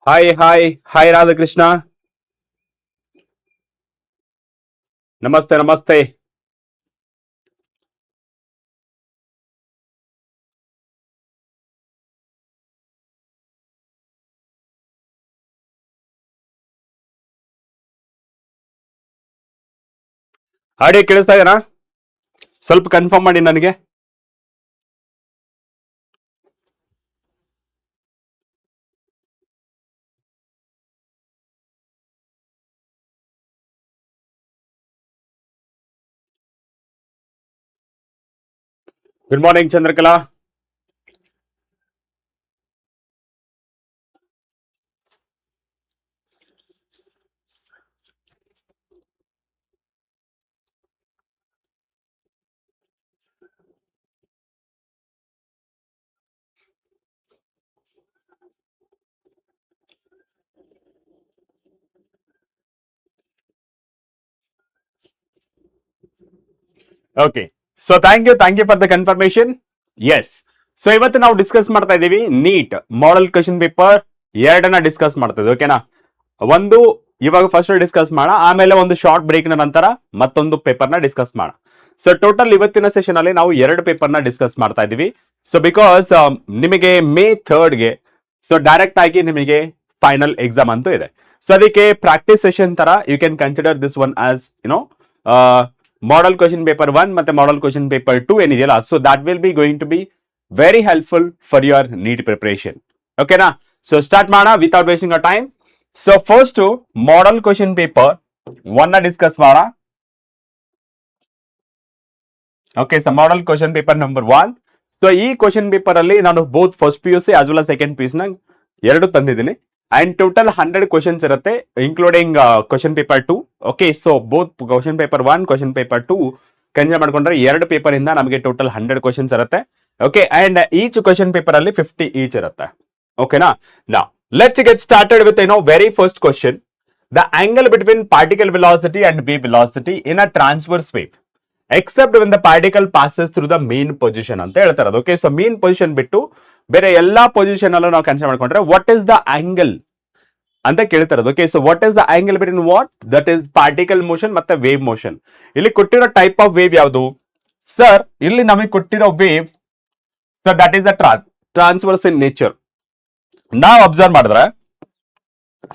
Hi, hi, hi, Radhakrishna. Namaste, namaste. Audio ಕೇಳಿಸ್ತಾ ಇದೆನಾ? ಸ್ವಲ್ಪ ಕನ್ಫರ್ಮ್ ಮಾಡಿ ನನಗೆ. Good morning Chandrakala. Okay, so thank you for the confirmation. Yes, so ಇವತ್ತು ನಾವು ಡಿಸ್ಕಸ್ ಮಾಡ್ತಾ ಇದ್ದೀವಿ ನೀಟ್ ಮಾಡೆಲ್ ಕ್ವಶನ್ ಪೇಪರ್ ಎರಡನ್ನ ಡಿಸ್ಕಸ್ ಮಾಡ್ತಾ ಇದ್ದೀವಿ. ಓಕೆನಾ? ಒಂದು ಇವಾಗ ಫಸ್ಟ್ ಡಿಸ್ಕಸ್ ಮಾಡೋಣ, ಆಮೇಲೆ ಒಂದು ಶಾರ್ಟ್ ಬ್ರೇಕ್ ನ ನಂತರ ಮತ್ತೊಂದು ಪೇಪರ್ ನ ಡಿಸ್ಕಸ್ ಮಾಡೋಣ. ಸೊ ಟೋಟಲ್ ಇವತ್ತಿನ ಸೆಷನ್ ಅಲ್ಲಿ ನಾವು ಎರಡು ಪೇಪರ್ ನ ಡಿಸ್ಕಸ್ ಮಾಡ್ತಾ ಇದೀವಿ. ಸೊ ಬಿಕಾಸ್ ನಿಮಗೆ ಮೇ 3ಗೆ ಸೊ ಡೈರೆಕ್ಟ್ ಆಗಿ ನಿಮಗೆ ಫೈನಲ್ ಎಕ್ಸಾಮ್ ಅಂತೂ ಇದೆ. ಸೊ ಅದಕ್ಕೆ ಪ್ರಾಕ್ಟೀಸ್ ಸೆಷನ್ ತರ you can consider this one as model question paper 1 ಮತ್ತೆ ಮಾಡೆಲ್ ಕ್ವಶನ್ ಪೇಪರ್ 2 ಏನಿದೆಯಲ್ಲ, so that will be going to be very helpful for your NEET preparation. ಓಕೆನಾ? So start ಮಾಡೋಣ without wasting a time. So first model question paper 1 ನ discuss ಮಾಡೋಣ. Okay, so model question paper number 1. So ಈ question paper ಅಲ್ಲಿ ನಾನು both first P U C as well as second P U C ನ ಎರಡು ತಂದಿದ್ದೀನಿ. And total 100 questions ಇರುತ್ತೆ, including question paper 2. Okay, so both question paper 1 question paper 2 consider ಮಾಡ್ಕೊಂಡ್ರೆ ಎರಡು paper ಇಂದ ನಮಗೆ ಟೋಟಲ್ 100 ಕ್ವಶನ್ಸ್ ಇರುತ್ತೆ. Okay, and each question paper ಅಲ್ಲಿ 50 ಈಚ್ ಇರುತ್ತೆ. ಓಕೆನಾ? ನಾ let's get started with very first question. The angle between particle velocity and wave velocity in a transverse wave accept when the particle passes through the main position ಅಂತ ಹೇಳ್ತಾರೆ. Okay, so main position ಬಿಟ್ಟು ಬೇರೆ ಎಲ್ಲಾ position ಅಲ್ಲೂ ನಾವು consider ಮಾಡ್ಕೊಂಡ್ರೆ what is the angle ಅಂತ ಕೇಳ್ತಾರೆ. Okay, so what is the angle between what that is particle motion ಮತ್ತೆ ವೇವ್ ಮೋಷನ್. ಇಲ್ಲಿ ಕೊಟ್ಟಿರೋ ಟೈಪ್ ಆಫ್ ವೇವ್ ಯಾವುದು ಸರ್? ಇಲ್ಲಿ ನಮಗೆ ಕೊಟ್ಟಿರೋ wave so that is a transverse in nature. ನಾವು ಅಬ್ಸರ್ವ್ ಮಾಡಿದ್ರೆ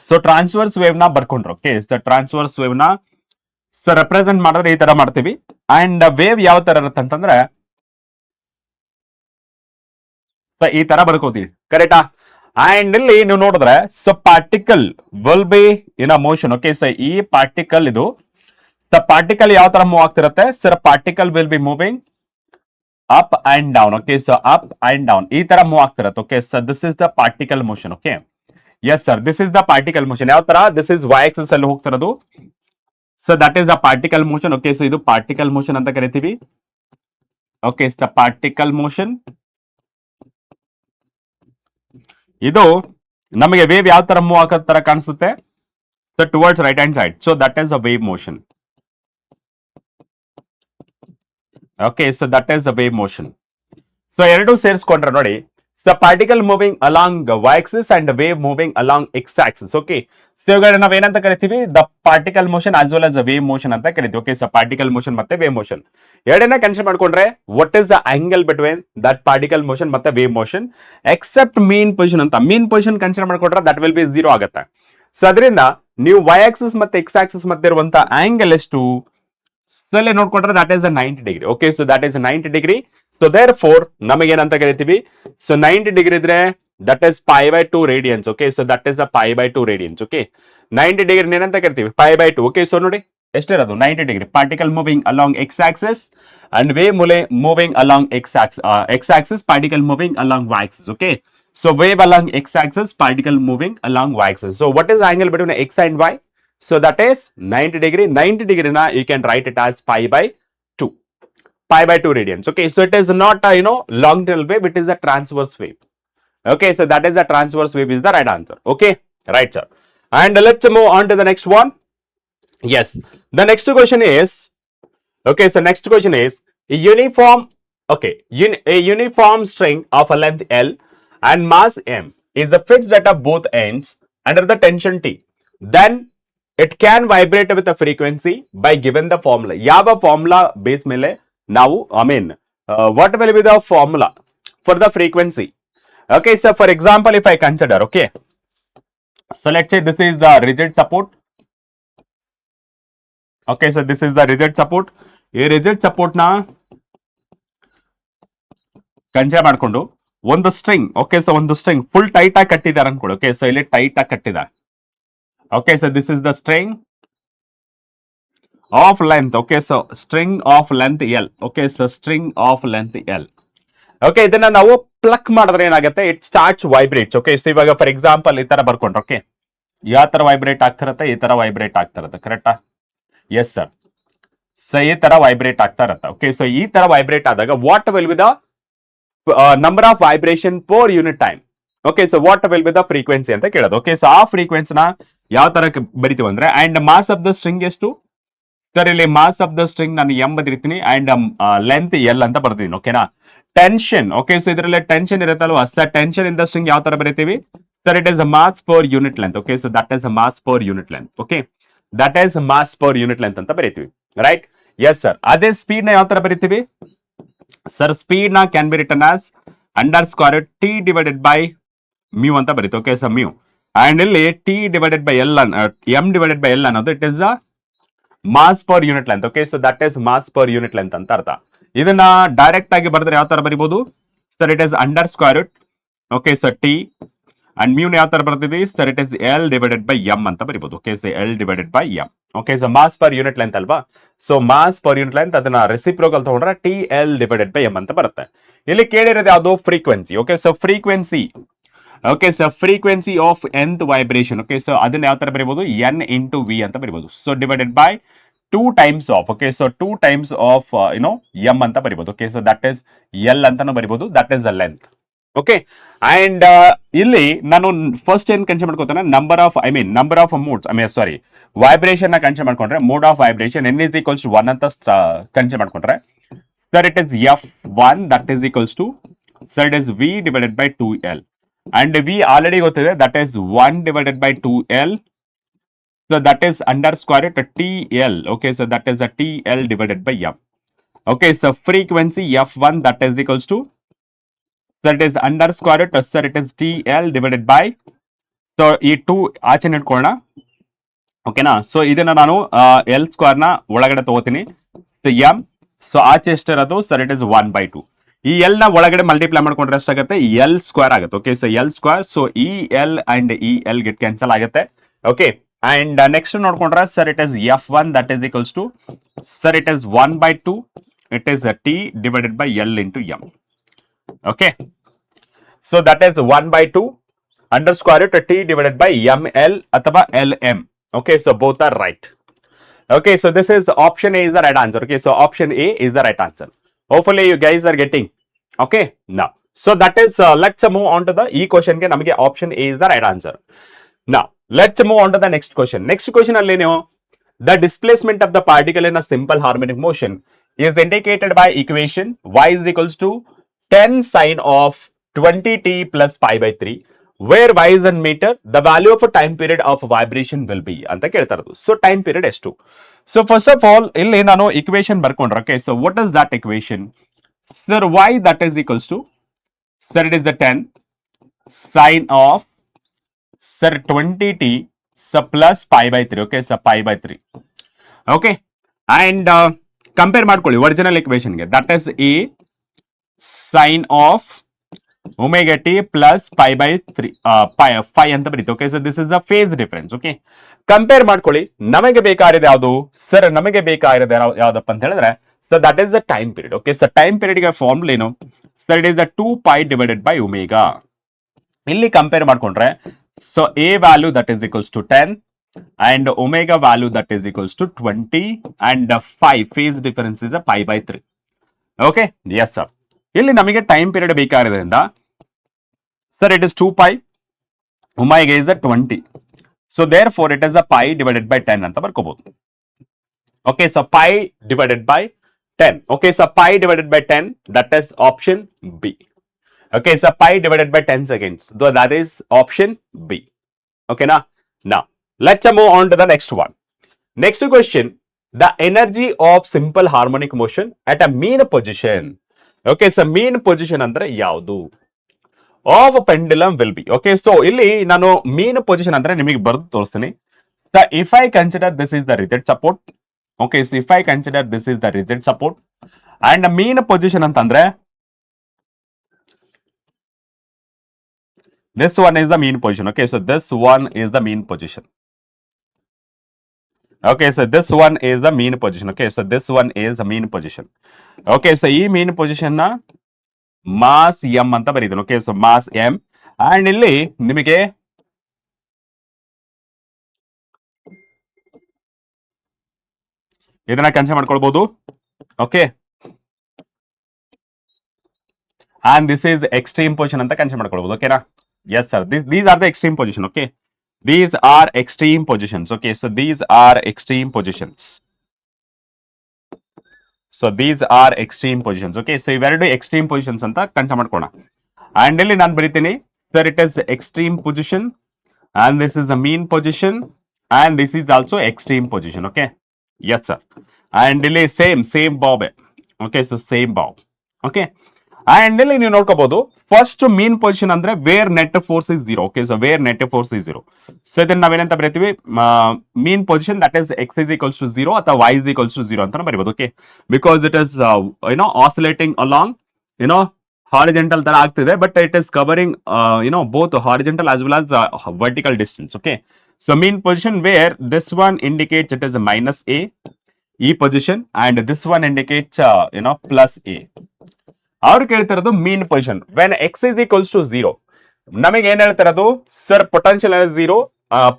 ಸೊ ಟ್ರಾನ್ಸ್ವರ್ಸ್ ವೇವ್ ನ ಬರ್ಕೊಂಡ್ರು. ಓಕೆ, ಸೊ ಟ್ರಾನ್ಸ್ವರ್ಸ್ ವೇವ್ ನ ಸೊ ರೆಪ್ರೆಸೆಂಟ್ ಮಾಡಿದ್ರೆ ಈ ತರ ಮಾಡ್ತೀವಿ. ಅಂಡ್ ವೇವ್ ಯಾವ ತರ ಇರುತ್ತೆ ಅಂತಂದ್ರೆ ಈ ತರ ಬರ್ಕೋತೀವಿ, ಕರೆಕ್ಟಾ? ಅಂಡ್ ಇಲ್ಲಿ ನೀವು ನೋಡಿದ್ರೆ so particle will be in a motion. Okay, so ಈ ಪಾರ್ಟಿಕಲ್ ಇದು ಪಾರ್ಟಿಕಲ್ ಯಾವ ತರ ಮೂವ್ ಆಗ್ತಿರುತ್ತೆ sir? Particle will be moving up and down. Okay, so up and down ಈ ತರ ಮೂವ್ ಆಗ್ತಿರುತ್ತೆ. Okay, so this is the particle motion. Okay, yes sir, this is the particle motion. ಯಾವ ತರ? This is Y axis ಅಲ್ಲಿ ಹೋಗ್ತಿರೋದು. So that is the particle motion. Okay, so ಇದು particle motion ಅಂತ ಕರಿತೀವಿ. Okay, the particle motion. ಇದು ನಮಗೆ wave ಯಾವ ತರ ಮೂವ್ ಆಗೋ ತರ ಕಾಣಿಸುತ್ತೆ? So towards right hand side. So that is a wave motion. Okay, so that is a wave motion. So ಎರಡು ಸೇರಿಸ್ಕೊಂಡ್ರೆ ನೋಡಿ, so particle moving along Y axis and wave moving along X axis. Okay, so ಇವುಗಳನ್ನ ನಾವು ಏನಂತ ಕರಿತೀವಿ? The particle motion as well as wave motion ಅಂತ ಕರಿತೀವಿ. Okay, so particle motion ಮತ್ತೆ ವೇವ್ ಮೋಷನ್ ಎರಡನ್ನ ಕನ್ಸಿಡರ್ ಮಾಡ್ಕೊಂಡ್ರೆ what is the angle between that particle motion ಮತ್ತೆ wave motion except mean position ಅಂತ. ಮೀನ್ ಪೊಸಿಷನ್ ಕನ್ಸಿಡರ್ ಮಾಡ್ಕೊಂಡ್ರೆ that will be 0 ಆಗುತ್ತೆ. So ಅದರಿಂದ ನೀವು ವೈ ಆಕ್ಸಿಸ್ ಮತ್ತೆ ಎಕ್ಸ್ ಆಕ್ಸಿಸ್ ಮತ್ತೆ ಇರುವಂತ ಆಂಗಲ್ ಎಷ್ಟು ಸೊ ಇಲ್ಲಿ ನೋಡ್ಕೊಂಡ್ರೆ that is a 90 degree. Okay, so that is 90 degree. So therefore ನಮಗೆ ಏನಂತ ಕರಿತೀವಿ? ಸೊ 90 ಡಿಗ್ರಿ ಇದ್ರೆ that is π/2 radians. Okay, so that is a π/2 radians. Okay, 90 degree ಏನಂತ ಕರಿತೀವಿ? π/2. ಓಕೆ, ಸೊ ನೋಡಿ ಎಷ್ಟಿರೋದು 90 degree. Particle moving along X axis and wave moving along X axis, particle moving along Y axis. Okay, so wave along x axis, particle moving along y axis. So what is the angle between x and y? So that is 90 degree. 90 degree na you can write it as π/2. π/2 radians. Okay, so it is not a longitudinal wave, it is a transverse wave. Okay, so that is a transverse wave is the right answer. Okay, right sir. And let's move on to the next one. Yes, the next question is, okay, so next question is a uniform string of a length L and mass m is fixed at both ends under the tension T, then it can vibrate with a frequency by given the formula. Yava formula base mele now, I mean, what will be the formula for the frequency? Okay, so for example, if I consider, okay, so let's say this is the rigid support. Okay, so this is the rigid support. A rigid support na consider ಮಾಡ್ಕೊಂಡು ಒಂದು string, okay, so ಒಂದು string full tight ಆಗಿ ಕಟ್ಟಿದ್ದಾರೆ ಅನ್ಕೊಳ್ಳಿ. Okay, so ಇಲ್ಲಿ tight ಆಗಿ ಕಟ್ಟಿದ್ದಾರೆ. Okay, so this is the string of length. Okay, so string of length L. Okay, so string of length L. Okay, ಇದನ್ನ ನಾವು ಪ್ಲಕ್ ಮಾಡಿದ್ರೆ ಏನಾಗುತ್ತೆ, it starts vibrates. Okay, so ಇವಾಗ ಫಾರ್ ಎಕ್ಸಾಂಪಲ್ ಈ ತರ ಬರ್ಕೊಂಡ್ರೆ, ಓಕೆ, ಯಾವ ತರ ವೈಬ್ರೇಟ್ ಆಗ್ತಿರತ್ತೆ, ಈ ತರ ವೈಬ್ರೇಟ್ ಆಗ್ತಿರತ್ತೆ, ಕರೆಕ್ಟಾ? Yes sir. ಸೊ ಈ ತರ ವೈಬ್ರೇಟ್ ಆಗ್ತಾ ಇರತ್ತೆ. ಓಕೆ, ಸೊ ಈ ತರ ವೈಬ್ರೇಟ್ ಆದಾಗ what will be the number of vibration per unit time. Okay, so what will be the frequency ಅಂತ ಕೇಳೋದು. ಓಕೆ, ಸೊ ಆ ಫ್ರೀಕ್ವೆನ್ಸಿನ ಯಾವ ತರ ಬರಿತೀವಿ ಅಂದ್ರೆ, and mass of the string ಎಷ್ಟು ಸರ್? ಇಲ್ಲಿ ಮಾಸ್ ಆಫ್ ದ ಸ್ಟ್ರಿಂಗ್ ನಾನು ಎಂ ಬದಿರ್ತೀನಿ ಅಂಡ್ ಲೆಂತ್ ಎಲ್ ಅಂತ ಬರ್ತೀನಿ. ಓಕೆನಾ? ಟೆನ್ಷನ್, ಓಕೆ, ಸೊ ಇದರಲ್ಲಿ ಟೆನ್ಷನ್ ಇರುತ್ತಲ್ವಾ sir, tension in the string ಯಾವ ತರ ಬರಿತೀವಿ sir? It is a mass per unit length. Okay, so that is a mass per unit length. Okay, that is mass per unit length ಅಂತ ಬರಿತೀವಿ, right? Yes sir. ಅದೇ speed ನ ಯಾವ ತರ ಬರಿತೀವಿ ಸರ್? ಸ್ಪೀಡ್ ನ can be return as under square T divided by mu ಅಂತ ಬರೀತೀವಿ. ಓಕೆ, ಸೊ ಮ್ಯೂ ಅಂಡ್ ಇಲ್ಲಿ T divided by L M divided by L ಅನ್ನೋದು it is a mass per unit length. Okay, so that is mass per unit length ಅಂತ ಅರ್ಥ. ಇದನ್ನ direct ಆಗಿ ಬರೆದ್ರೆ ಯಾವ ತರ ಬರಿಬಹುದು sir? It is under square root, okay, so T and ಮ್ಯೂನ್ ಯಾವ ತರ ಬರ್ತೀವಿ sir? It is L divided by M ಅಂತ ಬರಿಬಹುದು. Okay, so L divided by M. Okay, so mass per unit length ಅಲ್ವಾ? So mass per unit length ಅದನ್ನ reciprocal ತಗೊಂಡ್ರೆ T L divided by M ಅಂತ ಬರುತ್ತೆ. ಇಲ್ಲಿ ಕೇಳಿರೋದು ಯಾವುದು? Frequency. Okay, so frequency. Okay, so frequency of nth vibration. Okay, so ಅದನ್ನ ಯಾವ ತರ ಬರೀಬಹುದು? ಎನ್ ಇಂಟು ವಿ ಅಂತ ಬರೀಬಹುದು. So divided by 2 times of, okay, so 2 times of M ಅಂತ ಬರೀಬಹುದು. Okay, so that is L ಅಂತಾನು ಬರೀಬಹುದು. That is a length. Okay, and ಇಲ್ಲಿ ನಾನು ಫಸ್ಟ್ ಏನ್ ಕನ್ಸಿಡರ್ ಮಾಡ್ಕೋತಾನೆ, number of modes, sorry, vibration ನ ಕನ್ಸಿಡರ್ ಮಾಡ್ಕೊಂಡ್ರೆ mode of vibration n is equals to 1 ಅಂತ ಕನ್ಸಿಡರ್ ಮಾಡ್ಕೊಂಡ್ರೆ sir it is f1 that is equals to sir it is v divided by 2l and v already ಗೊತ್ತಿದೆ, that is 1 divided by 2l. So that is under square root tl. Okay, so that is a tl divided by m. Okay, so frequency f1 that is equals to sir it is under square root sir it is tl divided by, so ಈ 2 ಆಚೆ ಇಟ್ಕೊಳ್ಳೋಣ. ಓಕೆನಾ? So ಇದನ್ನ ನಾನು L square ನ ಒಳಗಡೆ ತಗೋತೀನಿ. So M, so ಆಚೆ ಎಷ್ಟಿರೋದು ಸರ್? It is 1/2. ಈ ಎಲ್ ನ ಒಳಗಡೆ ಮಲ್ಟಿಪ್ಲೈ ಮಾಡ್ಕೊಂಡ್ರೆ ಎಷ್ಟಾಗುತ್ತೆ? ಎಲ್ ಸ್ಕ್ವೇರ್ ಆಗುತ್ತೆ. Okay, so L square, so ಇ ಎಲ್ ಅಂಡ್ ಇ ಎಲ್ ಗೆಟ್ ಕ್ಯಾನ್ಸಲ್ ಆಗುತ್ತೆ. ಓಕೆ, ಅಂಡ್ ನೆಕ್ಸ್ಟ್ ನೋಡ್ಕೊಂಡ್ರೆ sir it is f1 that is equals to sir it is 1/2 it is T divided by L into M. Okay, so that is 1/2 under square root T divided by M L ಅಥವಾ L M. Okay, so both are right. Okay, so this is option A is the right answer. Okay, so option A is the right answer. Hopefully you guys are getting. Okay, now so that is let's move on to the E question. Ke namage option A is the right answer. Now let's move on to the next question. Next question alli ನೀವು the displacement of the particle in a simple harmonic motion is indicated by equation y is equals to 10 sine of 20t plus pi by 3. Where y is in meter, the value of a time period of vibration will be ಅಂತ ಕೇಳ್ತಾ ಇರೋದು. So time period ಎಷ್ಟು? So first of all ಇಲ್ಲಿ ನಾನು equation ಬರ್ಕೊಂಡ್ರೆ, okay, so what is that equation sir? y that is equals to sir it is the 10 sine of sir 20t so plus pi by 3. Okay, so pi by 3. Okay, and compare ಮಾಡ್ಕೊಳ್ಳಿ original ಇಕ್ವೇಶನ್ಗೆ. That is a sine of omega t plus pi by 3 pi ಅಂತ ಬರೀತೀವಿ. Okay, so this is the face difference. Okay, compare ಮಾಡ್ಕೊಳ್ಳಿ. ನಮಗೆ ಬೇಕಾಗಿರೋದು ಯಾವುದು sir? ನಮಗೆ ಬೇಕಾಗಿರೋದು ಯಾವ್ದಪ್ಪ ಅಂತ ಹೇಳಿದ್ರೆ so that is the time period. Okay, so time period ಗೆ ಫಾರ್ಮುಲಾ ಏನು sir? It is the 2 pi divided by omega. ಇಲ್ಲಿ ಕಂಪೇರ್ ಮಾಡ್ಕೊಂಡ್ರೆ so a value that is equals to 10 and omega value that is equals to 20 and 5 phase difference is pi by 3. Okay, yes sir. ಇಲ್ಲಿ ನಮಗೆ time period ಬೇಕಾಗಿರೋದ್ರಿಂದ sir it is 2 pi omega is 20. So therefore it is a pi divided by 10 ಅಂತ ಬರ್ಕೋಬಹುದು. Okay, so pi divided by 10. Okay, so pi divided by 10 that is option B. Okay, so pi divided by 10 seconds, so that is option B. Okay, now let's move on to the next one. Next question, the energy of simple harmonic motion at a mean position. Okay, so mean position ಅಂದ್ರೆ ಯಾವುದು? Of a pendulum will be. Okay, so ಇಲ್ಲಿ ನಾನು mean position ಅಂದ್ರೆ ನಿಮಗೆ ಬರೆದು ತೋರಿಸ್ತೀನಿ. So if I consider this is the rigid support, okay, so if I consider this is the rigid support and mean position ಅಂತಂದ್ರೆ this one is the mean position. Okay, so this one is the mean position. Okay, so this one is the mean position. Okay, so this one is the mean position. Okay, so ಈ mean position ನ mass m ಅಂತ ಬರೀತೀನಿ. Okay, so mass m and ಇಲ್ಲಿ ನಿಮಗೆ ಇದನ್ನ consider ಮಾಡ್ಕೊಳ್ಬಹುದು. Okay, and this is extreme position ಅಂತ consider ಮಾಡ್ಕೊಳ್ಬಹುದು. ಓಕೆನಾ? Yes sir, these are the extreme position. Okay, these are extreme positions. Okay, so these are extreme positions. So these are extreme positions. Okay, so ಇವೆರಡು extreme positions ಅಂತ consider ಮಾಡ್ಕೊಳ್ಳೋಣ. And ಇಲ್ಲಿ ನಾನು ಬರೀತೀನಿ, sir, it is extreme position and this is the mean position and this is also extreme position. Okay, yes sir. And ಇಲ್ಲಿ same bob. Okay, so same bob. Okay, and ಇಲ್ಲಿ ನೀವು ನೋಡ್ಕೋಬಹುದು, first mean position ಅಂದ್ರೆ where net force is 0. Okay, so where net force is 0. So ಇದನ್ನ ನಾವೇನಂತ ಬರೀತೀವಿ, mean position that is x is equals to 0 ಅಥವಾ y is equals to 0 ಅಂತ ಬರೀಬಹುದು. Okay, because it is oscillating along horizontal ತರ ಆಗ್ತಿದೆ, but it is covering both horizontal as well as vertical distance. Okay, so mean position where this one indicates it is minus a ಈ position and this one indicates plus a. ಅವ್ರು ಕೇಳ್ತಿರೋದು mean position when X is equals to 0. ನಮಗೆ ಏನ್ ಹೇಳ್ತಿರೋದು, sir potential energy 0,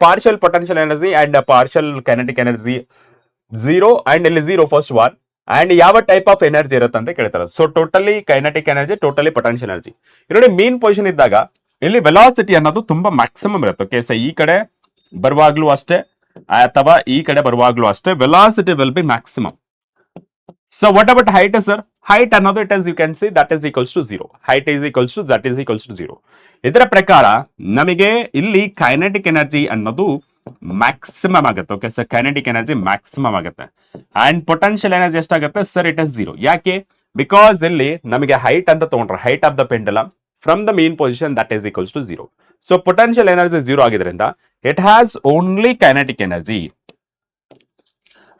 partial potential energy and partial kinetic energy 0 and ಇಲ್ಲಿ 0 first one and ಯಾವ type of energy ಇರುತ್ತೆ ಅಂತ ಕೇಳ್ತಾರೆ. So totally kinetic energy, totally potential energy. ನೋಡಿ ಮೀನ್ position ಇದ್ದಾಗ ಇಲ್ಲಿ ವೆಲಾಸಿಟಿ ಅನ್ನೋದು ತುಂಬಾ ಮ್ಯಾಕ್ಸಿಮಮ್ ಇರುತ್ತೆ. ಓಕೆ, ಸೊ ಈ ಕಡೆ ಬರುವಾಗ್ಲೂ ಅಷ್ಟೇ ಅಥವಾ ಈ ಕಡೆ ಬರುವಾಗ್ಲೂ ಅಷ್ಟೇ velocity will be maximum. So what about height, sir? Height ಅನ್ನೋದು it is, you can see that is equals to 0. Height is equals to that is equals to 0. ಇದರ ಪ್ರಕಾರ ನಮಗೆ ಇಲ್ಲಿ ಕೈನೆಟಿಕ್ ಎನರ್ಜಿ ಅನ್ನೋದು ಮ್ಯಾಕ್ಸಿಮಮ್ ಆಗುತ್ತೆ. Okay, sir kinetic energy maximum ಆಗುತ್ತೆ and potential energy ಎಷ್ಟಾಗುತ್ತೆ sir, it is 0. ಯಾಕೆ? Because ಇಲ್ಲಿ ನಮಗೆ ಹೈಟ್ ಅಂತ ತಗೊಂಡ್ರೆ height of the pendulum from the mean position that is equals to 0. So potential energy 0 ಆಗಿದ್ರಿಂದ it has only kinetic energy.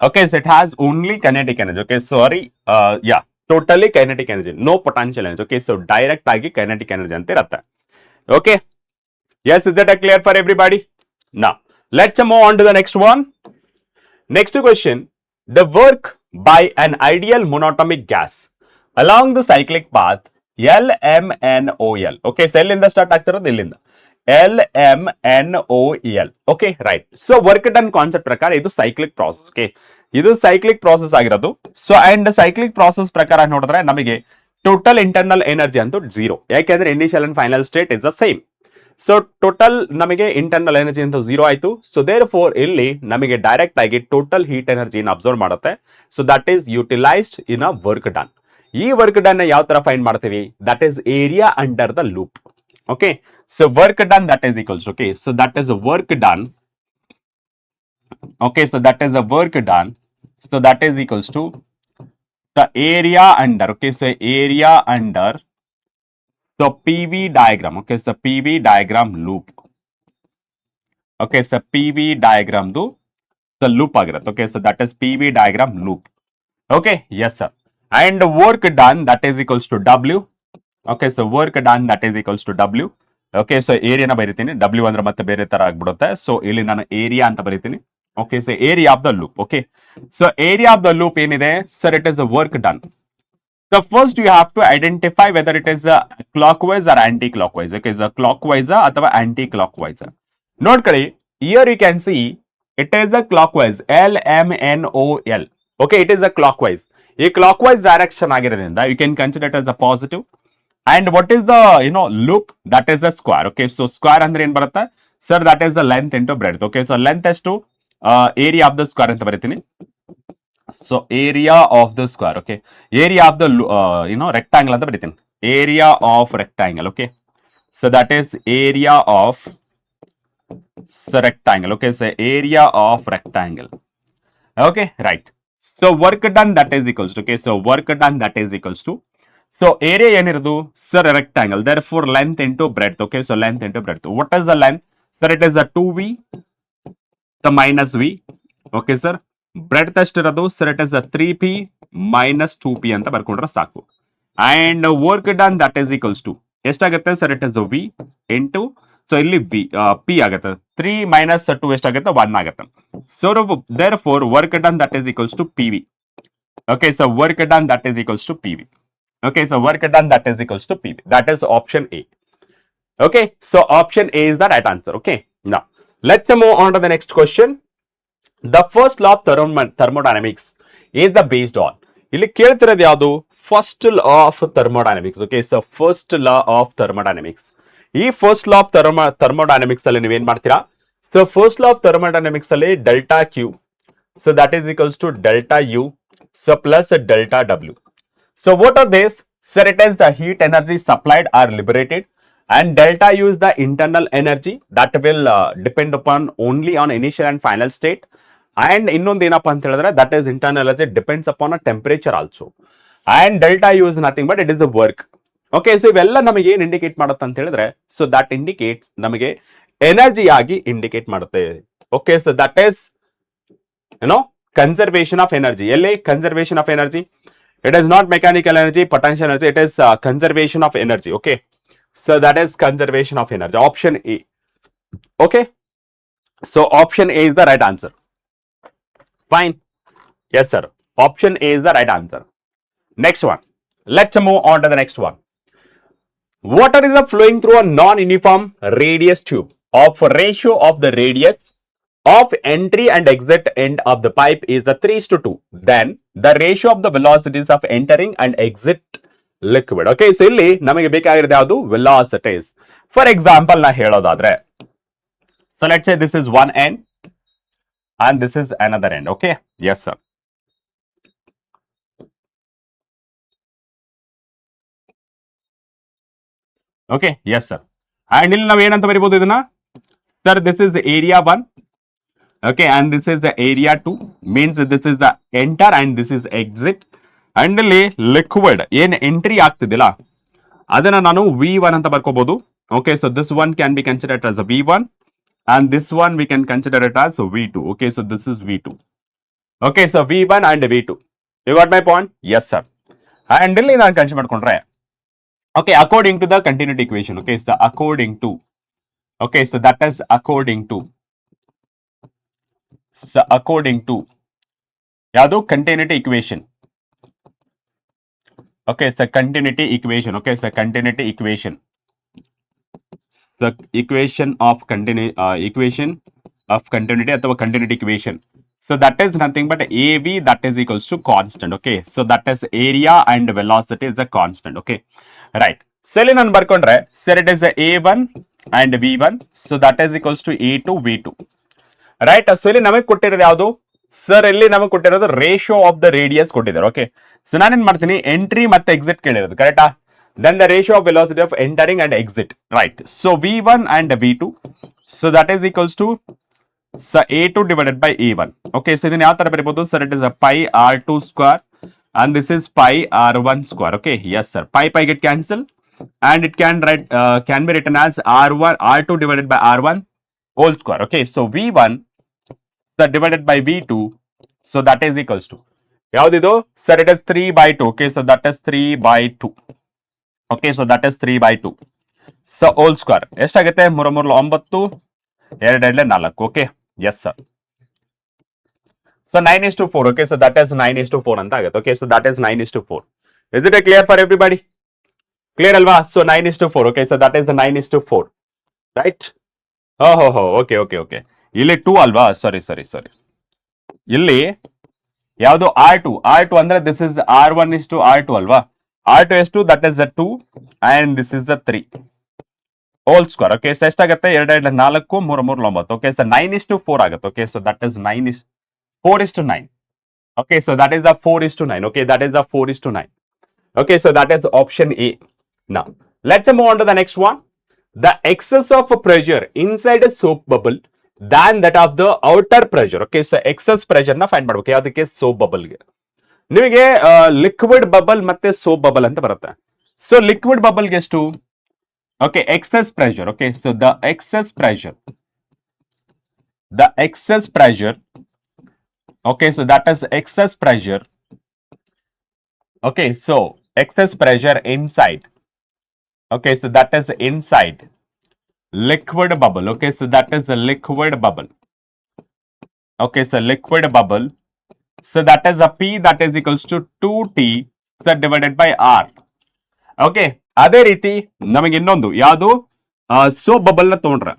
Okay, so it has only kinetic energy. Okay, sorry, yeah, totally kinetic energy, no potential energy. Okay, so direct agi kinetic energy ante irutte. Okay, yes, is that clear for everybody? Now let's move on to the next one. Next question, the work by an ideal monatomic gas along the cyclic path LMNOL. Okay, so ಎಲ್ಲಿಂದ start ಆಗ್ತಿರೋದು, ಇಲ್ಲಿಂದ LMNOEL. Okay, right. So work done concept ಪ್ರಕಾರ ಇದು cyclic process. Okay, ಇದು cyclic process ಆಗಿರೋದು. So and cyclic process ಪ್ರಕಾರ ನೋಡಿದ್ರೆ ನಮಗೆ ಟೋಟಲ್ ಇಂಟರ್ನಲ್ ಎನರ್ಜಿ ಅಂತೂ 0, ಯಾಕೆಂದ್ರೆ initial and final state is the same. So total ನಮಗೆ ಇಂಟರ್ನಲ್ ಎನರ್ಜಿ ಅಂತ 0 ಆಯ್ತು. ಸೊ ದೇರ್ ಫೋರ್ ಇಲ್ಲಿ ನಮಗೆ ಡೈರೆಕ್ಟ್ ಆಗಿ ಟೋಟಲ್ ಹೀಟ್ ಎನರ್ಜಿನ ಅಬ್ಸರ್ವ್ ಮಾಡುತ್ತೆ. So that is utilised in a work done. ಈ ವರ್ಕ್ ಡನ್ ಯಾವ ತರ ಫೈಂಡ್ ಮಾಡ್ತೀವಿ, that is area under the loop. Okay, so work done that is equals to, okay, so that is a work done. Okay, so that is a work done. So that is equals to the area under. Okay, so area under. So PV diagram. Okay, so PV diagram loop. Okay, so PV diagram do the loop ಆಗಿರುತ್ತೆ. Okay, so that is PV diagram loop. Okay, yes sir. And work done that is equals to W. Okay, so work done that is equals to W. Okay, so ಏರಿಯಾನ ಬರೀತೀನಿ, W ಅಂದ್ರೆ ಮತ್ತೆ ಬೇರೆ ತರ ಆಗ್ಬಿಡುತ್ತೆ. So ಇಲ್ಲಿ ನಾನು area ಅಂತ ಬರೀತೀನಿ. Okay, so area of the loop. Okay, so area of the loop ಏನಿದೆ sir, it is a work done. So first you have to identify whether it is clockwise or anticlockwise. Okay, so clockwise ಅಥವಾ anticlockwise ನೋಡ್ಕೊಳ್ಳಿ. Here you can see it is a clockwise, LMNOL. Okay, it is a clockwise. ಈ clockwise direction ಆಗಿರೋದ್ರಿಂದ you can consider it as a positive. And what is the loop? That is a square. Okay, so square ಅಂದ್ರೆ ಏನ್ ಬರುತ್ತೆ sir, that is the length into breadth. Okay, so length ಎಷ್ಟು, area of the square ಅಂತ ಬರೀತೀನಿ. So area of the square. Okay, area of the rectangle ಅಂತ ಬರೀತೀನಿ, area of rectangle. Okay, so that is area of So rectangle. Okay, so area of rectangle. Okay, right. So work done that is equals to, okay, so work done that is equals to, so area ಏನಿರೋದು sir rectangle, therefore length into breadth. Okay, so length into breadth. What is the length? Sir, it is a 2v the minus v. Okay sir, breadth ಎಷ್ಟಿರೋದು sir, it is a 3p minus 2p ಅಂತ ಬರ್ಕೊಂಡ್ರೆ ಸಾಕು. And work done that is equals to ಎಷ್ಟಾಗುತ್ತೆ sir, it is a v into, so ಇಲ್ಲಿ v p ಆಗುತ್ತೆ, 3 minus 2 ಎಷ್ಟಾಗುತ್ತೆ 1 ಆಗುತ್ತೆ. So therefore work done that is equals to pv. Okay, so work done that is equals to pv. Okay, so work done that is equals to pv. That is option A. Okay, so option A is the right answer. Okay, now let's move on to the next question. The first law of thermodynamics is the based on, ಇಲ್ಲಿ ಕೇಳ್ತಿರೋದು ಯಾವುದು? First law of thermodynamics. Okay, so first law of thermodynamics. ಈ first law of thermodynamics ಅಲ್ಲಿ ನೀವೇನ್ ಮಾಡ್ತೀರಾ? So first law of thermodynamics ಅಲ್ಲಿ delta Q, so that is equals to delta U, so plus delta W. So what are this? Sir, it is the heat energy supplied or liberated, and delta U is the internal energy that will depend upon only on initial and final state. And ಇನ್ನೊಂದು ಏನಪ್ಪಾ ಅಂತ ಹೇಳಿದ್ರೆ, that is internal energy depends upon a temperature also. And delta U is nothing but it is the work. Okay, so ಇವೆಲ್ಲ ನಮಗೆ ಏನು indicate ಮಾಡುತ್ತೆ ಅಂತ ಹೇಳಿದ್ರೆ, so that indicates ನಮಗೆ ಎನರ್ಜಿ ಆಗಿ ಇಂಡಿಕೇಟ್ ಮಾಡುತ್ತೆ. Okay, so that is conservation of energy. ಎಲ್ಲಿ conservation of energy? It is not mechanical energy, potential energy, it is conservation of energy. Okay, so that is conservation of energy, option A. Okay, so option A is the right answer. Fine, yes sir, option A is the right answer. Next one, let's move on to the next one. Water is flowing through a non-uniform radius tube of ratio of the radius of entry and exit end of the pipe is a 3:2. Then the ratio of the velocities of entering and exit liquid. Okay, so ಇಲ್ಲಿ ನಮಗೆ ಬೇಕಾಗಿರೋದು ಯಾವುದು? velocities. For example ನಾ ಹೇಳೋದಾದ್ರೆ, so let's say this is one end and this is another end. Okay, yes sir. Okay, yes sir. And ಇಲ್ಲಿ ನಾವು ಏನಂತ ಬರಿಬಹುದು ಇದನ್ನ? Sir, this is area 1. Okay, and this is the area 2, means this is the enter and this is exit. And ಇಲ್ಲಿ liquid ಏನು entry ಆಗ್ತಿದಿಲ್ಲ ಅದನ್ನ ನಾನು V1 ಅಂತ ಬರ್ಕೋಬಹುದು. Okay, so this one can be considered as a V1 and this one we can consider it as V2. Okay, so this is V2. Okay, so V1 and V2. You got my point? Yes sir. And ಇಲ್ಲಿ ನಾನು consider ಮಾಡ್ಕೊಂಡ್ರೆ, okay, according to the continuity equation. Okay, so according to, okay, so that is according to, so according to ಯಾವುದು? continuity equation. Okay, so continuity equation. Okay, so continuity equation, the equation of continuity ಅಥವಾ continuity equation. So that is nothing but AV, that is equals to constant. Okay, so that is area and velocity is a constant. Okay, right. So ಇಲ್ಲಿ ನಾನು ಬರ್ಕೊಂಡ್ರೆ, sir, it is A1 and V1, so that is equals to A2 V2. Right. So ಇಲ್ಲಿ ನಮಗೆ ಕೊಟ್ಟಿರೋದು ಯಾವುದು? Sir ಇಲ್ಲಿ ನಮಗೆ ಕೊಟ್ಟಿರೋದು ratio of the radius ಕೊಟ್ಟಿದ್ದಾರೆ. ಓಕೆ, ಸೊ ನಾನೇನ್ ಮಾಡ್ತೀನಿ, ಎಂಟ್ರಿ ಮತ್ತೆ ಎಕ್ಸಿಟ್ ಕೇಳಿರೋದು ಕರೆಕ್ಟಾ? Then the ratio of velocity of entering and exit. Right. So V1 and V2, so that is equals to A2 divided by A1. Okay, so ಇದನ್ನ ಯಾವ ತರ ಬರೀಬಹುದು? Sir, it is a pi R2 square and this is pi R1 square. Okay, yes sir, pi get cancel and it can be written as R2 divided by R1 whole square. Okay, so V1 divided by V2, so that is equals to ಯಾವ್ದಿದು? Sir, it is 3/2. Okay, so that is 3/2. Okay, so that is 3/2. So whole square ಎಷ್ಟಾಗುತ್ತೆ? 3 3 9, 2 4. Okay, yes sir. So 9:4. Okay, so that is 9:4 ಅಂತ ಆಗುತ್ತೆ. Okay, so that is 9:4. Is it clear for everybody? Clear ಅಲ್ವಾ? So 9:4. Okay, so that is the 9:4. Right? Okay okay okay. ಇಲ್ಲಿ 2 ಅಲ್ವಾ? ಸಾರಿ ಇಲ್ಲಿ ಯಾವುದು? R2 ಅಂದ್ರೆ this is R1:R2 ಅಲ್ವಾ? R2 ಎಷ್ಟು? That is 2 and this is 3 whole square. Okay, so ಎಷ್ಟಾಗುತ್ತೆ? 2 4 3 3 9. Okay, so 9:4 ಆಗುತ್ತೆ. Okay, so that is 4:9. Okay, so that is the 4:9. Okay, that is the 4:9. Okay, so that is option A. Now let's move on to the next one. the excess of pressure inside a soap bubble than that of the outer pressure. Okay, so excess pressure na find ಮಾಡಬೇಕು ಯಾವುದಕ್ಕೆ soap bubble ಗೆ. ನಿಮಗೆ liquid bubble ಮತ್ತೆ soap bubble ಅಂತ ಬರುತ್ತೆ. So liquid bubble ಗೆ ಎಷ್ಟು? Okay, excess pressure. Okay, so the excess pressure, okay, so that is excess pressure. Okay, so excess pressure inside. Okay, so that is inside liquid bubble. Okay, so that is a liquid bubble. Okay, so liquid bubble. So that is a P that is equals to 2T divided by R. Okay, ಅದೇ ರೀತಿ ನಮಗೆ ಇನ್ನೊಂದು ಯಾವುದು soap bubble ನ ತಗೊಂಡ್ರೆ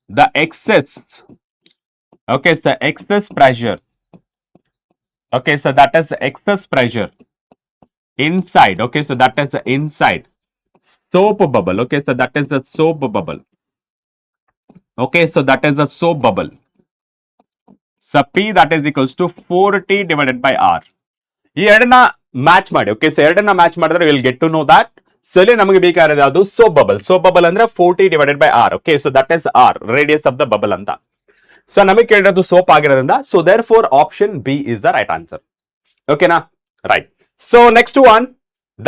the excess. Okay, so excess pressure. Okay, so that is excess pressure inside. Okay, so that is inside soap bubble. Okay, so that is the soap bubble. Okay, so that is the soap bubble. So P that is equals to 4T divided by R. ಈ ಎರಡನ್ನ match ಮಾಡಿ. Okay, so ಎರಡನ್ನ match ಮಾಡಿದ್ರೆ will get to know that. So ಇಲ್ಲಿ ನಮಗೆ ಬೇಕಾಗಿರೋದು ಯಾವುದು? Soap bubble. Soap bubble ಅಂದ್ರೆ 4T divided by R. Okay, so that is R, radius of the bubble ಅಂತ. ಸೊ ನಮಗೆ ಕೇಳಿರೋದು ಸೋಪ್ ಆಗಿರೋದ್ರಿಂದ, so therefore option B is the right answer. ಓಕೆನಾ? Right. So next one,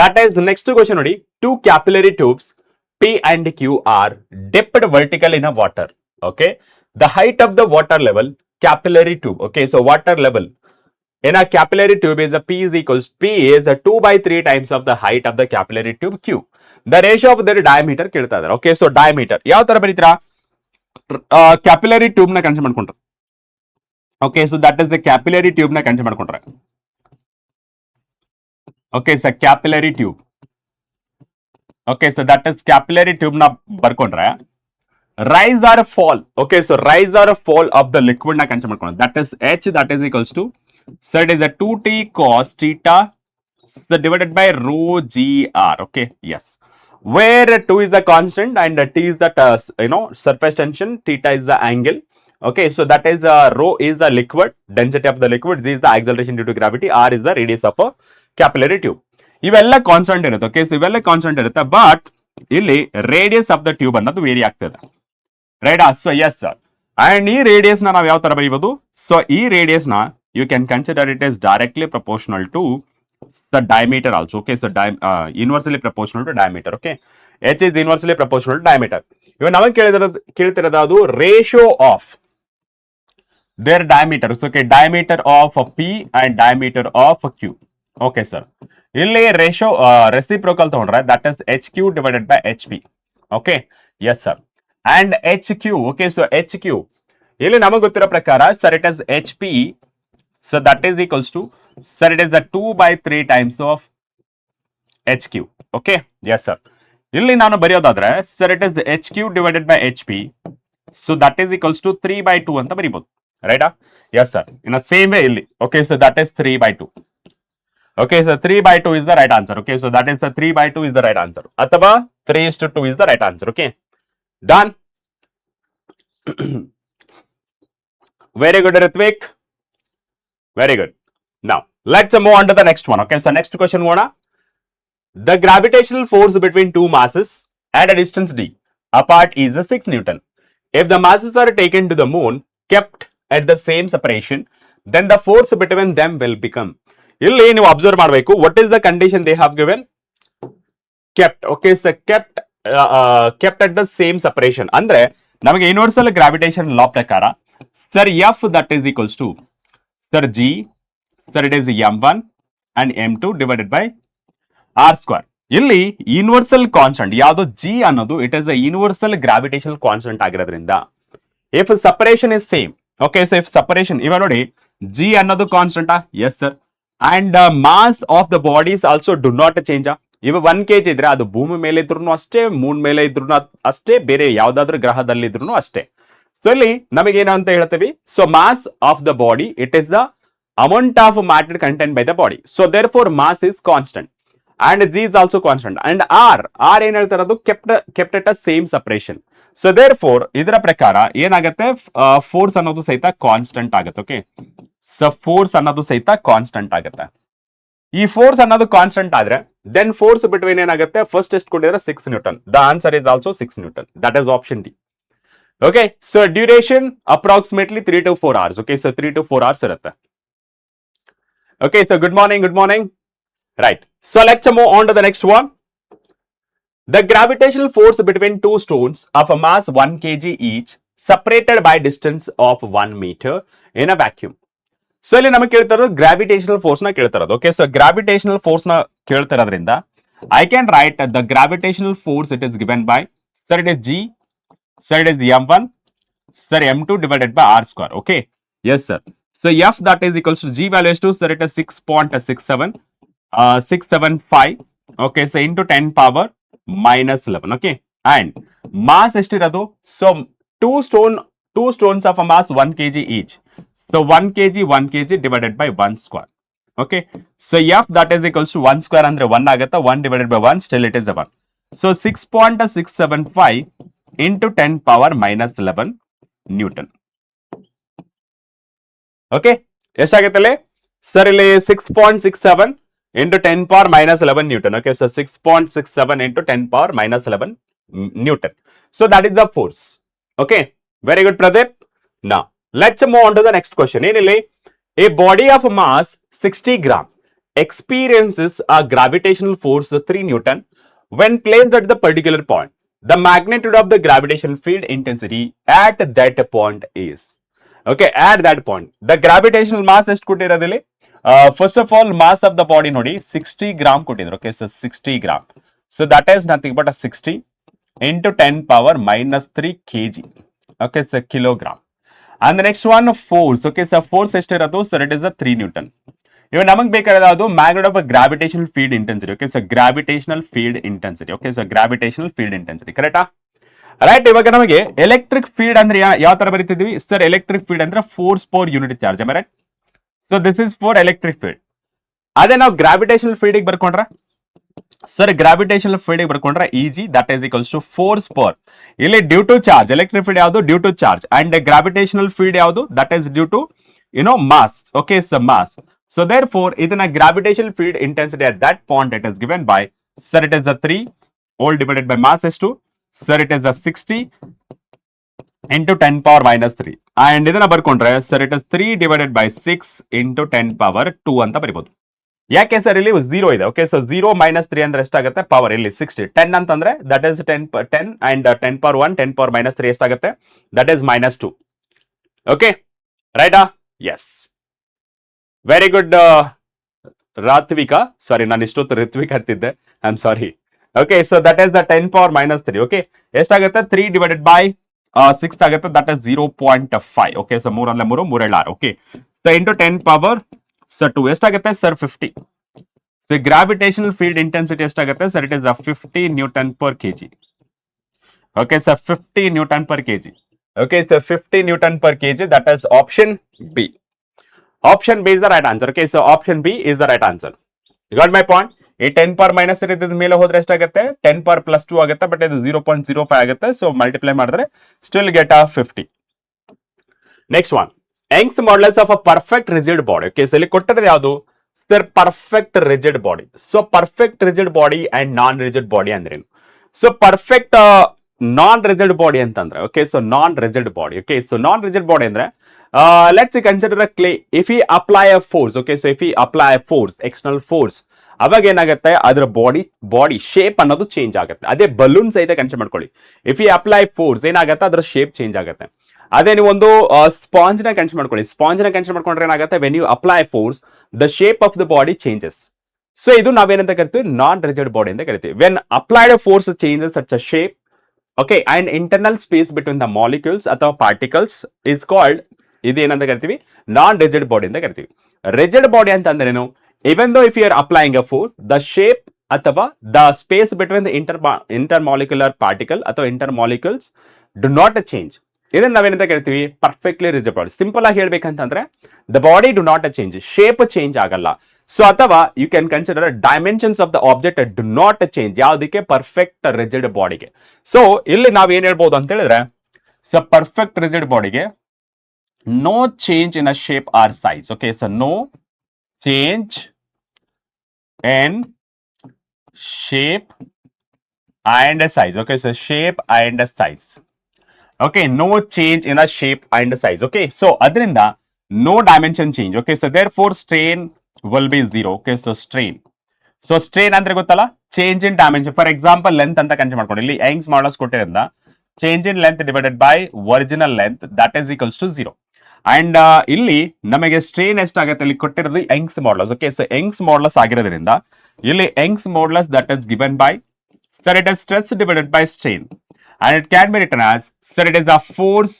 that is next question ನೋಡಿ. 2 capillary tubes P and Q are dipped vertical in a water. Okay, the height of the water level capillary tube. Okay, so water level in a capillary tube is a P is a 2 by 3 times of the height of the capillary tube Q. The ratio of their diameter ಕೇಳ್ತಾ ಇದ್ದಾರೆ. Okay, so diameter ಯಾವ ತರ ಬರೀತೀರಾ? Capillary tube ನ consider ಮಾಡ್ಕೊಂಡ್ರೆ. Okay, so that is the capillary tube ನ consider ಮಾಡ್ಕೊಂಡ್ರೆ. Okay, so capillary tube. Okay, so that is capillary tube ನ ಬರ್ಕೊಂಡ್ರೆ rise or fall. Okay, so rise or fall of the liquid ನ consider ಮಾಡ್ಕೊಂಡ್ರೆ that is H that is equals to, so it is a 2T cos theta divided by rho gr. Okay, yes, where 2 is the constant and T is the surface tension, theta is the angle. Okay, so that is rho is the liquid density of the liquid, G is the acceleration due to gravity, R is the radius of a capillary tube. ಇವೆಲ್ಲ constant ಇರುತ್ತೆ. Okay, so ಇವೆಲ್ಲ constant ಇರುತ್ತೆ, but ಇಲ್ಲಿ radius of the tube ಅನ್ನೋದು very ಆಗ್ತದೆ. Right? So S sir. And ಈ radius ನಾವು ಯಾವ ತರ ಬರೀಬಹುದು? ಸೊ ಈ ರೇಡಿಯಸ್ ನ you can consider it as directly proportional to the diameter also. Okay, so inversely proportional to diameter. Okay, H is inversely proportional to diameter. ಇವಾಗ ನಾವು ಕೇಳ್ತಿರೋದು ratio of their diameters. Okay, diameter of P and diameter of Q. Okay sir, ಇಲ್ಲಿ ratio reciprocal ತಗೊಂಡ್ರೆ that is HQ divided by HP. Okay, yes sir, and HQ. Okay, so HQ ಇಲ್ಲಿ ನಮಗೆ ಗೊತ್ತಿರೋ ಪ್ರಕಾರ sir it is HP. So that is equals to, sir it is a 2 by 3 times of HQ. Okay, yes sir. ಇಲ್ಲಿ ನಾನು ಬರೆಯೋದಾದ್ರೆ sir it is HQ divided by HP. So that is equals to 3 by 2 ಅಂತ ಬರೀಬಹುದು. Right? Yes sir. In the same way ಇಲ್ಲಿ. Okay, so that is 3 by 2. Okay, so 3 by 2 is the right answer. Okay, so that is the 3 by 2 is the right answer. ಅಥವಾ 3:2 is the right answer. Okay, done. Very good, Ritvik. Very good. Now let's move on to the next one. Okay, so next question one. The gravitational force between two masses at a distance d apart is 6 Newton. If the masses are taken to the moon kept at the same separation, then the force between them will become. ಇಲ್ಲಿ ನೀವು observe ಮಾಡಬೇಕು, what is the condition they have given? Kept. Okay, so kept at the same separation ಅಂದ್ರೆ ನಮಗೆ universal gravitation ಲಾ ಪ್ರಕಾರ sir F that is equals to, sir G, sir it is m1 and m2 divided by r square. ಇಲ್ಲಿ universal constant ಯಾವುದು? G ಅನ್ನೋದು it is a universal gravitational constant ಆಗಿರೋದ್ರಿಂದ if separation is same. Okay, so if separation ಇವಾಗ ನೋಡಿ G ಅನ್ನೋದು ಕಾನ್ಸ್ಟೆಂಟಾ? Yes sir. And mass of the bodies also do not change. ಇವಾಗ 1 kg ಇದ್ರೆ ಅದು ಭೂಮಿ ಮೇಲೆ ಇದ್ರು ಅಷ್ಟೇ, ಮೂನ್ ಮೇಲೆ ಇದ್ರು ಅಷ್ಟೇ, ಬೇರೆ ಯಾವ್ದಾದ್ರು ಗ್ರಹದಲ್ಲಿ ಇದ್ರು ಅಷ್ಟೇ. ಸೊ ಇಲ್ಲಿ ನಮಗೇನು ಅಂತ ಹೇಳ್ತೀವಿ? So mass of the body it is the amount of matter content by the body. So therefore mass is constant and G is also constant. And R ಏನ್ ಹೇಳ್ತಾರೆ? ಅದು kept at a same separation. So therefore ಇದರ ಪ್ರಕಾರ ಏನಾಗುತ್ತೆ? Force ಅನ್ನೋದು ಸಹಿತ constant ಆಗುತ್ತೆ. Okay, so force ಅನ್ನೋದು ಸಹಿತ ಕಾನ್ಸ್ಟೆಂಟ್ ಆಗುತ್ತೆ. ಈ ಫೋರ್ಸ್ ಅನ್ನೋದು ಕಾನ್ಸ್ಟೆಂಟ್ ಆದ್ರೆ ದೆನ್ ಫೋರ್ಸ್ ಬಿಟ್ವೀನ್ ಏನಾಗುತ್ತೆ ಫಸ್ಟ್ ಎಷ್ಟು ಕೊಟ್ಟಿದ್ರೆ 6 Newton. The answer is also 6 newton. That is option D. Okay, so duration approximately 3 to 4 hours. Okay, so 3 to 4 hours ಇರುತ್ತೆ. Okay, so good morning, good morning. Right. So let's move on to the next one. The gravitational force between two stones of a mass 1 kg each separated by distance of 1 meter in a vacuum. So ಇಲ್ಲಿ ನಮಗೆ ಕೇಳ್ತಿರೋದು gravitational force ನ ಕೇಳ್ತಿರೋದು. Okay, so gravitational force ನ ಕೇಳ್ತಿರೋದ್ರಿಂದ I can write the gravitational force it is given by, sir, it is G, sir, it is M1, sir, M2 divided by R square. Okay, yes sir. So F that is equals to G value is 2, sir, it is 6.67 675. Okay, so into 10 power minus 11. Okay, and mass estirodu, so two stones of a mass 1 kg each, so 1 kg 1 kg divided by 1 square. Okay, so F that is equals to 1 square andre 1 agata, 1 divided by 1 still it is a 1. So 6.675 into 10 power minus 11 Newton. Okay, ಎಷ್ಟಾಗುತ್ತಲ್ಲಿ sir ಇಲ್ಲಿ 6.67 into 10 power minus 11 Newton. Okay, so 6.67 into 10 power minus 11 Newton. So that is the force. Okay, very good Pradeep. Now let's move on to the next question. A body of mass 60 gram experiences a gravitational force 3 Newton when placed at the particular point. The magnitude of the gravitational field intensity at that point is. Okay, at that point the gravitational mass ಎಷ್ಟು ಕೊಟ್ಟಿರೋದಿಲ್ಲಿ? First of all mass of the body ನೋಡಿ 60 gram ಕೊಟ್ಟಿದ್ರು. Okay, so 60 gram, so that is nothing but 60 into 10 power minus 3 kg. Okay, so kilogram. And the next one force. Okay, so force ಎಷ್ಟಿರೋದು? So it is a 3 Newton. ಇವಾಗ ನಮಗೆ ಬೇಕಾದ ಯಾವುದು? Magnitude of gravitational field intensity. Okay, so gravitational field intensity. Okay, so gravitational field intensity ಕರೆಕ್ಟಾ? Right. ಇವಾಗ ನಮಗೆ electric field ಅಂದ್ರೆ ಯಾವ ತರ ಬರೀತಿದ್ವಿ ಸರ್? ಎಲೆಕ್ಟ್ರಿಕ್ ಫೀಲ್ಡ್ ಅಂದ್ರೆ force per unit charge. Right. So this is for electric field. ಅದೇ ನಾವು ಗ್ರಾವಿಟೇಷನಲ್ ಫೀಲ್ಡ್ ಬರ್ಕೊಂಡ್ರೆ ಸರ್, ಗ್ರಾವಿಟೇಷನಲ್ ಫೀಲ್ಡ್ ಬರ್ಕೊಂಡ್ರೆ E G that is equals to force per, ಇಲ್ಲಿ due to charge. Electric field ಯಾವುದು? Due to charge. And gravitational field ಯಾವುದು? That is due to mass. Okay, so mass. So therefore ಇದನ್ನ gravitational field intensity at that point it is given by, sir, it is a 3 all divided by mass ಎಷ್ಟು? Sir, it is a 60 into 10 power minus 3. and ಇದನ್ನ ಬರ್ಕೊಂಡ್ರೆ sir, it is 3 divided by 6 into 10 power 2 ಅಂತ ಬರಿಬಹುದು. ಯಾಕೆ sir? ಇಲ್ಲಿ 0 ಇದೆ. Okay, so 0 minus 3 ಅಂದ್ರೆ ಎಷ್ಟಾಗುತ್ತೆ? Power ಇಲ್ಲಿ 60. 10 ಅಂತಂದ್ರೆ that is 10 and 10 power 1, 10 power minus 3 ಎಷ್ಟಾಗುತ್ತೆ? That is -2. ಓಕೆ, ರೈಟಾ? Yes, very good Rathvika. Sorry, ನಾನು ಇಷ್ಟೊತ್ತು ಋತ್ವಿಕ್ ಅಂತಿದ್ದೆ, I am sorry. Okay, so that is the 10 power minus 3. Okay, ಎಷ್ಟಾಗುತ್ತೆ? 3 divided by 6 ಆಗುತ್ತೆ, ದಟ್ ಇಸ್ 0.5. ಓಕೆ, ಸೊ 3 ಅಂದ್ರೆ 3, 3 6. ಓಕೆ, ಸೊ ಇಂಟು 10 ಪವರ್ 2 ಎಷ್ಟಾಗುತ್ತೆ sir? 50. So gravitational field intensity ಎಷ್ಟಾಗುತ್ತೆ sir? It is 50 newton per K G. Okay, so 50 newton per K G. Okay, so 50 newton per K G, that is option B. Option B is the right answer. Okay, so option B is the right answer. You got my point? ಈ 10 power minus ಇದ್ದ ಮೇಲೆ ಹೋದ್ರೆ ಎಷ್ಟಾಗುತ್ತೆ? 10 power plus 2 ಆಗುತ್ತೆ, but ಇದು 0.05 ಆಗುತ್ತೆ. So multiply ಮಾಡಿದ್ರೆ still get 50. Next one, Young's modulus of a perfect rigid body. Okay, so ಇಲ್ಲಿ ಕೊಟ್ಟಿರೋದು ಯಾವುದು sir? Perfect rigid body. So perfect rigid body and non rigid body ಅಂದ್ರೇನು? So perfect non rigid body ಅಂತಂದ್ರೆ, okay, so non rigid body. Okay, so non rigid body ಅಂದ್ರೆ let's consider a clay. If you apply a force, okay, so if you apply a force, external force, ಅವಾಗ ಏನಾಗುತ್ತೆ? ಅದರ body shape ಅನ್ನೋದು change ಆಗುತ್ತೆ. ಅದೇ balloon ಸಹಿತ consider ಮಾಡ್ಕೊಳ್ಳಿ. If you apply force ಏನಾಗುತ್ತೆ? ಅದರ ಶೇಪ್ ಚೇಂಜ್ ಆಗುತ್ತೆ. ಅದೇ ನೀವು ಒಂದು ಸ್ಪಾಂಜ್ ನ ಕನ್ಸಿಡರ್ ಮಾಡ್ಕೊಳ್ಳಿ. ಸ್ಪಾಂಜ್ ನ ಕನ್ಸಿಡರ್ ಮಾಡ್ಕೊಂಡ್ರೆ ಏನಾಗುತ್ತೆ? When you apply force the shape of the body changes. So ಇದು ನಾವೇನಂತ ಕರಿತೀವಿ? ನಾನ್ ರಿಜಿಡ್ ಬಾಡಿ ಅಂತ ಕರಿತೀವಿ. When applied force changes such a shape, okay, and internal space between the molecules ಅಥವಾ ಪಾರ್ಟಿಕಲ್ಸ್ ಇಸ್ ಕಾಲ್ಡ್, ಇದೇನಂತ ಕರಿತೀವಿ? Non rigid body ಅಂತ ಕರಿತೀವಿ. ರಿಜಿಡ್ ಬಾಡಿ ಅಂತ ಅಂದ್ರೇನು? even though if you are applying a force, the shape ಅಥವಾ the space between the intermolecular particle ಅಥವಾ intermolecules do not change. ಇದನ್ನ ನಾವೇನಂತ ಕರಿತೀವಿ? Perfectly rigid body. ಸಿಂಪಲ್ ಆಗಿ ಹೇಳ್ಬೇಕಂತಂದ್ರೆ the body do not change, shape change ಆಗಲ್ಲ. So ಅಥವಾ you can consider dimensions of the object do not change. ಯಾವುದಕ್ಕೆ? Perfect rigid ಬಾಡಿಗೆ. ಸೊ ಇಲ್ಲಿ ನಾವ್ ಏನ್ ಹೇಳ್ಬೋದು ಅಂತ ಹೇಳಿದ್ರೆ, ಸೊ ಪರ್ಫೆಕ್ಟ್ ರಿಜಿಡ್ ಬಾಡಿಗೆ no change in a shape or size. Okay, so no change in shape and size. Okay, so shape and size. Okay, no change in the shape and size. Okay, so adrinda no dimension change. Okay, so therefore strain will be zero. Okay, so strain. So strain ಅಂದ್ರೆ ಗೊತ್ತಲ್ಲ, change in dimension. For example length ಅಂತ consider ಮಾಡ್ಕೊಂಡು ಇಲ್ಲಿ Young's modulus ಕೊಟ್ಟಿರೋದ್ರಿಂದ change in length divided by original length that is equals to 0. And ಇಲ್ಲಿ ನಮಗೆ strain ಎಷ್ಟಾಗುತ್ತೆ ಇಲ್ಲಿ ಕೊಟ್ಟಿರೋದು Young's modulus. Okay, so Young's modulus ಆಗಿರೋದ್ರಿಂದ ಇಲ್ಲಿ Young's modulus that is given by sir it is stress divided by strain and it can be written as sir it is the force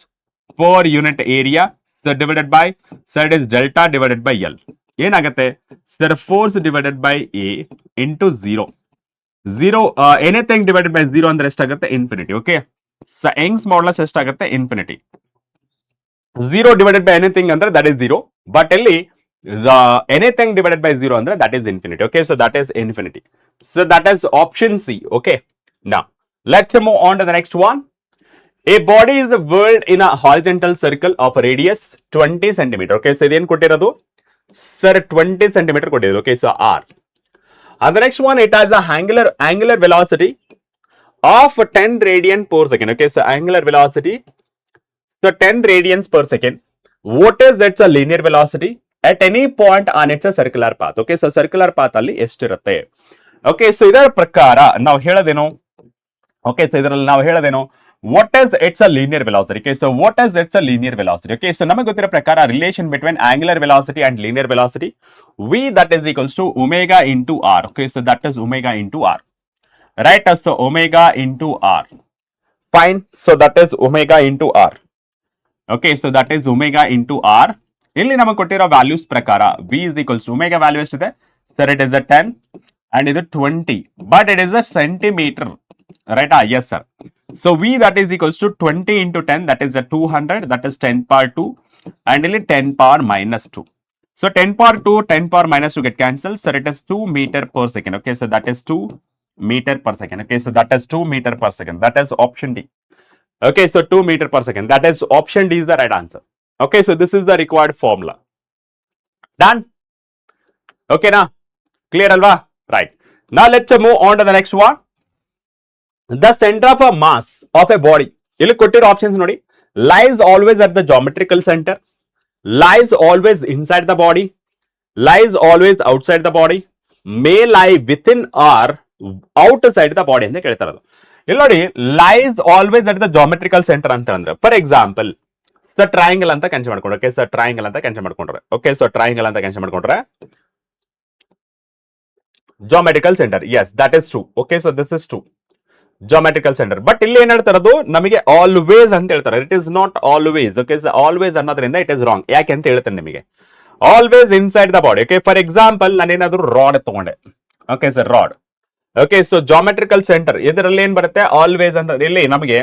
per unit area so divided by sir it is delta divided by L. ಏನಾಗುತ್ತೆ sir force divided by A into 0 anything divided by 0 ಅಂದ್ರೆ ಎಷ್ಟಾಗುತ್ತೆ infinity. Okay, Young's modulus ಎಷ್ಟಾಗುತ್ತೆ infinity. 0 divided by anything ಅಂದ್ರೆ that is 0, but ಇಲ್ಲಿ anything divided by 0 ಅಂದ್ರೆ that is infinity. Okay, so that is infinity. So that is option C. Okay, now let's move on to the next one. A body is whirled in a horizontal circle of a radius 20 centimeter. Okay, so iದೇನು ಕೊಟ್ಟಿರೋದು sir 20 centimeter ಕೊಟ್ಟಿರೋದು. Okay, so R. And the next one, it has a angular velocity of 10 radian per second. Okay, so angular velocity, so 10 radians per second. What is its a linear velocity at any point on its a circular path? Okay, so circular path ಅಲ್ಲಿ ಎಷ್ಟಿರುತ್ತೆ? Okay, so ಇದರ ಪ್ರಕಾರ ನಾವು ಹೇಳೋದೇನು? Okay, so ಇದರಲ್ಲಿ ನಾವು ಹೇಳೋದೇನು, what is its a linear velocity? Okay, so what is its a linear velocity? Okay, so ನಮಗೆ ಗೊತ್ತಿರೋ ಪ್ರಕಾರ relation between angular velocity and linear velocity, v that is equals to omega into r. Okay, so that is omega into r, right? So omega into r, fine. So that is omega into r. Okay, so that is omega into r. ಇಲ್ಲಿ ನಮಗೆ ಕೊಟ್ಟಿರೋ values ಪ್ರಕಾರ v is equals to omega value ಎಷ್ಟಿದೆ sir? It is a 10 and ಇದು 20, but it is a centimeter. Right? Yes, sir. So V that is equals to 20 into 10, that is a 200, that is 10 power 2, and only 10 power minus 2. So 10 power 2, 10 power minus 2 get cancelled. So it is 2 meter per second. Okay, so that is 2 meter per second. Okay, so that is 2 meter per second. That is option D. Okay, so 2 meter per second. That is option D is the right answer. Okay, so this is the required formula. Done? Okay, now clear alva? Right. Now let's move on to the next one. The center of a mass of a body, ಇಲ್ಲಿ ಕೊಟ್ಟಿರೋ options ನೋಡಿ, lies always at the geometrical center, lies always inside the body, lies always outside the body, may lie within or outside the body ಅಂತ ಕೇಳ್ತಾರದು. ಇಲ್ಲಿ ನೋಡಿ, lies always at the geometrical center ಅಂತ ಅಂದ್ರೆ for example triangle ಅಂತ consider ಮಾಡ್ಕೊಂಡ್ರೆ. Okay, so triangle ಅಂತ consider ಮಾಡ್ಕೊಂಡ್ರೆ. Okay, so triangle ಅಂತ ಕನ್ಸಿಡರ್ ಮಾಡ್ಕೊಂಡ್ರೆ geometrical center, yes, that is true. Okay, so this is true, geometrical center. But ಇಲ್ಲಿ ಏನ್ ಹೇಳ್ತಾರದು ನಮಗೆ ಆಲ್ವೇಸ್ ಅಂತ ಹೇಳ್ತಾರೆ. It is not always. Okay, so always ಅನ್ನೋದ್ರಿಂದ ಇಟ್ ಇಸ್ ರಾಂಗ್. ಯಾಕೆ ಅಂತ ಹೇಳ್ತೇನೆ ನಿಮಗೆ. Always inside the body. Okay, for example ನಾನೇನಾದ್ರೂ ರಾಡ್ ತಗೊಂಡೆ. Okay sir, rod. Okay, so geometrical centre ಇದರಲ್ಲಿ ಏನ್ ಬರುತ್ತೆ ಆಲ್ವೇಸ್ ಅಂತ. ಇಲ್ಲಿ ನಮಗೆ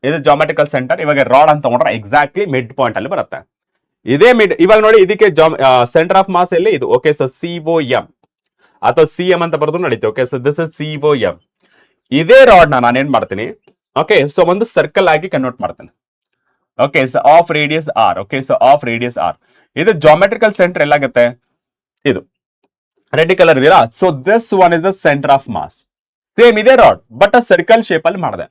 ಇದು ಜಾಮೆಟ್ರಿಕಲ್ ಸೆಂಟರ್. ಇವಾಗ ರಾಡ್ ಅಂತ ತಗೊಂಡ್ರೆ ಎಕ್ಸಾಕ್ಟ್ಲಿ ಮಿಡ್ ಪಾಯಿಂಟ್ ಅಲ್ಲಿ ಬರುತ್ತೆ. ಇದೇ ಮಿಡ್. ಇವಾಗ ನೋಡಿ, ಇದಕ್ಕೆ ಸೆಂಟರ್ ಆಫ್ ಮಾಸ್ ಎಲ್ಲಿ ಇದು. ಓಕೆ, ಸೊ COM ಅಥವಾ CM ಅಂತ ಬರೋದು ನಡೀತೆ. Okay, so this is COM. ಇದೇ ರಾಡ್ ನಾನೇನ್ ಮಾಡ್ತೀನಿ, ಓಕೆ, ಸೊ ಒಂದು ಸರ್ಕಲ್ ಆಗಿ ಕನ್ವರ್ಟ್ ಮಾಡ್ತೇನೆ. Okay, so of radius r. Okay, so of radius r. ಇದು ಜಾಮೆಟ್ರಿಕಲ್ ಸೆಂಟರ್ ಎಲ್ಲಾಗುತ್ತೆ, ಇದು ರೆಡ್ ಕಲರ್ ಇದೀರಾ. So this one is the centre of mass. Same ಇದೇ ರಾಡ್ ಬಟ್ ಸರ್ಕಲ್ ಶೇಪ್ ಅಲ್ಲಿ ಮಾಡಿದೆ.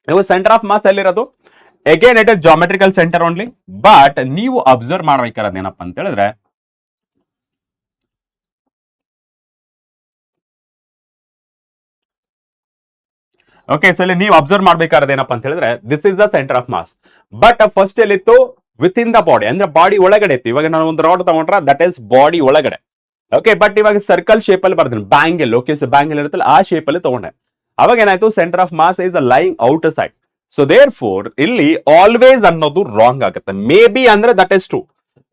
ನೀವು ಸೆಂಟರ್ ಆಫ್ ಮಾಸ್ ಎಲ್ಲಿರೋದು again it is geometrical centre only. But ನೀವು ಅಬ್ಸರ್ವ್ ಮಾಡ್ಬೇಕಾರದು ಏನಪ್ಪಾ ಅಂತ ಹೇಳಿದ್ರೆ, ಓಕೆ, ಸೊ ಇಲ್ಲಿ ನೀವು ಅಬ್ಸರ್ವ್ ಮಾಡ್ಬೇಕಾದ್ರೆ ಏನಪ್ಪಾ ಅಂತ ಹೇಳಿದ್ರೆ this is the centre of mass. But first ಎಲ್ಲಿತ್ತು ವಿತ್ ಇನ್ ದ ಬಾಡಿ, ಅಂದ್ರೆ ಬಾಡಿ ಒಳಗಡೆ ಇತ್ತು. ಇವಾಗ ನಾನು ಒಂದು ರಾಡ್ ತಗೊಂಡ್ರೆ ದಟ್ ಇಸ್ ಬಾಡಿ ಒಳಗಡೆ. ಓಕೆ, ಬಟ್ ಇವಾಗ ಸರ್ಕಲ್ ಶೇಪ್ ಅಲ್ಲಿ ಬರ್ತೀನಿ, ಬ್ಯಾಂಗಲ್. ಓಕೆ, ಸೊ ಬ್ಯಾಂಗಲ್ ಇರುತ್ತಲ್ಲ ಆ ಶೇಪ್ ಅಲ್ಲಿ ತಗೊಂಡೆ. ಅವಾಗ ಏನಾಯ್ತು, centre of mass is lying outside. So therefore ಇಲ್ಲಿ ಆಲ್ವೇಸ್ ಅನ್ನೋದು ರಾಂಗ್ ಆಗುತ್ತೆ. ಮೇ ಬಿ ಅಂದ್ರೆ that is true,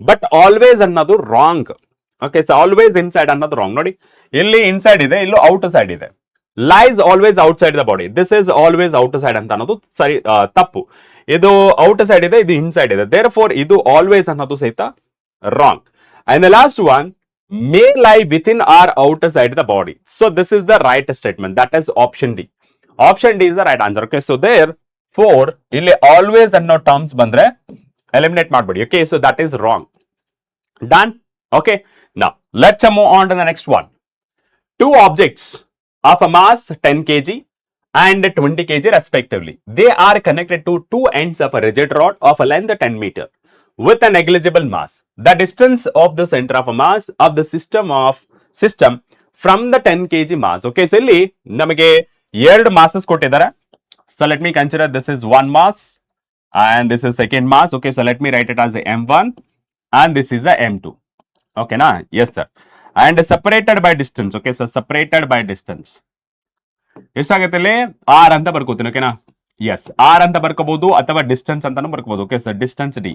but always ಅನ್ನೋದು wrong. Okay, so always inside ಅನ್ನೋದು ರಾಂಗ್. ನೋಡಿ, ಇಲ್ಲಿ ಇನ್ಸೈಡ್ ಇದೆ, ಇಲ್ಲೂ ಔಟ್ ಸೈಡ್ ಇದೆ. Lies always outside the body, this is always outside ಅಂತ ಅನ್ನೋದು ಸರಿ, ತಪ್ಪು. ಇದು ಔಟ್ ಸೈಡ್ ಇದೆ, ಇದು ಇನ್ಸೈಡ್ ಇದೆ. ದೇರ್ ಫೋರ್ ಇದು ಆಲ್ವೇಸ್ ಅನ್ನೋದು ಸಹಿತ wrong. And the last one, may lie within or outside the body. So this is the right statement, that is option D. Option D is the right answer. Okay, so therefore ಇಲ್ಲಿ always ಅನ್ನೋ terms ಬಂದ್ರೆ eliminate ಮಾಡ್ಬೇಡಿ. Okay, so that is wrong. Done. Okay, now let's move on to the next one. two objects of a mass 10 kg and 20 kg respectively. They are connected to two ends of a rigid rod of a length 10 meter with a negligible mass. The distance of the center of a mass of the system from the 10 kg mass. Okay, so ಇಲ್ಲಿ ನಮಗೆ ಎರಡು masses ಕೊಟ್ಟಿದ್ದಾರೆ. So let me consider this is one mass and this is second mass. Okay, so let me write it as m1 and this is the m2. Okay na? Yes sir. And separated by distance. Okay, so separated by distance. ಎಷ್ಟಾಗುತ್ತೆ ಇಲ್ಲಿ R ಅಂತ ಬರ್ಕೋತೀನಿ. ಓಕೆನಾ? S, R ಅಂತ ಬರ್ಕೋಬಹುದು ಅಥವಾ distance ಅಂತಾನು ಬರ್ಕೋಬಹುದು. Okay sir, distance D.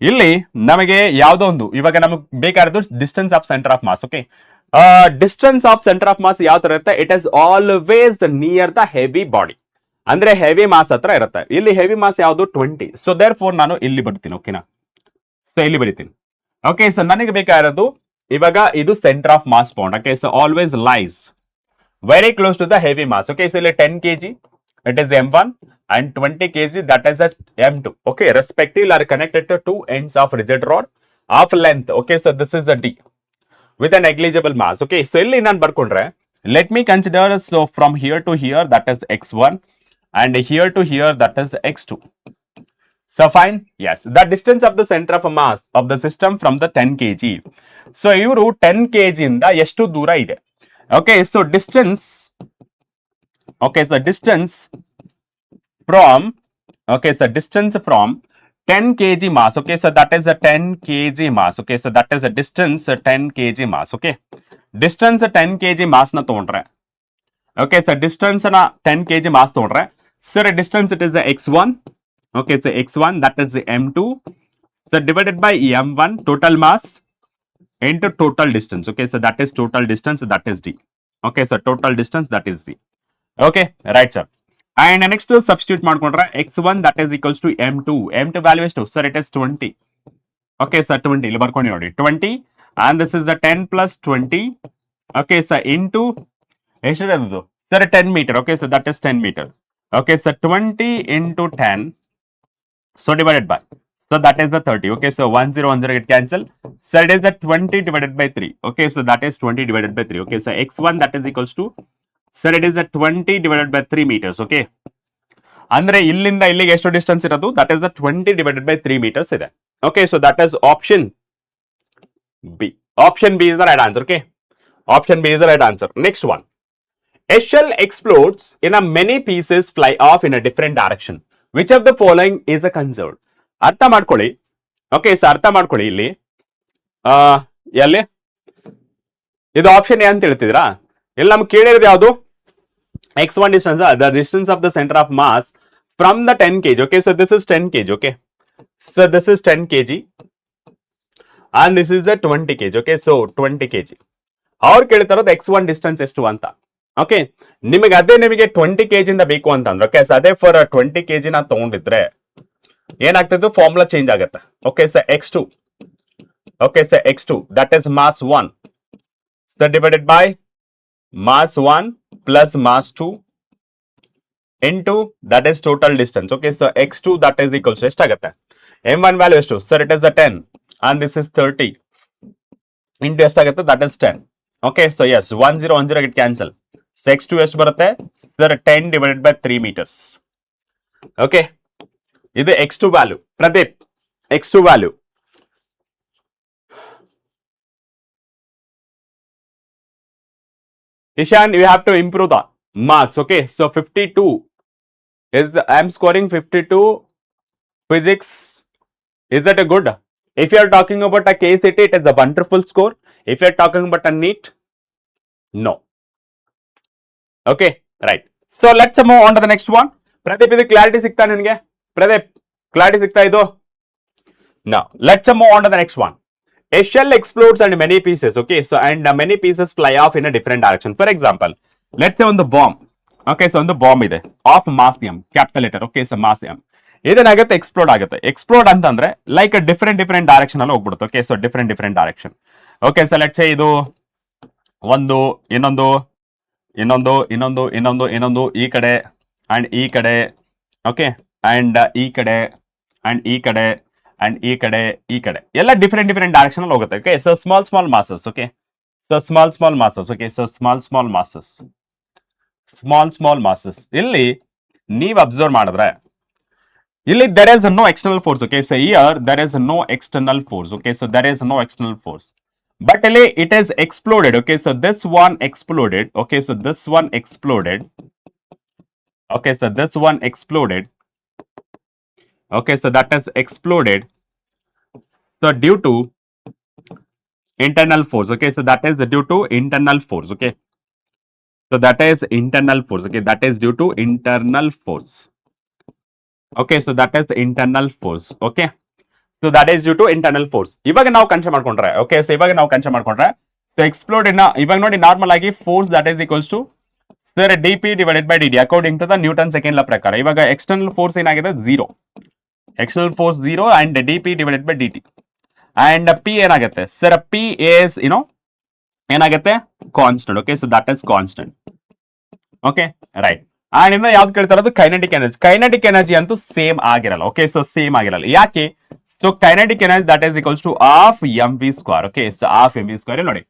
ಇಲ್ಲಿ ನಮಗೆ ಯಾವುದೋ ಒಂದು ಇವಾಗ ನಮಗೆ ಬೇಕಾಗಿರೋದು distance of centre of mass. Okay, distance of centre of mass ಯಾವ ತರ ಇರುತ್ತೆ? It is always near the heavy body, ಅಂದ್ರೆ ಹೆವಿ ಮಾಸ್ ಹತ್ರ ಇರುತ್ತೆ. ಇಲ್ಲಿ ಹೆವಿ ಮಾಸ್ ಯಾವುದು? 20. ಸೊ ದೇರ್ ಫೋರ್ ನಾನು ಇಲ್ಲಿ ಬರ್ತೀನಿ. ಓಕೆನಾ? ಸೊ ಇಲ್ಲಿ ಬರೀತೀನಿ. ಓಕೆ, ಸೊ ನನಗೆ ಬೇಕಾಗಿರೋದು ಇವಾಗ ಇದು centre of mass point. Okay, so always lies very close to the heavy mass. Okay, so 10 kg it is m1 and 20 kg that is at m2. Okay, respectively are connected to two ends of rigid rod of length. Okay, so this is the d with a negligible mass. Okay, so illi nan barkondre, let me consider, so from here to here that is x1 and here to here that is x2. So fine, yes, the distance of the center of a mass of the system from the 10 kg. So ivaru 10 kg inda ಎಷ್ಟು ದೂರ ಇದೆ? Okay, so distance, okay, so distance from, okay, so distance from 10 kg mass. Okay, so that is a 10 kg mass. Okay, so that is a distance 10 kg mass. Okay, distance 10 kg mass na ತಗೊಂಡ್ರೆ, okay, so distance na 10 kg mass ತಗೊಂಡ್ರೆ, sir distance it is the x1. Okay, so x1 that is the m2, so divided by m1 total mass into total distance. Okay, so that is total distance, that is d. Okay, so total distance that is d. Okay, right sir. And next substitute ಮಾಡ್ಕೊಂಡ್ರೆ x1 that is equals to m2 value ಎಷ್ಟು? Sir it is 20. Okay, so 20 ಇಲ್ಲಿ ಬರ್ಕೊಂಡು ನೋಡಿ 20 and this is the 10 plus 20. Okay, so into ಎಷ್ಟಿದೆ ಅದು? Sir 10 meter. Okay, so that is 10 meter. Okay, so 20 into 10, so divided by, so that is the 30. Okay, so 1010 get cancel. So it is a 20 divided by 3. Okay, so that is 20 divided by 3. Okay, so x1 that is equals to, so it is a 20 divided by 3 meters. Okay, ಅಂದ್ರೆ ಇಲ್ಲಿಂದ ಇಲ್ಲಿಗೆ ಎಷ್ಟು distance ಇರೋದು? That is the 20 divided by 3 meters ಇದೆ. Okay, so that is option B. Option B is the right answer. Okay, option B is the right answer. Next one, a shell explodes in a many pieces fly off in a different direction. Which of the following is a conserved? ಅರ್ಥ ಮಾಡ್ಕೊಳ್ಳಿ. Okay, so ಅರ್ಥ ಮಾಡ್ಕೊಳ್ಳಿ. ಇಲ್ಲಿ ಎಲ್ಲಿ ಇದು option A ಅಂತ ಹೇಳ್ತಿದ್ರಾ? ಇಲ್ಲಿ ನಮ್ಗೆ ಕೇಳಿರೋದು ಯಾವುದು? x1 distance, the distance of the center of mass from the 10 kg. Okay, so this is 10 kg. Okay, so this is 10 kg and this is the 20 kg. Okay, so 20 kg. ಅವ್ರು ಕೇಳ್ತಾರೋದು x1 distance ಎಷ್ಟು ಅಂತ. Okay, ನಿಮಗೆ ಅದೇ ನಿಮಗೆ 20 kg ಇಂದ ಬೇಕು ಅಂತಂದ್ರೆ, okay, so ಅದೇ ಫಾರ್ 20 kg ನ ತಗೊಂಡಿದ್ರೆ ಏನಾಗ್ತದೆ? ಫಾರ್ಮುಲಾ ಚೇಂಜ್ ಆಗುತ್ತೆ. Okay, so x2, okay, so x2 that is mass 1, so divided by mass 1 plus mass 2 into that is total distance. Okay, so x2 that is equals to ಎಷ್ಟಾಗುತ್ತೆ? m1 value ಎಷ್ಟು? Sir it is a 10 and this is 30 into ಎಷ್ಟಾಗುತ್ತೆ? that is 10. Okay, so yes, 1010 get cancel. So x2 ಎಷ್ಟು ಬರುತ್ತೆ? Sir 10 divided by 3 meters. Okay, ಇದು x2 value. Pradeep, x2 value. Ishan, you have to improve the marks. Okay, so 52 is, I am scoring 52 physics. Is that a good? If you are talking about a KCT, it is a wonderful score. If you are talking about a NEET, no. Okay, right. So let's move on to the next one. Pradeep, ಇದು clarity ಸಿಗ್ತಾ ನಿನಗೆ? Pradeep, clarity ಸಿಗ್ತಾ ಇದು? Now let's move on to the next one. A shell explodes and many pieces. Okay, so and many pieces fly off in a different direction. For example, let's say on the bomb. Okay, so on the bomb ಇದೆ of mass m, capital letter. Okay, so mass m ಇದೇನಾಗುತ್ತೆ? Explode ಆಗುತ್ತೆ. Explode ಅಂತಂದ್ರೆ like different direction ಅಲ್ಲಿ ಹೋಗ್ಬಿಡುತ್ತೆ. Okay, so different direction. Okay, so let's say ಇದು ಒಂದು ಇನ್ನೊಂದು ಈ ಕಡೆ ಅಂಡ್ ಈ ಕಡೆ. ಓಕೆ, ಅಂಡ್ ಈ ಕಡೆ ಅಂಡ್ ಈ ಕಡೆ ಅಂಡ್ ಈ ಕಡೆ ಎಲ್ಲ ಡಿಫರೆಂಟ್ ಡೈರೆಕ್ಷನ್ ಅಲ್ಲಿ ಹೋಗುತ್ತೆ. Okay, so small masses. Okay, So small masses. Okay, so small masses. Small masses. ಇಲ್ಲಿ ನೀವು ಅಬ್ಸರ್ವ್ ಮಾಡಿದ್ರೆ ಇಲ್ಲಿ there is no external force. Okay, so here there is no external force. Okay, so there is no external force. But ಇಲ್ಲಿ it is exploded. Okay, so this one exploded. Okay, so this one exploded. Okay, so this one exploded. Okay, so that is exploded. So due to internal force. Okay, so that is due to internal force. Okay, so that is internal force. Okay, that is due to internal force. Okay, so that is the internal force. Okay, so that is due to internal force. ಇವಾಗ ನಾವು consider ಮಾಡ್ಕೊಂಡ್ರೆ okay so ಇವಾಗ ನಾವು consider ಮಾಡ್ಕೊಂಡ್ರೆ so explode ಇವಾಗ ನೋಡಿ normal ಆಗಿ force that is equals to sir D P divided by D D according to the Newton second law ಪ್ರಕಾರ ಇವಾಗ ಎಕ್ಸ್ಟರ್ನಲ್ ಫೋರ್ಸ್ ಏನಾಗಿದೆ zero external force zero and D P divided by D T and P ಏನಾಗುತ್ತೆ sir P is ಏನಾಗುತ್ತೆ constant okay so that is constant okay right and ಇನ್ನು ಯಾವ್ದು ಕೇಳ್ತಾ ಇರೋದು kinetic energy ಅಂತೂ ಸೇಮ್ ಆಗಿರಲ್ಲ ಓಕೆ ಸೊ ಸೇಮ್ ಆಗಿರಲ್ಲ ಯಾಕೆ so kinetic energy that is equals to half M V square okay so half M V square ನೋಡಿ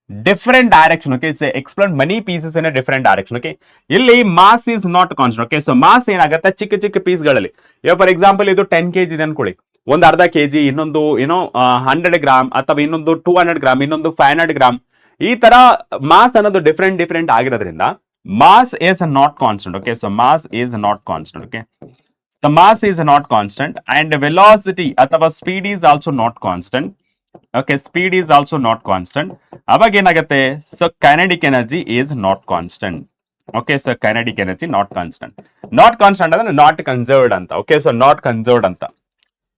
different direction okay so explore many pieces in different direction okay ಇಲ್ಲಿ mass is not constant okay so mass ಏನಾಗುತ್ತೆ ಚಿಕ್ಕ ಚಿಕ್ಕ ಪೀಸ್ಗಳಲ್ಲಿ ಇವಾಗ for example ಇದು 10 kg ಇದೆ ಅನ್ಕೊಳ್ಳಿ ಒಂದು ಅರ್ಧ ಕೆಜಿ ಇನ್ನೊಂದು ಏನೋ 100 ಗ್ರಾಮ್ ಅಥವಾ ಇನ್ನೊಂದು 200 ಗ್ರಾಮ್ ಇನ್ನೊಂದು 500 ಗ್ರಾಮ್ ಈ ತರ ಮಾಸ್ ಅನ್ನೋದು ಡಿಫರೆಂಟ್ ಆಗಿರೋದ್ರಿಂದ mass is not constant. Okay, so mass is not constant. Okay, the mass is not constant and velocity ಅಥವಾ speed is also not constant. Okay, speed is also not constant. ಅವಾಗ ಏನಾಗುತ್ತೆ so kinetic energy is not constant. Okay, so kinetic energy not constant ಅಂದ್ರೆ not conserved ಅಂತ. Okay, so not conserved ಅಂತ.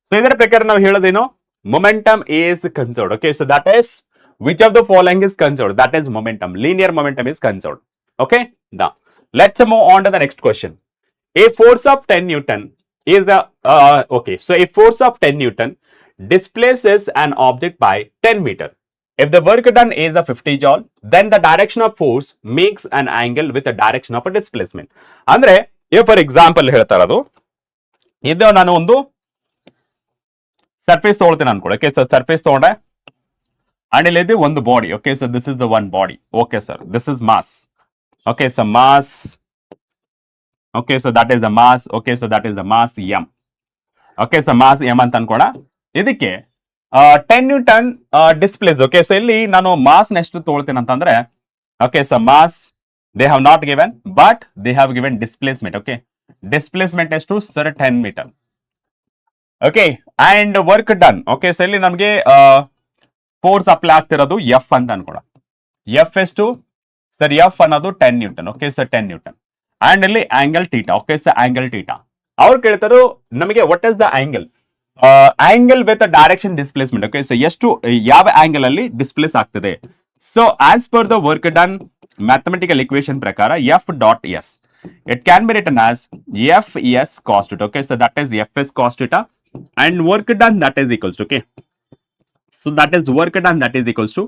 So ಇದರ ಪ್ರಕಾರ ನಾವು ಹೇಳೋದೇನು momentum is conserved. Okay, so that is which of the following is conserved? That is momentum. Linear momentum is conserved. Okay, now let's move on to the next question. A force of 10 Newton is okay, so a force of 10 Newton displaces an object by 10 meter. If the work done is a 50 joule, then the direction of force makes an angle with the direction of a displacement. ಅಂದ್ರೆ if for example ಹೇಳ್ತಾ ಇರೋದು ಇದು ನಾನು ಒಂದು surface ತಗೊಳ್ತೀನಿ ಅನ್ಕೊಳ್ಳಿ okay so surface ತಗೊಂಡೆ and ಇಲ್ಲಿ ಒಂದು body okay so this is the one body okay sir this is mass okay so mass okay so that is the mass okay so that is the mass m okay so mass m ಅಂತ ಅನ್ಕೋಣ ಇದಕ್ಕೆ 10 Newton displays okay so ಇಲ್ಲಿ ನಾನು mass ಎಷ್ಟು ತಗೊಳ್ತೀನಿ ಅಂತಂದ್ರೆ okay so mass they have not given but they have given displacement okay displacement ಎಷ್ಟು sir 10 metre okay and work done okay so ಇಲ್ಲಿ ನಮಗೆ ಫೋರ್ಸ್ ಅಪ್ಲೈ ಆಗ್ತಿರೋದು ಎಫ್ ಅಂತ ಅನ್ಕೋಣ ಎಫ್ ಎಷ್ಟು ಸರ್ ಎಫ್ ಅನ್ನೋದು 10 newton okay sir 10 newton and ಇಲ್ಲಿ angle theta okay sir angle theta ಅವ್ರು ಕೇಳ್ತಾರೋ ನಮಗೆ what is the angle with direction displacement okay so ಎಷ್ಟು ಯಾವ ಆಂಗಲ್ ಅಲ್ಲಿ ಡಿಸ್ಪ್ಲೇಸ್ ಆಗ್ತದೆ so as per the work done mathematical equation ಪ್ರಕಾರ F dot S it can be written as F S cos theta okay so that is F S cos theta and work done that is equals to okay so that is work done that is equals to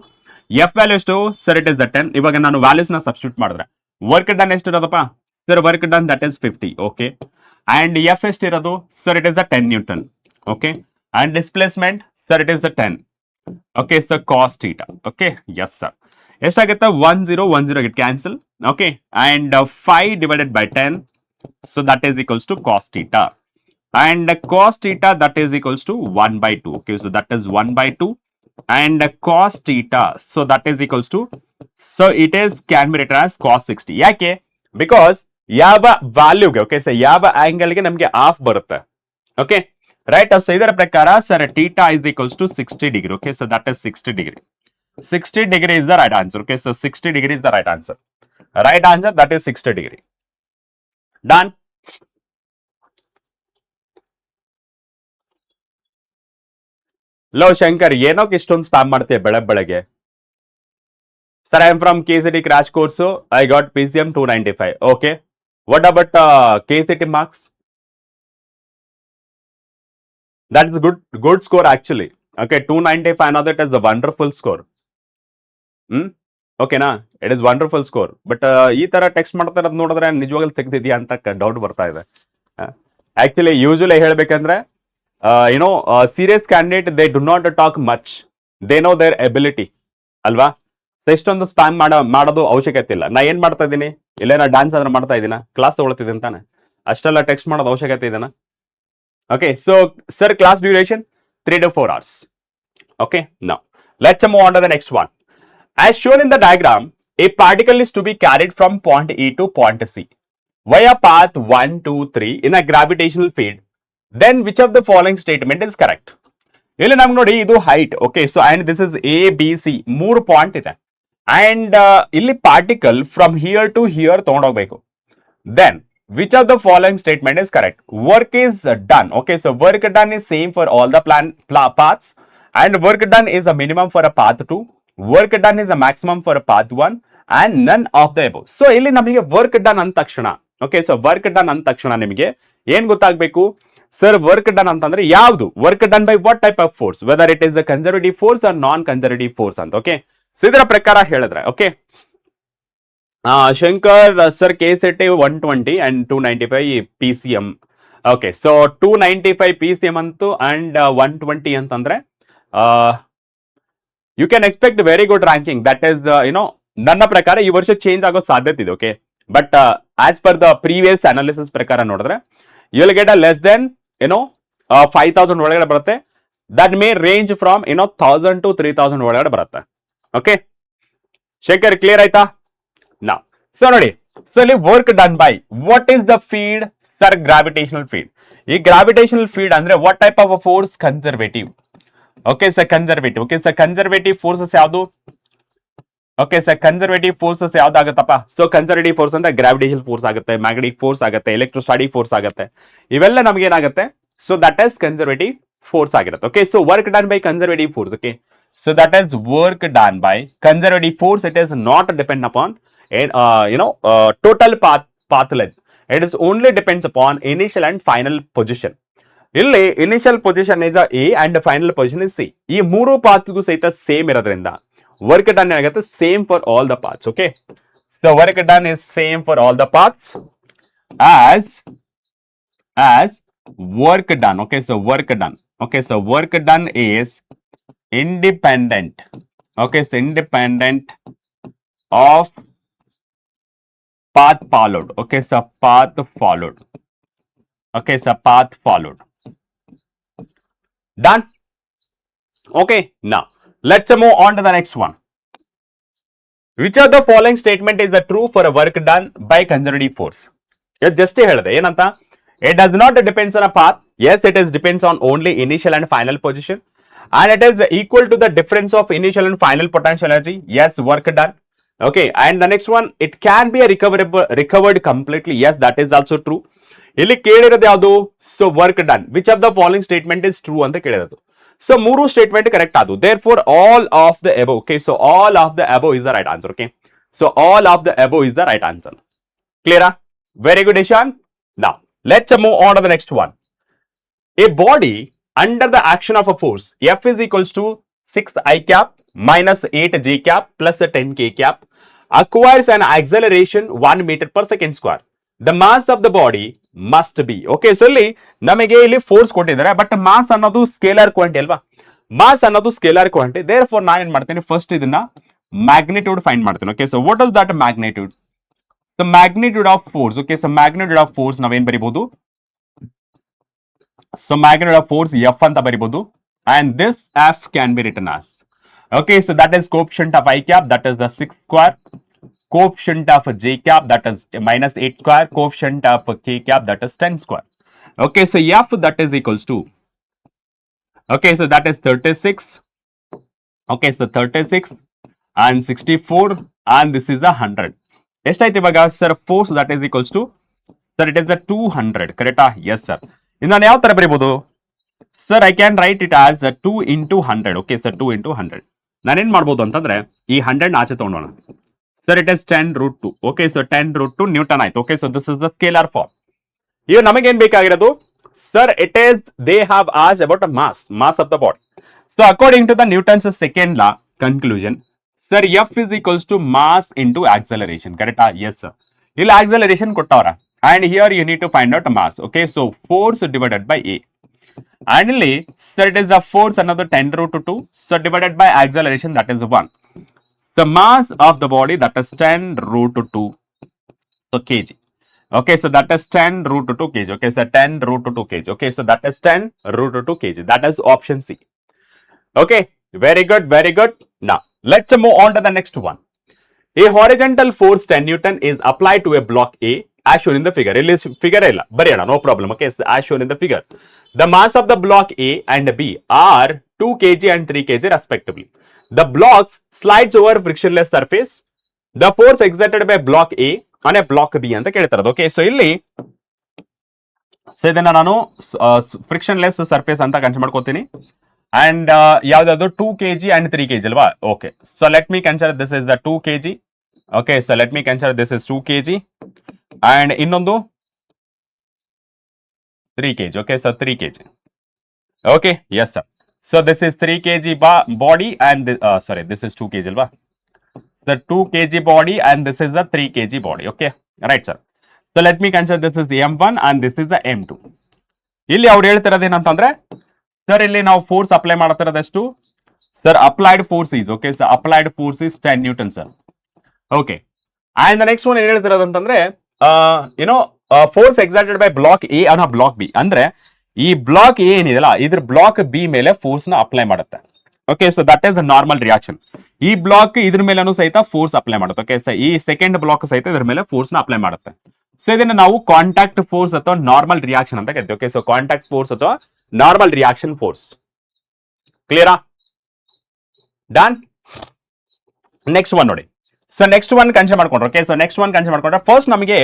F value ಎಷ್ಟು sir it is the 10 ಇವಾಗ ನಾನು values ನ substitute ಮಾಡಿದ್ರೆ work done ಎಷ್ಟು ಇರೋದಪ್ಪ sir work done that is 50 okay and F ಎಷ್ಟು ಇರೋದು sir it is the 10 newton okay and displacement sir it is the 10 okay sir cos theta okay yes sir ಎಷ್ಟಾಗುತ್ತೆ 1010 get cancel okay and 5 divided by 10 so that is equals to cos theta and cos theta that is equals to 1 by 2 okay so that is 1 by 2 and cos theta so that is equals to so it is can be written as cos 60 ಯಾಕೆ because ಯಾವ ವ್ಯಾಲ್ಯೂಗೆ okay so ಯಾವ angle ಗೆ ನಮಗೆ half ಬರುತ್ತೆ okay right so ಇದರ ಪ್ರಕಾರ sir theta is equals to 60 degree okay so that is 60 degree 60 degree is the right answer okay so 60 degree is the right answer that is 60 degree done. ಲೋ ಶಂಕರ್ ಏನೋಕೆ ಇಷ್ಟೊಂದು spam ಮಾಡ್ತೀಯ ಬೆಳಗ್ಗೆ sir I am from KCT crash course I got PCM 295 okay what about KCT marks that is good score actually okay 295 ಅನ್ನೋದು it is a wonderful score ಓಕೆನಾ it is wonderful score but ಈ ತರ text ಮಾಡ್ತಾ ಇರೋದು ನೋಡಿದ್ರೆ ನಿಜವಾಗ್ಲೂ ತೆಗ್ದಿದ್ಯಾ ಅಂತ doubt ಬರ್ತಾ ಇದೆ ಆಕ್ಚುಲಿ ಯೂಶುವಲಿ ಹೇಳ್ಬೇಕಂದ್ರೆ serious candidate they do not talk much they know their ability ಅಲ್ವಾ ಸೊ ಇಷ್ಟೊಂದು ಸ್ಪ್ಯಾಮ್ ಮಾಡೋದು ಅವಶ್ಯಕತೆ ಇಲ್ಲ. ನಾ ಏನ್ ಮಾಡ್ತಾ ಇದ್ದೀನಿ, ಇಲ್ಲೇನ ಡ್ಯಾನ್ಸ್ ಆದ್ರೆ ಮಾಡ್ತಾ ಇದ್ದೀನ, ಕ್ಲಾಸ್ ತಗೊಳ್ತಿದ್ದೀನಿ ತಾನೆ, ಅಷ್ಟೆಲ್ಲ ಟೆಕ್ಸ್ಟ್ ಮಾಡೋದು ಅವಶ್ಯಕತೆ ಇದೆನಾ? Okay, so sir class duration 3 to 4 hours. Okay, now let's move on to the next one. As shown in the diagram, a particle is to be carried from point E to point C via path 1, 2, 3 in a gravitational field. Then which of the following statement is correct? ಇಲ್ಲಿ ನಮ್ಗೆ ನೋಡಿ ಇದು height. Okay, so and this is A B C 3 point ಇದೆ and ಇಲ್ಲಿ particle from here to here ತಗೊಂಡೋಗ್ಬೇಕು. Then which of the following statement is correct? Work is done. Okay, so work done is same for all the paths, and work done is a minimum for a path 2, work done is a maximum for a path 1, and none of the above. So ಇಲ್ಲಿ ನಮಗೆ work done ಅಂದ ತಕ್ಷಣ, okay, so work done ಅಂದ ತಕ್ಷಣ ನಿಮಗೆ ಏನ್ ಗೊತ್ತಾಗಬೇಕು? Sir work done ಅಂತಂದ್ರೆ ಯಾವುದು? Work done by what type of force, whether it is a conservative force or non conservative force ಅಂತ. ಓಕೆ, ಸೊ ಇದರ ಪ್ರಕಾರ ಹೇಳಿದ್ರೆ, okay, Shankar sir KCT 120 and 295 PCM. Okay, so 295 PCM ಅಂತು ಅಂಡ್ 120 ಅಂತಂದ್ರೆ you can expect very good ranking. That is ನನ್ನ ಪ್ರಕಾರ ಈ ವರ್ಷ ಚೇಂಜ್ ಆಗೋ ಸಾಧ್ಯತೆ ಇದೆ. Okay, but as per the previous analysis ಪ್ರಕಾರ ನೋಡಿದ್ರೆ you will get a less than 5,000 ಒಳಗಡೆ ಬರುತ್ತೆ. That may range from 1,000 to 3,000 ಒಳಗಡೆ ಬರುತ್ತೆ. ಓಕೆ, ಶೇಖರ್ ಕ್ಲಿಯರ್ ಆಯ್ತಾ? ನಾ ಸೊ ನೋಡಿ, ಸೊ ಇಲ್ಲಿ work done by what is the field? Sir gravitational field. ಈ ಗ್ರಾವಿಟೇಷನಲ್ ಫೀಲ್ಡ್ ಅಂದ್ರೆ what type of force? Conservative. Okay sir, conservative. Okay sir, conservative forces ಯಾವುದು? Okay sir, conservative forces ಯಾವ್ದಾಗತ್ತಪ್ಪ? So conservative force ಅಂದ್ರೆ gravitation force ಆಗುತ್ತೆ, magnetic force ಆಗುತ್ತೆ, electrostatic force ಆಗುತ್ತೆ. ಇವೆಲ್ಲ ನಮ್ಗೆ ಏನಾಗುತ್ತೆ? So that is conservative force ಆಗಿರುತ್ತೆ. Okay, so work done by conservative force. Okay, so that is work done by conservative force. It is not depend upon total path length. It is only depends upon initial and final position. ಇಲ್ಲಿ initial position is A and final position is C. ಈ ಮೂರು ಪಾತ್ಗೂ ಸಹಿತ same ಇರೋದ್ರಿಂದ work done ಏನಾಗುತ್ತೆ? Same for all the parts. Okay, so work done is same for all the parts as work done. Okay, so work done. Okay, so work done is independent. Okay, so independent of path followed. Okay, so path followed. Okay, so path followed. Done. Okay, now let's move on to the next one. Which of the following statement is the true for a work done by conservative force? Just ಹೇಳಿದೆ ಏನಂತ? It does not depends on a path. Yes, it is depends on only initial and final position, and it is equal to the difference of initial and final potential energy. Yes, work done. Okay, and the next one, it can be a recovered completely. Yes, that is also true. ಇಲ್ಲಿ ಕೇಳಿರೋದು ಯಾವುದು? So work done. Which of the following statement is true ಅಂತ ಕೇಳಿರೋದು. So ಮೂರು statement correct ಆದವು. Therefore all of the above. Okay, so all of the above is the right answer. Okay, so all of the above is the right answer. ಕ್ಲಿಯರಾ? Very good Ishan. Now let's move on to the next one. A body under the action of a force F is equals to 6I cap minus 8J cap plus 10K cap acquires an acceleration 1 meter per second square. The mass of the body must be. Okay, so ಇಲ್ಲಿ ನಮಗೆ ಇಲ್ಲಿ force ಕೊಟ್ಟಿದ್ದಾರೆ, but mass ಅನ್ನೋದು scalar quantity ಅಲ್ವಾ? Mass ಅನ್ನೋದು scalar quantity. There for ನಾನು ಏನ್ ಮಾಡ್ತೀನಿ, ಫಸ್ಟ್ ಇದನ್ನ ಮ್ಯಾಗ್ನಿಟ್ಯೂಡ್ ಫೈಂಡ್ ಮಾಡ್ತೀನಿ. Okay, so what is that magnitude? The magnitude of force. Okay, so magnitude of force ನಾವೇನ್ ಬರೀಬಹುದು? So magnitude of force F anta baribodi, and this F can be written as, okay, so that is coefficient of I cap, that is the 6 square, coefficient of J cap, that is minus 8 square, coefficient of K cap, that is 10 square. Okay, so F that is equals to, okay, so that is 36. Okay, so 36 and 64, and this is 100. ಎಷ್ಟಾಯ್ತು ಇವಾಗ sir? Force that is equals to, sir, it is a 200, correct? Yes sir. ನಾನು ಯಾವ ತರ ಬರೀಬಹುದು sir? I can write it as 2 into 100. ಓಕೆ, sir 2 into 100. ನಾನೇನ್ ಮಾಡ್ಬೋದು ಅಂತಂದ್ರೆ ಈ 100 ಆಚೆ ತಗೊಂಡೋಣ. Sir it is 10√2. Okay, so 10√2 newton ಆಯ್ತು. Okay, so this is the scalar form. ಈಗ ನಮಗೇನ್ ಬೇಕಾಗಿರೋದು sir? It is they have asked about mass of the body. So according to the Newton's second law conclusion, sir F is equals to mass into acceleration. ಕರೆಕ್ಟಾ? Yes sir. ಇಲ್ಲಿ acceleration ಕೊಟ್ಟವ್ರ, and here you need to find out mass. Okay, so force divided by A, and so it is a force another 10√2, so divided by acceleration, that is 1. The mass of the body, that is 10 root 2 so kg. Okay, so that is 10 root 2 kg. Okay, so 10 root 2 kg. Okay, so that is 10 root 2 kg. That is option C. Okay, very good, very good. Now, let's move on to the next one. A horizontal force 10 Newton is applied to a block A as shown in the figure. Figure no problem. Okay, so as shown in the figure. The mass of the block A and B are 2 kg and 3 kg respectively. The blocks slides over frictionless surface. The force exerted by block A on a block B ಅಂತ ಕೇಳ್ತಾರೆ. Okay, so ಇಲ್ಲಿ ಇದನ್ನ ನಾನು frictionless surface ಅಂತ consider ಮಾಡ್ಕೋತೀನಿ and ಯಾವ್ದಾದ್ರು 2 kg and 3 kg ಅಲ್ವಾ. Okay, so let me consider this is the 2 kg. Okay, so let me consider this is 2 kg and ಇನ್ನೊಂದು 3 kg. Okay, so 3 kg. Okay, yes sir. So this is 3 kg body and sorry this is 2 kg ಅಲ್ವಾ. The 2 kg body and this is the 3 kg body. Okay, right sir. So let me consider this is the M1 and this is the M2. ಇಲ್ಲಿ ಅವ್ರು ಹೇಳ್ತಿರೋದು ಏನಂತಂದ್ರೆ sir ಇಲ್ಲಿ ನಾವು force apply ಮಾಡ್ತಿರೋದಷ್ಟು sir applied force is okay, sir applied force is 10 newton sir. Okay, and the next one ಏನ್ ಹೇಳ್ತಿರೋದು ಅಂತಂದ್ರೆ you know force exerted by block A ಅನ್ನೋ ಬ್ಲಾಕ್ ಬಿ. ಅಂದ್ರೆ ಈ ಬ್ಲಾಕ್ ಎ ಏನಿದೆಲ್ಲ ಇದ್ರ ಬ್ಲಾಕ್ ಬಿ ಮೇಲೆ ಫೋರ್ಸ್ ನ ಅಪ್ಲೈ ಮಾಡುತ್ತೆ. Okay, so that is a normal reaction. ಈ ಬ್ಲಾಕ್ ಇದ್ರ ಮೇಲೂ ಸಹಿತ ಫೋರ್ಸ್ ಅಪ್ಲೈ ಮಾಡುತ್ತೆ. ಓಕೆ, ಸೊ ಈ ಸೆಕೆಂಡ್ ಬ್ಲಾಕ್ ಸಹಿತ ಇದ್ರ ಮೇಲೆ ಫೋರ್ಸ್ ನ ಅಪ್ಲೈ ಮಾಡುತ್ತೆ. ಸೊ ಇದನ್ನ ನಾವು ಕಾಂಟ್ಯಾಕ್ಟ್ ಫೋರ್ಸ್ ಅಥವಾ ನಾರ್ಮಲ್ ರಿಯಾಕ್ಷನ್ ಅಂತ ಕರಿತೀವಿ. ಓಕೆ, ಸೊ ಕಾಂಟ್ಯಾಕ್ಟ್ ಫೋರ್ಸ್ ಅಥವಾ ನಾರ್ಮಲ್ ರಿಯಾಕ್ಷನ್ ಫೋರ್ಸ್. ಕ್ಲಿಯರಾ? ಡನ್. ನೆಕ್ಸ್ಟ್ ಒನ್ ನೋಡಿ. ಸೊ ನೆಕ್ಸ್ಟ್ ಒನ್ ಕನ್ಸಿಡರ್ ಮಾಡ್ಕೊಂಡ್ರೆ okay, so next one consider ಮಾಡ್ಕೊಂಡ್ರೆ ಫಸ್ಟ್ ನಮಗೆ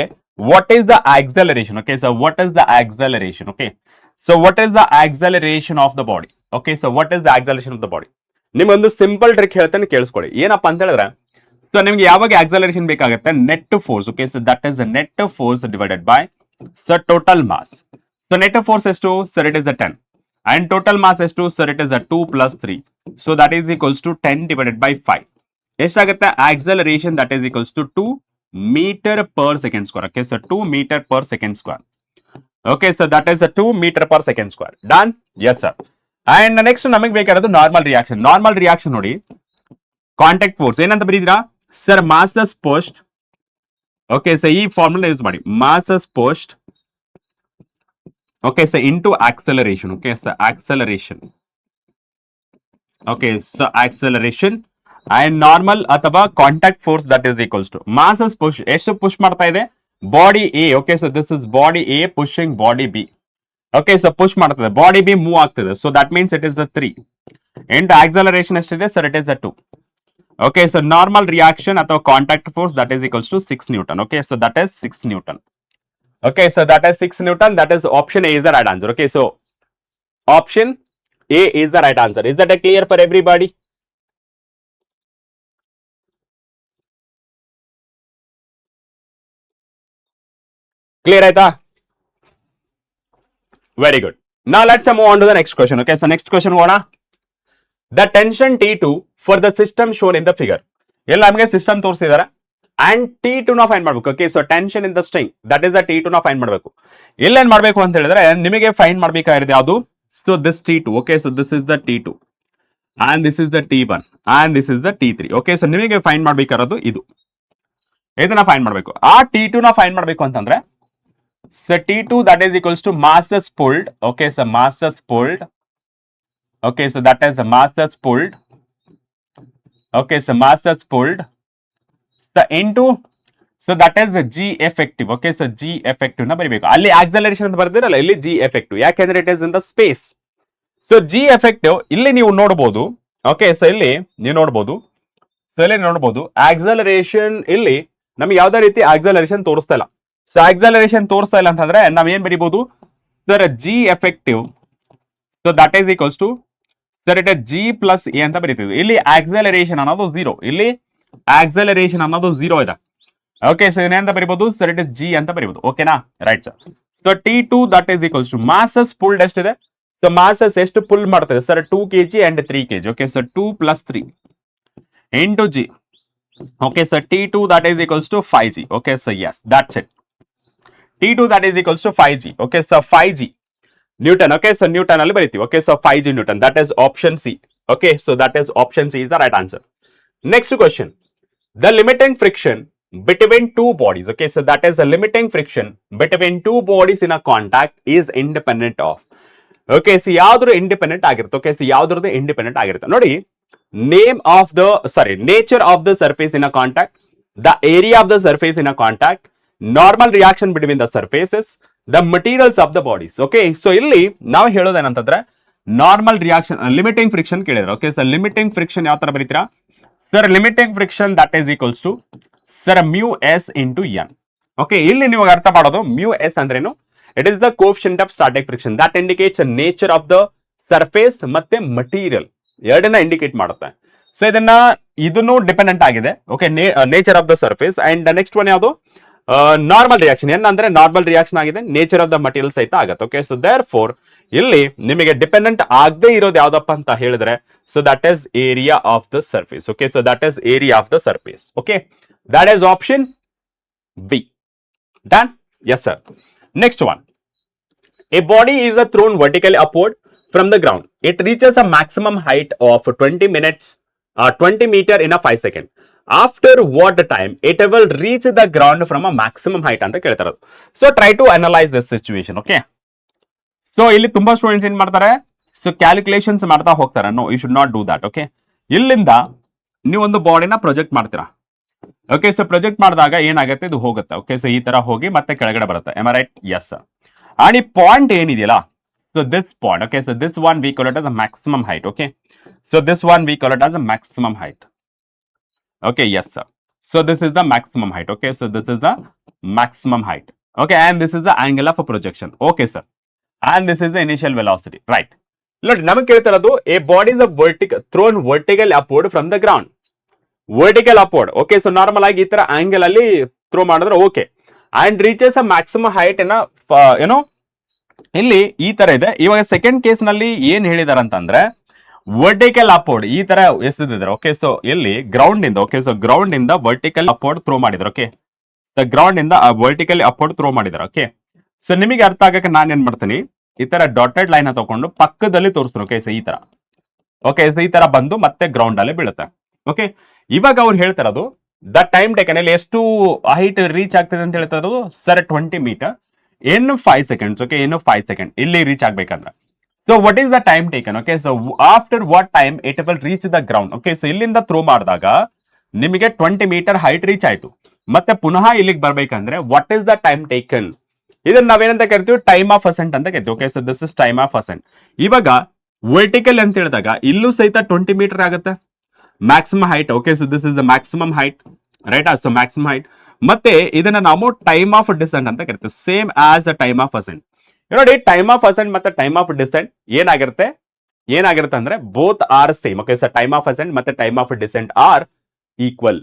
what is the acceleration. Okay, so what is the acceleration. Okay, so what is the acceleration of the body. Okay, so what is the acceleration of the body. ನಿಮ್ಗೊಂದು simple trick ಹೇಳ್ತಾನೆ ಕೇಳಿಸ್ಕೊಳ್ಳಿ. ಏನಪ್ಪಾ ಅಂತ ಹೇಳಿದ್ರೆ so ನಿಮ್ಗೆ ಯಾವಾಗ acceleration ಬೇಕಾಗುತ್ತೆ net force. Okay, so that is net force divided by sir total mass. So net force ಎಷ್ಟು sir it is 10 and total mass ಎಷ್ಟು sir it is 2 + 3. So that is equals to 10 divided by 5. ಎಷ್ಟಾಗುತ್ತೆ acceleration that is equals to 2 metre per second square. Okay, so 2 metre per second square. Okay, so that is 2 metre per second square. Done. Yes sir. And next ನಮಗೆ ಬೇಕಾಗಿರೋದು normal reaction. Normal reaction ನೋಡಿ, contact force ಏನಂತ ಬರೀದ್ರಾ sir masses post. Okay, so ಈ formula use ಮಾಡಿ masses post. Okay, so into acceleration. Okay, so acceleration. Okay, so acceleration and normal ಅಥವಾ contact force that is equals to masses push. ಎಷ್ಟು push ಮಾಡ್ತಾ ಇದೆ body A. Okay, so this is body A pushing body B. Okay, so push ಮಾಡ್ತದೆ body B move ಆಗ್ತದೆ. So that means it is 3 into acceleration ಎಷ್ಟಿದೆ sir it is 2. Okay, so normal reaction ಅಥವಾ contact force that is equals to 6 newton. Okay, so that is 6 newton. Okay, so that is 6 newton. That is option A is the right answer. Okay, so option A is the right answer. Is that clear for everybody? Clear ಆಯ್ತಾ? Very good. Now let's move on to the next question. Okay, so next question ಹೋಗೋಣ. The tension T2 for the system shown in the figure. ಎಲ್ಲ ನಮಗೆ system ತೋರಿಸಿದ್ದಾರೆ and T2 ನ find ಮಾಡಬೇಕು. Okay, so tension in the string that is the T2 ನ find ಮಾಡಬೇಕು. ಇಲ್ಲೇನ್ ಮಾಡಬೇಕು ಅಂತ ಹೇಳಿದ್ರೆ ನಿಮಗೆ ಫೈಂಡ್ ಮಾಡಬೇಕಾಗಿರೋದು ಯಾವುದು so this T2. Okay, so this is the T2 and this is the T1 and this is the T3. Okay, so ನಿಮಗೆ ಫೈಂಡ್ ಮಾಡಬೇಕಾಗಿರೋದು ಇದನ್ನ ಫೈಂಡ್ ಮಾಡಬೇಕು. ಆ T2 ನ ಫೈಂಡ್ ಮಾಡಬೇಕು ಅಂತಂದ್ರೆ so T2 that is equals to masses pulled. Okay, so masses pulled. Okay, so that is masses pulled. Okay, so masses pulled. So into so that is G effective. Okay, so G effective na ಬರಿಬೇಕು. ಅಲ್ಲಿ acceleration ಅಂತ ಬರ್ದಿರಲ್ಲ, ಇಲ್ಲಿ G effective ಯಾಕೆಂದ್ರೆ it is in the space. So G effective ಇಲ್ಲಿ ನೀವು ನೋಡಬಹುದು. Okay, so ಇಲ್ಲಿ ನೀವು ನೋಡಬಹುದು. So ಇಲ್ಲಿ ನೋಡಬಹುದು acceleration ಇಲ್ಲಿ ನಮಗೆ ಯಾವುದೇ ರೀತಿ acceleration ತೋರಿಸ್ತಾ ಇಲ್ಲ. ಸೊ ಆಕ್ಸಲರೇಷನ್ ತೋರಿಸ್ತಾ ಇಲ್ಲ ಅಂತಂದ್ರೆ ನಾವ್ ಏನ್ ಬರೀಬಹುದು sir G effective. So that is equals to sir it G plus A ಅಂತ ಬರೀತೀವಿ. ಇಲ್ಲಿ ಆಕ್ಸಲರೇಷನ್ ಅನ್ನೋದು 0. ಇಲ್ಲಿ ಆಕ್ಸಲರೇಷನ್ ಅನ್ನೋದು 0 ಇದೆ. ಓಕೆ, ಸೊ ಏನಂತ ಬರೀಬಹುದು ಸರ್ ಇಟ್ ಜಿ ಅಂತ ಬರೀಬಹುದು. ಓಕೆನಾ? Right sir. So T2 that is equals to masses pulled ಎಷ್ಟಿದೆ ಸೊ ಮಾಸಸ್ ಎಷ್ಟು ಪುಲ್ ಮಾಡ್ತದೆ sir 2 kg and 3 kg. Okay, so 2 + 3 into G. Okay, so T2 that is equals to 5g. Okay, so yes, that's it. T2 that is equals to 5g. Okay, so 5g Newton. Okay, so Newton ಅಲ್ಲಿ ಬರೀತೀವಿ. Okay, so 5g Newton. That is option C. Okay, so that is option C is the right answer. Next question. The limiting friction between two bodies. Okay, so that is the limiting friction between two bodies in a contact is independent of. Okay, so ಯಾವ್ದ್ರ independent ಆಗಿರುತ್ತೆ. Okay, so ಯಾವ್ದ್ರದ್ದು independent ಆಗಿರುತ್ತೆ ನೋಡಿ. Nature of the surface in a contact, the area of the surface in a contact, normal reaction between the surfaces, the materials of the bodies. Okay, so ಇಲ್ಲಿ ನಾವು ಹೇಳೋದೇನಂತಂದ್ರೆ normal reaction limiting friction ಕೇಳಿದ್ರೆ. Okay, so limiting friction ಯಾವ ತರ ಬರೀತೀರಾ sir? Limiting friction that is equals to sir mu S into N. Okay, ಇಲ್ಲಿ ನೀವು ಅರ್ಥ ಮಾಡೋದು ಮ್ಯೂ ಎಸ್ ಅಂದ್ರೇನು? It is the coefficient of static friction that indicates nature of the surface ಮತ್ತೆ material ಎರಡನ್ನ ಇಂಡಿಕೇಟ್ ಮಾಡುತ್ತೆ. ಸೊ ಇದನ್ನು dependent ಆಗಿದೆ. Okay, nature of the surface and next one ಯಾವುದು? Normal reaction. ಏನಂದ್ರೆ ನಾರ್ಮಲ್ ರಿಯಾಕ್ಷನ್ ಆಗಿದೆ, nature of the material ಸಹಿತ ಆಗುತ್ತೆ. ಓಕೆ, ಸೊ ದೇರ್ ಫೋರ್ ಇಲ್ಲಿ ನಿಮಗೆ ಡಿಪೆಂಡೆಂಟ್ ಆಗದೆ ಇರೋದು ಯಾವ್ದಪ್ಪ ಅಂತ ಹೇಳಿದ್ರೆ so that is area of the surface. Okay, so that is area of the surface. Okay, that is option B. Done? Yes sir. Next one. A body is thrown vertically upward from the ground. It reaches a maximum height of 20 meter in a 5 seconds. After what time it will reach the ground from a maximum height ಅಂತ ಕೇಳ್ತಾರೆ. So try to analyze this situation. Okay. So ಇಲ್ಲಿ ತುಂಬಾ students ಏನ್ ಮಾಡ್ತಾರೆ? So calculations ಮಾಡ್ತಾ ಹೋಗ್ತಾರೆ. No, you should not do that. Okay, ಇಲ್ಲಿಂದ ನೀವು ಒಂದು ಬಾಡಿನ ಪ್ರೊಜೆಕ್ಟ್ ಮಾಡ್ತೀರಾ. ಓಕೆ, ಸೊ ಪ್ರೊಜೆಕ್ಟ್ ಮಾಡಿದಾಗ ಏನಾಗುತ್ತೆ? ಇದು ಹೋಗುತ್ತೆ. ಓಕೆ, ಸೊ ಈ ತರ ಹೋಗಿ ಮತ್ತೆ ಕೆಳಗಡೆ ಬರುತ್ತೆ. M I right? Yes sir. And ಈ ಪಾಯಿಂಟ್ ಏನಿದೆಯಲ್ಲ, so this point, okay, so this one we call it as a maximum height. Okay, so this one we call it as a maximum height. Okay, yes sir. So this is the maximum height. Okay, so this is the maximum height. Okay, and this is the angle of a projection. Okay sir, and this is the initial velocity. Right. Look, ನಮಗೆ ಕೇಳ್ತಿರೋದು a body is thrown vertically upward from the ground. Vertical upward. Okay, so normal ಆಗಿ ಈ ತರ angle ಅಲ್ಲಿ throw ಮಾಡಿದ್ರೆ okay, and reaches a maximum height in a ಇಲ್ಲಿ ಈ ತರ ಇದೆ. ಇವಾಗ ಸೆಕೆಂಡ್ ಕೇಸ್ ನಲ್ಲಿ ಏನ್ ಹೇಳಿದಾರೆ ಅಂತಂದ್ರೆ ವರ್ಟಿಕಲ್ ಅಪ್ವರ್ಡ್ ಈ ತರ ಎಸೆದಿದ್ದಾರೆ. ಓಕೆ, ಸೊ ಇಲ್ಲಿ ಗ್ರೌಂಡ್ ಇಂದ, ಓಕೆ, ಸೊ ಗ್ರೌಂಡ್ ಇಂದ ವರ್ಟಿಕಲ್ ಅಪ್ವರ್ಡ್ ಥ್ರೋ ಮಾಡಿದ್ರು. ಓಕೆ, ಸೊ ಗ್ರೌಂಡ್ ಇಂದ ವರ್ಟಿಕಲ್ ಅಪ್ವರ್ಡ್ ಥ್ರೋ ಮಾಡಿದ್ದಾರೆ. ಓಕೆ, ಸೊ ನಿಮಗೆ ಅರ್ಥ ಆಗಕ್ಕೆ ನಾನು ಏನ್ ಮಾಡ್ತೀನಿ, ಈ ತರ ಡಾಟೆಡ್ ಲೈನ್ ತಗೊಂಡು ಪಕ್ಕದಲ್ಲಿ ತೋರಿಸ್ತೀನಿ. ಓಕೆ, ಸೊ ಈ ತರ, ಓಕೆ, ಸೊ ಈ ತರ ಬಂದು ಮತ್ತೆ ಗ್ರೌಂಡ್ ಅಲ್ಲಿ ಬೀಳುತ್ತೆ. ಓಕೆ, ಇವಾಗ ಅವ್ರು ಹೇಳ್ತಾರದು ದ ಟೈಮ್ ಟೇಕನ್ ಇಲ್ಲಿ ಎಷ್ಟು ಹೈಟ್ ರೀಚ್ ಆಗ್ತದೆ ಅಂತ ಹೇಳ್ತಾ ಇರೋದು sir 20 metre in 5 seconds. Okay, ಇನ್ನು 5 ಸೆಕೆಂಡ್ ಇಲ್ಲಿ ರೀಚ್ ಆಗ್ಬೇಕಂದ್ರೆ. So what is the time taken? Okay, so after what time it will reach the ground. Okay, so ಇಲ್ಲಿಂದ ಥ್ರೋ ಮಾಡಿದಾಗ ನಿಮಗೆ 20 ಮೀಟರ್ ಹೈಟ್ ರೀಚ್ ಆಯ್ತು. ಮತ್ತೆ ಪುನಃ ಇಲ್ಲಿಗೆ ಬರ್ಬೇಕಂದ್ರೆ what is the time taken? ಇದನ್ನ ನಾವೇನಂತ ಕರಿತೀವಿ? ಟೈಮ್ ಆಫ್ ಅಸೆಂಟ್ ಅಂತ ಕರಿತೀವಿ. Okay, so this is time of asset. ಇವಾಗ ವರ್ಟಿಕಲ್ ಅಂತ ಹೇಳಿದಾಗ ಇಲ್ಲೂ ಸಹಿತ 20 ಮೀಟರ್ ಆಗುತ್ತೆ maximum height. Okay, so this is the maximum height, right? So maximum height. ಮತ್ತೆ ಇದನ್ನ ನಾವು ಟೈಮ್ ಆಫ್ ಡಿಸೆಂಟ್ ಅಂತ ಕರಿತೀವಿ, same as a time of asset. ನೋಡಿ, ಟೈಮ್ ಆಫ್ ಅಸೆಂಟ್ ಮತ್ತೆ ಟೈಮ್ ಆಫ್ ಡಿಸೆಂಟ್ ಏನಾಗಿರುತ್ತೆ ಅಂದ್ರೆ both are same. Okay, so time of ascent ಮತ್ತೆ time of descent are equal,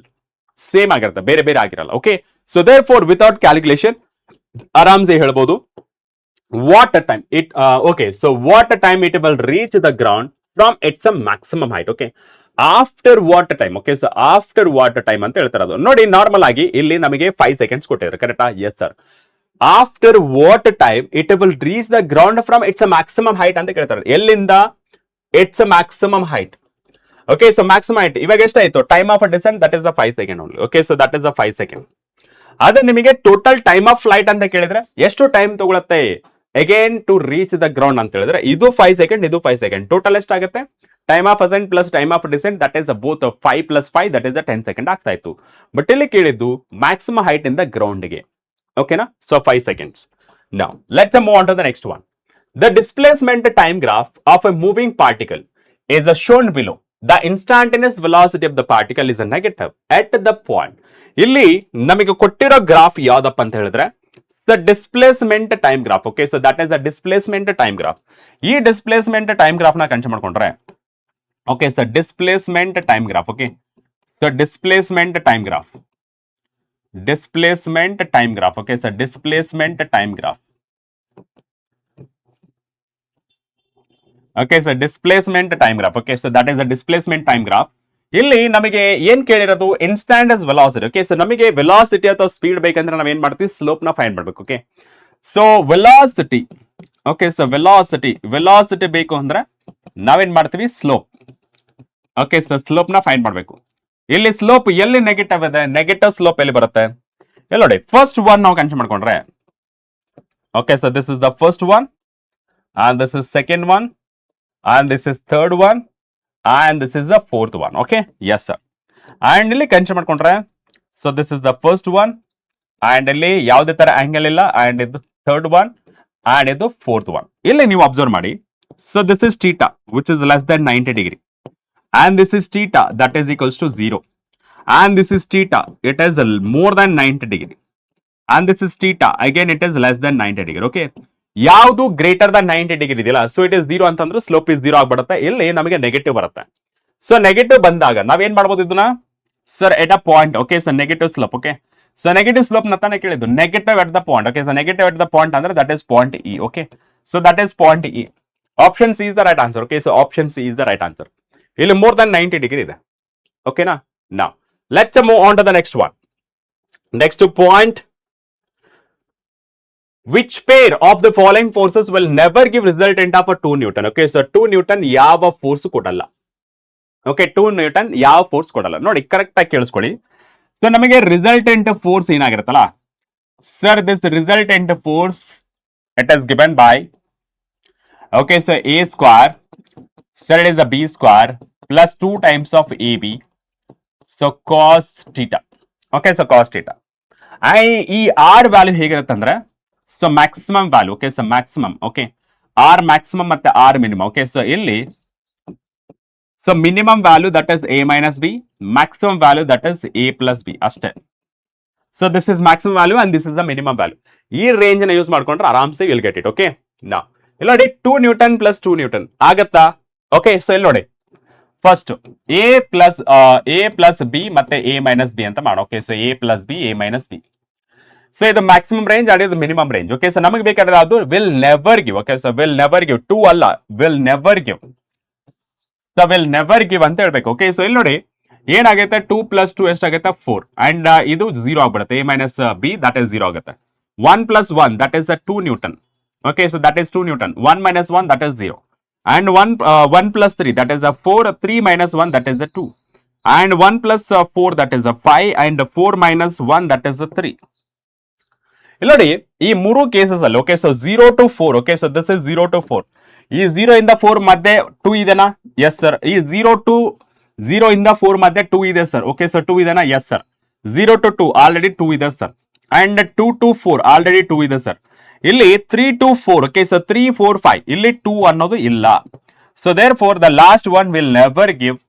same ಆಗಿರುತ್ತೆ, ಬೇರೆ ಬೇರೆ ಆಗಿರಲ್ಲ. Okay, so therefore without calculation ಆರಾಮ್ಸೆ ಹೇಳ್ಬೋದು what time it. Okay, so what time it will reach the ground from its a maximum height. Okay, after what time. Okay, so after what time ಅಂತ ಹೇಳ್ತಾರೆ. ಅದು ನೋಡಿ, normal ಆಗಿ ಇಲ್ಲಿ ನಮಗೆ 5 seconds ಕೊಟ್ಟಿದ್ದಾರೆ, ಕರೆಕ್ಟಾ? Yes sir. After what time it will reach the ground from its maximum height ಅಂತ ಕೇಳ್ತಾರೆ. ಎಲ್ಲಿಂದ? Its maximum height. Okay, so maximum height ಇವಾಗ ಎಷ್ಟಾಯ್ತು? Time of descent that is a 5 second only. Okay, so that is a 5 second. ಅದೇ ನಿಮಗೆ total time of flight ಅಂತ ಕೇಳಿದ್ರೆ ಎಷ್ಟು ಟೈಮ್ ತಗೊಳುತ್ತೆ again to reach the ground ಅಂತ ಹೇಳಿದ್ರೆ ಇದು 5 ಸೆಕೆಂಡ್, ಇದು 5 ಸೆಕೆಂಡ್. ಟೋಟಲ್ ಎಷ್ಟಾಗುತ್ತೆ? Time of ascent plus time of descent that is both 5 + 5 that is 10 second ಆಗ್ತಾ ಇತ್ತು. ಬಟ್ ಇಲ್ಲಿ ಕೇಳಿದ್ದು ಮ್ಯಾಕ್ಸಿಮಮ್ ಹೈಟ್ ಇಂದ ಗ್ರೌಂಡ್ಗೆ. ಓಕೆನಾ? So 5 seconds. Now let's move on to the next one. The displacement time graph of a moving particle is shown below. The instantaneous velocity of the particle is a negative at the point. ಇಲ್ಲಿ ನಮಗೆ ಕೊಟ್ಟಿರೋ graph ಯಾವ್ದಪ್ಪ ಅಂತ ಹೇಳಿದ್ರೆ the displacement time graph. Okay, so that is the displacement time graph. ಈ displacement time graph ನ consider ಮಾಡ್ಕೊಂಡ್ರೆ okay, so displacement time graph. Okay, so displacement time graph. Displacement time graph. Okay, so displacement time graph. Okay, so displacement time graph. Okay, so that is the displacement time graph. ಇಲ್ಲಿ ನಮಗೆ ಏನ್ ಕೇಳಿರೋದು ಇನ್ಸ್ಟಾಂಟಸ್ velocity. Okay, so ನಮಗೆ velocity ಅಥವಾ speed ಬೇಕಂದ್ರೆ ನಾವ್ ಏನ್ ಮಾಡ್ತೀವಿ? Slope ನ ಫೈಂಡ್ ಮಾಡ್ಬೇಕು. Okay, so velocity. Okay, so velocity ಬೇಕು ಅಂದ್ರೆ ನಾವೇನ್ ಮಾಡ್ತೀವಿ? ಸ್ಲೋಪ್. ಓಕೆ, ಸೊ ಸ್ಲೋಪ್ ನ ಫೈಂಡ್ ಮಾಡ್ಬೇಕು. ಇಲ್ಲಿ ಸ್ಲೋಪ್ ಎಲ್ಲಿ ನೆಗೆಟಿವ್ ಇದೆ, ನೆಗೆಟಿವ್ ಸ್ಲೋಪ್ ಎಲ್ಲಿ ಬರುತ್ತೆ ಇಲ್ಲಿ ನೋಡಿ. ಫಸ್ಟ್ ಒನ್ ನಾವು ಕನ್ಸಿಡರ್ ಮಾಡ್ಕೊಂಡ್ರೆ, okay so this is the first one and this is second one and this is third one and this is the fourth one. Okay, yes sir. And ಇಲ್ಲಿ consider ಮಾಡ್ಕೊಂಡ್ರೆ, so this is the first one and ಇಲ್ಲಿ ಯಾವುದೇ ತರ angle ಇಲ್ಲ and ಇದು third one and ಇದು fourth one. ಇಲ್ಲಿ ನೀವು ಅಬ್ಸರ್ವ್ ಮಾಡಿ, so this is theta which is less than 90 degree and this is theta that is equals to 0 and this is theta it is more than 90 degree and this is theta again it is less than 90 degree. Okay, ಯಾವುದು greater than 90 degree ಇದೆಯಲ್ಲ, so it is 0 ಅಂತಂದ್ರೆ slope is 0 ಆಗ್ಬಿಡುತ್ತೆ. ಇಲ್ಲಿ ನಮಗೆ negative ಬರುತ್ತೆ. So negative ಬಂದಾಗ ನಾವೇನ್ ಮಾಡ್ಬೋದು ಇದನ್ನ, sir at a point. Okay, so negative slope. Okay, so negative slope ನತಾನೆ ಕೇಳಿದ್ದು, negative at the point. Okay, so negative at the point ಅಂದ್ರೆ that is point E. Okay, so that is point E. Option C is the right answer. Okay, so option C is the right answer. ಇಲ್ಲಿ more than 90 degree ಇದೆ. ಓಕೆನಾ? Now let's move on to the next one. Next point, which pair of the following forces will never give resultant of a 2 Newton? Okay, so 2 Newton ಯಾವ force ಕೊಡಲ್ಲ. Okay, 2 Newton ಯಾವ force ಕೊಡಲ್ಲ. ನೋಡಿ correct ಆಗಿ ಕೇಳಿಸ್ಕೊಳ್ಳಿ. So ನಮಗೆ resultant force ಏನಾಗಿರುತ್ತಲ್ಲ, sir this resultant force it is given by, okay, so a square, sir it is a b square plus 2 times of ab, so cos theta. Okay, so cos theta. ಈ R value ಹೇಗಿರುತ್ತೆ ಅಂದ್ರೆ, so maximum value. Okay, so maximum. Okay, R maximum ಮತ್ತೆ R minimum. Okay, so ಇಲ್ಲಿ so minimum value that is A minus B, maximum value that is A plus B ಅಷ್ಟೇ. So this is maximum value and this is the minimum value. ಈ range ನ use ಮಾಡ್ಕೊಂಡ್ರೆ ಆರಾಮ್ಸೆ will get it. Okay, ನಾ ಇಲ್ಲಿ ನೋಡಿ 2 Newton plus 2 Newton ಆಗತ್ತಾ? Okay, so ಇಲ್ಲಿ ನೋಡಿ ಫಸ್ಟ್ ಎ ಪ್ಲಸ್ ಬಿ ಮತ್ತೆ ಎ ಮೈನಸ್ ಬಿ ಅಂತ ಮಾಡೋ. Okay, so A plus B A minus B. So ಇದು ಮ್ಯಾಕ್ಸಿಮಮ್ ರೇಂಜ್ and ಇದು ಮಿನಿಮಮ್ ರೇಂಜ್. ಓಕೆ, ಸೊ ನಮಗೆ ಬೇಕಾದ್ರೆ ಅದು will never give. Okay, so will never give, 2 ಅಲ್ಲ, will never give. So will never give ಅಂತ ಹೇಳ್ಬೇಕು. Okay, so ಇಲ್ಲಿ ನೋಡಿ ಏನಾಗುತ್ತೆ, 2 ಪ್ಲಸ್ 2 ಎಷ್ಟಾಗುತ್ತೆ 4 ಅಂಡ್ ಇದು 0 ಆಗ್ಬಿಡುತ್ತೆ. A minus be that is 0 ಆಗುತ್ತೆ. 1 plus 1 that is 2 Newton. Okay, so that is 2 Newton. 1 minus 1 that is 0 and 1 plus 3 that is 4. 3 minus 1 that is 2 and 1 plus 4 that is 5 and 4 minus 1 that is 3. ಇಲ್ಲಿ ನೋಡಿ ಈ ಮೂರು cases ಅಲ್ಲಿ. Okay, so 0 to 4. Okay, so this is 0 to 4. ಈ 0 ಇಂದ 4 ಮಧ್ಯೆ 2 ಇದೆನಾ? S sir. ಈ 0 ಇಂದ 4 ಮಧ್ಯೆ 2 ಇದೆ ಸರ್. ಓಕೆ, ಸೊ 2 ಇದೆನಾ? Yes sir. 0 to 2 ಆಲ್ರೆಡಿ 2 ಇದೆ ಸರ್. ಅಂಡ್ 2 to 4 ಆಲ್ರೆಡಿ 2 ಇದೆ ಸರ್. ಇಲ್ಲಿ 3 to 4. ಓಕೆ, ಸೊ 3 4 5 ಇಲ್ಲಿ 2 ಅನ್ನೋದು ಇಲ್ಲ. So therefore the last one will never give.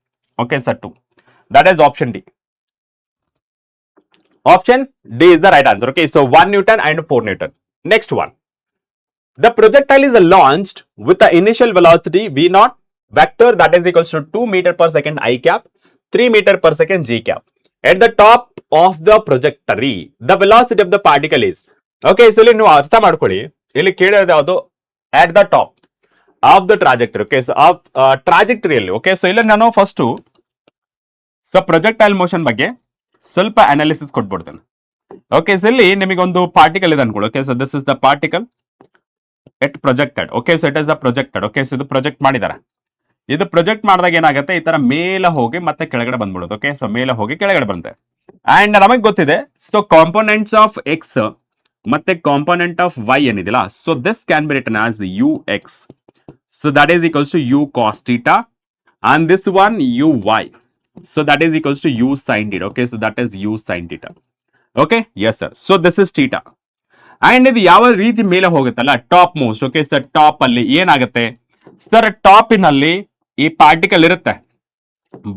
Okay sir 2. That is option D. Option D is the right answer. Okay, so 1 Newton and 4 Newton. Next one. The projectile is launched with the initial velocity V0 vector that is equals to 2 meter per second I cap, 3 meter per second J cap. At the top of the trajectory, the velocity of the particle is. Okay, so ಇಲ್ಲಿ ನೀವು ಅರ್ಥ ಮಾಡ್ಕೊಳ್ಳಿ. ಇಲ್ಲಿ ಕೇಳೋದು ಯಾವುದು, at the top of the trajectory. Okay, so of trajectory ಅಲ್ಲಿ. Okay, so ಇಲ್ಲಿ ನಾನು ಫಸ್ಟ್ ಸೊ ಪ್ರೊಜೆಕ್ಟೈಲ್ ಮೋಷನ್ ಬಗ್ಗೆ ಸ್ವಲ್ಪ ಅನಾಲಿಸಿಸ್ ಕೊಟ್ಬಿಡ್ತೇನೆ. ಓಕೆ, ಸೊ ಇಲ್ಲಿ ನಿಮಗೆ ಒಂದು ಪಾರ್ಟಿಕಲ್ ಇದೆ ಅನ್ಕೊಳ್ಳಿ. Okay, so this is the particle it projected. Okay, so it is the projected. Okay, so ಇದು ಪ್ರೊಜೆಕ್ಟ್ ಮಾಡಿದ್ದಾರೆ. ಇದು ಪ್ರೊಜೆಕ್ಟ್ ಮಾಡಿದಾಗ ಏನಾಗುತ್ತೆ, ಈ ತರ ಮೇಲೆ ಹೋಗಿ ಮತ್ತೆ ಕೆಳಗಡೆ ಬಂದ್ಬಿಡುತ್ತೆ. ಓಕೆ, ಸೊ ಮೇಲೆ ಹೋಗಿ ಕೆಳಗಡೆ ಬಂತೆ ಅಂಡ್ ನಮಗೆ ಗೊತ್ತಿದೆ ಸೊ ಕಾಂಪೋನೆಂಟ್ಸ್ ಆಫ್ ಎಕ್ಸ್ ಮತ್ತೆ ಕಾಂಪೋನೆಂಟ್ ಆಫ್ ವೈ ಏನಿದಿಲ್ಲ, so this can be written as U X. So that is equals to U cos theta and this one uy, so that is equals to u sin theta. Okay, so that is u sin theta. Okay, yes sir. So this is theta and ಇದು ಯಾವ ರೀತಿ ಮೇಲೆ ಹೋಗುತ್ತಲ್ಲ, topmost. Okay, sir top ಅಲ್ಲಿ ಏನಾಗುತ್ತೆ sir, top ನಲ್ಲಿ ಈ particle ಇರುತ್ತೆ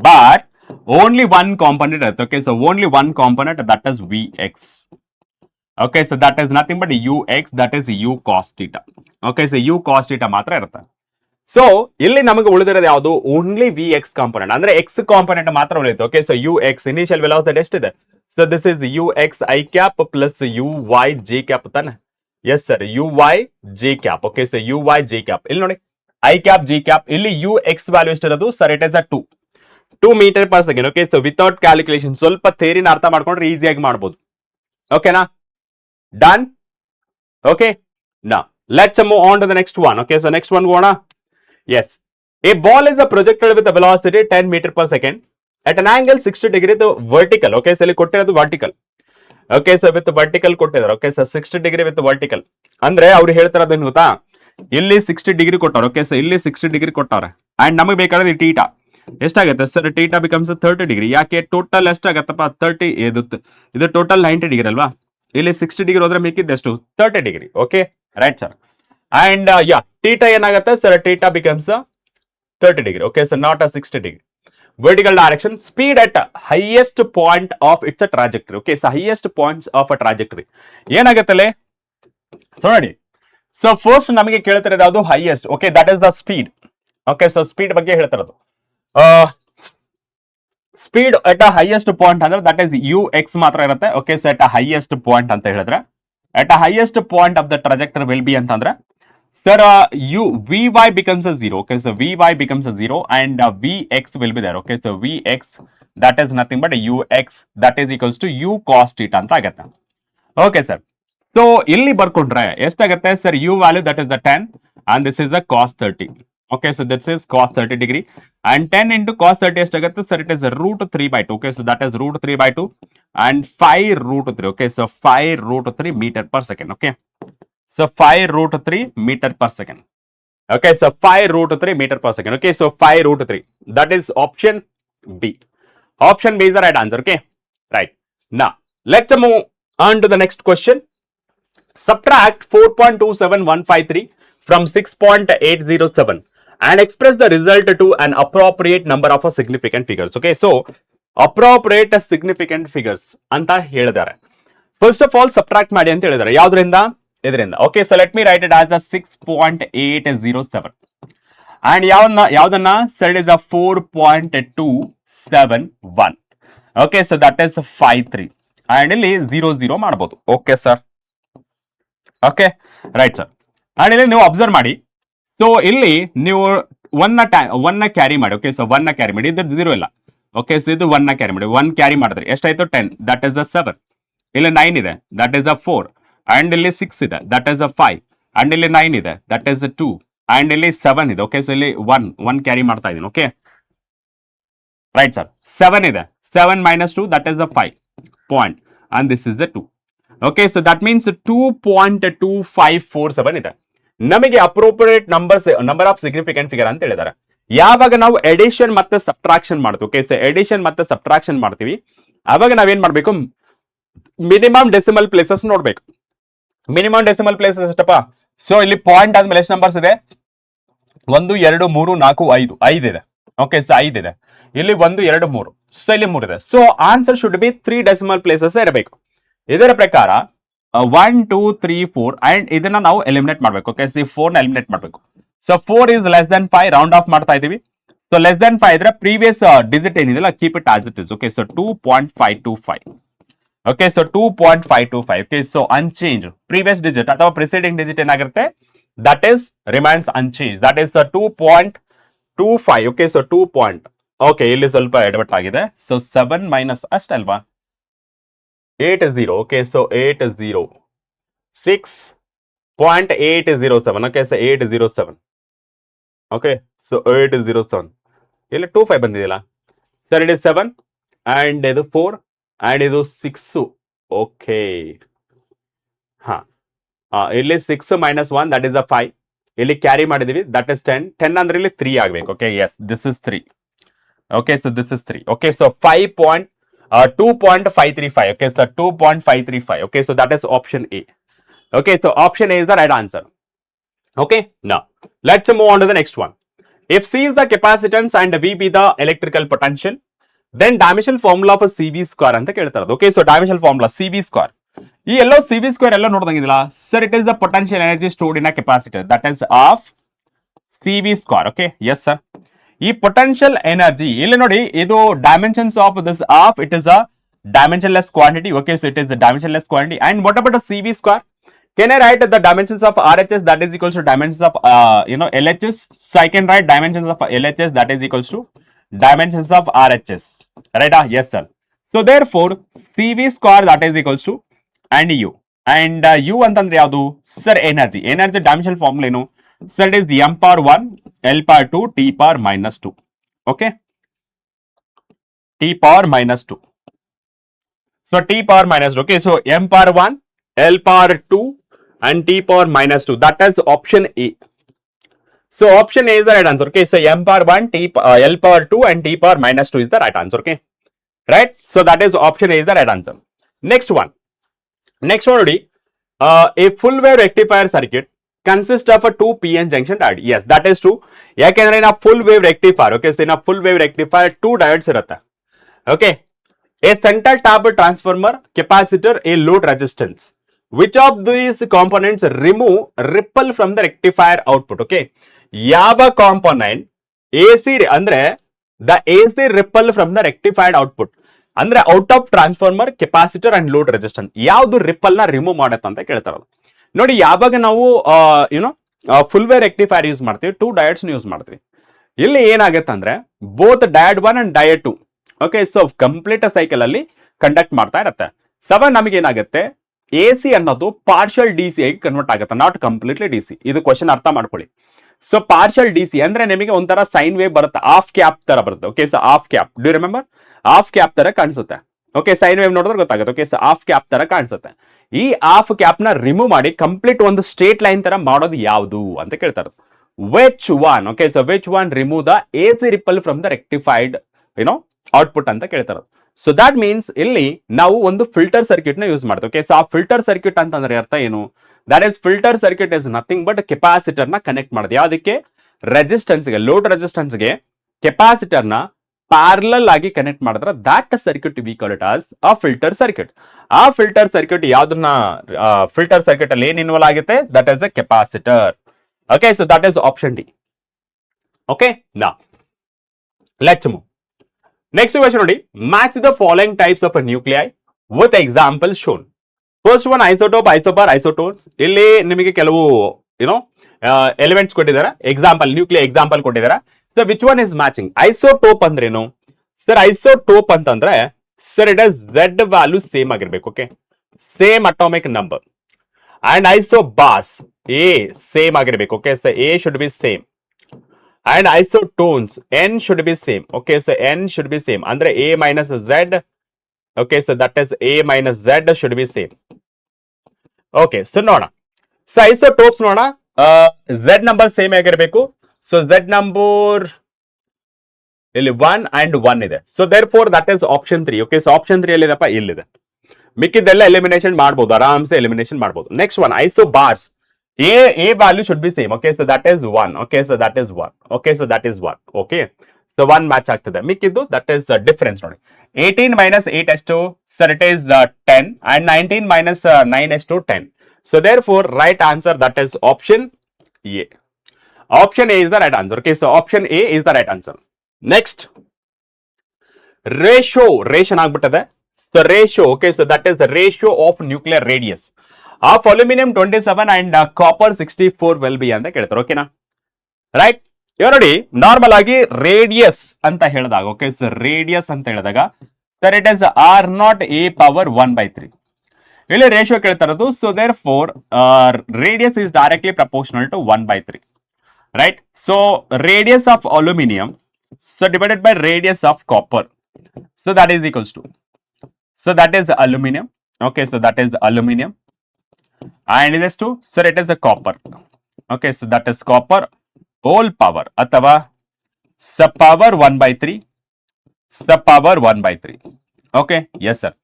ಬಟ್ ಓನ್ಲಿ ಒನ್ ಕಾಂಪೋನೆಂಟ್ ಇರುತ್ತೆ. Okay, so only one component that is V X. Okay, so that is nothing but U X, that is U cos theta. Okay, so U cos theta ಮಾತ್ರ ಇರುತ್ತೆ. ಸೊ ಇಲ್ಲಿ ನಮಗೆ ಉಳಿದಿರೋದು ಯಾವುದು, only V X component ಅಂದ್ರೆ X component ಮಾತ್ರ ಉಳಿಯುತ್ತೆ. Okay, so U X initial velocity ಎಷ್ಟಿದೆ, so this is U X I cap plus U Y J cap ತಾನೆ. Yes sir, U Y J cap. Okay, so U Y J cap ಇಲ್ಲಿ ನೋಡಿ I cap J cap. ಇಲ್ಲಿ U X value ಎಷ್ಟಿರೋದು sir, it is a 2 metre per second. Okay, so without calculation ಸ್ವಲ್ಪ ಥಿಯರಿನ ಅರ್ಥ ಮಾಡ್ಕೊಂಡ್ರೆ ಈಸಿಯಾಗಿ ಮಾಡ್ಬೋದು. ಓಕೆನಾ, done. Okay, now let's move on to the next one. Okay, so next one ಹೋಗೋಣ. Yes, a ball is projected with a velocity 10 meter per second at an angle 60 degree ಇದು vertical. Okay, so ಇಲ್ಲಿ ಕೊಟ್ಟಿರೋದು vertical. Okay, so with vertical ಕೊಟ್ಟಿದ್ದಾರೆ. Okay, so 60 degree with vertical. ಅಂದ್ರೆ ಅವ್ರು ಹೇಳ್ತಾರದು ಏನು ಗೊತ್ತಾ, ಇಲ್ಲಿ 60 ಡಿಗ್ರಿ ಕೊಟ್ಟವ್ರು. ಓಕೆ, ಸೊ ಇಲ್ಲಿ 60 ಡಿಗ್ರಿ ಕೊಟ್ಟವ್ರೆ ಅಂಡ್ ನಮಗೆ ಬೇಕಾದ್ರೆ ಟೀಟಾ ಎಷ್ಟಾಗುತ್ತೆ ಸರ್? Theta becomes 30 degree. ಯಾಕೆ ಟೋಟಲ್ ಎಷ್ಟಾಗತ್ತಪ್ಪ? 30. ಇದು ಟೋಟಲ್ 90 ಡಿಗ್ರಿ ಅಲ್ವಾ? ಇಲ್ಲಿ 60 ಡಿಗ್ರಿ ಹೋದ್ರೆ ಮಿಕ್ಕಿದ್ದು ಎಷ್ಟು? 30 degree. Okay, right sir. And yeah, theta ಏನಾಗುತ್ತೆ sir? Theta becomes 30 degree. Okay, so not a 60 degree. Vertical direction, speed at highest point of its trajectory. Okay, so highest points of a trajectory. ಏನಾಗತ್ತಲೆ? So ನೋಡಿ, so first ನಮಗೆ ಕೇಳ್ತಿರೋದು ಯಾವುದು? Highest. Okay, that is the speed. Okay, so speed ಬಗ್ಗೆ ಹೇಳ್ತಿರೋದು. Speed at a highest point ಅಂದ್ರೆ that is U X ಮಾತ್ರ ಇರುತ್ತೆ. Okay, so at a highest point ಅಂತ ಹೇಳಿದ್ರೆ at a highest point of the trajectory will be ಅಂತಂದ್ರೆ sir Vy becomes a 0. Okay, so Vy becomes a 0 and Vx will be there. Okay, so Vx that is nothing but Ux that is equals to U cos theta ಅಂತ ಆಗುತ್ತೆ. Okay sir, so ಇಲ್ಲಿ ಬರ್ಕೊಂಡ್ರೆ ಎಷ್ಟಾಗುತ್ತೆ sir? U value that is the 10 and this is a cos 30. Okay, so this is cos 30 degree and 10 into cos 30 ಎಷ್ಟಾಗುತ್ತೆ sir? It is root 3/2. Okay, so that is root 3/2 and 5 root 3. Okay, so 5 root 3 meter per second. Okay, so 5 root 3 meter per second. Okay, so 5 root 3 meter per second. Okay, so 5 root 3. That is option B. Option B is the right answer. Okay, right. Now, let's move on to the next question. Subtract 4.27153 from 6.807 and express the result to an appropriate number of significant figures. Okay, so appropriate significant figures ಅಂತ ಹೇಳಿದ್ದಾರೆ. First of all, subtract ಮಾಡಿ ಅಂತ ಹೇಳಿದ್ದಾರೆ. ಯಾವ್ದ್ರಿಂದ? ಇದರಿಂದ. Okay, so let me write it as a 6.807 and ಯಾವ್ದನ್ನ sir? It is a 4.271. Okay, so that is 53 and ಇಲ್ಲಿ 00 ಮಾಡಬಹುದು. Okay sir, okay, right sir. And ಇಲ್ಲಿ ನೀವು ಅಬ್ಸರ್ವ್ ಮಾಡಿ, ಸೊ ಇಲ್ಲಿ ನೀವು ಒನ್ನ ಕ್ಯಾರಿ ಮಾಡಿ. ಓಕೆ, ಸೊ ಒನ್ನ ಕ್ಯಾರಿ ಮಾಡಿ, ಇದು 0 ಇಲ್ಲ. ಓಕೆ, ಸೊ ಇದು ಒನ್ನ ಕ್ಯಾರಿ ಮಾಡಿ. 1 ಕ್ಯಾರಿ ಮಾಡಿದ್ರೆ ಎಷ್ಟಾಯ್ತು? 10, ದಟ್ ಇಸ್ ಅ 7. ಇಲ್ಲಿ 9 ಇದೆ, ದಟ್ ಇಸ್ ಅ 4 ಅಂಡ್ ಇಲ್ಲಿ 6 ಇದೆ, ದಟ್ ಇಸ್ ಅ 5 ಅಂಡ್ ಇಲ್ಲಿ 9 ಇದೆ, ದಟ್ ಇಸ್ 2 ಅಂಡ್ ಇಲ್ಲಿ 7 ಇದೆ. ಓಕೆ, ಸೊ ಇಲ್ಲಿ 1 ಕ್ಯಾರಿ ಮಾಡ್ತಾ ಇದೀನಿ. Okay, right sir. 7 ಇದೆ, 7 minus 2 that is a 5 point and this is the 2. Okay, so that means 2.2547 ಇದೆ. ನಮಗೆ appropriate number of significant figure ಅಂತ ಹೇಳಿದ್ದಾರೆ. ಯಾವಾಗ ನಾವು ಎಡಿಷನ್ ಮತ್ತೆ ಸಬ್ಟ್ರಾಕ್ಷನ್ ಮಾಡ್ತೀವಿ. ಓಕೆ, ಸೊ ಎಡಿಷನ್ ಮತ್ತೆ ಸಬ್ಟ್ರಾಕ್ಷನ್ ಮಾಡ್ತೀವಿ, ಅವಾಗ ನಾವೇನ್ ಮಾಡ್ಬೇಕು? ಮಿನಿಮಮ್ ಡೆಸಿಮಲ್ ಪ್ಲೇಸಸ್ ನೋಡ್ಬೇಕು. ಮಿನಿಮಮ್ ಡೆಸಿಮಲ್ ಪ್ಲೇಸಸ್ ಎಷ್ಟಪ್ಪ? ಸೊ ಇಲ್ಲಿ ಪಾಯಿಂಟ್ ಆದ್ಮೇಲೆ ಎಷ್ಟು ನಂಬರ್ಸ್ ಇದೆ? 1 2 3 4 5 5 ಇದೆ. ಓಕೆ, ಸೊ 5 ಇದೆ. ಇಲ್ಲಿ 1 2 3, ಸೊ ಇಲ್ಲಿ 3 ಇದೆ. So answer should be 3 decimal places ಇರಬೇಕು. ಇದರ ಪ್ರಕಾರ 1 2 3 4 ಅಂಡ್ ಇದನ್ನ ನಾವು ಎಲಿಮಿನೇಟ್ ಮಾಡ್ಬೇಕು. ಓಕೆ, ಸಿ 4 ನ ಎಲಿಮಿನೇಟ್ ಮಾಡ್ಬೇಕು. So 4 is less than 5, round off ಮಾಡ್ತಾ ಇದೀವಿ. ಸೊ ಲೆಸ್ ದನ್ 5 ಇದ್ರೆ ಪ್ರೀವಿಯಸ್ ಡಿಜಿಟ್ ಏನಿದೆಲ್ಲ keep it as it is. Okay, so 2.525. Okay, so 2.525. Okay, so unchanged previous digit ಅಥವಾ ಪ್ರಿಸೀಡಿಂಗ್ ಡಿಜಿಟ್ ಏನಾಗಿರುತ್ತೆ? That is remains unchanged, that is 2.25. Okay, so 2 point. Okay, ಇಲ್ಲಿ ಸ್ವಲ್ಪ ಎಡವಟ್ ಆಗಿದೆ. So 7 minus ಅಷ್ಟಲ್ವಾ? 80. Okay, so 80 6.807. Okay, so 807. Okay, so 807. ಇಲ್ಲಿ 25 ಬಂದಿದೆಯಲ್ಲ sir? It is 7 and ಇದು 4 ಅಂಡ್ ಇದು 6. ಓಕೆ, ಹಾ, ಇಲ್ಲಿ 6 minus 1 ದಟ್ ಇಸ್ ಅ 5. ಇಲ್ಲಿ ಕ್ಯಾರಿ ಮಾಡಿದೀವಿ, ದಟ್ ಇಸ್ 10. 10 ಅಂದ್ರೆ ಇಲ್ಲಿ 3 ಆಗ್ಬೇಕು. Okay, yes, this is 3. Okay, so this is 3. Okay, so 2.535. Okay, so 2.535. Okay, so that is option A. Okay, so option A is the right answer. Okay, now let's move on to the next one. If C is the capacitance and V be the electrical potential, then dimensional formula of a CV square ಅಂತ ಕೇಳ್ತಾರದು. Okay, so dimensional formula CV square. ಈ ಎಲ್ಲೋ CV square ಎಲ್ಲ ನೋಡ್ದಂಗಿದಿಲ್ಲ sir? It is the potential energy stored in a capacitor, that is of CV square. Okay, yes sir. ಈ potential energy ಇಲ್ಲಿ ನೋಡಿ, ಇದು dimensions of this of it is a dimensionless quantity. Okay, so it is a dimensionless quantity. And what about a CV square? Can I write the dimensions of RHS that is equals to dimensions of LHS? So I can write dimensions of LHS that is equals to dimensions of RHS. Right? Yes, sir. So therefore, CV square that is equals to and U. And U ಅಂತಂದ್ರೆ ಯಾವುದು sir? Energy. Energy dimensional formula ಏನು sir? It is m power 1 L power 2 T power minus 2. Okay, T power minus 2. So T power minus 2. Okay, so M power 1, L power 2 and T power minus 2. That is option A. So option A is the right answer. Okay, so M power 1, L power 2 and T power minus 2 is the right answer. Okay, right. So that is option A is the right answer. Next one. Next one already. A full wave rectifier circuit consists of a two PN junction diode. Yes, that is true. ಯಾಕೆಂದ್ರೆ in a full wave rectifier, okay, so in a full wave rectifier two diodes ಇರುತ್ತೆ. Okay, a center tap transformer, capacitor, a load resistance. Which of these components remove ripple from the rectifier output? Okay, ಯಾವ component AC ಅಂದ್ರೆ the AC ripple from the rectified output ಅಂದ್ರೆ out of transformer, capacitor and load resistance ಯಾವ್ದು ripple ನ remove ಮಾಡತ್ತೆ ಅಂತ ಕೇಳ್ತಾರ. ನೋಡಿ, ಯಾವಾಗ ನಾವು you know full wave rectifier use ಮಾಡ್ತೀವಿ, ಟೂ ಡಯಟ್ಸ್ ಯೂಸ್ ಮಾಡ್ತೀವಿ. ಇಲ್ಲಿ ಏನಾಗುತ್ತೆ ಅಂದ್ರೆ both diode 1 and diode 2, okay, so complete cycle ಅಲ್ಲಿ ಕಂಡಕ್ಟ್ ಮಾಡ್ತಾ ಇರತ್ತೆ. ಸವ ನಮಗೆ ಏನಾಗುತ್ತೆ, AC ಅನ್ನೋದು ಪಾರ್ಷಿಯಲ್ DC ಆಗಿ ಕನ್ವರ್ಟ್ ಆಗುತ್ತೆ, ನಾಟ್ ಕಂಪ್ಲೀಟ್ಲಿ DC. ಇದು ಕ್ವಶನ್ ಅರ್ಥ ಮಾಡ್ಕೊಳ್ಳಿ. ಸೊ ಪಾರ್ಷಿಯಲ್ DC ಅಂದ್ರೆ ನಿಮಗೆ ಒಂಥರ ಸೈನ್ ವೇವ್ ಬರುತ್ತೆ, ಆಫ್ ಕ್ಯಾಪ್ ತರ ಬರುತ್ತೆ. Okay, so of cap, do remember, of cap ತರ ಕಾಣಿಸುತ್ತೆ. ಓಕೆ, ಸೈನ್ ವೇವ್ ನೋಡಿದ್ರೆ ಗೊತ್ತಾಗುತ್ತೆ. ಓಕೆ, ಸೊ ಆಫ್ ಕ್ಯಾಪ್ ತರ ಕಾಣಿಸುತ್ತೆ. ಈ ಆಫ್ ಕ್ಯಾಪ್ ನ ರಿಮೂವ್ ಮಾಡಿ ಕಂಪ್ಲೀಟ್ ಒಂದು ಸ್ಟ್ರೇಟ್ ಲೈನ್ ತರ ಮಾಡೋದು ಯಾವುದು ಅಂತ ಕೇಳ್ತಾರೆ. Which one? Okay, so which one remove the AC ripple from the rectified output ಅಂತ ಕೇಳ್ತಾರೆ. ಸೊ ದಟ್ ಮೀನ್ಸ್ ಇಲ್ಲಿ ನಾವು ಒಂದು ಫಿಲ್ಟರ್ ಸರ್ಕ್ಯೂಟ್ ನ ಯೂಸ್ ಮಾಡ್ತೀವಿ. ಓಕೆ, ಸೊ ಆ ಫಿಲ್ಟರ್ ಸರ್ಕ್ಯೂಟ್ ಅಂತಂದ್ರೆ ಅರ್ಥ ಏನು? That is filter circuit is nothing but capacitor ನ ಕನೆಕ್ಟ್ ಮಾಡಿದೆ. ಯಾವುದಕ್ಕೆ? ರೆಸಿಸ್ಟೆನ್ಸ್ ಗೆ, ಲೋಡ್ ರೆಸಿಸ್ಟೆನ್ಸ್ ಗೆ ಕೆಪಾಸಿಟರ್ ನ ಪ್ಯಾರಲಲ್ ಆಗಿ ಕನೆಕ್ಟ್ ಮಾಡಿದ್ರೆ that circuit we call it as a filter circuit. ಆ ಫಿಲ್ಟರ್ ಸರ್ಕ್ಯೂಟ್ ಯಾವ್ದನ್ನ ಫಿಲ್ಟರ್ ಸರ್ಕ್ಯೂಟ್ ಅಲ್ಲಿ ಏನ್ ಇನ್ವಾಲ್ವ್ ಆಗುತ್ತೆ? That is a capacitor. Okay, so that is option D. Okay, now let's move. Next question ನೋಡಿ, match the following types of nuclei with example shown. First one isotope, isobar, isotones. ಇಲ್ಲಿ ನಿಮಗೆ ಕೆಲವು elements ಕೊಟ್ಟಿದ್ದಾರೆ, example nuclear example ಕೊಟ್ಟಿದ್ದಾರೆ. So which one is matching? Isotope ಅಂದ್ರೇನು sir? Isotope ಅಂತಂದ್ರೆ sir it is Z value same ಆಗಿರ್ಬೇಕು. Okay, same atomic number. And isobars A same ಆಗಿರ್ಬೇಕು. Okay, so A should be same. And isotones N should be same. Okay, so N should be same ಅಂದ್ರೆ A minus Z. Okay, so that is A minus Z should be same. Okay, so ನೋಡ, so isotopes ನೋಡ, Z number same ಆಗಿರಬೇಕು. So Z number ಇಲ್ಲಿ 1 and 1 ಇದೆ. So therefore that is option 3. Okay, so option 3 ಎಲ್ಲಿದೆಪ್ಪ? ಇಲ್ಲಿದೆ. ಮಿಕ್ಕಿದ್ದೆಲ್ಲ elimination ಮಾಡಬಹುದು, ಆರಾಮ್ಸೆ ಎಲಿಮಿನೇಷನ್ ಮಾಡಬಹುದು. Next one isobars. A value should be same. Okay, so that is 1. Okay, so that is 1. Okay, so that is 1. Okay, so 1 match ಆಗ್ತದೆ. ಮಿಕ್ಕಿದ್ದು that is difference ನೋಡಿ. 18 minus 8 ಎಷ್ಟು? Sir, it is 10 and 19 minus 9 ಎಷ್ಟು? 10. So therefore right answer that is option A. Option A is the right answer. Okay, so option A is the right answer. Next, ratio ಆಗ್ಬಿಟ್ಟದೆ. So ratio, okay, so that is the ratio of nuclear radius of aluminum 27 and copper 64 will be ಅಂತ ಕೇಳ್ತಾರೆ. ಓಕೆನಾ, right? ಇವಾಗ ನೋಡಿ, normal ಆಗಿ radius ಅಂತ ಹೇಳಿದಾಗ, okay, so radius ಅಂತ ಹೇಳಿದಾಗ sir it is R0 A power 1/3. ಇಲ್ಲಿ ರೇಷಿಯೋ ಕೇಳ್ತಾ ಇರೋದು. So therefore radius is directly proportional to 1/3, right? So radius of aluminium so divided by radius of copper, so that is equals to, so that is aluminium. Okay, so that is aluminium and ಇದೆಷ್ಟು? Sir it is a copper. Okay, so that is copper whole power ಅಥವಾ ಸ power 1/3, ಸ power 1/3. Okay, yes sir.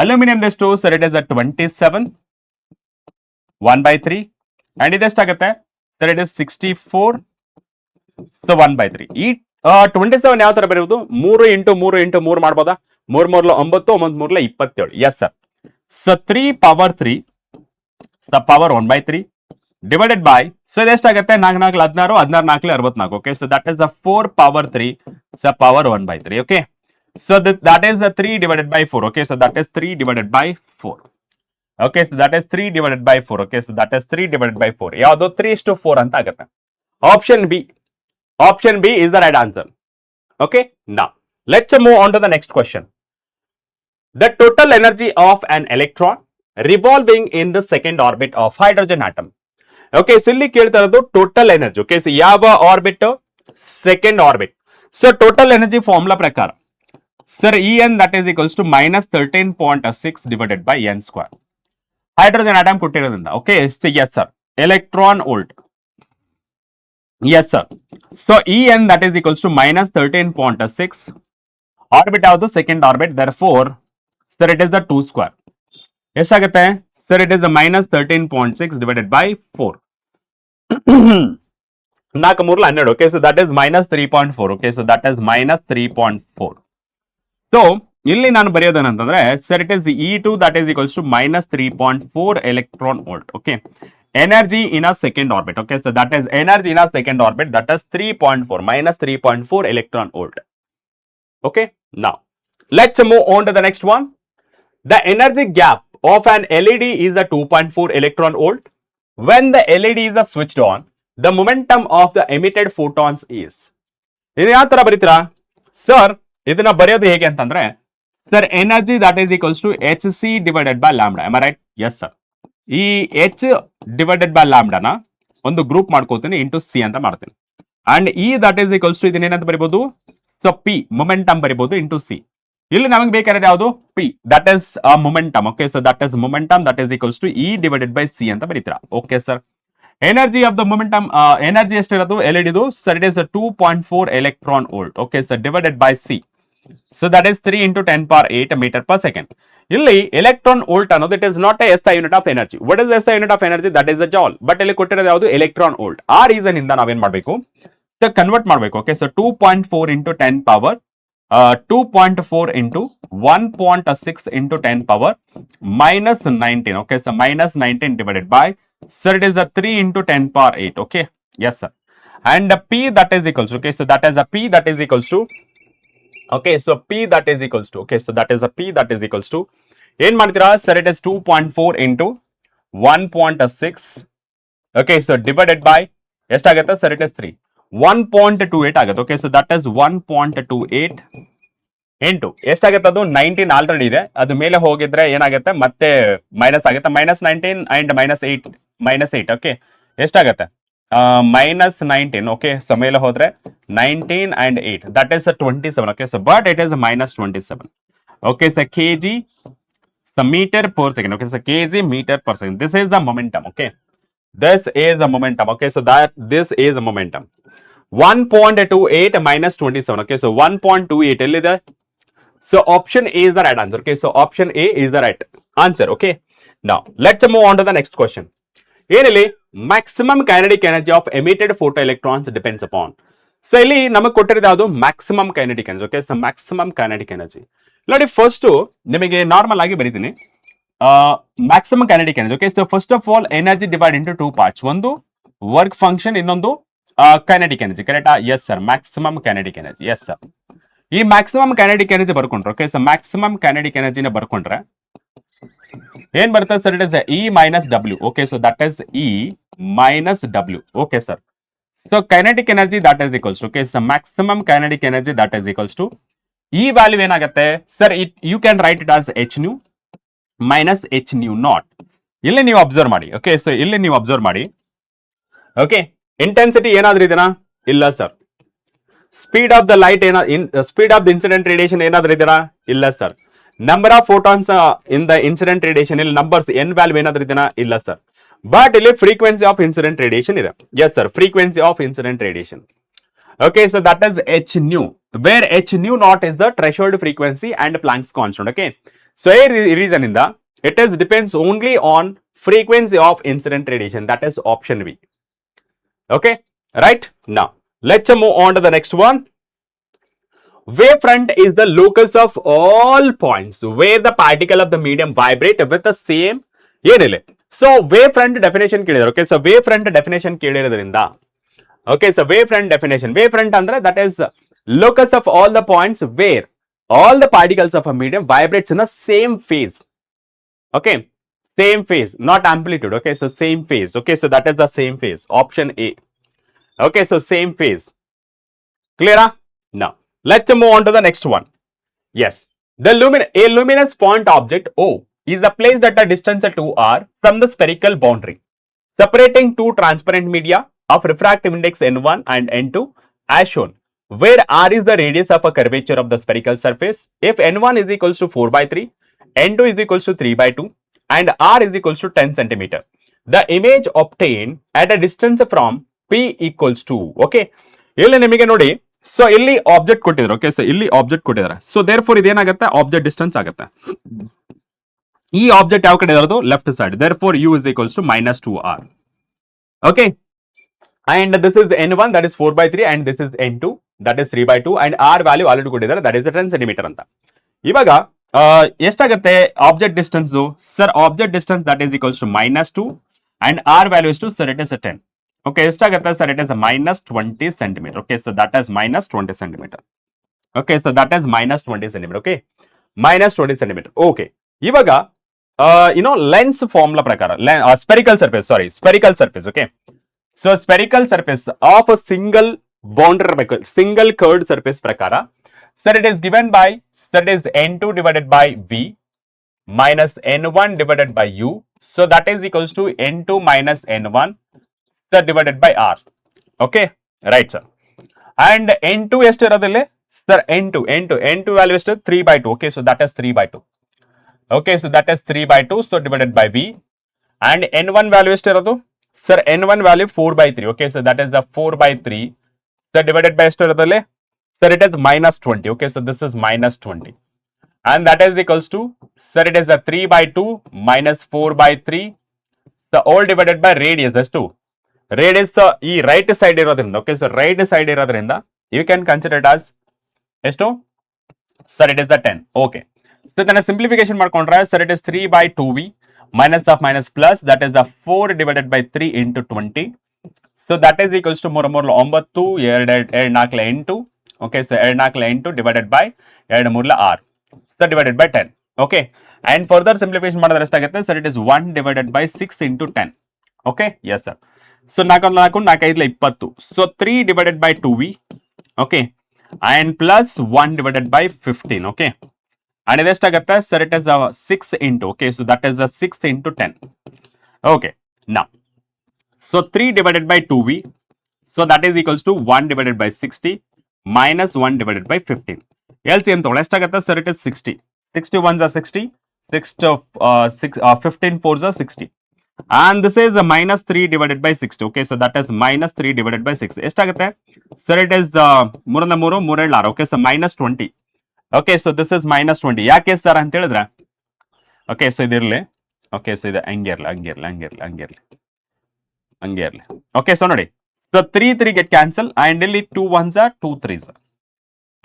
Aluminium ಎಷ್ಟು? Sir it is 27 1/3 and ಇದೆಷ್ಟಾಗುತ್ತೆ? Sir it is 64 so 1/3. ಈ 27 ಯಾವ ತರ ಬರೆಯುವುದು? 3 ಇಂಟು 3 ಇಂಟು 3 ಮಾಡ್ಬೋದಾ? 3 3 9, 9 3 27. S sir. ಸೊ 3 ಪವರ್ 3 ಸ ಪವರ್ 1/3 ಡಿವೈಡೆಡ್ ಬೈ, ಸೊ ಇದೆಷ್ಟಾಗುತ್ತೆ? 4 4 16, 16 4 64. Okay, so that is 4 power 3 ಸ ಪವರ್ 1/3. ಓಕೆ, so that is 3 divided by 4. Okay, so that is 3 divided by 4. Okay, so that is 3 divided by 4. Okay, so that is 3 divided by 4. ಯಾವುದು? 3:4 ಅಂತ ಆಗುತ್ತೆ. Option B. Option B is the right answer. Okay, now let's move on to the next question. The total energy of an electron revolving in the second orbit of hydrogen atom. Okay, so ಇಲ್ಲಿ ಕೇಳ್ತಾ ಇರೋದು total energy. Okay, so ಯಾವ orbit? Second orbit. So total energy formula ಪ್ರಕಾರ Sir, En that is equals to minus 13.6 divided by n square. Hydrogen atom ಕೊಟ್ಟಿರೋದ್ರಿಂದ. Okay, so yes sir. Electron volt. Yes sir. So En that is equals to minus 13.6 orbit of the second orbit. Therefore, sir, it is the 2 square. ಎಷ್ಟಾಗುತ್ತೆ? Sir, it is a minus 13.6 divided by 4. 4 ಮೂರ್ಲ 12. Okay, so that is minus 3.4. Okay, so that is minus 3.4. So, ಇಲ್ಲಿ ನಾನು ಬರೆಯೋದೇನಂತಂದ್ರೆ sir it is E2 that is equals to minus 3.4 electron volt. Okay, energy in a second orbit. Okay, so that is energy in a second orbit, that is 3.4 minus 3.4 electron volt. Okay, now let's move on to the next one. The energy gap of an LED is a 2.4 electron volt. When the LED is switched on, the momentum of the emitted photons is. ಇದು ಯಾವ ತರ ಬರೀತೀರಾ sir? ಇದನ್ನ ಬರೆಯೋದು ಹೇಗೆ ಅಂತಂದ್ರೆ sir energy that is equals to H C divided by lambda. Am I right? Yes sir. ಈ H divided by ಲ್ಯಾಂಬ್ಡಾನ ಒಂದು ಗ್ರೂಪ್ ಮಾಡ್ಕೋತೀನಿ ಇಂಟು ಸಿ ಅಂತ ಮಾಡ್ತೀನಿ. And E that is equals to ಇದನ್ನ ಏನಂತ ಬರಿಬಹುದು? ಸೊ ಪಿ ಮೊಮೆಂಟಮ್ ಬರಿಬಹುದು ಇಂಟು ಸಿ. ಇಲ್ಲಿ ನಮಗೆ ಬೇಕಾಗಿರೋದು ಯಾವುದು? P that is momentum. Okay, so that is momentum that is equals to E divided by C ಅಂತ ಬರೀತೀರಾ. Okay sir. Energy of the momentum, energy ಎಷ್ಟಿರೋದು ಎಲ್ ಇಡಿದು? Sir it is 2.4 electron volt. Okay sir, divided by C. So that is 3 into 10 power 8 meter per second. ಇಲ್ಲಿ electron volt ಅನ್ನೋದು it is not a SI unit of energy. What is SI unit of energy? That is a joule. But ಇಲ್ಲಿ ಕೊಟ್ಟಿರೋದು ಯಾವುದು? electron volt. ಆ reason ಇಂದ ನಾವೇನ್ ಮಾಡಬೇಕು? Convert ಮಾಡಬೇಕು. Okay, so 2.4 into 10 power 2.4 into 1.6 into 10 power minus 19. Okay, so minus 19 divided by, sir, it is a 3 into 10 power 8. Okay, yes sir. And P that is equals to, okay, so that is a P that is equals to, okay, so P that is equals to, okay, so that is a P that is equals to, ಏನ್ ಮಾಡ್ತೀರಾ sir? It is 2.4 into 1.6. okay, so divided by ಎಷ್ಟಾಗುತ್ತೆ sir? It is 3. 1.28 ಆಗುತ್ತೆ. Okay, so that is 1.28 into ಎಷ್ಟಾಗುತ್ತೆ? ಅದು 19 already ಇದೆ, ಅದು ಮೇಲೆ ಹೋಗಿದ್ರೆ ಏನಾಗುತ್ತೆ ಮತ್ತೆ ಮೈನಸ್ ಆಗುತ್ತೆ. minus 19 and minus 8. ಓಕೆ, ಎಷ್ಟಾಗುತ್ತೆ? minus 19. ಓಕೆ, ಸೊ ಮೇಲೆ ಹೋದ್ರೆ 19 and 8, that is a 27. okay, so but it is a minus 27. okay, so kg, so meter per second. okay, so kg meter per second. This is the momentum. okay, this is the momentum. okay, so that this is a momentum. 1.28 minus 27. okay, so 1.28 ಎಲ್ಲಿದೆ? so option A is the right answer. okay, so option A is the right answer. okay, now let's move on to the next question. ಏನಿಲ್ಲಿ maximum kinetic energy of emitted photoelectrons depends upon. So ಇಲ್ಲಿ ನಮಗೆ ಕೊಟ್ಟಿರೋದು ಯಾವುದು? Maximum kinetic energy. Okay, so maximum kinetic energy ನೋಡಿ, first ನಿಮಗೆ normal ಆಗಿ ಬರೀತೀನಿ maximum kinetic energy. Okay, so first of all energy divide into 2 parts, ಒಂದು work function, ಇನ್ನೊಂದು ಕೈನೆಟಿಕ್ ಎನರ್ಜಿ. ಕರೆಕ್ಟಾ? Yes sir, maximum kinetic energy. Yes sir, ಈ maximum kinetic energy ಬರ್ಕೊಂಡ್ರೆ, okay, so maximum kinetic ಎನರ್ಜಿನ ಬರ್ಕೊಂಡ್ರೆ ಏನ್ ಬರ್ತದೆ sir? It is E minus W. Okay, so that is E minus W. Okay sir, so kinetic energy that is equals to, okay, so maximum kinetic energy that is equals to e value ಏನಾಗುತ್ತೆ sir? you can write it as h nu minus h nu naught. ಇಲ್ಲಿ ನೀವು observe ಮಾಡಿ. Okay, so ಇಲ್ಲಿ ನೀವು observe ಮಾಡಿ. Okay, intensity ಏನಾದ್ರೂ ಇದೆನಾ? ಇಲ್ಲ sir. Speed of the light speed of the incident radiation ಏನಾದ್ರೂ ಇದೆನಾ? ಇಲ್ಲ sir. Number of photons in the incident radiation, ಇಲ್ಲಿ ನಂಬರ್ಸ್ ಎನ್ ವ್ಯಾಲ್ಯೂ ಏನಾದ್ರೂ ಇದೆನಾ? ಇಲ್ಲ ಸರ್. ಬಟ್ ಇಲ್ಲಿ ಫ್ರೀಕ್ವೆನ್ಸಿ ಆಫ್ ಇನ್ಸಿಡೆಂಟ್ ರೇಡಿಯೇಷನ್ ಇದೆ. Yes sir, frequency of incident radiation. Okay, so that is H nu, where H nu naught is the threshold frequency and Planck's constant. Okay, so ಈ reason ಇಂದ it is depends only on frequency of incident radiation. That is option B. Okay, right. Now let's move on to the next one. Wavefront is the locus of all points where the particle of the medium vibrate with the same ಏನಿಲ್ಲ. So wavefront definition ಕೇಳಿದ್ರು. Okay, so wavefront definition ಕೇಳಿರೋದ್ರಿಂದ, okay, so wavefront definition, wavefront ಅಂದ್ರೆ that is locus of all the points where all the particles of a medium vibrates in a same phase. Okay, same phase, not amplitude. Okay, so same phase. Okay, so that is the same phase, option A. Okay, so same phase. ಕ್ಲಿಯರಾ? Now let's move on to the next one. Yes, a luminous point object O is placed at a distance 2r from the spherical boundary, separating two transparent media of refractive index n1 and n2 as shown. where r is the radius of a curvature of the spherical surface. If n1 is equals to 4 by 3, n2 is equals to 3 by 2, and r is equals to 10 centimeter. The image obtained at a distance from p equals to, okay, ಇಲ್ಲಿ ನಿಮಗೆ ನೋಡಿ, so ಇಲ್ಲಿ object ಕೊಟ್ಟಿದ್ರು, okay, so ಇಲ್ಲಿ object ಕೊಟ್ಟಿದ್ದಾರೆ, so therefore ಇದೇನಾಗುತ್ತೆ, object distance ಆಗುತ್ತೆ. ಈ ಆಬ್ಜೆಕ್ಟ್ ಯಾವ ಕಡೆ ಇರೋದು, left side, therefore u is equals to -2r. okay, and this is n1 that is 4 by 3 and this is n2 that is 3 by 2 and r value already ಕೊಟ್ಟಿದ್ದಾರೆ, that is 10 centimeter ಅಂತ. ಇವಾಗ ಎಷ್ಟಾಗುತ್ತೆ object distance, sir object distance that is equals to -2 and r value is to, sir, it is a 10. okay, ಎಷ್ಟಾಗುತ್ತೆ sir, it is a -20 centimeter. okay, so that is -20 centimeter. okay, so that is -20 centimeter. okay, -20 centimeter. okay, ಇವಾಗ lens formula ಪ್ರಕಾರ spherical surface, spherical surface. okay, so spherical surface of a single boundary, single curved surface prakara, sir, it is given by, that is n2 divided by v minus n1 divided by u, so that is equals to n2 minus n1, sir, divided by r. okay, right sir. And n2 ಎಷ್ಟು ಇರೋದಿಲ್ಲ sir, n2 value is 3 by 2. okay, so that is 3 by 2. okay, so that is 3 by 2, so divided by v. And n1 value ಎಷ್ಟು ಇರೋದು sir, n1 value 4 by 3. okay, so that is the 4 by 3, so divided by ಎಷ್ಟು ಇರೋದಿಲ್ಲ sir, it is -20. okay, so this is -20 and that is equals to, sir, it is a 3 by 2 minus 4 by 3, the all divided by radius ಎಷ್ಟು, radius ಈ right side ಇರೋದ್ರಿಂದ, okay, so right side ಇರೋದ್ರಿಂದ you can consider it as ಎಷ್ಟು, sir, it is the 10. okay, so then simplification ಮಾಡ್ಕೊಂಡ್ರೆ sir, it is 3 by 2v minus of minus plus, that is the 4 divided by 3 into 20, so that is equals to 3 9 2 4 8. okay, so 4 8 divided by 2 3 r, so divided by 10. okay, and further simplification ಮಾಡಿದ್ರೆ ಎಷ್ಟಾಗುತ್ತೆ sir, it is 1 divided by 6 into 10. okay, yes sir. so 4 4 4 5 20, so 3 divided by 2v, okay, and plus 1 divided by 15. okay, and ಇದೆಷ್ಟಾಗುತ್ತೆ sir, it is 6 into, okay, so that is 6 into 10. okay, now so 3 divided by 2v, so that is equals to 1 divided by 60 minus 1 divided by 15. LCM ತಗೊಳ್ಳಿ, ಎಷ್ಟಾಗುತ್ತೆ sir, it is 60, 60 1s are 60, 15 4s are 60, and this is a minus 3 divided by 60. okay, so that is minus 3 divided by 6, ಎಷ್ಟಾಗುತ್ತೆ sir, it is 3 3 3 6, okay, so -20. okay, so this is -20. ಯಾಕೆ sir ಅಂತ ಹೇಳಿದ್ರೆ, okay, so ಇದಿರಲಿ, okay, so ಇದು ಹಂಗಿರ್ಲಿ. okay, so ನೋಡಿ, so 3 3 get cancel and ಇಲ್ಲಿ 2 1s are 2 3s,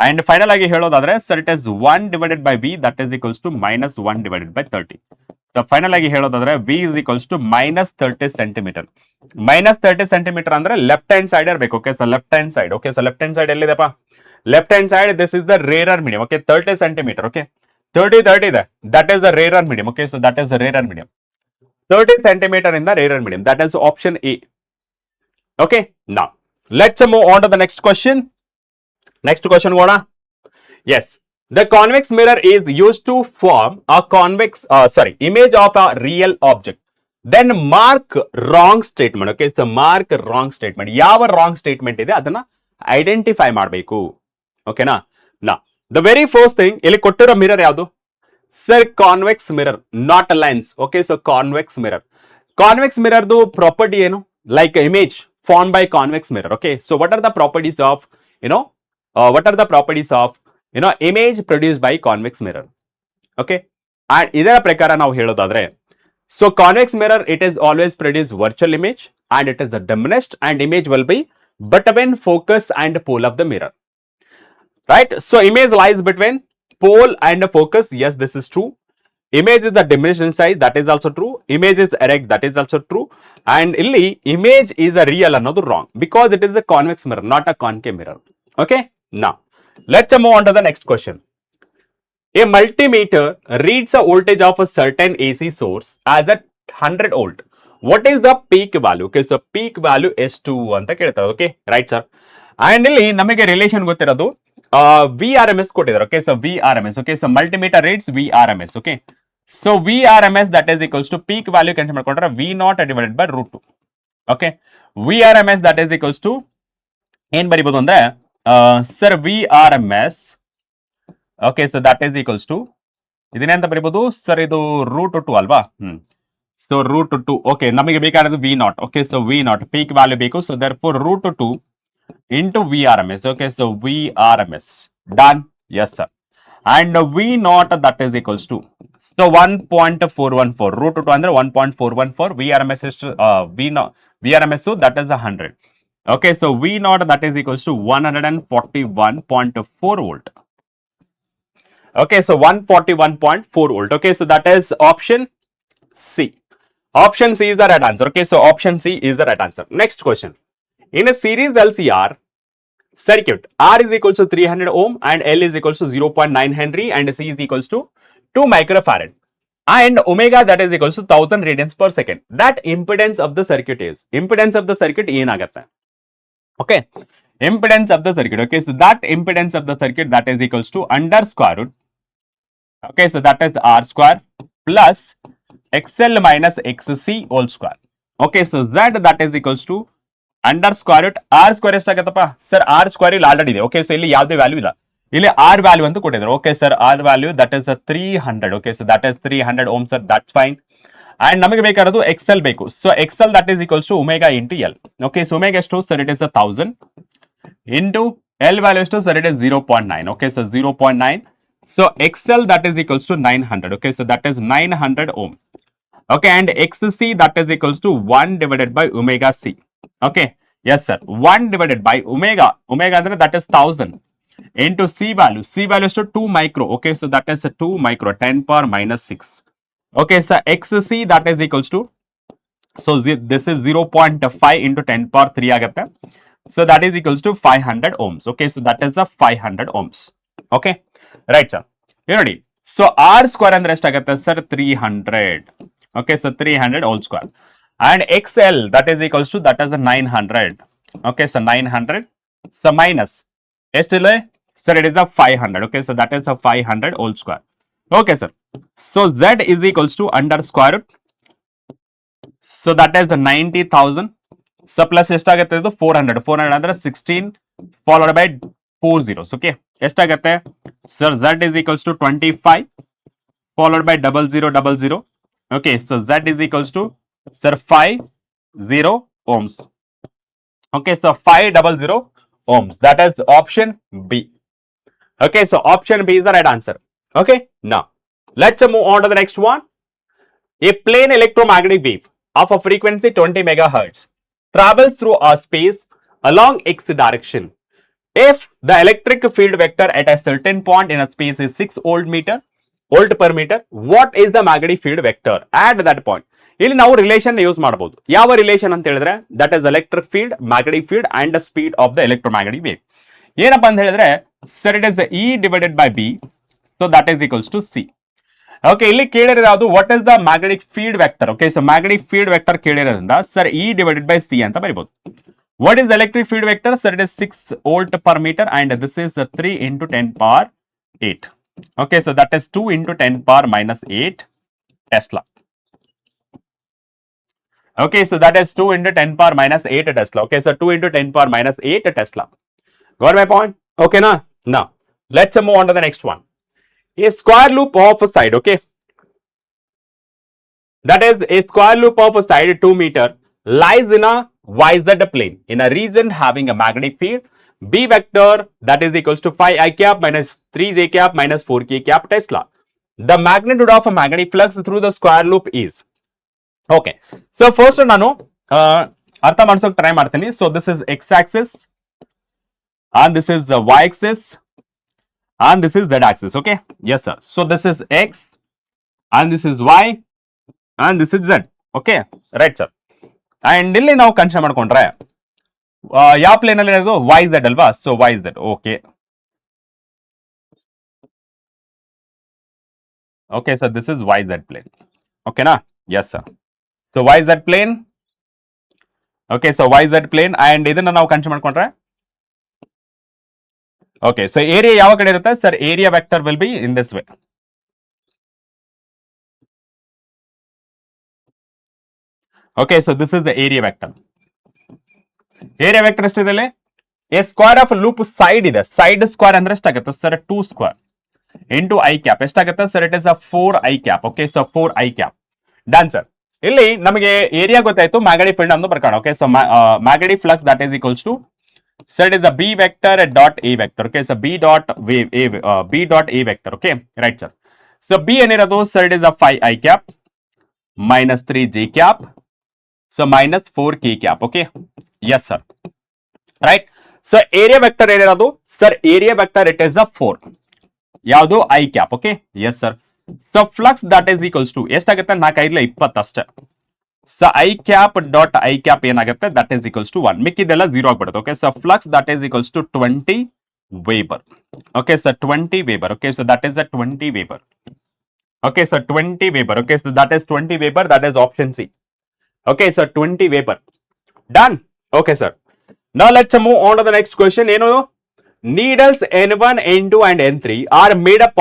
and final ಆಗಿ ಹೇಳೋದಾದ್ರೆ sir, it is 1 divided by v, that is equals to -1 divided by 30. so final ಆಗಿ ಹೇಳೋದಾದ್ರೆ v is equals to -30 centimeter. -30 centimeter ಅಂದ್ರೆ left hand side ಇರಬೇಕು. okay, so left hand side, okay, so left hand side ಎಲ್ಲಿದೆಪ್ಪ, left hand side, this is the rarer medium. okay, 30 centimeter. okay, 30 ಇದೆ, that is the rarer medium. okay, so that is the rarer medium, 30 centimeter in the rarer medium, that is option A. okay, now let's move on to the next question. Gona, yes, the convex mirror is used to form a image of a real object, then mark wrong statement. okay, so mark wrong statement, ಯಾವ wrong statement ಇದೆ ಅದನ್ನ identify ಮಾಡಬೇಕು. ಓಕೆನಾ, ನಾ the very first thing ಇಲ್ಲಿ ಕೊಟ್ಟಿರೋ mirror ಯಾವುದು sir, convex mirror, not a lens. Okay, so convex ಮಿರರ್ದು ಪ್ರಾಪರ್ಟಿ ಏನು, like image form by convex mirror. Okay, so what are the properties of image produce by convex mirror. Okay, and ಇದರ ಪ್ರಕಾರ ನಾವು ಹೇಳೋದಾದ್ರೆ, so convex mirror it is always produce virtual image and it is the diminished and image will be between focus and pole of the mirror. Right, so image lies between pole and focus. Yes, this is true. Image is the diminished in size, that is also true. Image is erect, that is also true. And illi image is a real, another wrong, because it is a convex mirror, not a concave mirror. Okay, now let's move on to the next question. A multimeter reads a voltage of a certain AC source as a 100 volt. What is the peak value? Okay, so peak value S2 ಅಂತ ಕೇಳ್ತಾರೆ. Okay, right sir. And ಇಲ್ಲಿ ನಮಗೆ relation ಗೊತ್ತಿರೋದು VRMS ಕೊಟ್ಟಿದ್ದಾರೆ. Okay, so VRMS. Okay, so multimeter reads VRMS. Okay, so VRMS that is equals to peak value cancel ಮಾಡ್ಕೊಂಡ್ರೆ V0 divided by root 2. Okay, VRMS that is equals to ಏನ್ ಬರಿಬಹುದು ಅಂದ್ರೆ sir VRMS. Okay, so that is equals to ಇದನ್ನೆಂತ ಬರೀಬಹುದು sir ಇದು √2 ಅಲ್ವಾ so √2 okay ನಮಗೆ ಬೇಕಾಗಿರೋದು V naught okay so V naught peak value ಬೇಕು so therefore √2 into VRMS. Okay, so VRMS done. Yes, sir. And V naught that is equals to so 1.414 √2 ಅಂದ್ರೆ 1.414 VRMS is VRMS so that is 100. Okay, so V naught that is equals to 141.4 volt. Okay, so 141.4 volt. Okay, so that is option C. Option C is the right answer. Okay, so option C is the right answer. Next question. In a series LCR circuit, R is equals to 300 ohm and L is equals to 0.9 Henry and C is equals to 2 microfarad and omega that is equals to 1000 radians per second. That impedance of the circuit is impedance of the circuit ಏನಾಗುತ್ತೆ? Okay, impedance of the circuit. Okay, so that impedance of the circuit that is equals to under square root. Okay, so that is R square plus XL minus XC whole square. Okay, so Z that is equals to under square root R square ಎಷ್ಟಾಗತ್ತಪ್ಪ sir R square ಇಲ್ಲಿ already ಇದೆ okay so ಇಲ್ಲಿ ಯಾವುದೇ value ಇಲ್ಲ ಇಲ್ಲಿ R value ಅಂತ ಕೊಟ್ಟಿದ್ದಾರೆ okay sir R value that is 300 okay so that is 300 ohm sir that's fine and ನಮಗೆ ಬೇಕಾಗಿರೋದು ಎಕ್ಸೆಲ್ ಬೇಕು so XL that is equals to omega into L okay so omega ಎಷ್ಟು sir it is 1000 into L value ಎಷ್ಟು sir it is 0.9 okay so 0.9 so XL that is equals to 900 okay so that is 900 ohm okay and xc that is equals to 1 divided by omega c. Okay, yes sir, 1 divided by omega andre that is 1000 into c value is to 2 micro. Okay, so that is 2 micro 10 power minus 6. Okay, so xc that is equals to so this is 0.5 into 10 power 3 agutte so that is equals to 500 ohms. Okay, so that is a 500 ohms. Okay, right sir, you ready? So r square andre estagutte sir 300. Okay, so 300 whole square and XL that is equals to that is a 900. Okay, so 900 so minus estile sir it is a 500. Okay, so that is a 500 whole square. Okay sir, so Z is equals to under square root so that is the 90,000 so plus estagutte idu 400 andre 16 followed by 4 zeros. Okay, estagutte sir Z is equals to 25 followed by 0000. Okay, so Z is equals to sir 50 ohms. Okay, so 500 ohms. That is option B. Okay, so option B is the right answer. Okay, now let's move on to the next one. A plane electromagnetic wave of a frequency 20 megahertz travels through a space along x direction. If the electric field vector at a certain point in a space is 6 volt per meter, what is the magnetic field vector at that point? ಇಲ್ಲಿ ನಾವು relation use ಮಾಡಬಹುದು ಯಾವ relation ಅಂತ ಹೇಳಿದ್ರೆ that is electric field magnetic field and the speed of the electromagnetic wave ಏನಪ್ಪಾ ಅಂತ ಹೇಳಿದ್ರೆ sir it is E divided by B so that is equals to C. Okay, ಇಲ್ಲಿ ಕೇಳಿರೋದು ಯಾವುದು what is the magnetic field vector. Okay, so magnetic field vector ಕೇಳಿರೋದ್ರಿಂದ sir E divided by C ಅಂತ ಬರೀಬಹುದು. What is electric field vector sir it is 6 volt per metre and this is 3 into 10 power 8. Okay, so that is 2 into 10 power minus 8 Tesla. Okay, so that is 2 into 10 power minus 8 Tesla. Okay, so 2 into 10 power minus 8 Tesla. Got my point? Okay, na? Now, let's move on to the next one. A square loop of a side, okay? That is a square loop of a side 2 meter lies in a YZ plane in a region having a magnetic field B vector that is equals to 5 I cap minus 3 J cap minus 4 K cap Tesla. The magnitude of a magnetic flux through the square loop is. Okay, so first ನಾನು ಅರ್ಥ ಮಾಡ್ಸೋಕೆ try ಮಾಡ್ತೀನಿ. So this is x axis and this is y axis and this is z axis. Okay, yes sir. So this is x and this is y and this is z. Okay, right sir. And ಇಲ್ಲಿ ನಾವು consider ಮಾಡ್ಕೊಂಡ್ರೆ ಯಾವ plane ಅಲ್ಲಿ ಇರೋದು Y Z ಅಲ್ವಾ, so Y Z. Okay okay sir, this is Y Z plane. ಓಕೆನಾ? Yes sir. So Y Z plane. Okay, so Y Z plane and ಇದನ್ನ ನಾವು ಕನ್ಸಿಡರ್ ಮಾಡ್ಕೊಂಡ್ರೆ ಓಕೆ, ಸೊ ಏರಿಯಾ ಯಾವ ಕಡೆ ಇರುತ್ತೆ sir? Area vector will be in this way. Okay, so this is the area vector. Area vector ಎಷ್ಟಿದೆ? A square of loop side ಇದೆ, side square ಅಂದ್ರೆ ಎಷ್ಟಾಗುತ್ತೆ sir 2 square into I cap ಎಷ್ಟಾಗುತ್ತೆ sir it is a 4 I cap. Okay so 4 I cap done sir. ಇಲ್ಲಿ ನಮಗೆ area ಗೊತ್ತಾಯ್ತು, magnetic field ಅನ್ನು ಬರ್ಕೋಣ. Okay so magnetic flux that is equals to sir it is a B vector dot A vector. Okay so B dot A vector. Okay right sir. So B ಏನಿರೋದು sir it is a 5 I cap minus 3 j cap, so minus 4 k cap. Okay, yes sir, right. So area vector ಏನಿರೋದು sir, area vector it is a 4 ಯಾವುದು i cap. Okay, yes sir. So flux that is equals to ಎಷ್ಟಾಗುತ್ತೆ 4 5 20 ಅಷ್ಟೇ. So i cap dot i cap ಏನಾಗುತ್ತೆ that is equals to 1, ಮಿಕ್ಕಿದೆಲ್ಲ 0 ಆಗ್ಬಿಡುತ್ತೆ. Okay, so flux that is equals to 20 Weber. Okay, so 20 Weber. Okay, so that is a 20 Weber. Okay, so 20 Weber. Okay, so that is 20 Weber. That is option C. Okay, so 20 Weber. Done. Okay, sir. Now let's move on to the next question. You know, needles N1, N2, and N3 are made up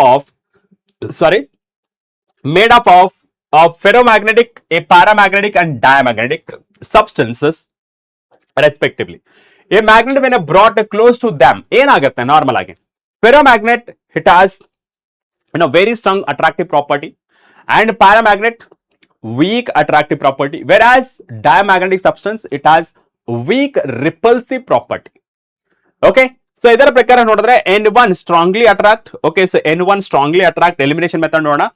of ferromagnetic, a paramagnetic, and diamagnetic substances, respectively. A magnet when brought close to them, ಏನಾಗುತ್ತೆ normal ಆಗಿ ferromagnet it has very strong attractive property, and paramagnet weak attractive property, whereas diamagnetic substance it has weak repulsive property. Okay, so ಇದರ ಪ್ರಕಾರ ನೋಡಿದ್ರೆ N1 strongly attract. Okay, so N1 strongly attract, elimination method ನೋಡೋಣ.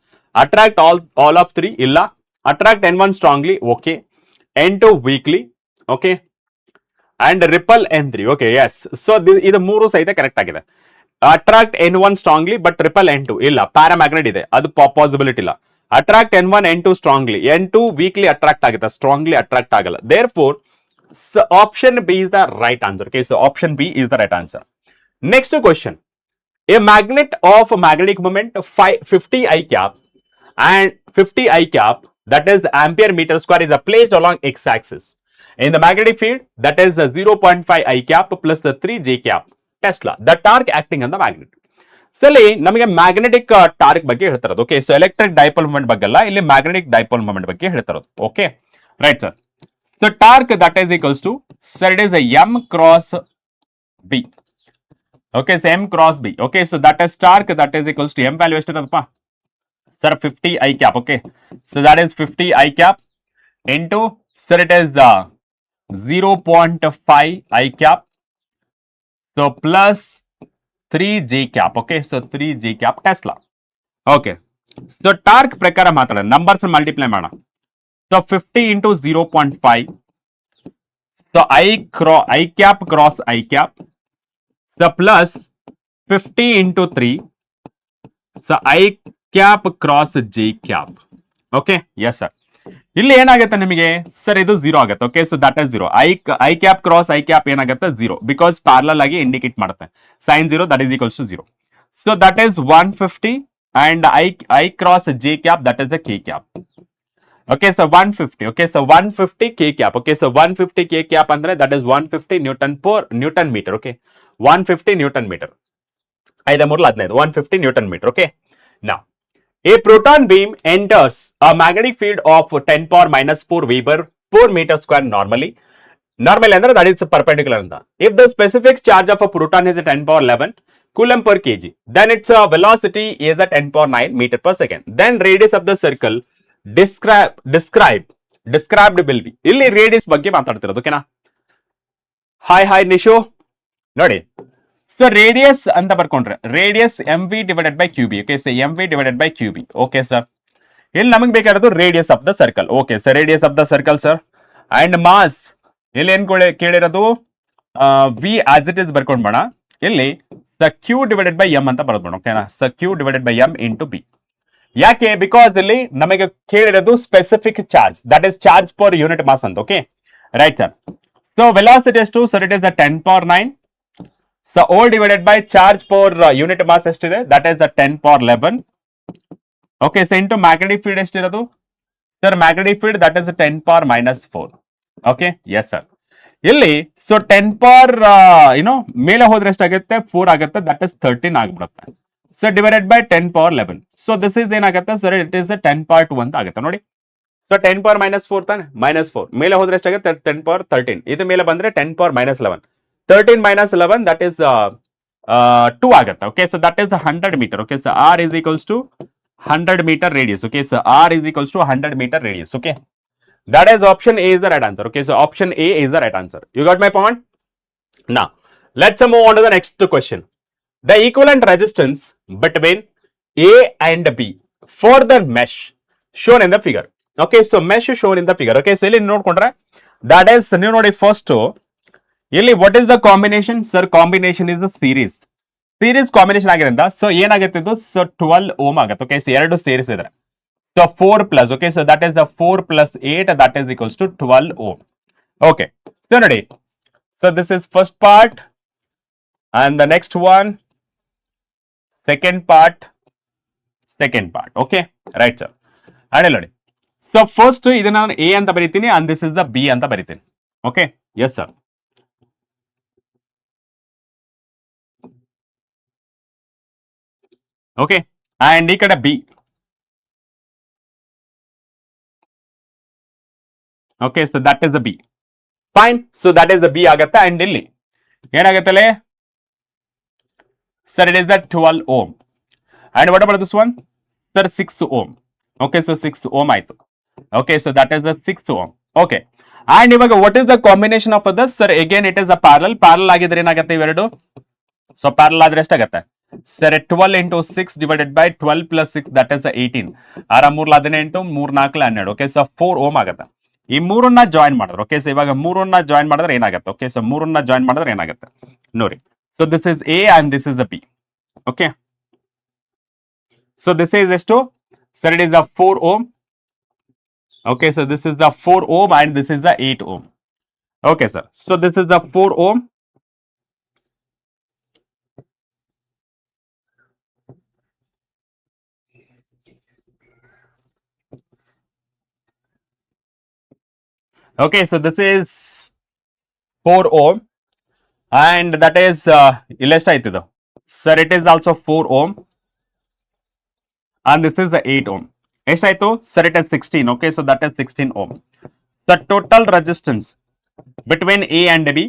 attract all of 3 ಇಲ್ಲ, attract N1 strongly. Okay, N2 weakly. Okay, and repel N3. Okay, yes, so ಇದು ಮೂರು ಸಹಿತ correct ಆಗಿದೆ. Attract N1 strongly but triple N2 ಇಲ್ಲ, ಪ್ಯಾರಾಮ್ಯಾಗ್ನೆಟ್ ಇದೆ, ಅದು possibility ಇಲ್ಲ. Attract N1 N2 strongly, N2 weakly attract ಆಗುತ್ತೆ, ಸ್ಟ್ರಾಂಗ್ಲಿ ಅಟ್ರಾಕ್ಟ್ ಆಗಲ್ಲ. Therefore option B is the right answer. Okay, so option B is the right answer. Next question, a magnet of magnetic moment 50 I cap and 50 I cap that is ampere meter square is placed along x axis in the magnetic field that is 0.5 I cap plus the 3 J cap. Tesla, the torque acting on the magnet. So ಇಲ್ಲಿ ನಮಗೆ magnetic torque ಬಗ್ಗೆ ಹೇಳ್ತಿರೋದು. Okay, so electric dipole moment ಬಗ್ಗೆ ಅಲ್ಲ, ಇಲ್ಲಿ magnetic dipole moment ಬಗ್ಗೆ ಹೇಳ್ತಿರೋದು. Okay right sir. So torque that is equals to sir it is M cross B. Okay, so M cross B. Okay, so that is torque that is equals to M value ಎಷ್ಟಿರೋದಪ್ಪ sir 50 I cap. Okay, so that is 50 I cap into sir it is 0.5 I cap. So plus 3 J cap. Okay, so 3 J cap Tesla. Okay, so torque ಪ್ರಕಾರ ಮಾತಾಡೋಣ, numbers multiply ಮಾಡೋಣ. So 50 into 0.5, so I cap cross I cap, so plus 50 into 3, so I cap cross J cap. Okay, yes sir. ಇಲ್ಲಿ ಏನಾಗುತ್ತೆ ನಿಮಗೆ sir ಇದು 0 ಆಗುತ್ತೆ. Okay, so that is 0. I cap cross I cap ಏನಾಗುತ್ತೆ 0, because parallel ಆಗಿ indicate ಮಾಡುತ್ತೆ. Sine 0 that is equals to 0. So that is 150 and I cross J cap that is a K cap. Okay, so 150. Okay, so 150 K cap. Okay, so 150 K cap ಅಂದ್ರೆ that is 150 newton metre. Okay, 150 newton metre. 5 3 15 150 newton metre. Okay, now a proton beam enters a magnetic field of 10 power minus 4 Weber per meter square normally ಅಂದ್ರೆ that is perpendicular ಅಂತ. If the specific charge of a proton is a 10 power 11 coulomb per kg, then its velocity is a 10 power 9 meter per second. Then radius of the circle described will be. ಇಲ್ಲಿ radius ಬಗ್ಗೆ ಮಾತಾಡ್ತಿರೋದು. ಓಕೆನಾ? Hi Nishu ನೋಡಿ, so radius ಅಂತ ಬರ್ಕೊಂಡ್ರೆ radius M V divided by Q B. Okay, so M V divided by Q B. Okay sir, ಇಲ್ಲಿ ನಮಗೆ ಬೇಕಾಗಿರೋದು radius of the circle. Okay sir, radius of the circle sir. And mass ಇಲ್ಲಿ ಏನ್ ಕೇಳಿರೋದು V as it is ಬರ್ಕೊಂಡ್ಬೇಡ, ಇಲ್ಲಿ ಸ Q divided by M ಅಂತ ಬರೋದ್ಬೇಡ. ಓಕೆನಾ, ಸ Q divided by M into B. ಯಾಕೆ? ಬಿಕಾಸ್ ಇಲ್ಲಿ ನಮಗೆ ಕೇಳಿರೋದು specific charge, that is charge per unit mass ಅಂತ. Okay right sir. So velocity ಎಷ್ಟು sir? It is a 10 power 9. So all divided by charge per unit mass ಎಷ್ಟಿದೆ? That is the 10 power 11. Okay, so into magnetic field ಎಷ್ಟಿರೋದು sir? magnetic field that is 10 power minus 4. Okay, yes sir. ಇಲ್ಲಿ so 10 power ಮೇಲೆ ಹೋದ್ರೆ ಎಷ್ಟಾಗುತ್ತೆ? 4 ಆಗುತ್ತೆ, that is 13 ಆಗ್ಬಿಡುತ್ತೆ. So divided by 10 power 11. So this is ಏನಾಗುತ್ತೆ sir? It is 10 power 2 ಅಂತ ಆಗುತ್ತೆ ನೋಡಿ. ಸೊ 10 power minus 4 ತಾನೆ, minus 4 ಮೇಲೆ ಹೋದ್ರೆ ಎಷ್ಟಾಗುತ್ತೆ? 10 power 13. ಇದು ಮೇಲೆ ಬಂದ್ರೆ 10 power minus 11. 13 minus 11, that is 2 ಆಗುತ್ತೆ. Okay, so that is 100 meter. Okay, so r is equals to 100 meter radius. Okay, so r is equals to 100 meter radius. Okay, that is option A is the right answer. Okay, so option A is the right answer. You got my point? Now, let's move on to the next question. The equivalent resistance between A and B for the mesh shown in the figure. Okay, so mesh shown in the figure. Okay, so ಇಲ್ಲಿ ನೋಡ್ಕೊಂಡ್ರೆ that is ನೀವು ನೋಡಿ first ಇಲ್ಲಿ what is the combination? Sir, combination is the series. Series combination ಆಗಿರೋದ್ರಿಂದ so ಏನಾಗುತ್ತೆ ಇದು? So 12 ohm ಆಗುತ್ತೆ. Okay, so ಎರಡು ಸೇರಿಸಿದ್ರೆ so 4 plus. Okay, so that is the 4 plus 8, that is equals to 12 ohm. Okay, so ನೋಡಿ, so this is first part and the next one second part. Okay, right sir. and ನೋಡಿ, so first ಇದನ್ನ ನಾನು A ಅಂತ ಬರೀತೀನಿ and this is the B ಅಂತ ಬರೀತೀನಿ. Okay, yes sir. Okay, and ಈ ಕಡೆ B. Okay, so that is the B. Fine, so that is the B ಆಗುತ್ತೆ. and ಇಲ್ಲಿ ಏನಾಗುತ್ತಲೆ? Sir, it is the 12 ohm. And what about this one? Sir, 6 ohm. Okay, so 6 ohm ಆಯ್ತು. Okay, so that is the 6 ohm. Okay, and ಇವಾಗ what is the combination of this? Sir, again it is a parallel ಆಗಿದ್ರೆ ಏನಾಗುತ್ತೆ ಇವೆರಡು? So parallel ಆದ್ರೆ ಎಷ್ಟಾಗುತ್ತೆ? Sir, 12 into 6 divided by 12 plus 6, that is 18. 6 3 18 3 4 12. Okay, so 4 ohm ಆಗುತ್ತೆ. ಈ ಮೂರನ್ನ join ಮಾಡಿದ್ರೆ, okay, so ಇವಾಗ ಮೂರನ್ನ ಜಾಯಿನ್ ಮಾಡಿದ್ರೆ ಏನಾಗುತ್ತೆ? ಓಕೆ, ಸೊ ಮೂರನ್ನ ಜಾಯಿನ್ ಮಾಡಿದ್ರೆ ಏನಾಗುತ್ತೆ ನೋಡಿ. So this is A and this is the B. Okay, so this is ಎಷ್ಟು? Sir, it is the 4 ohm. Okay, so this is the 4 ohm and this is the 8 ohm. Okay sir, so this is the 4 ohm. Okay, so this is 4 ohm and that is ಇಲ್ಲಿ ಎಷ್ಟಾಯ್ತಿದು? Sir, it is also 4 ohm and this is 8 ohm. ಎಷ್ಟಾಯ್ತು? Sir, it is 16. Okay, so that is 16 ohm. The total resistance between A and B,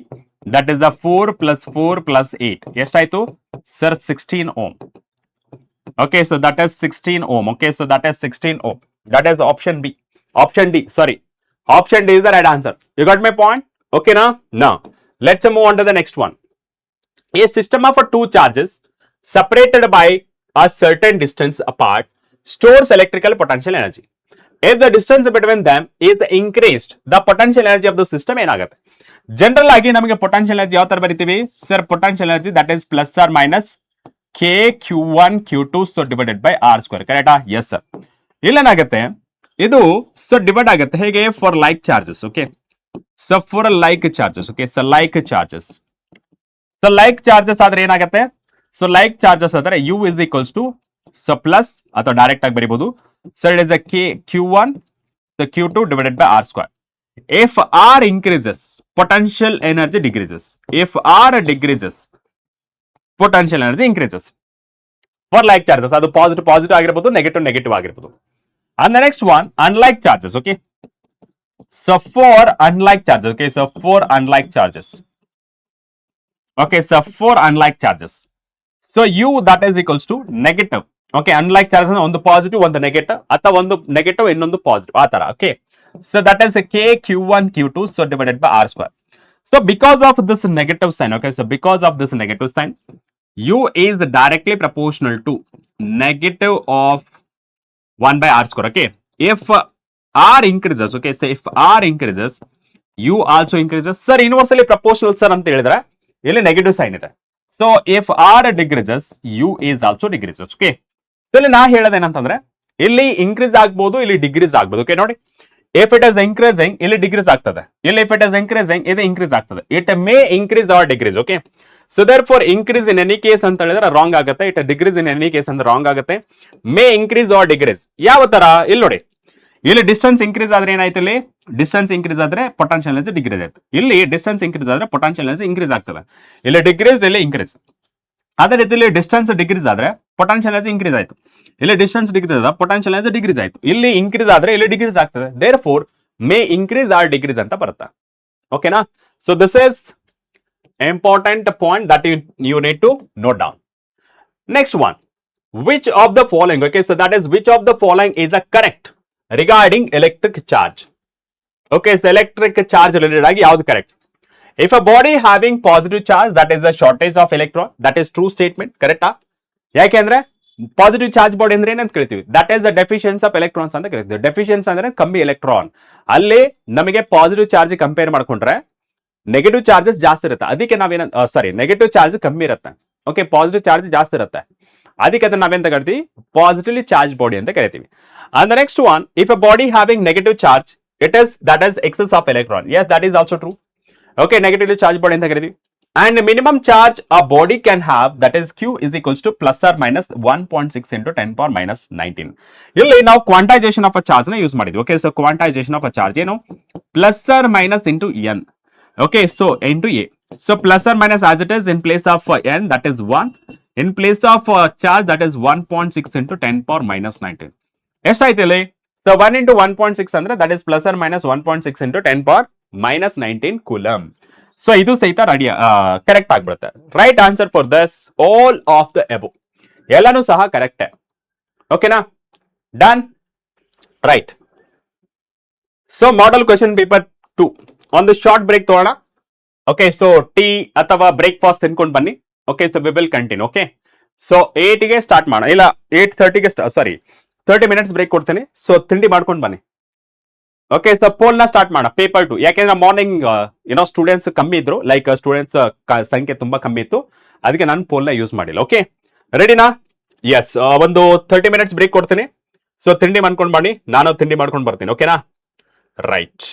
that is the 4 plus 4 plus 8. ಎಷ್ಟಾಯ್ತು? Sir, 16 ohm. Okay, so that is 16 ohm. Okay, so that is 16 ohm. That is option B. Option D, sorry. Option D is the right answer. You got my point? Okay, now let's move on to the next one. A system of two charges separated by a certain distance apart stores electrical potential energy. If the distance between them is increased, the potential energy of the system ಏನಾಗುತ್ತೆ? General ಆಗಿ ನಮಗೆ potential energy ಯಾವ ತರ ಬರೀತೀವಿ? Sir, potential energy that is plus or minus K Q1 Q2 so divided by R square. ಕರೆಕ್ಟಾ? Yes sir. ಇಲ್ಲೇನಾಗುತ್ತೆ? ಇದು so divide ಆಗುತ್ತೆ ಹೇಗೆ? For like charges. Okay, so for like charges. Okay, so like charges. So like charges ಆದ್ರೆ ಏನಾಗುತ್ತೆ? So like charges ಆದ್ರೆ U is equals to so plus ಅಥವಾ direct ಆಗಿ ಬರೀಬಹುದು. So it is K Q1 Q2 divided by R square. If R increases, potential energy decreases. If R decreases, potential energy increases. For like charges ಅದು positive ಆಗಿರಬಹುದು, negative ಆಗಿರಬಹುದು. And the next one, unlike charges. Okay, so for unlike charges. Okay, so for unlike charges. Okay, so for unlike charges, so U that is equals to negative. Okay, unlike charges ಒಂದು positive ಒಂದು negative ಅಥವಾ ಒಂದು negative ಇನ್ನೊಂದು positive ಆ ತರ. Okay, so that is K Q1 Q2 so divided by R square. So because of this negative sign, okay, so because of this negative sign, U is directly proportional to negative of 1 by R square. Okay, if R increases, okay, so if R increases, U also increases. Sir, inversely proportional sir ಅಂತ ಹೇಳಿದ್ರೆ ಇಲ್ಲಿ negative sign ಇದೆ. So if R decreases, U is also decreases. Okay, so ಇಲ್ಲಿ ನಾ ಹೇಳೋದು ಏನಂತಂದ್ರೆ ಇಲ್ಲಿ increase ಆಗ್ಬೋದು, ಇಲ್ಲಿ ಡಿಗ್ರೀಸ್ ಆಗ್ಬೋದು. ಓಕೆ ನೋಡಿ, if it is increasing ಇಲ್ಲಿ ಡಿಗ್ರೀಸ್ ಆಗ್ತದೆ, ಇಲ್ಲಿ if it is increasing ಇದು ಇನ್ಕ್ರೀಸ್ ಆಗ್ತದೆ. It may increase or decrease. Okay, so therefore increase in any case ಅಂತ ಹೇಳಿದ್ರೆ ರಾಂಗ್ ಆಗುತ್ತೆ. It decrease in any case ಅಂದ್ರೆ ರಾಂಗ್ ಆಗುತ್ತೆ. May increase or decrease ಯಾವ ತರ? ಇಲ್ಲಿ ನೋಡಿ, ಇಲ್ಲಿ ಡಿಸ್ಟೆನ್ಸ್ ಇನ್ಕ್ರೀಸ್ ಆದ್ರೆ ಏನಾಯ್ತು? ಇಲ್ಲಿ ಡಿಸ್ಟೆನ್ಸ್ ಇನ್ಕ್ರೀಸ್ ಆದ್ರೆ ಪೊಟೆನ್ಷಿಯಲ್ ಎನರ್ಜಿ ಡಿಕ್ರೀಸ್ ಆಯ್ತು. ಇಲ್ಲಿ ಡಿಸ್ಟೆನ್ಸ್ ಇನ್ಕ್ರೀಸ್ ಆದ್ರೆ ಪೊಟೆನ್ಷಿಯಲ್ ಎನರ್ಜಿ ಇನ್ಕ್ರೀಸ್ ಆಗ್ತದೆ. ಇಲ್ಲಿ ಡಿಕ್ರೀಸ್, ಇಲ್ಲಿ ಇನ್ಕ್ರೀಸ್. ಅದೇ ರೀತಿ ಇಲ್ಲಿ ಡಿಸ್ಟೆನ್ಸ್ ಡಿಕ್ರೀಸ್ ಆದ್ರೆ ಪೊಟೆನ್ಷಿಯಲ್ ಎನರ್ಜಿ ಇನ್ಕ್ರೀಸ್ ಆಯ್ತು. ಇಲ್ಲಿ ಡಿಸ್ಟೆನ್ಸ್ ಡಿಕ್ರೀಸ್ ಆದ್ರೆ ಪೊಟೆನ್ಷಿಯಲ್ ಎನರ್ಜಿ ಡಿಕ್ರೀಸ್ ಆಯ್ತು. ಇಲ್ಲಿ ಇನ್ಕ್ರೀಸ್ ಆದ್ರೆ ಇಲ್ಲಿ ಡಿಕ್ರೀಸ್ ಆಗ್ತದೆ. Therefore May increase R decrease ಅಂತ ಬರುತ್ತೆ. ಓಕೆನಾ? So this is Important point that you need to note down. Next one, which of the following, okay, so that is which of the following is a correct regarding electric charge. Okay, so electric charge related agi yavದು correct? If a body having positive charge, that is a shortage of electron, that is true statement, correct? ಯಾಕೆಂದ್ರೆ positive charge body ಅಂದ್ರೆ ಏನಂತ ಕರಿತೀವಿ, that is the deficiency of electrons ಅಂತ ಕರಿತೀವಿ. Deficiency ಅಂದ್ರೆ ಕಮ್ಮಿ electron. ಅಲ್ಲಿ ನಮಗೆ ಪಾಸಿಟಿವ್ ಚಾರ್ಜ್ ಕಂಪೇರ್ ಮಾಡ್ಕೊಂಡ್ರೆ ನೆಗೆಟಿವ್ ಚಾರ್ಜಸ್ ಜಾಸ್ತಿ ಇರುತ್ತೆ, ಅದಕ್ಕೆ ನಾವೇನ ಸಾರಿ ನೆಗೆಟಿವ್ ಚಾರ್ಜ್ ಕಮ್ಮಿ ಇರುತ್ತೆ. ಓಕೆ, ಪಾಸಿಟಿವ್ ಚಾರ್ಜ್ ಜಾಸ್ತಿ ಇರುತ್ತೆ, ಅದಕ್ಕೆ ಅದನ್ನ ನಾವೇಂತ ಕರಿತೀವಿ, ಪಾಸಿಟಿವ್ಲಿ ಚಾರ್ಜ್ ಬಾಡಿ ಅಂತ ಕರಿತೀವಿ. And the next one, if a body having negative charge, it is that is excess of electron. Yes, that is also true. Okay, negatively charge body ಅಂತ ಕರಿತೀವಿ. And minimum charge a body can have, that is Q is equals to plus or minus 1.6 into 10 power minus 19. ಇಲ್ಲಿ ನಾವು quantization of a charge ನ use ಮಾಡಿದ್ವಿ. Okay, so quantization of a charge ಏನು, plus or minus into N. Okay, so into A. So plus or minus as it is in place of N, that is 1. In place of charge, that is 1.6 into 10 power minus 19. ಎಷ್ಟಾಯ್ತು ಇಲ್ಲಿ? So 1 into 1.6 ಅಂದ್ರೆ that is plus or minus 1.6 into 10 power minus 19 coulomb. So ಇದು ಸಹಿತ ready correct ಆಗ್ಬಿಡುತ್ತೆ. Right answer for this all of the above, ಎಲ್ಲಾನು ಸಹ correct. ಓಕೆನಾ, done. Right. So model question paper 2 ಒಂದು ಶಾರ್ಟ್ ಬ್ರೇಕ್ ತಗೋಣ. Okay, so tea ಅಥವಾ breakfast ತಿನ್ಕೊಂಡು ಬನ್ನಿ. Okay, so we will continue. Okay, so 8ಗೆ ಸ್ಟಾರ್ಟ್ ಮಾಡೋಣ, ಇಲ್ಲ 8:30ಗೆ ಸಾರಿ 30 minutes ಬ್ರೇಕ್ ಕೊಡ್ತೀನಿ. ಸೊ ತಿಂಡಿ ಮಾಡ್ಕೊಂಡು ಬನ್ನಿ. ಓಕೆ, ಸೊ ಪೋಲ್ ನ ಸ್ಟಾರ್ಟ್ ಮಾಡೋಣ, ಪೇಪರ್ 2. ಯಾಕೆಂದ್ರೆ ಮಾರ್ನಿಂಗ್ ಏನೋ ಸ್ಟೂಡೆಂಟ್ಸ್ ಕಮ್ಮಿ ಇದ್ರು, ಲೈಕ್ ಸ್ಟೂಡೆಂಟ್ಸ್ ಸಂಖ್ಯೆ ತುಂಬಾ ಕಮ್ಮಿ ಇತ್ತು, ಅದಕ್ಕೆ ನಾನು ಪೋಲ್ ನ ಯೂಸ್ ಮಾಡಿಲ್ಲ. ಓಕೆ, ರೆಡಿನಾ? ಎಸ್, ಒಂದು 30 minutes ಬ್ರೇಕ್ ಕೊಡ್ತೀನಿ. ಸೊ ತಿಂಡಿ ಮಾಡ್ಕೊಂಡು ಬನ್ನಿ, ನಾನು ತಿಂಡಿ ಮಾಡ್ಕೊಂಡು ಬರ್ತೀನಿ. ಓಕೆನಾ? ರೈಟ್.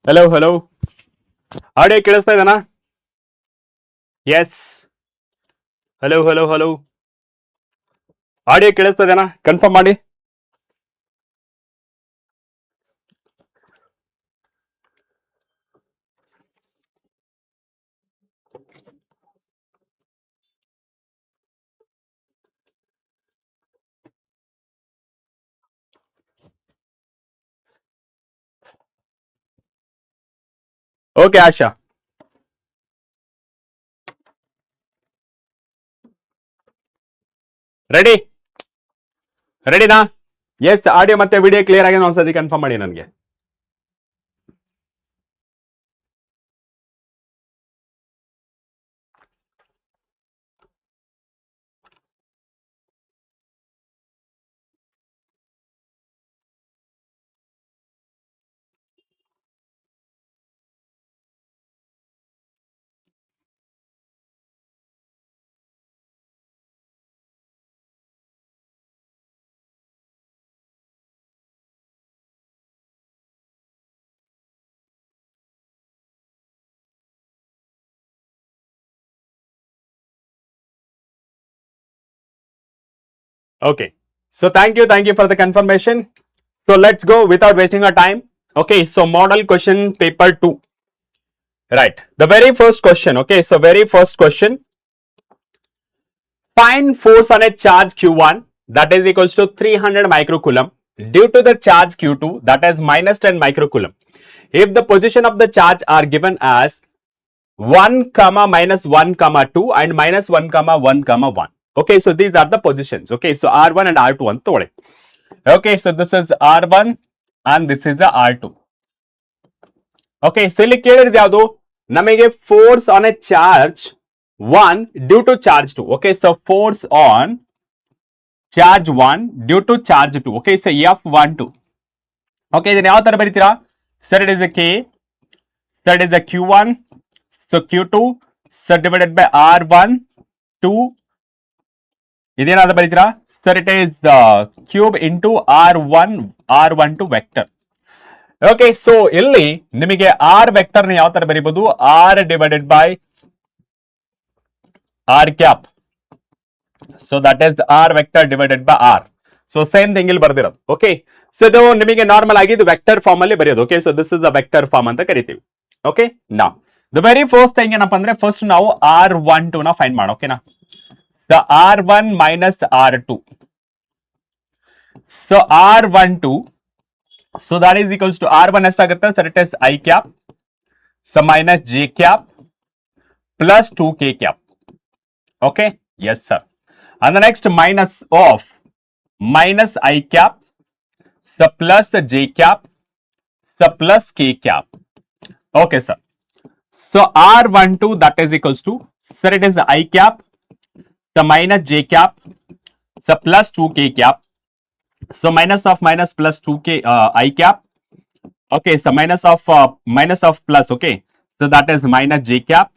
ಹಲೋ ಹಲೋ, ಆಡಿಯೋ ಕೇಳಿಸ್ತಾ ಇದೆನಾ? Yes. Hello hello hello, audio ಕೇಳಿಸ್ತಾ ಇದೆನಾ? ಕನ್ಫರ್ಮ್ ಮಾಡಿ. ಓಕೆ ಆಶಾ, ರೆಡಿ ರೆಡಿನಾ? ಎಸ್, ಆಡಿಯೋ ಮತ್ತೆ ವಿಡಿಯೋ ಕ್ಲಿಯರ್ ಆಗಿ ಒಂದ್ಸತಿ ಕನ್ಫರ್ಮ್ ಮಾಡಿ ನನಗೆ. Okay. So thank you for the confirmation. So let's go without wasting our time. Okay. So model question paper 2. Right. The very first question. Okay. So very first question. Find force on a charge Q1 that is equals to 300 microcoulomb due to the charge Q2 that is minus 10 microcoulomb. If the position of the charge are given as 1 comma minus 1 comma 2 and minus 1 comma 1 comma 1. Okay, so these are the positions. Okay, so R1 and R2 ಅಂತ ತಗೊಳ್ಳಿ. Okay, so this is R1 and this is the R2. Okay, so ಇಲ್ಲಿ ಕೇಳಿರೋದು ಯಾವುದು? ನಮಗೆ force on a charge 1 due to charge 2. Okay, so force on charge 1 due to charge 2. Okay, so F12. Okay, ಇದನ್ನ ಯಾವ ತರ ಬರೀತೀರಾ? Sir, it is a K. Sir, it is a Q1. So Q2 so divided by R1 2. ಇದೇನಾದ್ರು ಬರೀತೀರಾ? Sir, it is cube into R12 vector. Okay, so ಇಲ್ಲಿ ನಿಮಗೆ R vector ನ ಯಾವ ತರ ಬರೀಬಹುದು? R divided by R cap. So that is R vector divided by R. So same thing ಇಲ್ಲಿ ಬರ್ದಿರೋದು. Okay, so ಇದು ನಿಮಗೆ normal ಆಗಿ ಇದು ವೆಕ್ಟರ್ ಫಾರ್ಮ್ ಅಲ್ಲಿ ಬರೆಯೋದು. Okay, so this is the vector form ಅಂತ ಕರಿತೀವಿ. Okay, now the very first thing ಏನಪ್ಪಾ ಅಂದ್ರೆ ಫಸ್ಟ್ ನಾವು R12 ನ ಫೈಂಡ್ ಮಾಡೋಣ. ಓಕೆನಾ? The R1 minus R2. So R12, so that is equals to R1 ಎಷ್ಟಾಗುತ್ತೆ? So it is I cap, so minus J cap plus 2K cap. Okay, yes sir. And the next minus of minus I cap, so plus J cap, so plus K cap. Okay sir. So R12 that is equals to, sir it is I cap, so minus J cap, so plus 2K cap. So minus of minus plus 2K I cap. Okay, so minus of plus. Okay, so that is minus J cap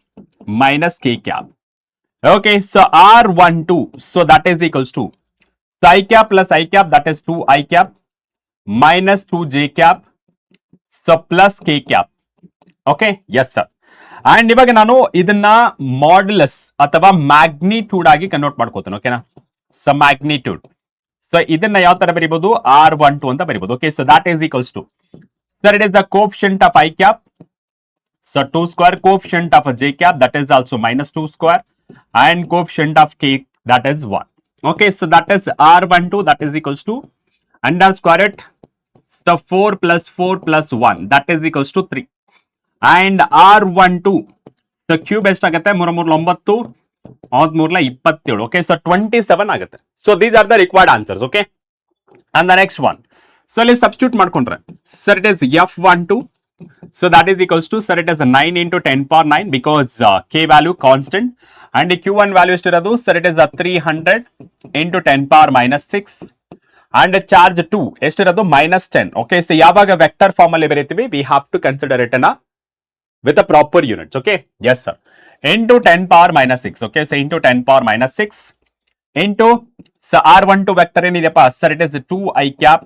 minus K cap. Okay, so R12, so that is equals to, so I cap plus I cap, that is 2 I cap minus 2 J cap, so plus K cap. Okay, yes sir. And ಇವಾಗ ನಾನು ಇದನ್ನ modulus ಅಥವಾ magnitude ಆಗಿ convert ಮಾಡ್ಕೋತೀನಿ. ಓಕೆನಾ? So magnitude, so ಇದನ್ನ ಯಾವ ತರ ಬರೀಬಹುದು? R12 ಅಂತ ಬರೀಬಹುದು. Okay, so that is equals to, sir it is the coefficient of I cap, so 2 square, coefficient of J cap, that is also minus 2 square, and coefficient of K, that is 1. Okay, so that is R12, that is equals to under square it, so 4 plus 4 plus 1, that is equals to 3. And R12, so cube ಎಷ್ಟಾಗುತ್ತೆ? 3 3 9 3 27. Okay, so 27 ಆಗುತ್ತೆ. So these are the required answers. Okay, and the next one, so let's substitute ಮಾಡ್ಕೊಂಡ್ರೆ, sir it is F12, so that is equals to, sir it is 9 into 10 power 9 because K value constant, and the Q1 value ಎಷ್ಟಿರೋದು? sir it is 300 into 10 power minus 6, and charge 2 ಎಷ್ಟಿರೋದು? minus 10. Okay, so ಯಾವಾಗ vector form ಅಲ್ಲಿ ಬರೀತೀವಿ, we have to consider it in a with a proper units. Okay, yes sir, into 10 power minus 6. Okay, so into 10 power minus 6 into, so R12 vector ಏನಿದೆಯಪ್ಪ? sir it is 2 I cap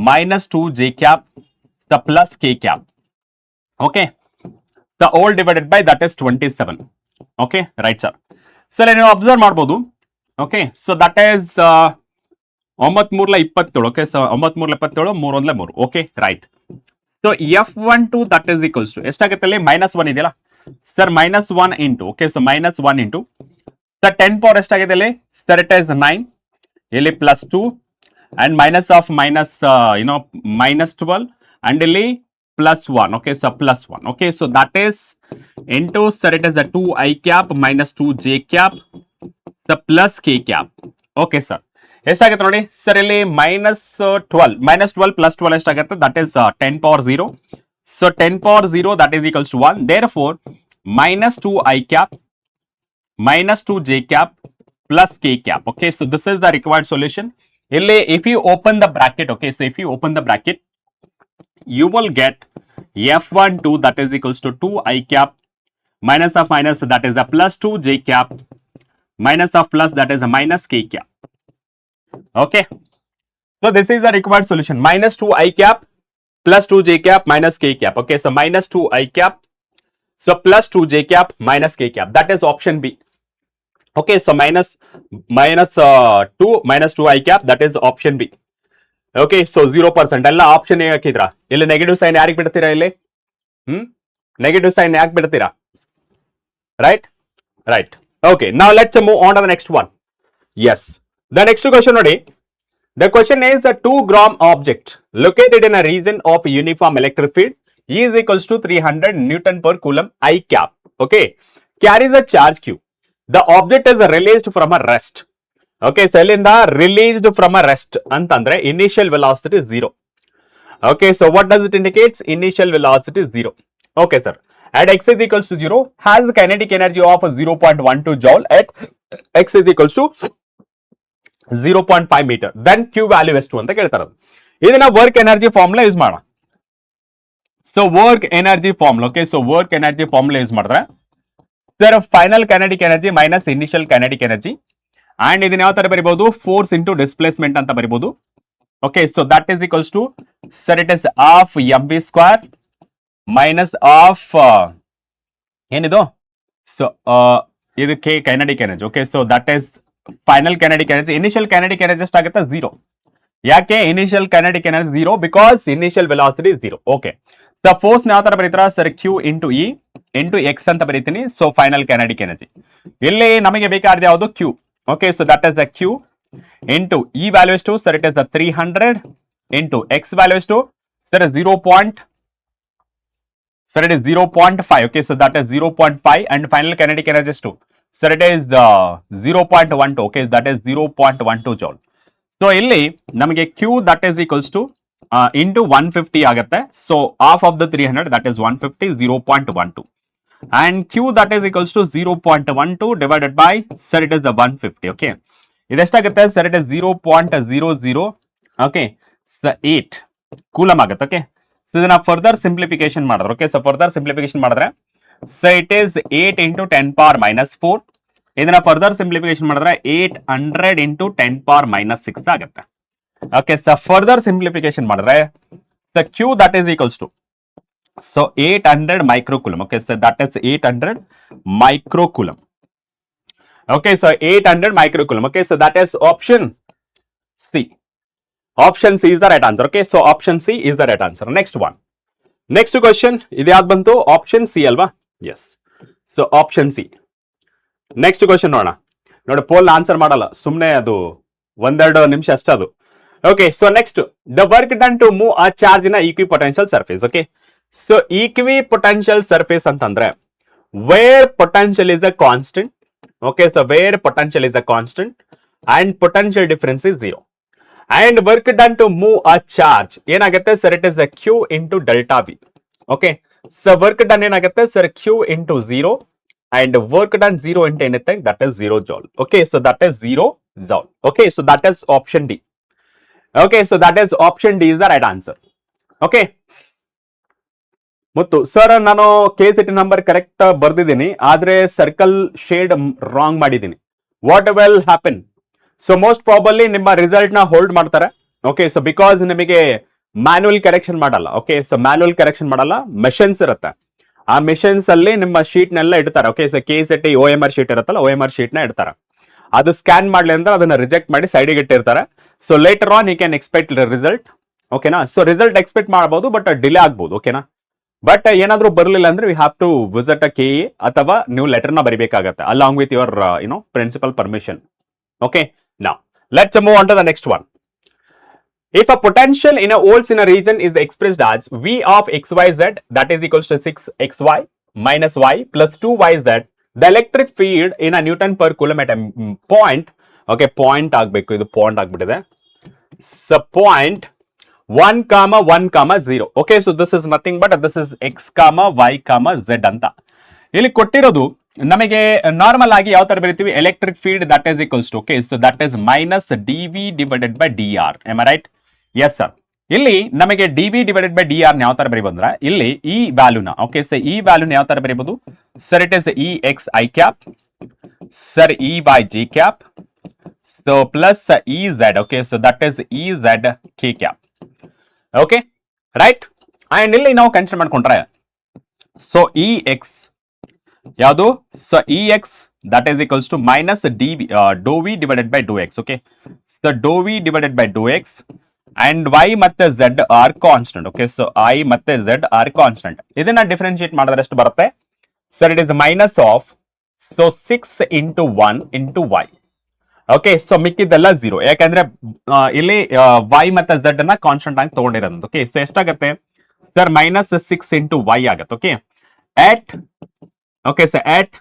minus 2 J cap, so plus K cap. Okay, the whole divided by that is 27. Okay, right sir. So ನೀವು observe ಮಾಡ್ಬೋದು. Okay, so that is 9 3 27. Okay, so 9 3 27 3 1 3. Okay, right. So F12 that is equals to ಎಷ್ಟಾಗುತ್ತೆ ಅಲ್ಲಿ -1 ಇದೆಯಲ್ಲ sir -1 into. Okay, so -1 into sir 10 power ಎಷ್ಟಾಗಿದೆ ಇಲ್ಲಿ sir it is 9 ಇಲ್ಲಿ +2 and minus of minus -12 and ಇಲ್ಲಿ +1. Okay, so +1. Okay, so that is into sir it is a 2i cap minus 2j cap the plus k cap. Okay sir, ಎಷ್ಟಾಗುತ್ತೆ ನೋಡಿ sir ಇಲ್ಲಿ -12 plus 12 ಎಷ್ಟಾಗುತ್ತೆ that is 10 power 0. So 10 power 0 that is equals to 1. Therefore minus 2i cap minus 2j cap plus k cap. Okay, so this is the required solution. If you open the bracket, okay, so if you open the bracket, you will get F12 that is equals to 2i cap minus of minus that is a plus 2j cap minus of plus that is a minus k cap. Okay, so this is the required solution. Minus 2i cap plus 2j cap minus k cap. Okay, so minus 2i cap, so plus 2j cap minus k cap. That is option B. Okay, so minus 2 minus 2i cap, that is option B. Okay, so 0%. ಎಲ್ಲ option ಹಾಕಿದ್ರಾ? ಇಲ್ಲಿ negative sign ಯಾರಿಗೆ ಬಿಡ್ತೀರಾ? ಇಲ್ಲಿ negative sign ಯಾಕೆ ಬಿಡ್ತೀರಾ? Right, right. Okay, now let's move on to the next one. Yes, the next question ನೋಡಿ. The question is a 2 gram object located in a region of uniform electric field is equals to 300 Newton per coulomb I cap. Okay, carries a charge Q. The object is released from a rest. Okay, so ಇಲ್ಲಿಂದ released from a rest ಅಂತಂದ್ರೆ initial velocity 0. Okay, so what does it indicates? Initial velocity 0. Okay sir, at x is equals to 0 has the kinetic energy of 0.12 joule at x is equals to 0.5 meter. Then Q value ಎಷ್ಟು ಅಂತ ಕೇಳ್ತಾರೆ. ಇದನ್ನ work energy formula use ಮಾಡೋಣ. So work energy formula. Okay, so work energy formula use ಮಾಡಿದ್ರೆ sir final kinetic energy minus initial kinetic energy and ಇದನ್ನ ಯಾವ ತರ ಬರೀಬಹುದು? ಫೋರ್ಸ್ ಇಂಟು ಡಿಸ್ಪ್ಲೇಸ್ಮೆಂಟ್ ಅಂತ ಬರೀಬಹುದು. Okay, so that is equals to sir it is of mv square minus of ಏನಿದು? So ಇದು K kinetic energy. Okay, so that is final kinetic energy. Initial kinetic energy ಎಷ್ಟಾಗುತ್ತೆ? 0. ಯಾಕೆ initial kinetic energy 0? Because initial velocity 0. Okay, the force ಯಾವ ತರ ಬರೀತಾರ sir? Q into E into X ಅಂತ ಬರೀತೀನಿ. So final kinetic energy ಇಲ್ಲಿ ನಮಗೆ ಬೇಕಾದ ಯಾವುದು? Q. Okay, so that is the Q into E value ಎಷ್ಟು sir? It is the 300 into X value ಎಷ್ಟು sir? 0.5. Okay, so that is 0.5 and final kinetic energy is 2. So it is 0.12. Okay, that is 0.12 joule. So ಇಲ್ಲಿ ನಮಗೆ Q that is equals to into 150 ಆಗುತ್ತೆ. So half of the 300 that is 150, 0.12 and Q that is equals to 0.12 divided by sir it is the 150. Okay, ಇದೆಷ್ಟಾಗುತ್ತೆ sir? it is 0.00 okay, so 8 coulomb ಆಗುತ್ತೆ. Okay, so ಇದನ್ನ further simplification ಮಾಡಿದ್ರೆ, okay, so further simplification ಮಾಡಿದ್ರೆ so it is 8 into 10 power minus 4. ಇದನ್ನ further simplification ಮಾಡಿದ್ರೆ 800 into 10 power minus 6 ಆಗುತ್ತೆ. Okay, so further simplification ಮಾಡಿದ್ರೆ so Q that is equals to so 800 microcoulomb. Okay, so that is 800 microcoulomb. Okay, so 800 microcoulomb. Okay, so that is option C. Option C is the right answer. Okay, so option C is the right answer. Next one. Next question. ಇದು ಯಾವ್ದು ಬಂತು? Option C ಅಲ್ವಾ? Yes. So option C. Next question ನೋಡೋಣ. ನೋಡಿ, pole answer ಮಾಡಲ್ಲ, ಸುಮ್ಮನೆ ಅದು ಒಂದೆರಡು ನಿಮಿಷ ಅಷ್ಟೇ ಅದು. Okay, so next, the work done to move a charge in a equipotential surface. Okay, so equipotential surface ಅಂತಂದ್ರೆ where potential is a constant. Okay, so where potential is a constant and potential difference is 0 and work done to move a charge ಏನಾಗುತ್ತೆ sir? it is a q into delta v. Okay, so work done ಏನಾಗುತ್ತೆ sir? q into 0 and work done 0 into anything that is 0 joule. Okay, so that is 0 joule. Okay, so that is option D. Okay, so that is option D is the right answer. Okay, Muthu sir ನಾನು KCT number correct ಬರ್ದಿದ್ದೀನಿ, ಆದ್ರೆ circle shade wrong ಮಾಡಿದ್ದೀನಿ. What will happen? So most probably ನಿಮ್ಮ result ನ hold ಮಾಡ್ತಾರೆ. Okay, so because ನಿಮಗೆ manual correction ಮಾಡಲ್ಲ. Okay, so manual correction ಮಾಡಲ್ಲ, ಮೆಷಿನ್ಸ್ ಇರುತ್ತೆ. ಆ ಮೆಷಿನ್ಸ್ ಅಲ್ಲಿ ನಿಮ್ಮ ಶೀಟ್ ನೆಲ್ಲ ಇಡ್ತಾರೆ. Okay, so KCT OMR sheet ಇರುತ್ತಲ್ಲ, OMR ಶೀಟ್ ನ ಇಡ್ತಾರೆ. ಅದು ಸ್ಕ್ಯಾನ್ ಮಾಡ್ಲಿ ಅಂದ್ರೆ ಅದನ್ನ ರಿಜೆಕ್ಟ್ ಮಾಡಿ ಸೈಡಿಗೆ ಇಟ್ಟಿರ್ತಾರೆ. So later on you can expect result. ಓಕೆನಾ, ಸೊ ರಿಸಲ್ಟ್ ಎಕ್ಸ್ಪೆಕ್ಟ್ ಮಾಡಬಹುದು, ಬಟ್ ಡಿಲೇ ಆಗ್ಬಹುದು. ಓಕೆನಾ, ಬಟ್ ಏನಾದ್ರೂ ಬರಲಿಲ್ಲ ಅಂದ್ರೆ we have to visit a KE ಅಥವಾ ನೀವು ಲೆಟರ್ ನ ಬರಿಬೇಕಾಗತ್ತೆ along with your principal permission. Okay, now let's move on to the next one. If a potential in a volts in a region is expressed as V of XYZ, that is equals to 6XY minus Y plus 2YZ, the electric field in a Newton per coulomb at a point, okay, point ಆಗಬೇಕು, ಇದು point ಆಗ್ಬಿಟ್ಟಿದೆ. So point 1 comma 1 comma 0. Okay, so this is nothing but this is X comma Y comma Z ಅಂತ. ಇಲ್ಲಿ ಕೊಟ್ಟಿರೋದು ನಮಗೆ normal ಆಗಿ ಯಾವ ತರ ಬರೀತೀವಿ, electric field that is equals to, okay, so that is minus DV divided by DR. Am I right? Yes sir. ಇಲ್ಲಿ ನಮಗೆ DV ಡಿವೈಡೆಡ್ ಬೈ DR ಯಾವ ತರ ಬರೀಬಹುದು ಅಂದ್ರೆ, ಇಲ್ಲಿ ಈ ವ್ಯಾಲ್ಯೂನ, ಓಕೆ, ಸೊ ಈ ವ್ಯಾಲ್ಯೂನ ಯಾವ ತರ ಬರೀಬಹುದು sir, it is EXI cap, sir EY G cap, so plus EZ, okay, so that is EZ K cap. Okay right, and ಇಲ್ಲಿ ನಾವು ಕನ್ಸಿಡರ್ ಮಾಡ್ಕೊಂಡ್ರೆ ಸೊ EX ಯಾವುದು, so EX that is equals to minus DV dou V divided by dou X. Okay, so dou V divided by dou X and Y ಮತ್ತೆ Z are constant. Okay, so I ಮತ್ತೆ Z are constant. ಇದನ್ನ differentiate ಮಾಡಿದ್ರೆ ಎಷ್ಟು ಬರುತ್ತೆ sir, it is minus of so 6 into 1 into Y. Okay, so ಮಿಕ್ಕಿದ್ದೆಲ್ಲ 0, ಯಾಕಂದ್ರೆ ಇಲ್ಲಿ Y ಮತ್ತೆ Z ಅನ್ನ ಕಾನ್ಸ್ಟೆಂಟ್ ಆಗಿ ತಗೊಂಡಿರೋದು. ಓಕೆ, ಸೊ ಎಷ್ಟಾಗತ್ತೆ ಸರ್, ಮೈನಸ್ 6 into Y ಆಗತ್ತೆ. Okay, at, okay, so at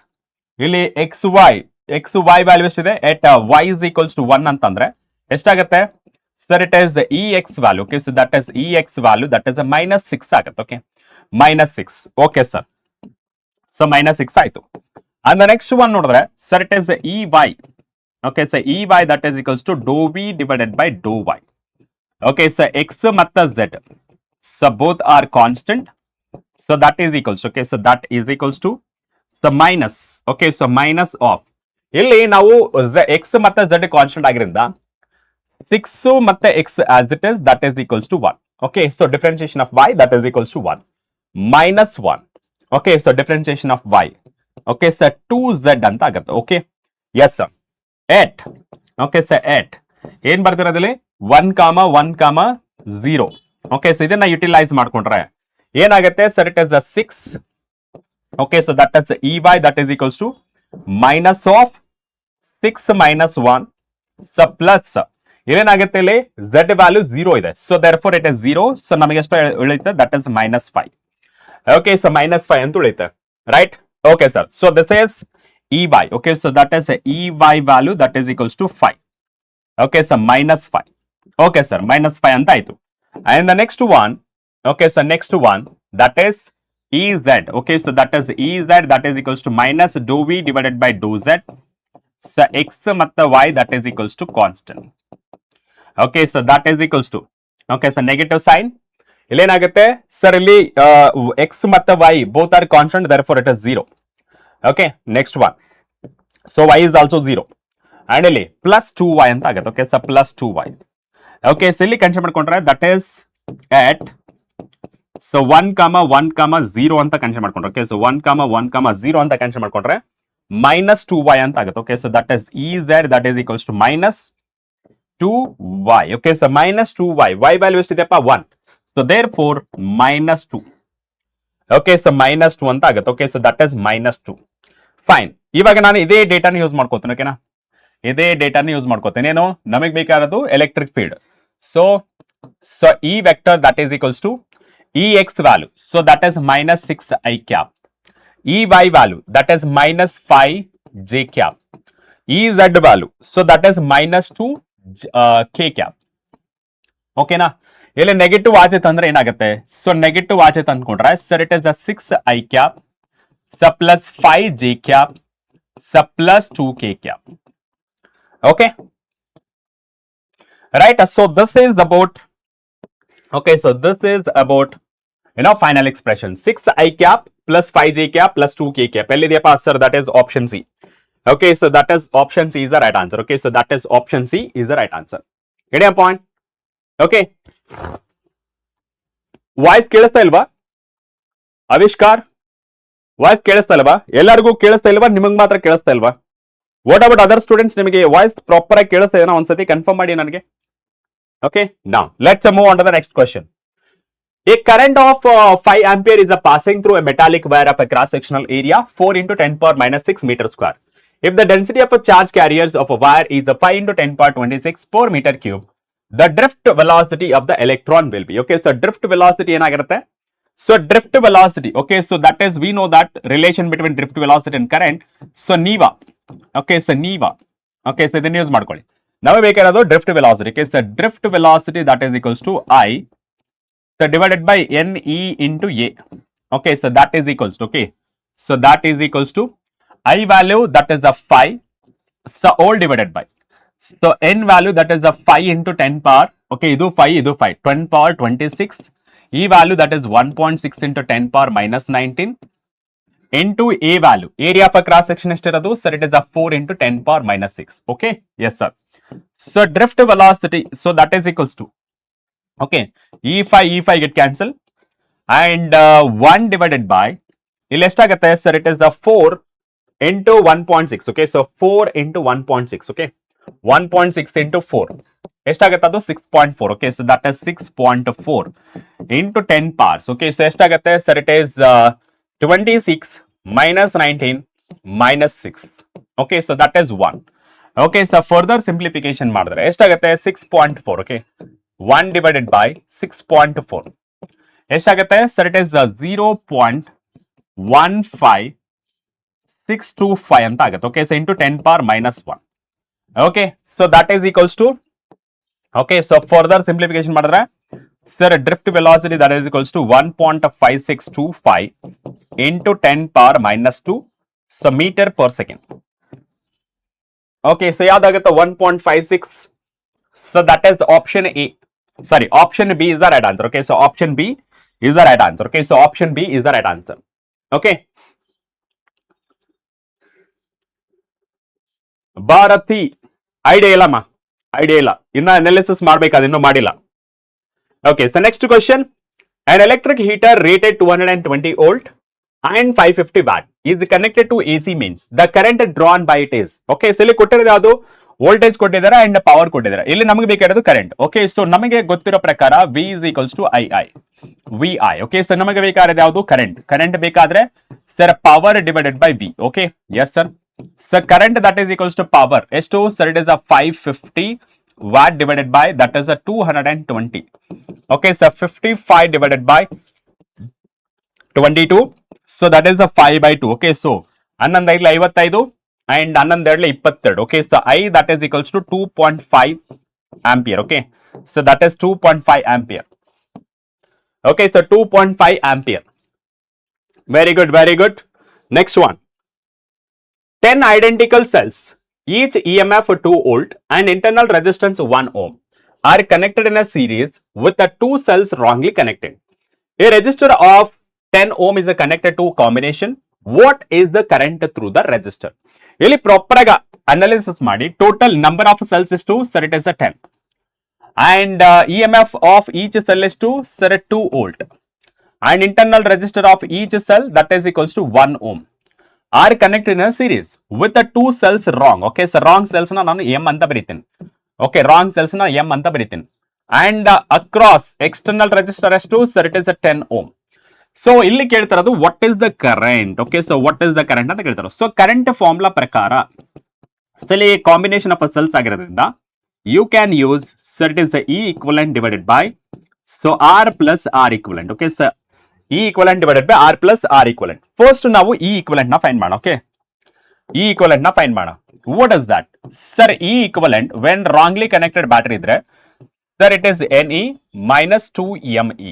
ಇಲ್ಲಿ XY ವ್ಯಾಲ್ಯೂ ಎಷ್ಟಿದೆ, at Y is equals to 1 ಅಂತಂದ್ರೆ ಎಷ್ಟಾಗತ್ತೆ sir, it is EX value. Okay, so that is EX value that is minus 6 ಆಗತ್ತೆ. Okay, minus 6. Okay sir, so minus 6 ಆಯ್ತು. And next one ನೋಡಿದ್ರೆ sir, it is EY. Okay, so EY that is equals to dou V divided by dou Y. Okay, so X ಮತ್ತು Z so both are constant, so that is equals, okay, so that is equals to so minus, okay, so minus of, ಇಲ್ಲಿ ನಾವು X ಮತ್ತೆ Z constant ಆಗಿರಿಂದ 6 ಮತ್ತೆ X as it is that is equals to 1. Okay, so differentiation of Y that is equals to 1 minus 1. Okay, so differentiation of Y, okay, so 2Z ಅಂತ ಆಗುತ್ತೆ. Okay, yes sir, 8. Okay, so 8 ಏನ್ ಬರ್ತಿರೋದಿಲ್ಲಿ 1 comma 1 comma 0. Okay, so ಇದನ್ನ utilise ಮಾಡ್ಕೊಂಡ್ರೆ ಏನಾಗುತ್ತೆ sir, it is 6. Okay, so that is EY that is equals to minus of 6 minus 1, so plus ಏನಾಗುತ್ತೆ ಇಲ್ಲಿ Z value 0 ಇದೆ, so therefore it is 0, so ನಮಗೆ ಎಷ್ಟು ಉಳಿಯುತ್ತೆ that is minus 5. Okay, so minus 5 ಅಂತ ಉಳಿಯುತ್ತೆ, right? Okay sir, so this is EY. Okay, so that is EY value that is equals to 5. Okay, so minus 5. Okay sir, minus 5 ಅಂತ ಆಯ್ತು. And the next one, okay, so next one that is EZ. Okay, so that is EZ that is equals to minus dou V divided by dou Z. So X ಮತ್ತು Y that is equals to constant. Okay, so that is equals to, okay, so negative sign. ಇಲ್ಲಿ ಏನಾಗುತ್ತೆ sir, ಇಲ್ಲಿ X ಮತ್ತು Y both are constant, therefore it is 0. Okay, next one, so Y is also 0 and ಇಲ್ಲಿ plus 2Y ಅಂತ ಆಗುತ್ತೆ. Okay, so plus 2Y. Okay, so ಇಲ್ಲಿ consider ಮಾಡ್ಕೊಂಡ್ರೆ that is at so 1 comma 1 comma 0 ಅಂತ consider ಮಾಡ್ಕೊಂಡ್ರೆ, okay, so 1 comma 1 comma 0 ಅಂತ consider ಮಾಡ್ಕೊಂಡ್ರೆ minus 2Y ಅಂತ ಆಗುತ್ತೆ. Okay, so that is EZ that is equals to minus 2Y. Okay, so minus 2Y, Y value ಎಷ್ಟಿದೆಯಪ್ಪ 1, so therefore minus 2. Okay, so minus 2 ಅಂತ ಆಗುತ್ತೆ. Okay, so that is minus 2. Fine, ಇವಾಗ ನಾನು ಇದೇ ಡೇಟಾನ use ಮಾಡ್ಕೋತೀನಿ. ಓಕೆನಾ, ಇದೇ ಡೇಟಾನ use ಮಾಡ್ಕೋತೀನಿ. ಏನು ನಮಗೆ ಬೇಕಾಗಿರೋದು electric field. So E vector that is equals to EX value, so that is minus 6I cap. EY value that is minus 5J cap. EZ value, so that is minus 2K cap. Okay na, ಇಲ್ಲಿ negative ಆಚೆ ತಂದ್ರೆ ಏನಾಗುತ್ತೆ, so negative ಆಚೆ ತಂದ್ಕೊಂಡ್ರೆ sir, it is a 6I cap, so plus 5J cap, so plus 2K cap. Okay, right? So this is about, okay, so this is about, final expression 6I cap plus 5J cap plus 2K cap. ಎಲ್ಲಿದೆಯಪ್ಪ sir, that is option C. Okay, so that is option C is the right answer. Okay, so that is option C is the right answer. Get a point? Okay. Voice ಕೇಳಿಸ್ತಾ ಇಲ್ವಾ ಆವಿಷ್ಕಾರ್? Voice ಕೇಳಿಸ್ತಾ ಇಲ್ವಾ? ಎಲ್ಲರಿಗೂ ಕೇಳಿಸ್ತಾ ಇಲ್ವಾ? ನಿಮಗೆ ಮಾತ್ರ ಕೇಳಿಸ್ತಾ ಇಲ್ವಾ? What about other students? ನಿಮಗೆ ವಾಯ್ಸ್ ಪ್ರಾಪರ್ ಆಗಿ ಕೇಳಿಸ್ತಾ ಇದೆಯಾ? ಒಂದ್ಸತಿ ಕನ್ಫರ್ಮ್ ಮಾಡಿ ನನಗೆ. Okay, now let's move on to the next question. A current of 5 ampere is passing through a metallic wire of a cross-sectional area 4 into 10 power minus 6 meter square. If the density of a charge carriers of a wire is 5 into 10 power 26 per meter cube, the drift velocity of the electron will be. Okay, so drift velocity ಏನಾಗಿರುತ್ತೆ? So drift velocity, okay, so that is, we know that relation between drift velocity and current. So NEVA, okay, so NEVA, okay, so ಇದನ್ನ use ಮಾಡ್ಕೊಳ್ಳಿ. ನಮಗೆ ಬೇಕಾಗಿರೋದು drift velocity. Okay, so drift velocity that is equals to I, so divided by NE into A. Okay, so that is equals to, okay, so that is equals to I value that is a 5, so all divided by, so N value that is a 5 into 10 power, okay, ಇದು 5, 10 power 26, E value that is 1.6 into 10 power minus 19 into A value, area of a cross section ಎಷ್ಟಿರೋದು? Sir, it is a 4 into 10 power minus 6. Okay, yes sir. So drift velocity, so that is equals to, okay, E5 get cancel, and 1 divided by, ಇಲ್ಲಿ ಎಷ್ಟಾಗುತ್ತೆ? Sir, it is a 4 into 1.6. Okay, so 4 into 1.6. Okay, 1.6 into 4 ಎಷ್ಟಾಗುತ್ತೆ? ಅದು 6.4. Okay, so that is 6.4 into 10 powers. Okay, so ಎಷ್ಟಾಗುತ್ತೆ? Sir, it is 26 minus 19 minus 6. Okay, so that is 1. Okay, so further simplification ಮಾಡಿದ್ರೆ ಎಷ್ಟಾಗುತ್ತೆ? 6.4. Okay, 1 divided by 6.4 ಎಷ್ಟಾಗುತ್ತೆ? Sir, it is 0.15625 ಅಂತ ಆಗುತ್ತೆ. Okay, so into 10 power minus 1. Okay, so that is equals to, okay, so further simplification ಮಾಡಿದ್ರೆ, sir, drift velocity that is equals to 1.5625 into 10 power minus 2, so meter per second. Okay, so ಯಾವ್ದಾಗುತ್ತೆ? 1.56. So that is the option A. Sorry, option B is the right answer. Okay, so option B is the right answer. Okay, so option B is the right answer. Okay. Bharati idea ಇಲ್ಲಮ್ಮ, idea ಇಲ್ಲ, ಇನ್ನ analysis ಮಾಡ್ಬೇಕಾದ್ರೆ ಇನ್ನೂ ಮಾಡಿಲ್ಲ. Okay, so next question. An electric heater rated 220 volt and 550 watt is connected to AC means the current drawn by it is. Okay, so ಇಲ್ಲಿ ಕೊಟ್ಟಿರೋದು ಯಾವುದು? Voltage ಕೊಟ್ಟಿದ್ದಾರೆ ಅಂಡ್ ಪವರ್ ಕೊಟ್ಟಿದ್ದಾರೆ. ಇಲ್ಲಿ ನಮಗೆ ಬೇಕಾಗಿರೋದು ಕರೆಂಟ್. ಓಕೆ, ಸೊ ನಮಗೆ ಗೊತ್ತಿರೋ ಪ್ರಕಾರ V is equals to II, VI. Okay, so ನಮಗೆ ಬೇಕಾಗಿರೋದು ಯಾವುದು? ಕರೆಂಟ್. ಕರೆಂಟ್ ಬೇಕಾದ್ರೆ sir power divided by V. Okay, yes sir. Sir current that is equals to power ಎಷ್ಟು? Sir it is a 550 watt divided by that is a 220. Okay, so 55 divided by 22, so that is a 5 by 2. Okay, so 11 and 11 Okay, so I that is equals to 2.5 ampere. Okay, so that is 2.5 ampere. Okay, so 2.5 ampere. Very good, very good. Next one. 10 identical cells, each EMF 2 volt and internal resistance 1 ohm are connected in a series with the 2 cells wrongly connected. A resistor of 10 ohm is connected to combination. What is the current through the resistor? ಇಲ್ಲಿ proper ಆಗಿ analysis ಮಾಡಿ total number of cells ಎಷ್ಟು? Sir it is 10 and EMF of each cell is to sir 2 volt and internal resistor of each cell that is equals to 1 ohm are connected in a series with the 2 cells wrong. Okay, so wrong cells na nanu M anta ಬರೀತೀನಿ. Okay, wrong cells na M anta ಬರೀತೀನಿ and across external resistor as to sir it is a 10 ohm. So ಇಲ್ಲಿ ಕೇಳ್ತಿರೋದು what is the current. Okay, so what is the current ಅಂತ ಕೇಳ್ತಾರೆ. So current formula ಪ್ರಕಾರ cell combination of cells ಆಗಿರೋದ್ರಿಂದ you can use sir it is the E equivalent divided by so R plus R equivalent. Okay, so E equivalent divided by R plus R equivalent. First ನಾವು E equivalent ನ find ಮಾಡೋಣ. Okay, E equivalent ನ find ಮಾಡೋಣ. What is that? Sir, E equivalent when wrongly connected battery ಇದ್ರೆ sir it is Ne minus 2Me.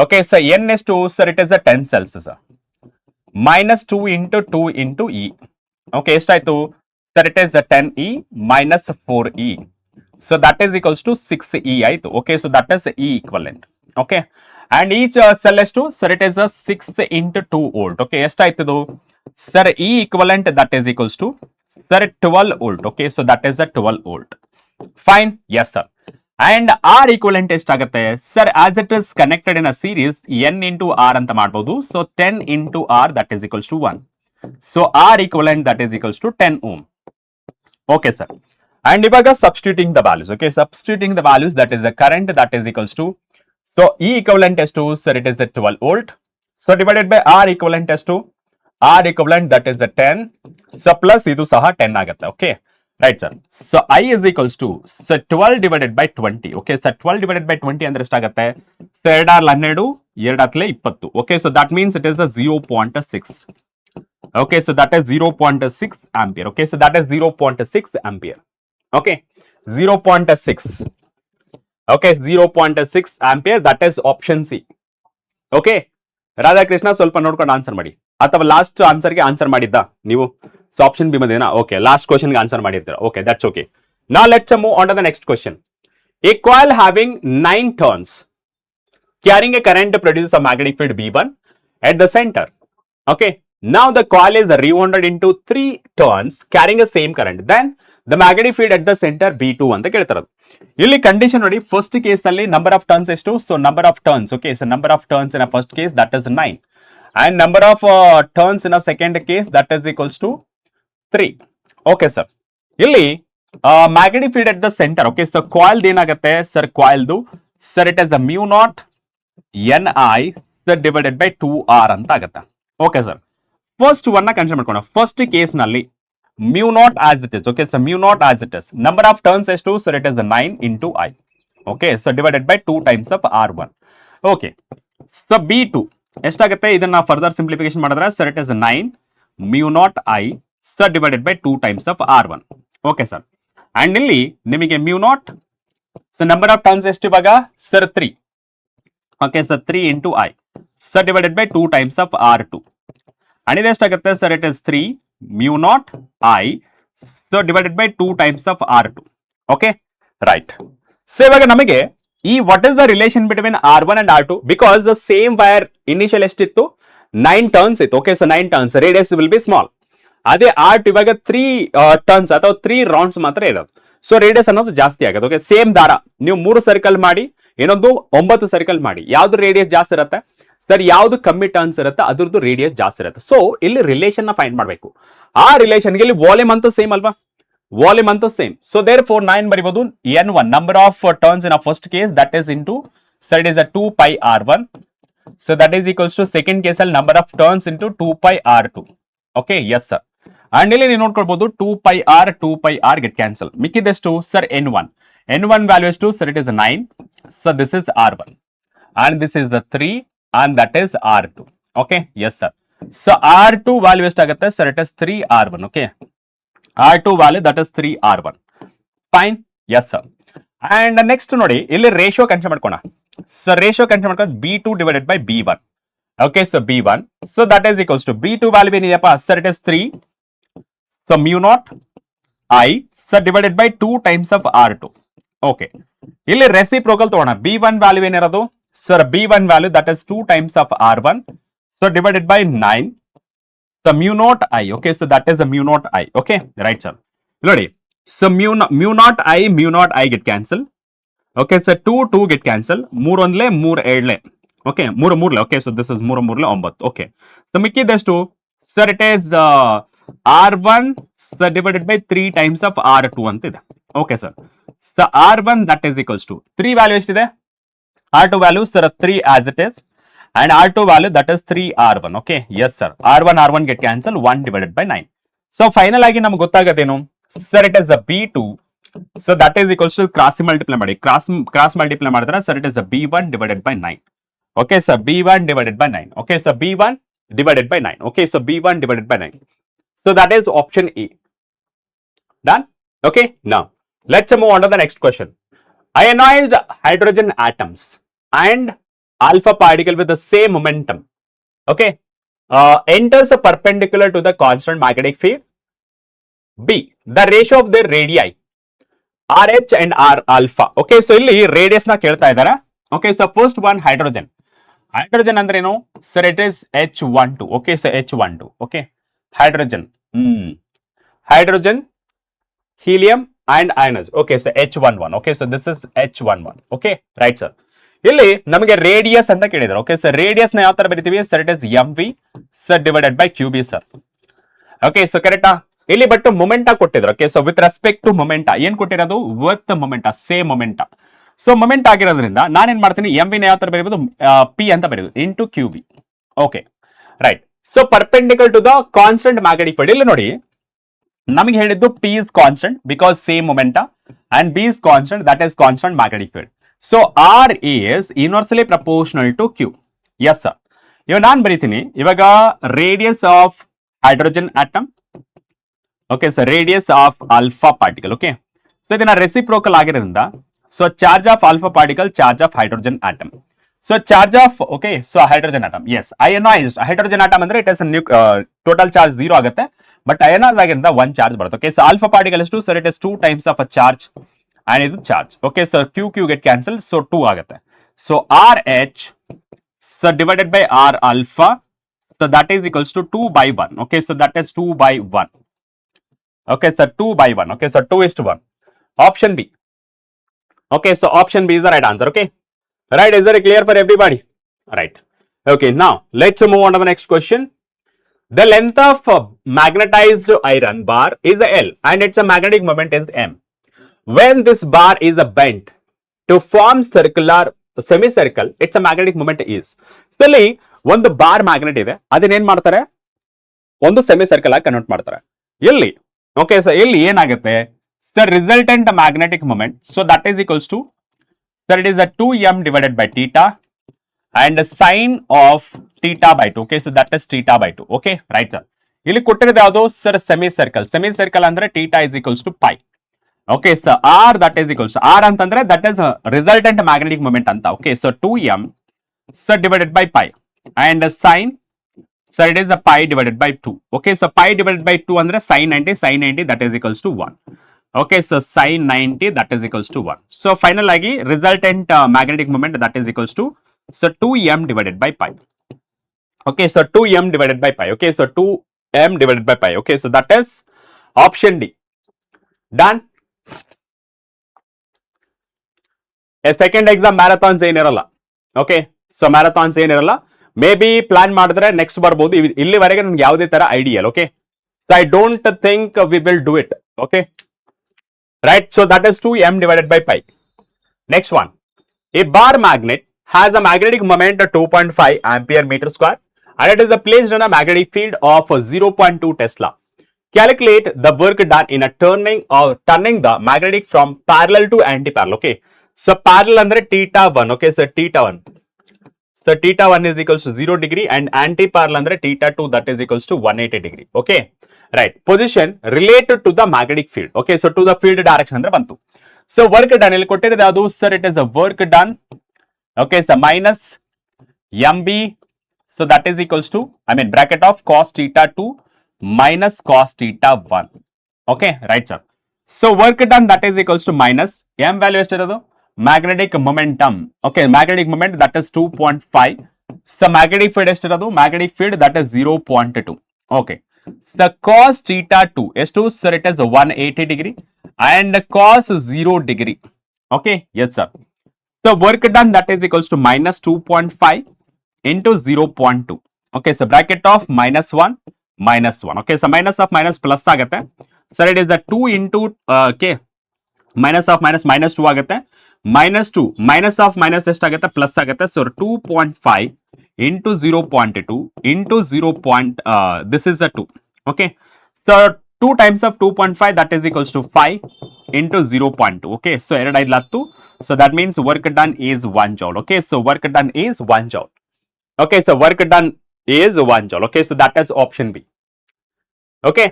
Okay, so N is 2, sir it is a 10 cells sir. Minus 2 into E. Okay, ಎಷ್ಟಾಯ್ತು? Sir it is a 10E minus 4E. So that is equals to 6E ಆಯ್ತು. Okay, so that is E equivalent. Okay, and each cell is 2, sir it is a 6 into 2 volt. Okay, ಎಷ್ಟಾಯ್ತು ಇದು? Sir E equivalent that is equals to sir 12 volt. Okay, so that is a 12 volt. Fine, yes sir. And R equivalent ಎಷ್ಟಾಗುತ್ತೆ sir as it is connected in a series N into R ಅಂತ ಮಾಡಬಹುದು so 10 into R that is equals to 1 so R equivalent that is equals to 10 ohm okay sir and ಇವಾಗ substituting the values okay substituting the values that is a current that is equals to so ಈ equivalent ಎಷ್ಟು sir it is 12 volt so divided by R equivalent ಎಷ್ಟು R equivalent that is 10 so plus ಇದು ಸಹ 10 ಆಗುತ್ತೆ okay right sir so I is equals to so 12 divided by 20 okay sir 12 divided by 20 ಅಂದ್ರೆ ಎಷ್ಟಾಗುತ್ತೆ so 2 12 2 20 okay so that means it is 0.6 okay so that is 0.6 ampere okay so that is 0.6 ampere okay 0.6 okay 0.6 ampere that is option C okay Radhakrishna ಸ್ವಲ್ಪ ನೋಡ್ಕೊಂಡು answer ಮಾಡಿ ಅಥವಾ last ಆನ್ಸರ್ಗೆ answer ಮಾಡಿದ್ದ ನೀವು so option B ಬಂದೇನಾ okay last ಕ್ವಶನ್ಗೆ answer ಮಾಡಿರ್ತೀರಾ okay that's okay now let's move on to the next question a coil having 9 turns carrying a current produces a magnetic field B1 at the center okay now the coil is rewound into 3 turns carrying the same current then the magnetic field at the center B2 ಅಂತ ಕೇಳ್ತಿರೋದು ಇಲ್ಲಿ condition ನೋಡಿ first case ಅಲ್ಲಿ number of turns ಎಷ್ಟು so number of turns okay so number of turns in first case that is 9 and number of turns in a second case that is equals to 3 okay sir ಇಲ್ಲಿ magnetic field at the center okay so coil ಏನಾಗುತ್ತೆ sir coil sir it is a mu naught ni divided by 2r ಅಂತ ಆಗುತ್ತೆ okay sir first one consider ಮಾಡ್ಕೋಣ first case ನಲ್ಲಿ mu naught as it is okay so mu naught as it is number of turns ಎಷ್ಟು so it is 9 into I okay so divided by 2 times of r1 okay so b2 ಎಷ್ಟಾಗುತ್ತೆ ಇದನ್ನ further simplification ಮಾಡಿದ್ರೆ so it is 9 mu naught I so divided by 2 times of r1 okay sir and ಇಲ್ಲಿ ನಿಮಗೆ mu naught so number of turns ಎಷ್ಟು ಇವಾಗ sir 3 okay so 3 into I so divided by 2 times of r2 and ಇದು ಎಷ್ಟಾಗುತ್ತೆ sir it is 3 mu naught I so divided by 2 times of r2 okay right so ಇವಾಗ ನಮಗೆ ಈ what is the relation between r1 and r2 because the same wire initial ಎಷ್ಟಿತ್ತು 9 turns ಇತ್ತು okay so 9 turns radius will be small ಅದೇ r2 ಇವಾಗ 3 turns ಅಥವಾ 3 rounds ಮಾತ್ರ ಇರೋದು ಸೊ ರೇಡಿಯಸ್ ಅನ್ನೋದು ಜಾಸ್ತಿ ಆಗುತ್ತೆ ಓಕೆ ಸೇಮ್ ದಾರ ನೀವು 3 ಸರ್ಕಲ್ ಮಾಡಿ ಏನೊಂದು 9 ಸರ್ಕಲ್ ಮಾಡಿ ಯಾವ್ದು ರೇಡಿಯಸ್ ಜಾಸ್ತಿ ಇರುತ್ತೆ ಸರ್ ಯಾವ್ದು ಕಮ್ಮಿ ಟರ್ನ್ಸ್ ಇರುತ್ತೆ ಅದ್ರದ್ದು ರೇಡಿಯಸ್ ಜಾಸ್ತಿ ಇರುತ್ತೆ ಸೊ ಇಲ್ಲಿ ರಿಲೇಷನ್ ನ ಫೈಂಡ್ ಮಾಡಬೇಕು ಆ ರಿಲೇಷನ್ಗೆ ಇಲ್ಲಿ ವಾಲ್ಯೂಮ್ ಅಂತ ಸೇಮ್ ಅಲ್ವಾ ವಾಲ್ಯೂಮ್ ಅಂತ ಸೇಮ್ ಸೊ ದೇರ್ ಫೋರ್ 9 ಬರೀಬಹುದು n1 number of turns in a first case that is into sir it is a 2 pi r1 so that is equals to second case ಅಲ್ಲಿ number of turns into 2 pi r2 okay yes sir and ಇಲ್ಲಿ ನೀವು ನೋಡ್ಕೊಳ್ಬಹುದು 2 pi r get cancel ಮಿಕ್ಕಿದೆಷ್ಟು sir n1 value ಎಷ್ಟು sir it is 9 so this is r1 and this is the 3 and that is r2 okay yes sir so r2 value ಎಷ್ಟಾಗುತ್ತೆ sir it is 3 r1 okay r2 value that is 3 r1 fine yes sir and next ನೋಡಿ ಇಲ್ಲಿ ratio consider ಮಾಡ್ಕೋಣ so ratio consider ಮಾಡ್ಕೊಂಡು b2 divided by b1 okay so b1 so that is equals to b2 value ಏನಿದೆಯಪ್ಪ sir it is 3 so mu naught I so divided by 2 times of r2 okay ಇಲ್ಲಿ reciprocal ತಗೋಣ b1 value ಏನಿರೋದು sir b1 value that is 2 times of r1 so divided by 9 so mu naught I okay so that is a mu naught I okay right sir ನೋಡಿ so mu naught I get cancel okay so 2 get cancel 3 ಒಂದ್ಲೆ 3 ಎರಡ್ಲೆ okay 3 ಮೂರ್ಲೆ okay so this is 3 ಮೂರ್ಲೆ 9 okay so ಮಿಕ್ಕಿದಷ್ಟು sir it is r1 so divided by 3 times of r2 ಅಂತ ಇದೆ okay sir so r1 that is equals to 3 value ಎಷ್ಟಿದೆ r2 value sir 3 as it is and r2 value that is 3 r1 okay yes sir r1 get cancel 1 divided by 9 so final ಆಗಿ ನಮಗೆ ಗೊತ್ತಾಗೋದೇನು sir it is a b2 so that is equals to cross multiply ಮಾಡಿ cross multiply ಮಾಡಿದ್ರೆ sir it is a b1 divided by 9 okay so b1 divided by 9 okay so b1 divided by 9 okay so b1 divided by 9 so that is option E done okay now let's move on to the next question ionized hydrogen atoms and alpha particle with the same momentum okay enters a perpendicular to the constant magnetic field B the ratio of their radii RH and R alpha okay so ಇಲ್ಲಿ radius ನ ಕೇಳ್ತಾ ಇದ್ದಾರೆ okay so first one hydrogen ಅಂದ್ರೆ ಏನು sir it is H12 okay so H12 okay hydrogen helium and ionized. Okay, so H11. Okay, so this is H11. Okay, right, sir. ಇಲ್ಲಿ ನಮಗೆ radius ಅಂತ ಕೇಳಿದ್ರು. ಓಕೆ ಸರ್, ರೇಡಿಯಸ್ ನ ಯಾವ ತರ ಬರೀತೀವಿ sir? It is M V sir divided by Q B sir. Okay, so ಕರೆಕ್ಟಾ? ಇಲ್ಲಿ ಬಟ್ ಮೊಮೆಂಟಾ ಕೊಟ್ಟಿದ್ರು. Okay, so with respect to momenta ಏನ್ ಕೊಟ್ಟಿರೋದು? With momenta, same momenta. So moment ಆಗಿರೋದ್ರಿಂದ ನಾನೇನ್ ಮಾಡ್ತೀನಿ, ಎಂ ವಿ ನ ಯಾವ ತರ ಬರೀಬಹುದು? ಪಿ ಅಂತ ಬರೀಬಹುದು into Q B. Okay, right. So perpendicular to the constant magnetic field. ಇಲ್ಲಿ ನೋಡಿ ನಮಗೆ ಹೇಳಿದ್ದು P is constant because same momenta and B is constant, that is constant magnetic field. So R is inversely proportional to Q. Yes sir. ಇವಾಗ ನಾನು ಬರೀತೀನಿ ಇವಾಗ radius of hydrogen atom. Okay sir, radius of alpha particle. Okay, so ಇದನ್ನ reciprocal ಆಗಿರೋದ್ರಿಂದ so charge of alpha particle, charge of hydrogen atom. So charge of okay so hydrogen atom, yes ionised hydrogen atom ಅಂದ್ರೆ it is total charge 0 ಆಗುತ್ತೆ, but ionise ಆಗಿರೋದ್ರಿಂದ 1 charge ಬರುತ್ತೆ. Okay, so alpha particle ಎಷ್ಟು sir? It is 2 times of a charge and ಇದು charge. Okay, so Q Q get cancel, so 2 ಆಗುತ್ತೆ. So R H so divided by R alpha, so that is equals to 2/1. Okay, so that is 2/1. Okay sir, 2/1. Okay, so 2:1. Option B. Okay, so option B is the right answer. Okay, right, is that clear for everybody? Right. Okay, now let's move on to the next question. The length of magnetized iron bar is L and its magnetic moment is M. When this bar is bent to form circular semicircle, its magnetic moment is. So ಇಲ್ಲಿ ಒಂದು bar magnet ಇದೆ, ಅದನ್ನ ಏನ್ ಮಾಡ್ತಾರೆ? ಒಂದು semi circle ಆಗಿ convert ಮಾಡ್ತಾರೆ. ಇಲ್ಲಿ ಓಕೆ, ಸೊ ಇಲ್ಲಿ ಏನಾಗುತ್ತೆ sir? Resultant magnetic moment, so that is equals to sir it is 2m divided by theta and sin of theta by 2. Okay, so that is theta by 2. Okay, right sir. ಇಲ್ಲಿ ಕೊಟ್ಟಿರೋದು ಯಾವುದು sir? Semicircle. Semicircle ಅಂದ್ರೆ theta is equals to pi. Okay, so R that is equals R ಅಂತಂದ್ರೆ that is resultant magnetic moment ಅಂತ. Okay, so 2m sir divided by pi and sine sir it is pi divided by 2. Okay, so pi divided by 2 ಅಂದ್ರೆ sin 90 that is equals to 1. Okay, so sin 90 that is equals to 1. So final ಆಗಿ resultant magnetic moment that is equals to so 2m divided by pi. Okay, so 2m divided by pi. Okay, so 2m divided by pi. Okay, so that is option D. Done. A second exam marathons ಏನಿರಲ್ಲ. Okay, so marathons ಏನಿರಲ್ಲ. Maybe plan ಮಾಡಿದ್ರೆ next ಬರ್ಬೋದು. ಇಲ್ಲಿವರೆಗೆ ನನ್ಗೆ ಯಾವುದೇ ತರ idea ಇಲ್ಲ. Okay, so I don't think we will do it. Okay, right. So that is 2m divided by pi. Next one. A bar magnet has a magnetic moment of 2.5 ampere meter square and it is placed in a magnetic field of 0.2 Tesla. Calculate the work done in a turning the magnetic from parallel to anti-parallel. Okay, so parallel andre theta 1. Okay, so theta 1. So theta 1 is equals to 0 degree and anti-parallel andre theta 2, that is equals to 180 degree. Okay, right. Position related to the magnetic field. Okay, so to the field direction andre bantu. So work done ಇಲ್ಲಿ ಕೊಟ್ಟಿರೋದು ಯಾವುದು sir? It is a work done. Okay, so minus mb, so that is equals to bracket of cos theta 2 minus cos theta 1. Okay, right sir. So work done that is equals to minus m value ಎಷ್ಟಿರೋದು? magnetic momentum. Okay, magnetic moment that is 2.5. So magnetic field ಎಷ್ಟಿರೋದು? magnetic field that is 0.2. Okay, so the cos theta 2 ಎಷ್ಟು sir? it is 180 degree and cos 0 degree. Okay, yes sir. So work done that is equals to minus 2.5 into 0.2. Okay, so bracket of minus 1 minus 1. Okay, so minus of minus plus ಆಗುತ್ತೆ. So it is the 2 into okay, minus of minus minus 2 ಆಗುತ್ತೆ. minus 2 minus of minus ಎಷ್ಟಾಗುತ್ತೆ? plus ಆಗುತ್ತೆ. So 2.5 into 0.2 into 0. This is the 2. Okay, so 2 times of 2.5 that is equals to 5 into 0.2. Okay, so ಎರಡು ಐದು ಹತ್ತು. So that means work done is 1 joule. Okay, so work done is 1 joule. Okay, so work done is 1 joule. Okay, so that is option B. Okay,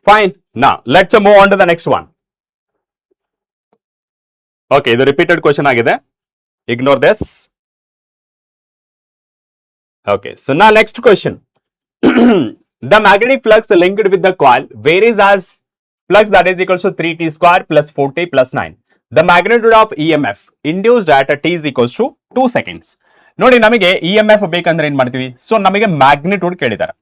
fine. Now let's move on to the next one. Okay, the repeated question ಆಗಿದೆ. Ignore this. Okay, so now next question. The magnetic flux linked with the coil varies as flux that is equals to 3t square plus 4t plus 9. The magnitude of EMF induced at t is equals to 2 seconds. ನೋಡಿ ನಮಗೆ EMF ಬೇಕಂದ್ರೆ ಏನ್ ಮಾಡ್ತೀವಿ? So ನಮಗೆ magnitude ಕೇಳಿದ್ದಾರೆ.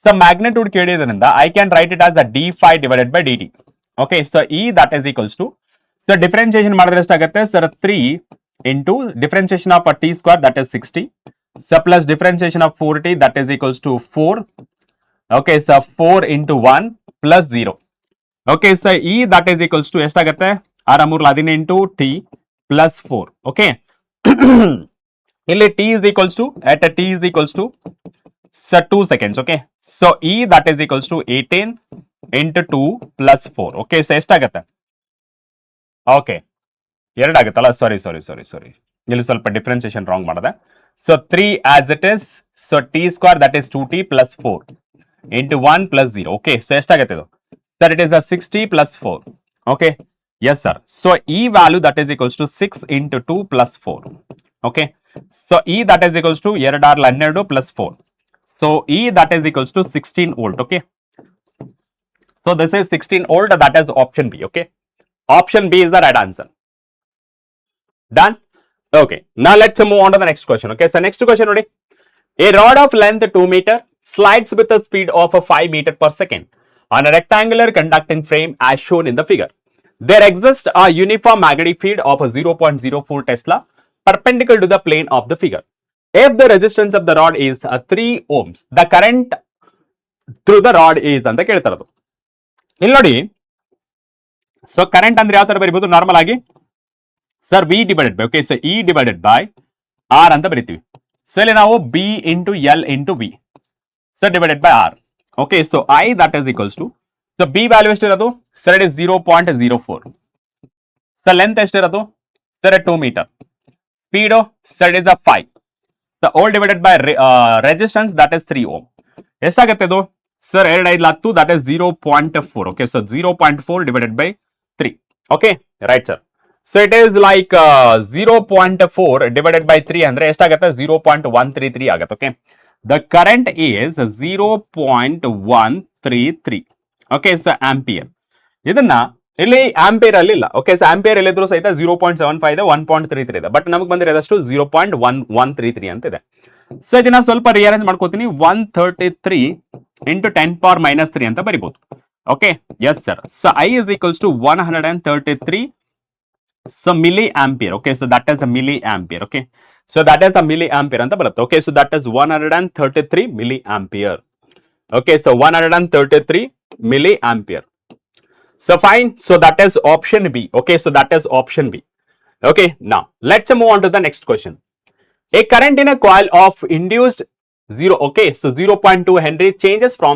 So magnitude ಕೇಳಿದ್ರಿಂದ I can write it as a d5 divided by dt. Okay, so E that is equals to, so differentiation ಮಾಡಿದ್ರೆ ಎಷ್ಟಾಗುತ್ತೆ sir 3 into differentiation of t square that is 60, so plus differentiation of 4t that is equals to 4. Okay, so 4 into 1 plus 0. Okay, so E that is equals to ಎಷ್ಟಾಗುತ್ತೆ 6 18 t plus 4. Okay, ಇಲ್ಲಿ t is equals to at t is equals to so 2 seconds. Okay, so E that is equals to 18 into 2 plus 4. Okay, so ಎಷ್ಟಾಗತ್ತೆ? Okay, 2 ಆಗುತ್ತಲ್ಲ, sorry ಇಲ್ಲಿ ಸ್ವಲ್ಪ differentiation wrong ಮಾಡಿದೆ. So 3 as it is, so t square that is 2t plus 4 into 1 plus 0. Okay, so ಎಷ್ಟಾಗುತ್ತೆ ಇದು sir? It is a 60 plus 4. Okay, yes sir. So E value that is equals to 6 into 2 plus 4. Okay, so E that is equals to 2 12 plus 4. So E that is equals to 16 volt. Okay, so this is 16 volt, that is option B. Okay, option B is the right answer. Done. Okay, now let's move on to the next question. Okay, so next question nodi, a rod of length 2 meter slides with a speed of 5 meter per second on a rectangular conducting frame as shown in the figure. There exists a uniform magnetic field of 0.04 Tesla perpendicular to the plane of the figure. If the resistance of the rod is 3 ohms, the current through the rod is ಅಂತ ಕೇಳ್ತಾರದು. ಇಲ್ಲಿ ನೋಡಿ, so current ಅಂದ್ರೆ ಯಾವ ತರ ಬರೀಬಹುದು normal ಆಗಿ sir V divided by, okay, so E divided by R ಅಂತ ಬರೀತೀವಿ. ಸೊ ಇಲ್ಲಿ ನಾವು B into L into V, so divided by R. Okay, so I that is equals to, so B value ಎಷ್ಟಿರೋದು sir? It is 0.04. So length ಎಷ್ಟಿರೋದು sir? 2 metre. Speed sir is 5. The all divided by resistance that is 3 ohm. ಎಷ್ಟಾಗುತ್ತೆ ಇದು sir? 2 5 10 that is 0.4. Okay, so 0.4 divided by 3. Okay, right sir. So it is like 0.4 divided by 3 ಅಂದ್ರೆ ಎಷ್ಟಾಗುತ್ತೆ? 0.133 ಆಗುತ್ತೆ. Okay, the current is 0.133. Okay, so ampere. ಇದನ್ನ ಇಲ್ಲಿ ampere ಅಲ್ಲಿ ಇಲ್ಲ. Okay, so ampere ಎಲ್ಲಿದ್ರು ಸಹಿತ 0.75 ಇದೆ, 1.33 ಇದೆ, ಬಟ್ ನಮಗೆ ಬಂದಿರೋದಷ್ಟು 0.1133 ಅಂತ ಇದೆ. ಸೊ ಇದನ್ನ ಸ್ವಲ್ಪ ರಿಅರೇಂಜ್ ಮಾಡ್ಕೋತೀನಿ. 133 ಇಂಟು 10⁻³ ಅಂತ ಬರಿಬಹುದು. Okay, yes sir. So I is equals to 133 so milliampere. Okay, so that is a milliampere. Okay, so that is a milliampere ಅಂತ ಬರುತ್ತೆ. Okay, so that is 133 milliampere. Okay, so 133 milliampere. So fine, so that is option B. Okay, so that is option B. Okay, now let's move on to the next question. A current in a coil of induced 0, okay, so 0.2 Henry changes from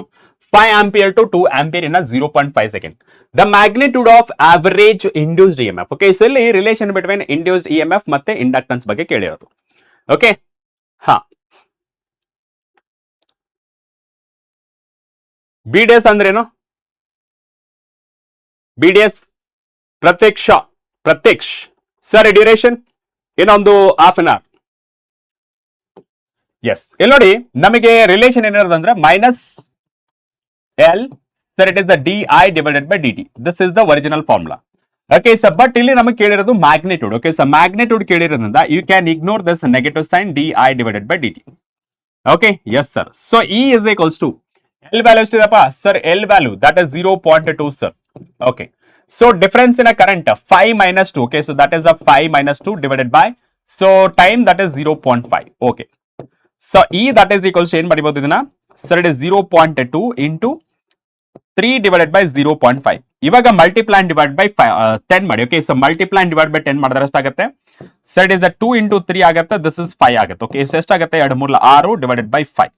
5 ampere to 2 ampere in a 0.5 second. The magnitude of average induced EMF. Okay, so ಇಲ್ಲಿ relation between induced EMF ಮತ್ತೆ inductance ಬಗ್ಗೆ ಕೇಳಿರೋದು. Okay, ಹಾ, BDS ಅಂದ್ರೇನು? BDS ಪ್ರತ್ಯಕ್ಷ sir, duration ಇನ್ನೊಂದು half an hour. Yes, ಇಲ್ಲಿ ನೋಡಿ ನಮಗೆ ರಿಲೇಷನ್ ಏನಿರೋದಂದ್ರೆ -L, sir it is the DI divided by dt. This is the original formula. Okay sir, but ಇಲ್ಲಿ ನಮಗೆ ಕೇಳಿರೋದು ಮ್ಯಾಗ್ನಿಟ್ಯೂಡ್. ಓಕೆ, ಸೊ ಮ್ಯಾಗ್ನಿಟ್ಯೂಡ್ ಕೇಳಿರೋದ್ರಿಂದ you can ignore this negative sign DI divided by dt. Okay, yes sir. So E is equals to L value ಎಷ್ಟಿದೆಪ್ಪ sir? L value that is 0.2 sir. Okay, so difference in a current 5 minus 2. Okay, so that is a 5 minus 2 divided by, so time that is 0.5. Okay, so E that is equals to ಏನು ಬರಿಬಹುದು ಇದನ್ನ sir? It is 0.2 into 3 divided by 0.5. ಇವಾಗ multiply divide by 10 ಮಾಡಿ. Okay, so multiply divide by 10 ಮಾಡಿದ್ರೆ ಎಷ್ಟಾಗುತ್ತೆ sir? It is 2 into 3 ಆಗುತ್ತೆ, this is 5 ಆಗುತ್ತೆ. Okay, so ಎಷ್ಟಾಗುತ್ತೆ? 2 3 6 divided by 5.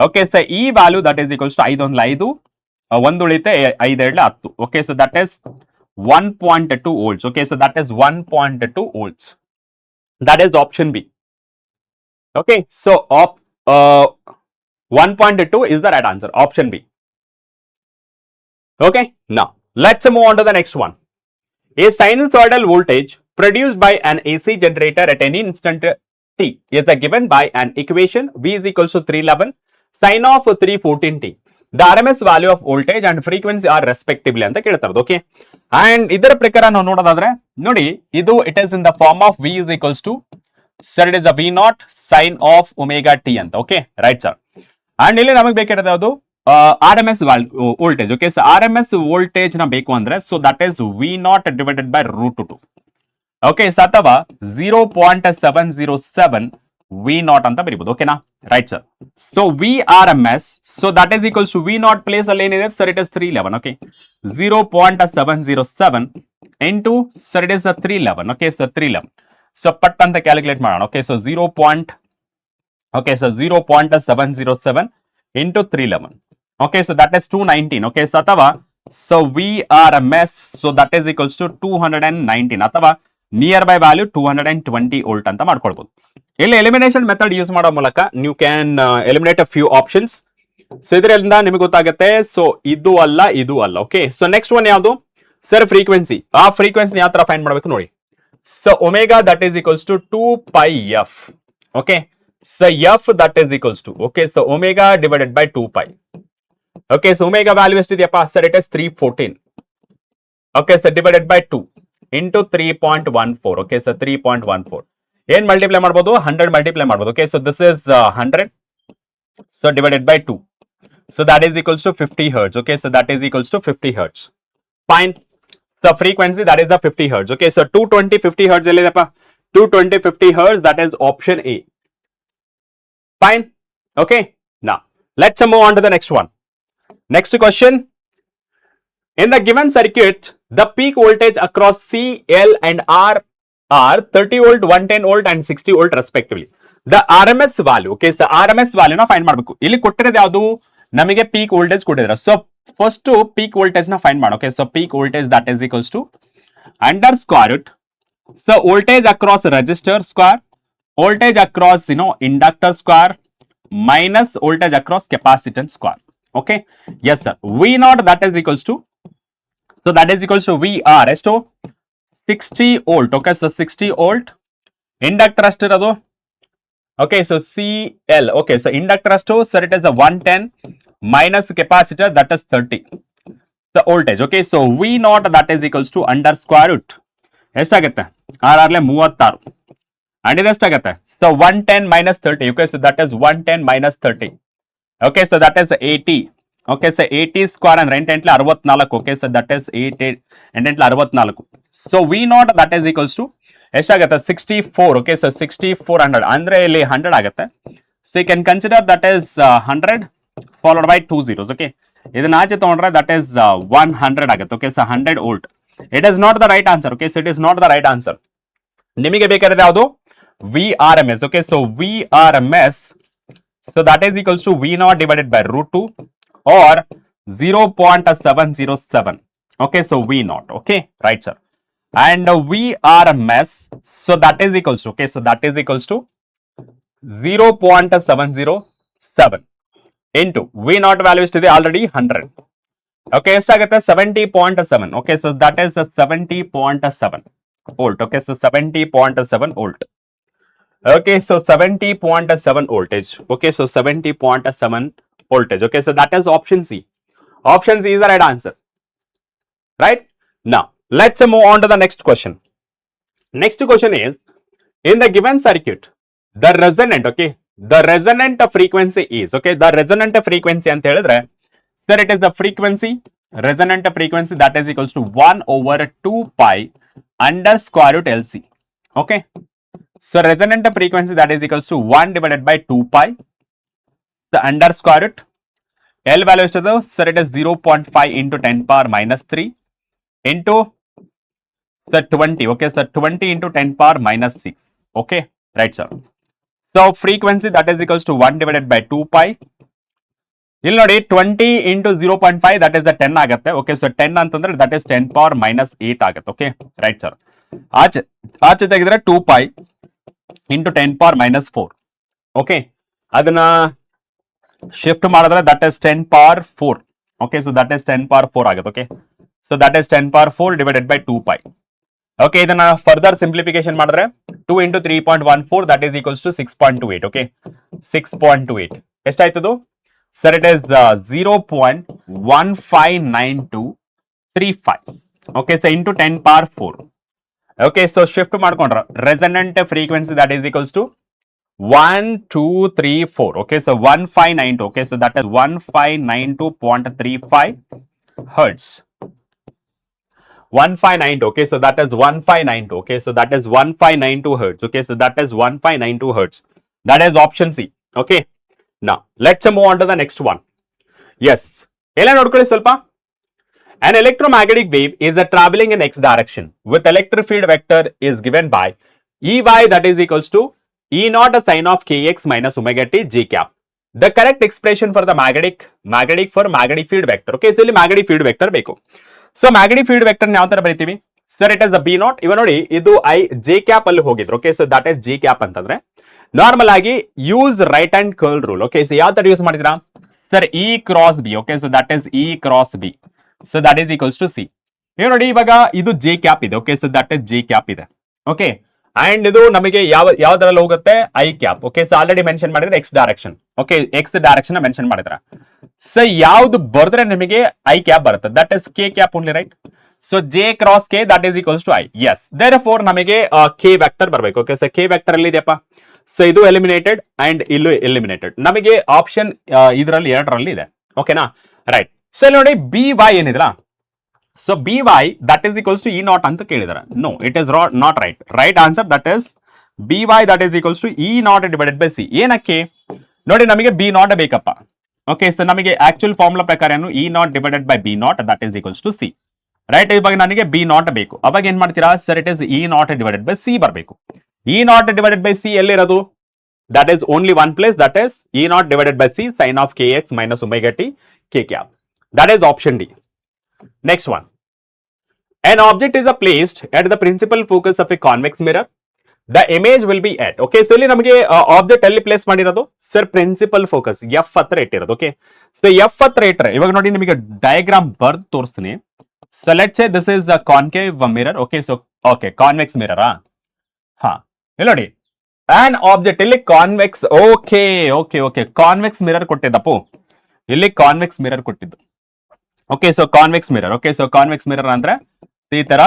Okay, so ಈ value that is equals to 5 1 5, 1 ಉಳಿತೆ 5 2 10. Okay, so that is 1.2 volts. Okay, so that is 1.2 volts. That is option B. Okay, so 1.2 is the right answer, option B. Okay, now let's move on to the next one. A sinusoidal voltage produced by an AC generator at any instant t is given by an equation V is equals to 311 sin of 314 t. The RMS value of voltage and frequency are respectively ಅಂತ ಕೇಳ್ತಾರದು. Okay, and ಇದರ ಪ್ರಕಾರ ನಾವು ನೋಡೋದಾದ್ರೆ ನೋಡಿ, ಇದು it is in the form of V is equals to sir it is a V naught sin of omega t ಅಂತ. Okay, right sir. And ಇಲ್ಲಿ ನಮಗೆ ಬೇಕಾಗಿರೋದು ಯಾವುದು R M S voltage. Okay, so R M S voltage ನ ಬೇಕು ಅಂದ್ರೆ so that is V naught divided by √2. Okay, ಅಥವಾ 0.707 V naught ಅಂತ ಬರೀಬಹುದು. ಓಕೆನಾ, right sir. So V R M S, so that is equals to V naught place ಅಲ್ಲಿ ಏನಿದೆ sir, it is 311. Okay, 0.707 into sir it is 311. Okay, so 311. So put ಅಂತ calculate ಮಾಡೋಣ. Okay, so 0.707 into 311. Okay, so that is 219. Okay, so ಅಥವಾ so VRMS, so that is equals to 219 ಅಥವಾ near by value 220 volt ಅಂತ ಮಾಡ್ಕೊಳ್ಬಹುದು. ಇಲ್ಲಿ elimination method use ಮಾಡೋ ಮೂಲಕ ನೀವು can eliminate a few options. So ಇದರಿಂದ ನಿಮಗೆ ಗೊತ್ತಾಗುತ್ತೆ ಸೊ ಇದು ಅಲ್ಲ ಇದು ಅಲ್ಲ. ಓಕೆ, ಸೊ ನೆಕ್ಸ್ಟ್ ಒನ್ ಯಾವುದು ಸರ್, ಫ್ರೀಕ್ವೆನ್ಸಿ. ಆ ಫ್ರೀಕ್ವೆನ್ಸಿ ಯಾವ ತರ ಫೈಂಡ್ ಮಾಡಬೇಕು ನೋಡಿ. So omega that is equals to 2πf. Okay, so f that is equals to, okay, so omega divided by 2π. Okay, so omega value ಎಷ್ಟಿದೆಯಪ್ಪ sir, it is 314. Okay, so divided by 2 into 3.14. Okay, so 3.14 ಏನ್ multiply ಮಾಡಬಹುದು, 100 multiply ಮಾಡಬಹುದು. Okay, so this is 100, so divided by 2, so that is equals to 50 hertz. Okay, so that is equals to 50 hertz. Fine, the frequency that is the 50 hertz. Okay, so 220 50 hertz ಎಲ್ಲಿದೆಪ್ಪ, 220 50 hertz, that is option A. Fine. Okay, now let's move on to the next one. Next question. In the given circuit, the peak voltage across C, L and R are 30 volt, 110 volt and 60 volt respectively. The RMS value, okay, so RMS value na find ಮಾಡಬೇಕು. ಇಲ್ಲಿ ಕೊಟ್ಟಿರೋದು ಯಾವುದು, ನಮಗೆ peak voltage ಕೊಟ್ಟಿದ್ದಾರೆ. So first peak voltage na find ಮಾಡು. Okay, so peak voltage that is equals to under square root, so voltage across resistor square, voltage across inductor square minus voltage across capacitance square. Okay, yes sir, V naught that is equals to, so that is equals to VR ಎಷ್ಟು 60 volt. Okay, so 60 volt. inductor ಅಷ್ಟಿರೋದು, okay, so CL. okay, so inductor ಅಷ್ಟು sir, it is a 110 minus capacitor that is 30, the voltage. Okay, so V naught that is equals to under square root ಎಷ್ಟಾಗುತ್ತೆ, Harley 36 and it ಎಷ್ಟಾಗುತ್ತೆ, so 110 minus 30. Okay, so that is 110 minus 30. Okay, so that is 80. Okay, so 80 square and 8 64. Okay, so that is 8 and 64. So V naught that is equals to ಎಷ್ಟಾಗುತ್ತೆ 64. Okay, so 6400 ಅಂದ್ರೆ ಇಲ್ಲಿ 100 ಆಗುತ್ತೆ. So you can consider that is 100 followed by 2 zeros. Okay, ಇದನ್ನ ಆಚೆ ತಗೊಂಡ್ರೆ that is 100 ಆಗುತ್ತೆ. Okay, so 100 volt. It is not the right answer. Okay, so it is not the right answer. ನಿಮಗೆ ಬೇಕಾಗಿರೋದು ಯಾವುದು, VRMS. Okay, so VRMS, so that is equals to V naught divided by √2 or 0.707. Okay, so V naught. Okay, right sir. And VRMS, so that is equals to, okay, so that is equals to 0.707 into V naught value is already 100. Okay, ಎಷ್ಟಾಗುತ್ತೆ 70.7. Okay, so that is 70.7 volt. Okay, so 70.7 volt. Okay, so 70.7 voltage. Okay, so 70.7 voltage. Okay, so that is option C. Option C is the right answer. Right? Now, let's move on to the next question. Next question is, in the given circuit, the resonant, okay, the resonant frequency is, okay, the resonant frequency ಅಂತ ಹೇಳಿದ್ರೆ, sir, it is the frequency, resonant frequency that is equals to 1 over 2 pi under square root LC. Okay, so resonant frequency that is equals to 1 divided by 2 pi, the under square root L value is to the, sir, it is 0.5 into 10 power minus 3 into the 20. Okay, so 20 into 10 power minus 6. Okay, right sir. So frequency that is equals to 1 divided by 2 pi. ಇಲ್ಲಿ ನೋಡಿ 20 into 0.5 that is the 10 ಆಗುತ್ತೆ. Okay, so 10 ಅಂತಂದ್ರೆ that is 10 power minus 8 ಆಗುತ್ತೆ. Okay, right sir. ಆಚೆ ತೆಗೆದ್ರೆ 2 pi into 10 power minus 4. Okay, ಅದನ್ನ shift ಮಾಡಿದ್ರೆ that is 10 power 4. Okay, so that is 10 power 4 ಆಗುತ್ತೆ. Okay, so that is 10 power 4 divided by 2 pi. Okay, ಇದನ್ನ further simplification ಮಾಡಿದ್ರೆ 2 into 3.14 that is equals to 6.28. Okay, 6.28 ಎಷ್ಟಾಯ್ತದು sir, it is 0.159235. Okay, so into 10 power 4. Okay, so shift ಮಾಡ್ಕೊಂಡ್ರೆ resonant frequency that is equals to 1, 2, 3, 4. Okay, so 1592. Okay, so that is 1592.35 hertz. 1592. Okay, so that is 1592. Okay, so that is 1592 hertz. Okay, so that is 1592 hertz. That is option C. Okay, now let's move on to the next one. Yes. An electromagnetic wave is traveling in x direction with electric field vector is given by Ey, that is equals to E naught sine of kx minus omega t j cap. The correct expression for the magnetic field vector. Okay, so magnetic field vector ಬೇಕು. So magnetic field vector ಯಾವ ತರ ಬರೀತೀವಿ? Sir, it is a B naught. ಇವ ನೋಡಿ ಇದು I j cap ಅಲ್ಲಿ ಹೋಗಿದ್ರು. Okay, so that is j cap ಅಂತಂದ್ರೆ normal ಆಗಿ use right hand curl rule. Okay, so ಯಾವ ತರ ಯೂಸ್ ಮಾಡಿದ್ರಾ? Sir E cross B. Okay, so that is E cross B. So that is equals to C. ನೀವು ನೋಡಿ ಇವಾಗ ಇದು j cap ಇದೆ. Okay, so that is j cap ಇದೆ. Okay, and ಇದು ನಮಗೆ ಯಾವ್ದ್ರಲ್ಲಿ ಹೋಗುತ್ತೆ? I cap. Okay, so already mention ಮಾಡಿದ್ರೆ x direction. Okay, x direction mention ಮಾಡಿದ್ರ. ಸೊ ಯಾವ್ದು ಬರೆದ್ರೆ ನಿಮಗೆ I cap ಬರುತ್ತೆ? That is k cap only, right? So j cross k that is equals to I. Yes, therefore ನಮಗೆ k vector ಬರಬೇಕು. Okay, so k vector ಅಲ್ಲಿ ಇದೆಯಪ್ಪ. So ಇದು ಎಲಿಮಿನೇಟೆಡ್ ಅಂಡ್ ಇಲ್ಲೂ ಎಲಿಮಿನೇಟೆಡ್. ನಮಗೆ ಆಪ್ಷನ್ ಇದರಲ್ಲಿ ಎರಡರಲ್ಲಿ ಇದೆ. ಓಕೆನಾ, ರೈಟ್? ಸೊ ಇಲ್ಲಿ ನೋಡಿ ಬಿ ವೈ ಏನಿದ್ರ, so B Y that is equals to E not ಅಂತ ಕೇಳಿದಾರೆ. No, it is not right. Right answer that is B Y that is equals to E not divided by C. ಏನಕ್ಕೆ ನೋಡಿ, ನಮಗೆ B not ಬೇಕಪ್ಪ. Okay, so ನಮಗೆ actual formula ಪ್ರಕಾರ ಏನು? E not divided by B not that is equals to C. Right, ಇವಾಗ ನನಗೆ B not ಬೇಕು. ಅವಾಗ ಏನ್ ಮಾಡ್ತೀರಾ? Sir, it is E not divided by C ಬರಬೇಕು. E not divided by C ಎಲ್ಲಿರೋದು? That is only one place, that is E not divided by C sine of K X minus omega T K cap. That is option D. Next one. An object is placed at the principal focus of a convex mirror. The image will be at. Okay, so ಇಲ್ಲಿ ನಮಗೆ object ಅಲ್ಲಿ place ಮಾಡಿರೋದು sir principal focus F ಹತ್ರ ಇಟ್ಟಿರೋದು. Okay, so F ಹತ್ರ ಇಟ್ಟರೆ ಇವಾಗ ನೋಡಿ ನಿಮಗೆ ಡಯಾಗ್ರಾಮ್ ಬರ್ದು ತೋರಿಸ್ತೀನಿ. So let's say this is a concave mirror. Okay, so okay convex ಮಿರರಾ? ಹಾ, ಇಲ್ಲಿ ನೋಡಿ ಆನ್ ಆಬ್ಜೆಕ್ಟ್ ಇಲ್ಲಿ convex. Okay okay okay convex mirror ಕೊಟ್ಟಿದ್ದಪ್ಪು, ಇಲ್ಲಿ ಕಾನ್ವೆಕ್ಸ್ ಮಿರರ್ ಕೊಟ್ಟಿದ್ದು. Okay, so convex mirror. Okay, so convex mirror ಅಂದ್ರೆ ಈ ತರ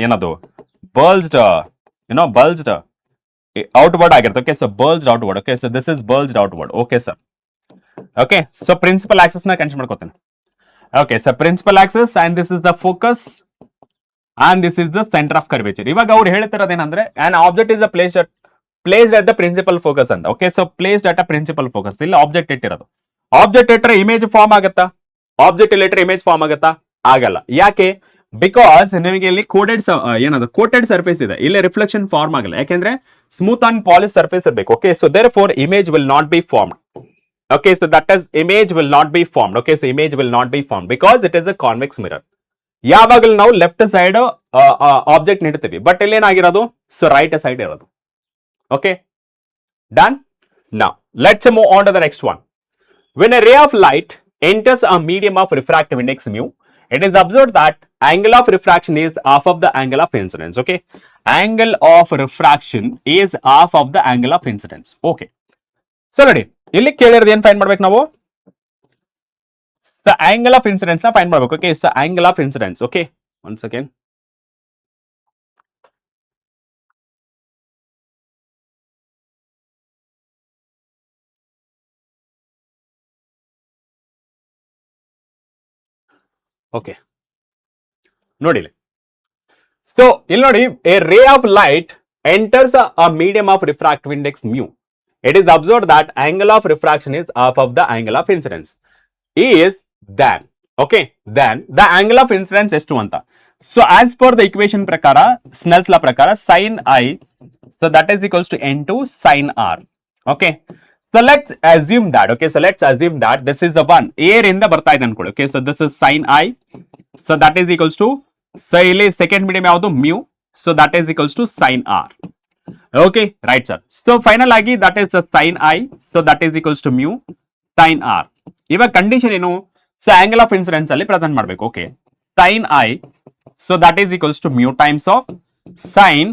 ಏನದು ಬಲ್ಜ್ಡ್, ಬಲ್ಜ್ಡ್ ಔಟ್ವರ್ಡ್ ಆಗಿರುತ್ತೆ. Okay, so bulged outward. Okay, so this is bulged outward. Okay sir. Okay, so principal axis ನ consider ಮಾಡ್ಕೋತೇನೆ. Okay, so principal axis and this is the focus and this is the centre of curvature. ಇವಾಗ ಅವ್ರು ಹೇಳ್ತಿರೋದೇನಂದ್ರೆ an object is placed at the principal focus ಅಂತ. Okay, so placed at a principal focus. ಇಲ್ಲಿ object ಇಟ್ಟಿರೋದು. Object ಇಟ್ಟರೆ image form ಆಗುತ್ತಾ? Object ಇಲ್ಲಿಟ್ರೆ image form ಆಗುತ್ತಾ? ಆಗಲ್ಲ. ಯಾಕೆ? ಬಿಕಾಸ್ ನಿಮಗೆ ಇಲ್ಲಿ ಕೋಟೆಡ್ ಸರ್ಫೇಸ್ ಇದೆ, ಇಲ್ಲಿ ರಿಫ್ಲೆಕ್ಷನ್ ಫಾರ್ಮ್ ಆಗಲ್ಲ. ಯಾಕೆಂದ್ರೆ ಸ್ಮೂತ್ ಅಂಡ್ ಪಾಲಿಶ್ ಸರ್ಫೇಸ್ ಇರಬೇಕು. Okay, so therefore image will not be formed. Okay, so that is image will not be formed. Okay, so image will not be formed because it is a convex mirror. ಯಾವಾಗಲೂ ನಾವು left side object ನೀಡ್ತೀವಿ, but ಇಲ್ಲಿ ಏನಾಗಿರೋದು? So right side ಇರೋದು. Okay, done. Now let's move on to the next one. When a ray of light enters a medium of refractive index mu, it is observed that angle of refraction is half of the angle of incidence. Okay, angle of refraction is half of the angle of incidence. Okay, so ನೋಡಿ ಇಲ್ಲಿ ಕೇಳಿರೋದು ಏನು find ಮಾಡ್ಬೇಕು ನಾವು? the angle of incidence ನ find ಮಾಡ್ಬೇಕು. Okay, so angle of incidence. Okay, one second. Okay, ನೋಡಿಲಿ. So ಇಲ್ಲಿ ನೋಡಿ, a ray of light enters a medium of refractive index mu. It is observe that angle of refraction is half of the angle of incidence is then. Okay, then the angle of incidence ಎಷ್ಟು ಅಂತ. So as per the equation ಪ್ರಕಾರ, Snell's law ಪ್ರಕಾರ sine I, so that is equals to N two sine r. Okay, so let's assume that. Okay, so let's assume that this is the one air ಇಂದ ಬರ್ತಾ ಇದೆ ಅನ್ಕೊಳ್ಳಿ. Okay, so this is sin I, so that is equals to, so ಇಲ್ಲಿ second medium ಯಾವುದು? mu, so that is equals to sin R. Okay, right sir. So final ಆಗಿ that is the sin I, so that is equals to mu sin R. ಇವಾಗ condition ಏನು? So angle of incidence ಅಲ್ಲಿ present ಮಾಡಬೇಕು. Okay, sin I, so that is equals to mu times of sin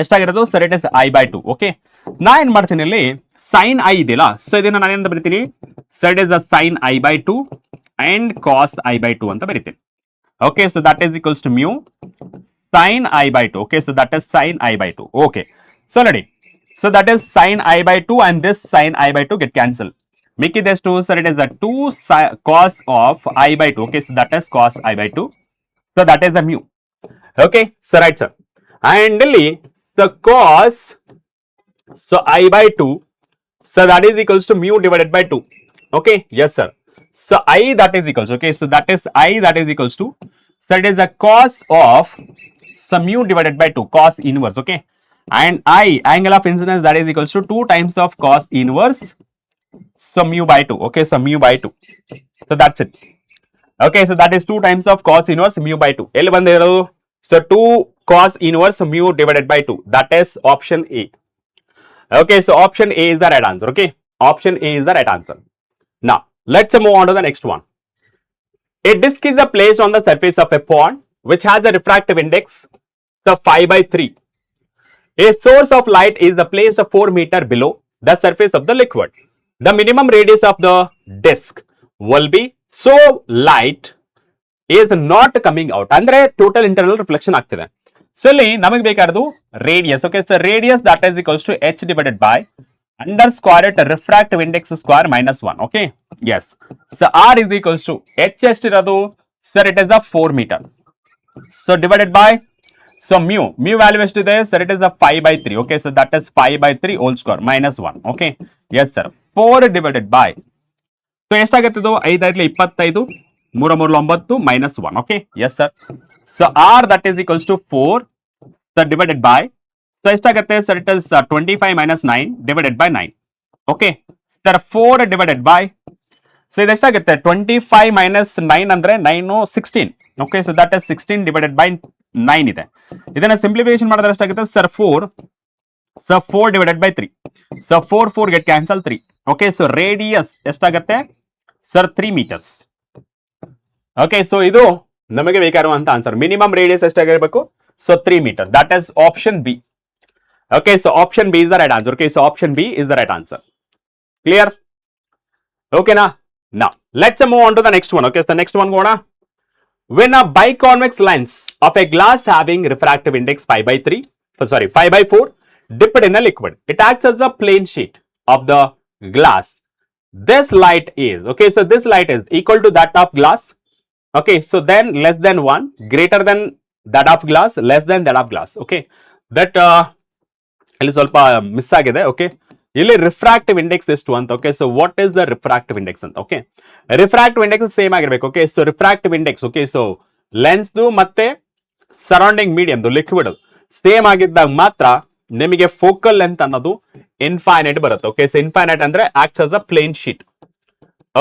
ಎಷ್ಟಾಗಿರೋದು? Sir it is I by 2. Okay, ನಾ ಏನ್ ಮಾಡ್ತೀನಿ ಇಲ್ಲಿ sign I ಇದೆಯಲ್ಲ, ಸೊ ಇದನ್ನ ನಾನು ಏನಂತ ಬರಿತೀನಿ? Set is the sine I by 2 and cos I by 2 ಅಂತ ಬರಿತೀನಿ. Okay, so that is equals to mu sine I by 2. Okay, so that is sine I by 2. Okay, so ನೋಡಿ So that is sin I by 2 and this sin I by 2 get cancelled. Make it as 2, so it is the 2 cos of I by 2. Okay, so that is cos I by 2. So that is the mu. Okay, so right, sir. And really, the cos, so I by 2, so that is equals to mu divided by 2. Okay, yes, sir. So I that is equals, okay, so that is I that is equals to, so it is a cos of some mu divided by 2, cos inverse, okay. And I, angle of incidence, that is equals to 2 times of cos inverse, so mu by 2, okay, so mu by 2. So that's it. Okay, so that is 2 times of cos inverse mu by 2. L bandiru, so 2 cos inverse mu divided by 2. That is option A. Okay, so option A is the right answer. Okay, option A is the right answer. Now, let's move on to the next one. A disk is placed on the surface of a pond which has a refractive index of 5 by 3. A source of light is placed 4 meter below the surface of the liquid. The minimum radius of the disk will be so light is not coming out. Andre total internal reflection ಆಗ್ತಿದೆ. So ಇಲ್ಲಿ ನಮಗೆ ಬೇಕಾಗಿರೋದು radius. Okay, so radius that is equals to h divided by under square root refractive index square minus 1. Okay, yes. So r is equals to h ಎಷ್ಟಿರೋದು, sir it is a 4 meter. So divided by, so mu value ಎಷ್ಟಿದೆ, sir it is a 5 by 3. Okay, so that is 5 by 3 whole square minus 1. Okay, yes sir. 4 divided by, so ಎಷ್ಟಾಗುತ್ತೆ ಇದು, 5 5 25 3 3 9 minus 1. Okay, yes sir. So r that is equals to 4, so divided by, so ಎಷ್ಟಾಗುತ್ತೆ, sir it is 25 minus 9 divided by 9. Okay, sir 4 divided by, so ಇದು ಎಷ್ಟಾಗುತ್ತೆ, 25 minus 9 ಅಂದ್ರೆ 9 16. Okay, so that is 16 divided by 9 ಇದೆ. ಇದನ್ನ simplification ಮಾಡಿದ್ರೆ ಎಷ್ಟಾಗುತ್ತೆ, sir 4, so 4 divided by 3. So 4 4 get cancel 3. Okay, so radius ಎಷ್ಟಾಗುತ್ತೆ, sir 3 meters. Okay, so ಇದು ನಮಗೆ ಬೇಕಾಗಿರುವಂತ ಆನ್ಸರ್. ಮಿನಿಮಮ್ ರೇಡಿಯಸ್ ಎಷ್ಟಾಗಿರಬೇಕು, so 3 meter. That is option B. Okay, so option B is the right answer. Okay, so option B is the right answer. Clear? Okay na? Now let's move on to the next one. Okay, so the next one gona, when a biconvex lens of a glass having refractive index 5 by 3, sorry 5 by 4 dipped in a liquid, it acts as a plane sheet of the glass. This light is, okay, so this light is equal to that of glass. Okay, so then less than 1, greater than that of glass, less than that of glass. Okay, that ಇಲ್ಲಿ ಸ್ವಲ್ಪ miss ಆಗಿದೆ. Okay, ಇಲ್ಲಿ refractive index ಎಷ್ಟು ಅಂತ. Okay, so what is the refractive index ಅಂತ. Okay, refractive index same ಆಗಿರ್ಬೇಕು. Okay, so refractive index, okay, so ಲೆನ್ಸ್ದು ಮತ್ತೆ ಸರೌಂಡಿಂಗ್ ಮೀಡಿಯಮ್ದು ಲಿಕ್ವಿಡ್ ಸೇಮ್ ಆಗಿದ್ದಾಗ ಮಾತ್ರ ನಿಮಗೆ ಫೋಕಲ್ ಲೆಂತ್ ಅನ್ನೋದು ಇನ್ಫೈನೈಟ್ ಬರುತ್ತೆ. ಓಕೆ, ಸೊ ಇನ್ಫೈನೈಟ್ ಅಂದ್ರೆ acts as a plane sheet.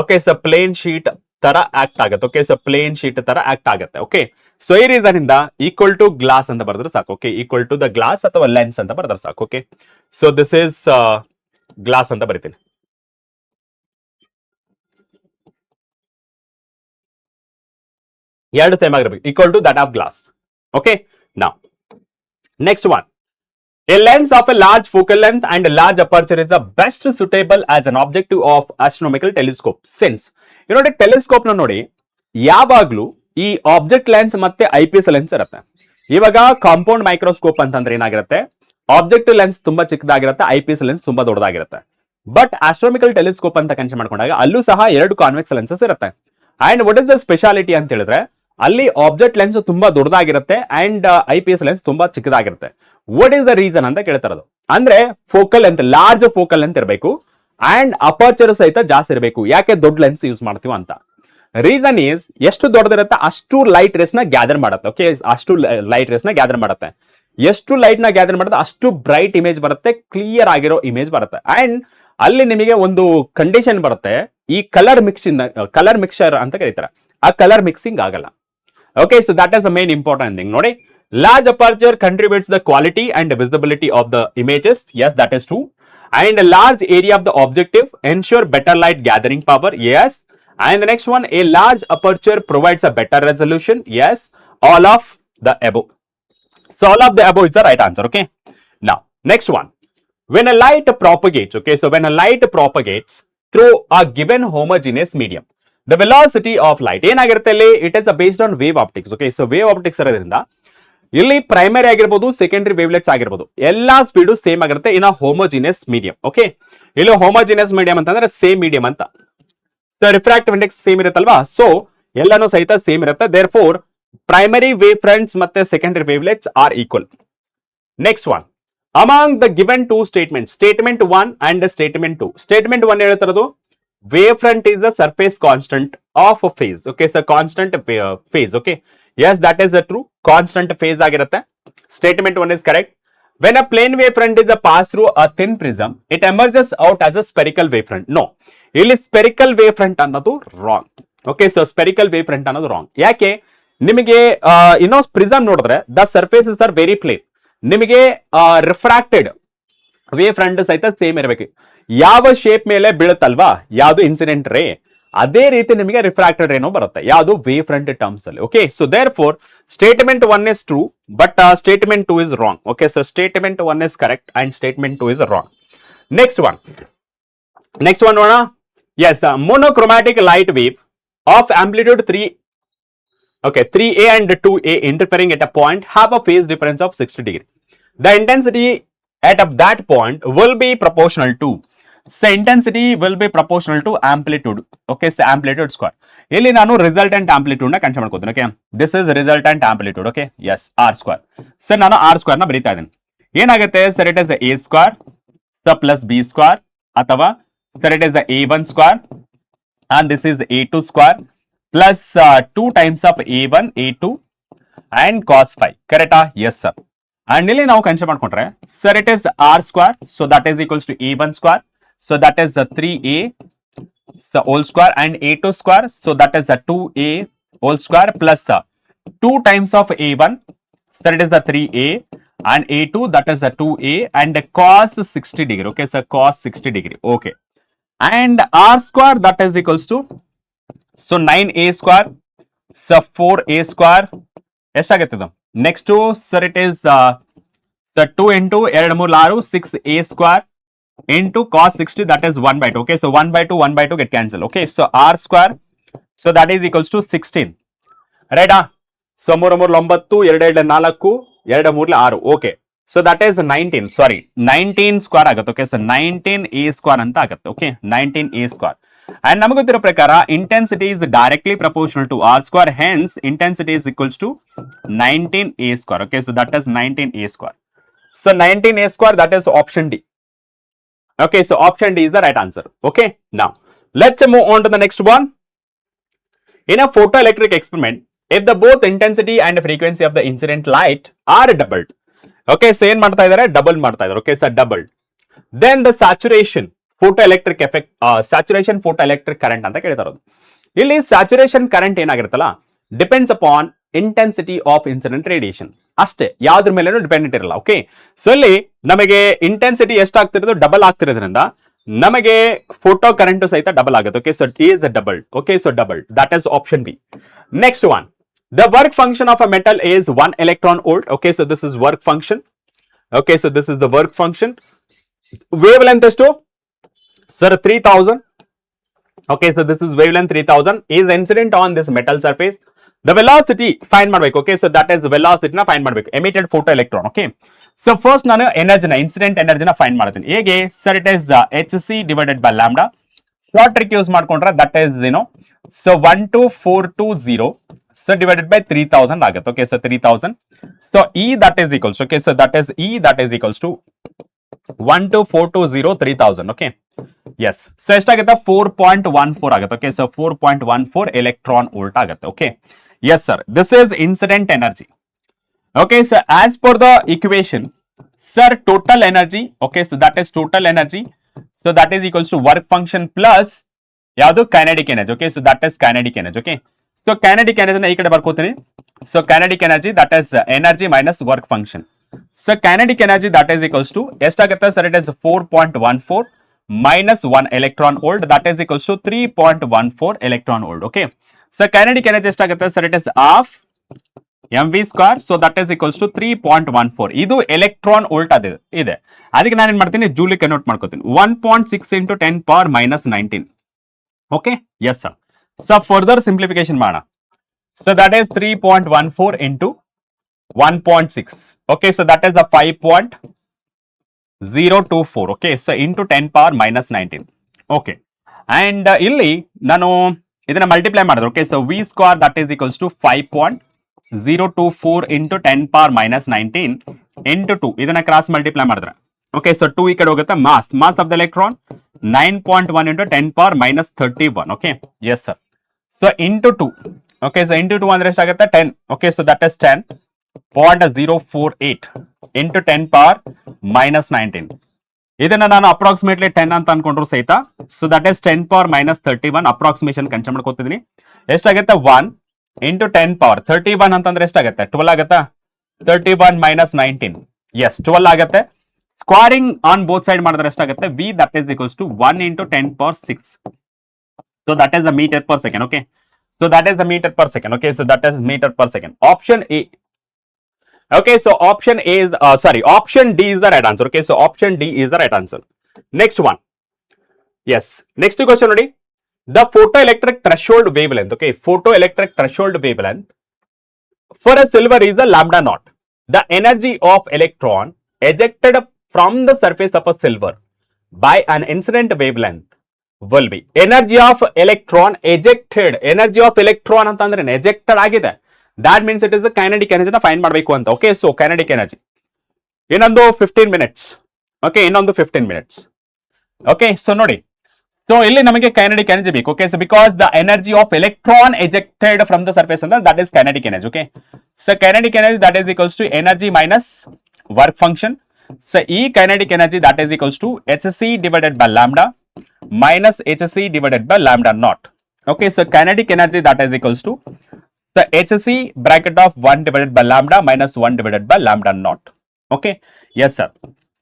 Okay, so plane sheet ತರ ಆಕ್ಟ್ ಆಗುತ್ತೆ. ಓಕೆ, ಸೊ ಪ್ಲೇನ್ ಶೀಟ್ ತರ ಆಕ್ಟ್ ಆಗುತ್ತೆ. ಓಕೆ, ಸೊ ಈ ರೀಸನ್ ಇಂದ ಈಕ್ವಲ್ ಟು ಗ್ಲಾಸ್ ಅಂತ ಬರೆದ್ರೆ ಸಾಕು. Okay, equal to the glass ಅಥವಾ ಲೆನ್ಸ್ ಅಂತ ಬರೆದ್ರೆ ಸಾಕು. Okay, so this is glass ಅಂತ ಬರಿತೀನಿ. ಎರಡು ಸೇಮ್ ಆಗಿರ್ಬೇಕು, equal to that of glass. Okay, now next one. A lens of a large focal length and a large aperture is the best suitable as an objective of astronomical telescope. Since ನೋಡಿ telescope ನ ನೋಡಿ ಯಾವಾಗ್ಲೂ ಈ object lens ಮತ್ತೆ IPS lens ಇರುತ್ತೆ. ಇವಾಗ compound microscope ಅಂತಂದ್ರೆ ಏನಾಗಿರುತ್ತೆ, ಆಬ್ಜೆಕ್ಟಿವ್ ಲೆನ್ಸ್ ತುಂಬಾ ಚಿಕ್ಕದಾಗಿರುತ್ತೆ, ಐಪಿಎಸ್ ಲೆನ್ಸ್ ತುಂಬಾ ದೊಡ್ಡದಾಗಿರುತ್ತೆ. ಬಟ್ ಆಸ್ಟ್ರೋನಾಮಿಕಲ್ ಟೆಲಿಸ್ಕೋಪ್ ಅಂತ ಕನ್ಸಿಡರ್ ಮಾಡ್ಕೊಂಡಾಗ ಅಲ್ಲೂ ಸಹ ಎರಡು ಕಾನ್ವೆಕ್ಸ್ ಲೆನ್ಸಸ್ ಇರುತ್ತೆ. And what is the speciality ಅಂತ ಹೇಳಿದ್ರೆ ಅಲ್ಲಿ ಆಬ್ಜೆಕ್ಟ್ ಲೆನ್ಸ್ ತುಂಬಾ ದೊಡ್ಡದಾಗಿರುತ್ತೆ ಅಂಡ್ ಐಪಿಎಸ್ ಲೆನ್ಸ್ ತುಂಬಾ ಚಿಕ್ಕದಾಗಿರುತ್ತೆ. ವಾಟ್ ಇಸ್ ದ ರೀಸನ್ ಅಂತ ಕೇಳ್ತಾರದು. ಅಂದ್ರೆ focal length, large focal length ಇರಬೇಕು ಅಂಡ್ ಅಪರ್ಚರ್ ಸಹಿತ ಜಾಸ್ತಿ ಇರಬೇಕು. ಯಾಕೆ ದೊಡ್ಡ ಲೆನ್ಸ್ ಯೂಸ್ ಮಾಡ್ತೀವಿ ಅಂತ. ರೀಸನ್ ಈಸ್ ಎಷ್ಟು ದೊಡ್ಡದಿರುತ್ತೆ ಅಷ್ಟು ಲೈಟ್ ರೇಸ್ ನ ಗ್ಯಾದರ್ ಮಾಡುತ್ತೆ. ಓಕೆ, ಅಷ್ಟು ಲೈಟ್ ರೇಸ್ ನ ಗ್ಯಾದರ್ ಮಾಡುತ್ತೆ. ಎಷ್ಟು ಲೈಟ್ ನ ಗ್ಯಾದರ್ ಮಾಡುತ್ತೆ ಅಷ್ಟು ಬ್ರೈಟ್ ಇಮೇಜ್ ಬರುತ್ತೆ, ಕ್ಲಿಯರ್ ಆಗಿರೋ ಇಮೇಜ್ ಬರುತ್ತೆ. ಅಂಡ್ ಅಲ್ಲಿ ನಿಮಗೆ ಒಂದು ಕಂಡೀಷನ್ ಬರುತ್ತೆ, ಈ ಕಲರ್ ಮಿಕ್ಸರ್ ಅಂತ ಕರೀತಾರೆ, ಆ ಕಲರ್ ಮಿಕ್ಸಿಂಗ್ ಆಗಲ್ಲ. Okay, so that is the main important thing. ನೋಡಿ, large aperture contributes the quality and visibility of the images. Yes, that is true. And a large area of the objective ensure better light gathering power. Yes. And the next one, a large aperture provides a better resolution. Yes, all of the above. So all of the above is the right answer. Okay. Now, next one. When a light propagates, okay, so when a light propagates through a given homogeneous medium, the velocity of light ಏನಾಗಿರುತ್ತೆ ಅಲ್ಲಿ, it is based on wave optics. Okay, so wave optics ಇರೋದ್ರಿಂದ ಇಲ್ಲಿ primary ಆಗಿರ್ಬೋದು secondary ವೇವ್ಲೆಟ್ಸ್ ಆಗಿರ್ಬೋದು ಎಲ್ಲಾ speed same ಆಗಿರುತ್ತೆ in homogeneous medium. Okay, ಇಲ್ಲಿ homogeneous medium ಅಂತಂದ್ರೆ ಸೇಮ್ ಮೀಡಿಯಂ ಅಂತ. ಸೊ ರಿಫ್ರಾಕ್ಟಿವ್ ಇಂಡೆಕ್ಸ್ ಸೇಮ್ ಇರುತ್ತಲ್ವಾ, ಸೊ ಎಲ್ಲಾನು ಸಹಿತ ಸೇಮ್ ಇರುತ್ತೆ. Therefore primary wave fronts ಮತ್ತೆ secondary wavelets are equal. Next one, among the given two statement, statement 1 and statement 2. Statement 1 ಹೇಳ್ತಿರೋದು wave front is the surface constant of a phase. Okay, so constant phase. Okay, yes, that is a true constant phase ಆಗಿರುತ್ತೆ. Statement 1 is correct. When a plane wave front is a pass through a thin prism, it emerges out as a spherical wave front. No, ಇಲ್ಲಿ spherical wave front ಅನ್ನೋದು wrong. Okay, so spherical wave front ಅನ್ನೋದು wrong. ಯಾಕೆ ನಿಮಗೆ ಇನ್ನೋ prism ನೋಡಿದ್ರೆ the surfaces are very plane, ನಿಮಗೆ refracted wave front ಸಹಿತ same ಇರಬೇಕು. ಯಾವ ಶೇಪ್ ಮೇಲೆ ಬೀಳುತ್ತಲ್ವಾ ಯಾವುದು ಇನ್ಸಿಡೆಂಟ್ ರೇ, ಅದೇ ರೀತಿ ನಿಮಗೆ ರಿಫ್ರಾಕ್ಟೆಡ್ ರೇನೋ ಬರುತ್ತೆ ಯಾವುದು ವೇವ್ ಫ್ರಂಟ್ ಟರ್ಮ್ಸ್ ಅಲ್ಲಿ. Okay, so therefore statement 1 is true but statement 2 is wrong. Okay, so statement 1 is correct and statement 2 is wrong. Next one ನೋಡೋಣ. Yes, monochromatic light wave of amplitude 3a and 2a interfering at a point have a phase difference of 60 degree. The intensity at that point will be proportional to, so intensity will be proportional to amplitude. Okay, so amplitude square. ಇಲ್ಲಿ ನಾನು resultant amplitude ನ consider ಮಾಡ್ಕೊತೀನಿ. Okay, this is resultant amplitude. Okay, yes, r square. So ನಾನು r square ನ ಬರೀತಾ ಇದ್ದೀನಿ. ಏನಾಗುತ್ತೆ sir, it is a square so plus b square ಅಥವಾ sir it is a a1 square and this is a2 square plus 2 times of a1 a2 and cos phi. ಕರೆಕ್ಟಾ? Yes sir. And ಇಲ್ಲಿ ನಾವು consider ಮಾಡ್ಕೊಂಡ್ರೆ sir it is R square, so that is equals to a1 square, so that is 3a whole square and a2 square, so that is 2a whole square plus 2 times of a1, sir it is 3a and a2 that is 2a and cos 60 degree. Okay, so cos 60 degree. Okay, and r square that is equals to, so 9a square, so 4a square ಎಷ್ಟಾಗುತ್ತೆ ಇದು. Next sir it is 2 into 2 3 6 6a square into cos 60 that is 1/2. Okay, so 1/2 get cancel. Okay, so r square, so that is equals to 16. Right? So 3 3 9 2 2 4 2 3 6. Okay, so that is 19. Sorry, 19 square ಆಗುತ್ತೆ. Okay, so 19a square ಅಂತ ಆಗುತ್ತೆ. Okay, 19a square. And ನಮಗೆ ಗೊತ್ತಿರೋ ಪ್ರಕಾರ intensity is directly proportional to r square, hence intensity is equals to 19a square. Okay, so that is 19a square. So 19a square, that is option D. Okay, so option D is the right answer. Okay, now let's move on to the next one. In a photoelectric experiment, if the both intensity and frequency of the incident light are doubled, okay, so ಏನ್ ಮಾಡ್ತಾ ಇದ್ದಾರೆ, double ಮಾಡ್ತಾ ಇದ್ದಾರೆ. Okay, so doubled, then the saturation photoelectric effect, saturation photoelectric current ಅಂತ ಕೇಳ್ತಾ ಇರೋದು. ಇಲ್ಲಿ saturation current ಏನಾಗಿರುತ್ತಲ್ಲ depends upon intensity of incident radiation ಅಷ್ಟೇ, ಯಾವ್ದ್ರ ಮೇಲೇನೂ ಡಿಪೆಂಡೆಂಟ್ ಇರಲ್ಲ. ಓಕೆ, ಸೊ ಇಲ್ಲಿ ನಮಗೆ ಇಂಟೆನ್ಸಿಟಿ ಎಷ್ಟಾಗ್ತಿರೋದು ಡಬಲ್ ಆಗ್ತಿರೋದ್ರಿಂದ ನಮಗೆ ಫೋಟೋ ಕರೆಂಟ್ ಸಹಿತ ಡಬಲ್ ಆಗುತ್ತೆ. Okay, so it is double. Okay, so double, that is option B. Next one, the work function of a metal is 1 electron volt. Okay, so this is work function. Okay, so this is the work function. Wavelength is to, sir, 3000. Okay, so this is wavelength 3000 is incident on this metal surface. The velocity find ಮಾಡಬೇಕು. Okay, so that is velocity ನ find ಮಾಡಬೇಕು, emitted photoelectron. Okay, so first ನಾನು ಎನರ್ಜಿನ, incident ಎನರ್ಜಿನ find ಮಾಡ್ತೀನಿ. ಹೇಗೆ sir, it is hc divided by lambda. Short trick use ಮಾಡ್ಕೊಂಡ್ರೆ that is so 12420, so divided by 3000 ಆಗುತ್ತೆ. Okay, so 3000, so E that is equals, okay, so that is E that is equals to 12420 3000. Okay, yes, so ಎಷ್ಟಾಗುತ್ತೆ 4.14 ಆಗುತ್ತೆ. Okay, so 4.14 electron volt ಆಗುತ್ತೆ. Okay, yes sir, this is incident energy. Okay, so as per the equation, sir, total energy, okay, so that is total energy, so that is equals to work function plus ಯಾವುದು kinetic energy. Okay, so that is kinetic energy. Okay, so kinetic energy ನ ಈ ಕಡೆ ಬರ್ಕೋತೀನಿ. So kinetic energy that is energy minus work function. So kinetic energy that is equals to ಎಷ್ಟಾಗುತ್ತೆ sir, it is 4.14 minus 1 electron volt, that is equals to 3.14 electron volt. Okay, so kinetic energy ಎಷ್ಟಾಗುತ್ತೆ sir, it is half mv square, so that is equals to 3.14. ಇದು electron volt ಇದೆ, ಅದಕ್ಕೆ ನಾನು ಏನ್ ಮಾಡ್ತೀನಿ, Julie convert ಮಾಡ್ಕೋತೀನಿ. 1.6 into 10 power minus 19. Okay, yes sir. So further simplification ಮಾಡೋಣ. So that is 3.14 into 1.6. Okay, so that is a 5.024. Okay, so into 10 power minus 19. Okay, and ಇಲ್ಲಿ ನಾನು ಇದನ್ನ ಮಲ್ಟಿಪ್ಲೈ ಮಾಡಿದ್ರೆ okay so V square that is equals to 5.024 into 10 power minus 19 into 2 ಇದನ್ನ cross multiply ಮಾಡಿದ್ರೆ okay so 2 ಈ ಕಡೆ ಹೋಗುತ್ತೆ mass of the electron 9.1 into 10 power minus 31. Okay yes sir so into 2 okay so into 2 ಅಂದ್ರೆ ಎಷ್ಟಾಗುತ್ತೆ 10. Okay so that is 10.048 into 10 power minus 19. ಇದನ್ನ ನಾನು approximately 10 ಅಂತ ಅನ್ಕೊಂಡ್ರು ಸಹಿತ so that is 10 power minus 31 approximation consider ಮಾಡ್ಕೊತಿದೀನಿ. ಎಷ್ಟಾಗುತ್ತೆ 1 ಇಂಟು 10 ಪವರ್ 31 ಅಂತಂದ್ರೆ ಎಷ್ಟಾಗುತ್ತೆ 12 ಆಗುತ್ತಾ 31 ಮೈನಸ್ 19 ಎಸ್ 12 ಆಗುತ್ತೆ. ಸ್ಕ್ವಾರಿಂಗ್ ಆನ್ ಬೋತ್ ಸೈಡ್ ಮಾಡಿದ್ರೆ ಎಷ್ಟಾಗುತ್ತೆ V that is equals to 1 into 10 power 6. So that is the metre per second. Okay so that is the metre per second. Okay so that is metre per second. Option A. Okay, so option A is option D is the right answer. Okay, so option D is the right answer. Next one. Yes, next question nodi. The photoelectric threshold wavelength. Okay, photoelectric threshold wavelength for a silver is a lambda naught. The energy of electron ejected from the surface of a silver by an incident wavelength will be energy of electron ejected. Energy of electron ಅಂತಂದ್ರೆ ejected ಆಗಿದೆ. That means it is the kinetic energy na find ಮಾಡಬೇಕು ಅಂತ. Okay, so kinetic energy ಇನ್ನೊಂದು 15 minutes. Okay, ಇನ್ನೊಂದು 15 minutes. Okay, so ನೋಡಿ so ಇಲ್ಲಿ ನಮಗೆ kinetic energy ಬೇಕು. Okay, so because the energy of electron ejected from the surface and that is kinetic energy. Okay, so kinetic energy that is equals to energy minus work function. So E kinetic energy that is equals to hc divided by lambda minus hc divided by lambda naught. Okay, so kinetic energy that is equals to the hc bracket of 1 divided by lambda minus 1 divided by lambda naught. Okay, yes sir.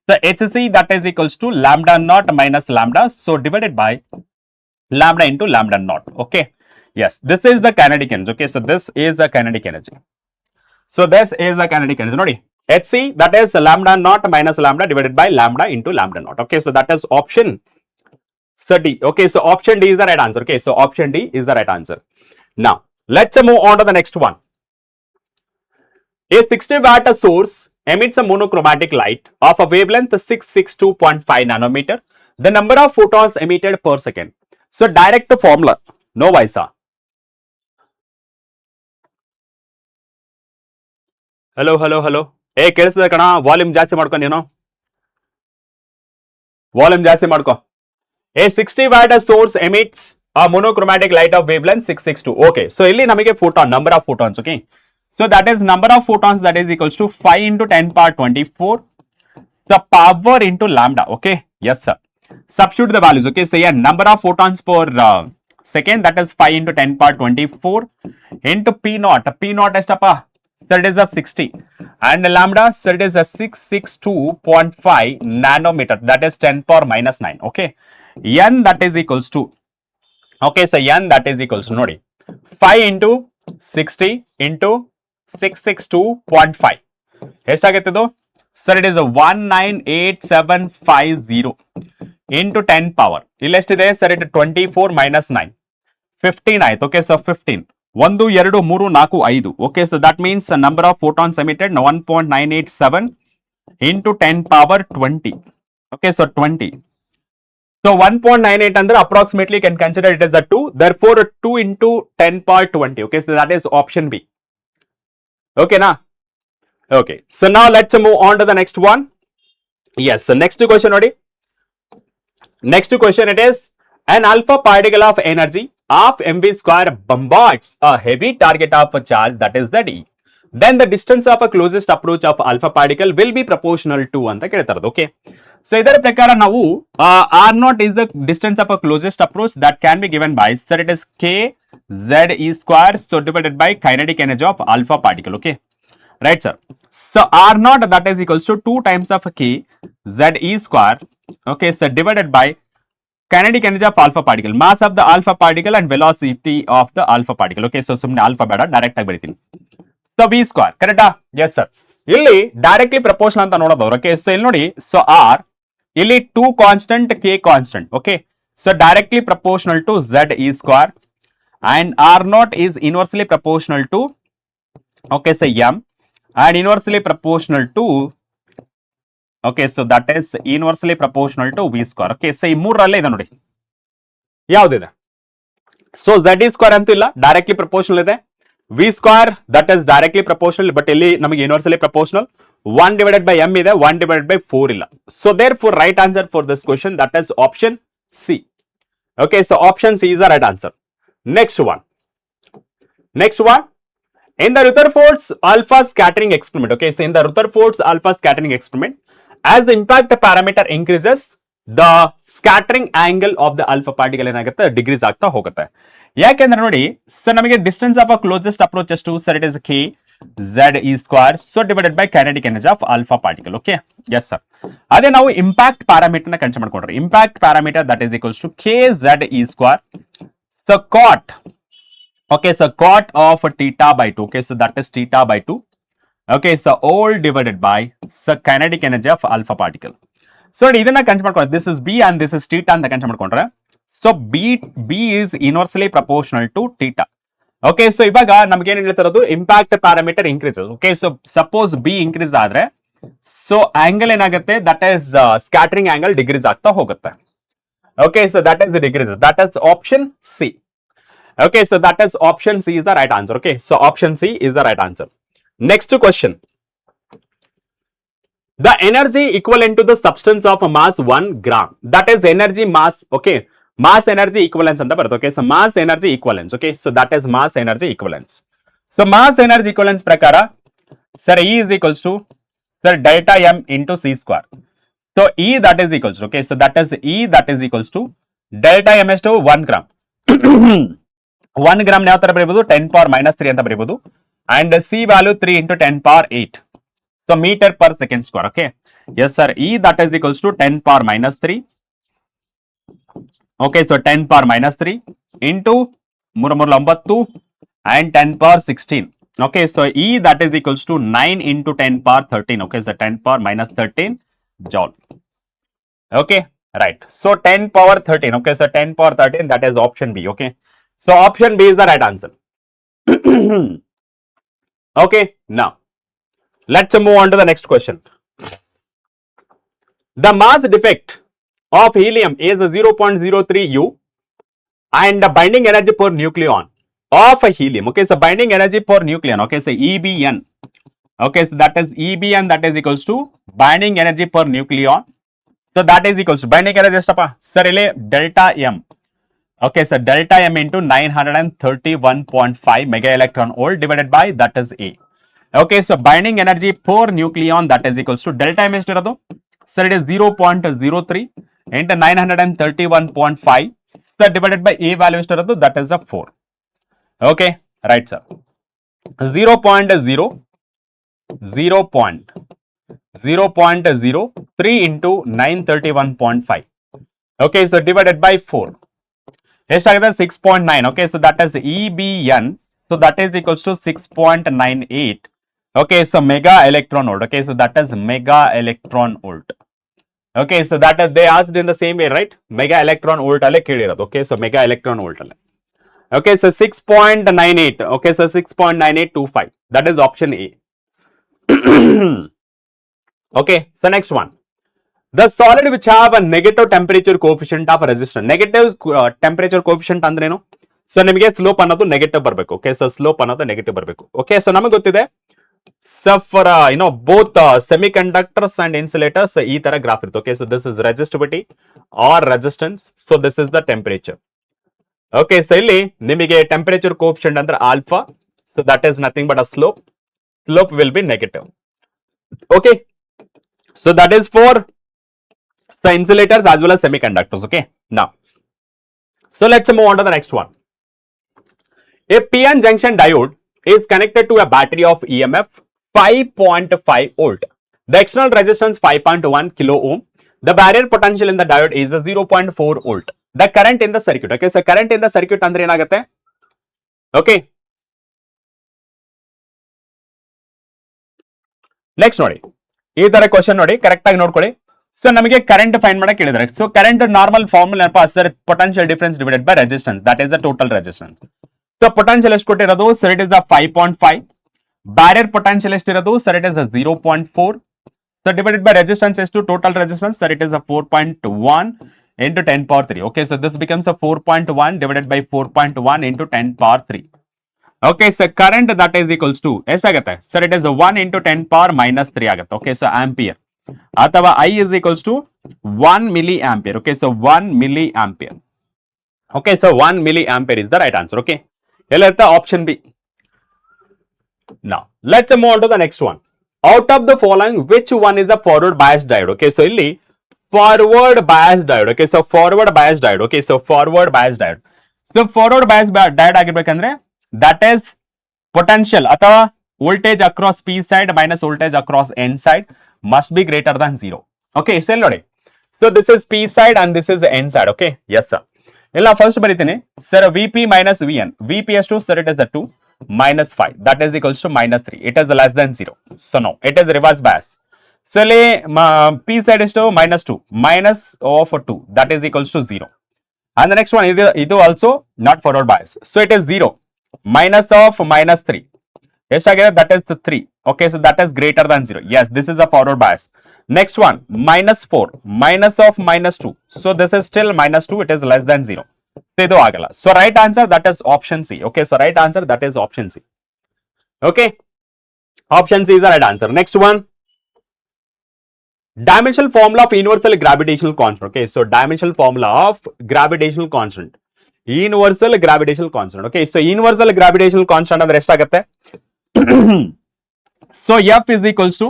The hc that is equals to lambda naught minus lambda, so divided by lambda into lambda naught. Okay, yes, this is the kinetic energy. Okay, so this is the kinetic energy. So this is the kinetic energy. Nodi hc that is lambda naught minus lambda divided by lambda into lambda naught. Okay, so that is option D. Okay, so option D is the right answer. Okay, so option D is the right answer. Now let's move on to the next one. A 60 watt source emits a monochromatic light of a wavelength 662.5 nanometer. The number of photons emitted per second. So direct formula. No vaisa. Hello. Hey, ಕೇಳಿಸ್ತಿದೆ ಕಣ. Volume ಜಾಸ್ತಿ ಮಾಡ್ಕೊ ನೀನು. Volume ಜಾಸ್ತಿ ಮಾಡ್ಕೊ. A 60 watt source emits a monochromatic light of wavelength 662. Okay, so ಇಲ್ಲಿ ನಮಗೆ photon number of photons. Okay, so that is number of photons that is equals to 5 into 10 power 24 the power into lambda. Okay, yes sir, substitute the values. Okay, so yeah, number of photons per second that is 5 into 10 power 24 into p naught ಎಷ್ಟಪ್ಪ so it is a 60 and lambda so it is a 662.5 nanometer that is 10 power minus 9. Okay, n that is equals to okay, so n that is equals to nodi 5 into 60 into 662.5 ಎಷ್ಟಾಗುತ್ತೆ ಇದು sir it is 198750 into 10 power ಇಲ್ಲಿ ಎಷ್ಟಿದೆ sir it 24 minus 9 15 ಆಯ್ತು. Okay, so 15 1 2 3 4 5. Okay, so that means number of photons emitted 1.987 into 10 power 20. Okay, so 20. So 1.98 under approximately can consider it as a 2. Therefore 2 into 10 power 20. Okay, so that is option B. Okay, na? Okay, so now let's move on to the next one. Yes, so next question already. Next question it is an alpha particle of energy of mv square bombards a heavy target of a charge that is the d. Then the distance of a closest approach of alpha particle will be proportional to ಅಂತ ಕೇಳ್ತಾರದು. Okay, so ಇದರ ಪ್ರಕಾರ ನಾವು R naught is the distance of a closest approach that can be given by sir it is K Z E square so divided by kinetic energy of alpha particle. Okay, right sir. So R naught that is equals to 2 times of K Z E square. Okay, so divided by kinetic energy of alpha particle, mass of the alpha particle and velocity of the alpha particle. Okay, so ಸುಮ್ಮನೆ alpha ಬೇಡ, direct ಆಗಿ ಬರೀತೀನಿ. So V square ಕರೆಕ್ಟಾ? Yes sir. ಇಲ್ಲಿ directly proportion ಅಂತ ನೋಡೋದವ್ರು. Okay, so ಇಲ್ಲಿ ನೋಡಿ, so R ಇಲ್ಲಿ 2 constant K constant. Okay, so directly proportional to Z E square and R naught is inversely proportional to okay so M and inversely proportional to, okay, so that is inversely proportional to v square. Okay, so ಈ ಮೂರರಲ್ಲೇ ಇದೆ ನೋಡಿ, ಯಾವ್ದಿದೆ? So z square ಅಂತೂ ಇಲ್ಲ, directly proportional ಇದೆ. v square that is directly proportional, but ಇಲ್ಲಿ ನಮಗೆ universally proportional. 1 divided by m ಇದೆ, 1 divided by 4 ಇಲ್ಲ. So therefore right answer for this question, that is option C. Okay, so option C is the right answer. Next one. In the Rutherford's alpha scattering experiment, okay, so in the Rutherford's alpha scattering experiment, as the impact parameter increases, the scattering angle of the alpha particle ಏನಾಗುತ್ತೆ, decrease ಆಗ್ತಾ ಹೋಗುತ್ತೆ. ಯಾಕೆಂದ್ರೆ ನೋಡಿ sir, ನಮಗೆ distance of a closest approach ಎಷ್ಟು? Sir it is k z e square, so divided by kinetic energy of alpha particle. Okay, yes sir. ಅದೇ ನಾವು impact parameter ನ ಕನ್ಸಿಡರ್ ಮಾಡ್ಕೊಂಡ್ರೆ, impact parameter that is equals to k z e square, so cot, okay, so cot of theta by 2, okay, so that is theta by 2, okay, so all divided by so kinetic energy of alpha particle. So ಇದನ್ನ consider ಮಾಡ್ಕೊಂಡ್ರೆ, this is b and this is theta ಅಂತ consider ಮಾಡ್ಕೊಂಡ್ರೆ, so b is inversely proportional to theta. Okay, so ಇವಾಗ ನಮಗೆ ಏನು ಹೇಳ್ತಿರೋದು, impact parameter increases. Okay, so suppose B increase ಆದ್ರೆ, so angle ಏನಾಗುತ್ತೆ, that is scattering angle degrees ಆಗ್ತಾ ಹೋಗುತ್ತೆ. Okay, so that is degrees, that is option C. Okay, so that is option C is the right answer. Okay, so option C is the right answer. Next question. The energy equivalent to the substance of a mass 1 gram. That is energy mass. Okay, mass energy equivalence anta baruthe. Okay, so mass energy equivalence. Okay, so that is mass energy equivalence. So mass energy equivalence prakara, sir, E is equals to, sir, delta m into c square. So E that is equals to, okay, so that is E that is equals to delta m is to 1 gram. 1 gram ಯಾವ ತರ ಬರೀಬಹುದು, 10 power minus 3 ಅಂತ ಬರೀಬಹುದು. And C value 3 into 10 power 8, so meter per second square. Okay, yes sir, E that is equals to 10 power minus 3. Okay, so 10 power minus 3 into 3 3 9 and 10 power 16. Okay, so E that is equals to 9 into 10 power 13. Okay, so 10 power minus 13 joule. Okay, right. So 10 power 13. Okay, so 10 power 13 that is option B. Okay, so option B is the right answer. Okay, now let's move on to the next question. The mass defect of helium is 0.03 U and the binding energy per nucleon of a helium. Okay, so binding energy per nucleon. Okay, so EBN. Okay, so that is EBN that is equals to binding energy per nucleon. So that is equals to binding energy estapa sir ile delta m. Okay, so delta m into 931.5 mega electron volt divided by that is A. Okay, so binding energy per nucleon that is equals to delta m ಎಷ್ಟು ಇರೋದು sir, it is 0.03 into 931.5, so divided by A value ಎಷ್ಟು ಇರೋದು, that is a 4. Okay, right sir. 0.03 into 931.5. Okay, so divided by 4. ಎಷ್ಟಾಗಿದೆ 6.9. Okay, so that is EBN, so that is equals to 6.98. Okay, so mega electron volt. Okay, so that is mega electron volt. Okay, so that is they asked in the same way, right? Mega electron volt ಅಲ್ಲೇ ಕೇಳಿರೋದು. Okay, so mega electron volt ಅಲ್ಲೇ. Okay, so 6.98. Okay, so 6.9825 that is option A. Okay, so next one. The solid which have a negative temperature coefficient of resistance. Negative temperature coefficient ಅಂದ್ರೇನು? So ನಿಮಗೆ slope ಅನ್ನೋದು negative ಬರಬೇಕು. Okay, so slope ಅನ್ನೋದು negative ಬರಬೇಕು. Okay, so ನಮಗೆ ಗೊತ್ತಿದೆ for both semi conductors and insulators ಈ ತರ ಗ್ರಾಫ್ ಇರುತ್ತೆ. Okay, so this is resistivity or resistance, so this is the temperature. Okay, so ಇಲ್ಲಿ ನಿಮಗೆ ಟೆಂಪರೇಚರ್ ಕೋಎಫಿಷಿಯಂಟ್ ಅಂದ್ರೆ alpha, so that is nothing but a slope will be negative. Okay, so that is for the insulators as well as semiconductors. Okay, now so let's move on to the next one. A PN junction diode is connected to a battery of EMF 5.5 volt. The external resistance 5.1 kilo ohm. The barrier potential in the diode is 0.4 volt. The current in the circuit. Okay, so current in the circuit ಅಂದ್ರೆ ಏನಾಗುತ್ತೆ? Okay, next ನೋಡಿ, ಈ ತರ question ನೋಡಿ, correct ಆಗಿ ನೋಡ್ಕೊಳ್ಳಿ. So ನಮಗೆ current find ಮಾಡಕ್ಕೆ ಹೇಳಿದ್ರೆ, ಸೊ ಕರೆಂಟ್ ನಾರ್ಮಲ್ ಫಾರ್ಮುಲಾ ಏನಪ್ಪಾ sir, potential difference divided by resistance, that is the total resistance. So potential ಎಷ್ಟು ಕೊಟ್ಟಿರೋದು sir, it is the 5.5. Barrier potential ಎಷ್ಟಿರೋದು sir it is 0.4. So divided by resistance ಎಷ್ಟು total resistance sir it is a 4.1 into 10 power 3. Okay, so this becomes a 4.1 divided by 4.1 into 10 power 3. Okay, so current that is equals to ಎಷ್ಟಾಗುತ್ತೆ sir it is a 1 into 10 power minus 3 ಆಗುತ್ತೆ. Okay, so ampere ಅಥವಾ I is equals to 1 milliampere. Okay, so 1 milliampere. Okay, so 1 milliampere is the right answer. Okay, ಎಲ್ಲಿರುತ್ತೆ option B. Now let's move on to the next one. Out of the following, which one is a forward bias diode? Okay, so ಇಲ್ಲಿ forward bias diode. Okay, so forward bias diode. Okay, so forward bias diode. So forward bias diode ಆಗಿರ್ಬೇಕಂದ್ರೆ that is potential ಅಥವಾ voltage across P side minus voltage across N side must be greater than 0. Okay, so ನೋಡಿ. So this is P side and this is N side. Okay, yes sir. ಇಲ್ಲ first ಬರೀತೀನಿ sir VP minus VN. VP ಎಷ್ಟು sir it is the 2 minus 5 that is equals to minus 3. It is less than 0. So no, it is reverse bias. So P side is to minus 2 minus of 2 that is equals to 0. And the next one is also not forward bias. So it is 0 minus of minus 3. Yes, again that is the 3. Okay, so that is greater than 0. Yes, this is a forward bias. Next one minus 4 minus of minus 2. So this is still minus 2. It is less than 0. So right answer that is option C. Okay, so right answer that is option C. Okay, option C is the right answer. Next one, dimensional formula of universal gravitational constant. Okay, so dimensional formula of gravitational constant, universal gravitational constant. Okay, so universal gravitational constant ಅಂದ್ರೆ ಎಷ್ಟಾಗುತ್ತೆ so F is equals to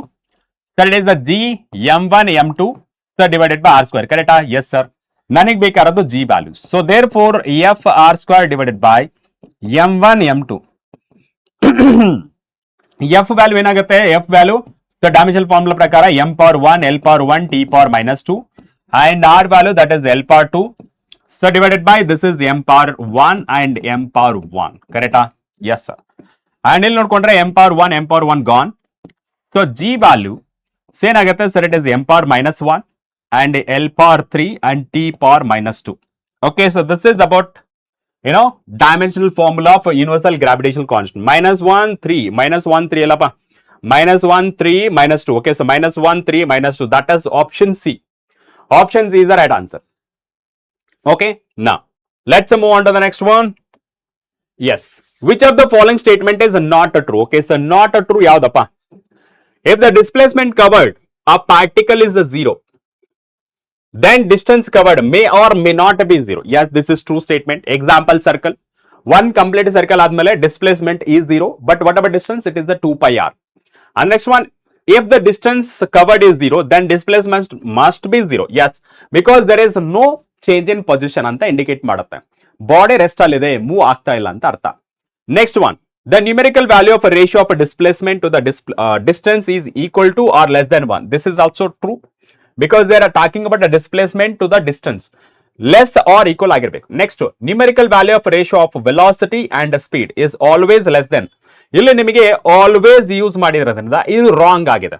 that is the G m1 m2 so divided by r square. Correct? Yes sir. ನನಗೆ ಬೇಕಾಗಿರೋದು G values. So therefore F r square divided by m1 m2. F value ಏನಾಗುತ್ತೆ F value so dimensional formula ಪ್ರಕಾರ m power 1 L power 1 T power minus 2 and r value that is L power 2 so divided by this is m power 1 and m power 1. Correct? Yes sir. And ಇಲ್ಲಿ ನೋಡ್ಕೊಂಡ್ರೆ m power 1 gone. So G value ಏನಾಗುತ್ತೆ sir it is m power minus 1 and L power 3 and T power minus 2. Okay, so this is about dimensional formula for universal gravitational constant. Minus 1 3 minus 1 3 Yellappa minus 1 3 minus 2. Okay, so minus 1 3 minus 2 that is option C. Option C is the right answer. Okay, now let's move on to the next one. Yes, which of the following statement is not true? Okay, so not true ಯಾವ್ದಪ್ಪ? If the displacement covered a particle is a 0, then distance covered may or may not be 0. Yes, this is true statement. Example circle. One complete circle admele displacement is 0, but whatever distance it is the 2 pi r. And next one, if the distance covered is 0, then displacement must be 0. Yes, because there is no change in position anta indicate ಮಾಡುತ್ತೆ. Body rest allide move ಆಗ್ತಾ ಇಲ್ಲ ಅಂತ ಅರ್ಥ. Next one, the numerical value of a ratio of a displacement to the distance is equal to or less than 1. This is also true. Because they are talking about the displacement to the distance less or equal ಆಗಿರಬೇಕು. Next, numerical value of ratio of velocity and speed is always less than. ಇಲ್ಲಿ ನಿಮಗೆ always use ಮಾಡಿರೋದ್ರಿಂದ ಇದು wrong ಆಗಿದೆ.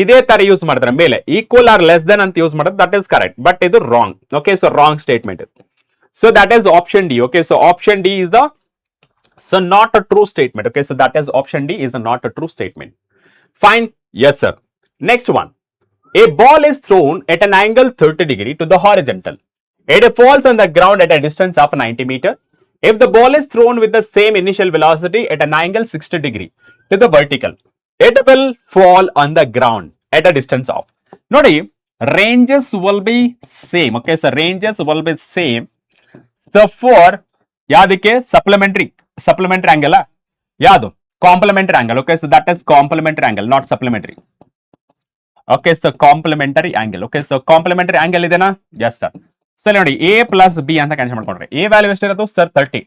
ಇದೇ ತರ use ಮಾಡಿದ್ರೆ ಮೇಲೆ equal or less than ಅಂತ ಯೂಸ್ ಮಾಡಿದ್ರೆ that is correct, but ಇದು wrong. Okay, so wrong statement. So that is option D. Okay, so option D is the not a true statement. Okay, so that is option D is not a true statement. Fine. Yes sir. Next one. A ball is thrown at an angle 30 degree to the horizontal. It falls on the ground at a distance of 90 meter. If the ball is thrown with the same initial velocity at an angle 60 degree to the vertical, it will fall on the ground at a distance of. Nodi, ranges will be same. Okay, so ranges will be same. So for yadike supplementary angle yadu complementary angle. Okay, so that is complementary angle, not supplementary. Okay, so complementary angle. Okay, so complementary angle ಇದೆನಾ? Yes sir. So ನೋಡಿ A plus B ಅಂತ cancel ಮಾಡ್ಕೊಂಡ್ರೆ A value ಎಷ್ಟಿರೋದು sir 30,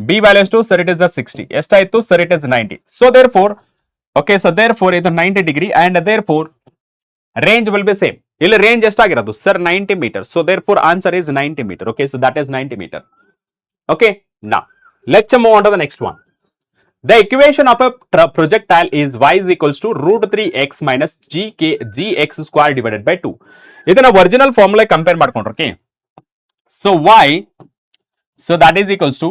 B value ಎಷ್ಟು sir it is a 60, ಎಷ್ಟಾಯ್ತು sir it is 90. So therefore, okay, so therefore ಇದು 90 degree and therefore range will be same. ಇಲ್ಲಿ range ಎಷ್ಟಾಗಿರೋದು sir 90 meter. So therefore answer is 90 meter. Okay, so that is 90 meter. Okay, now let's move on to the next one. The equation of a projectile is y is equals to root 3x minus gx square divided by 2. ಇದನ್ನ original formula compare ಮಾಡ್ಕೊಂಡ್ರೆ okay. So y, so that is equals to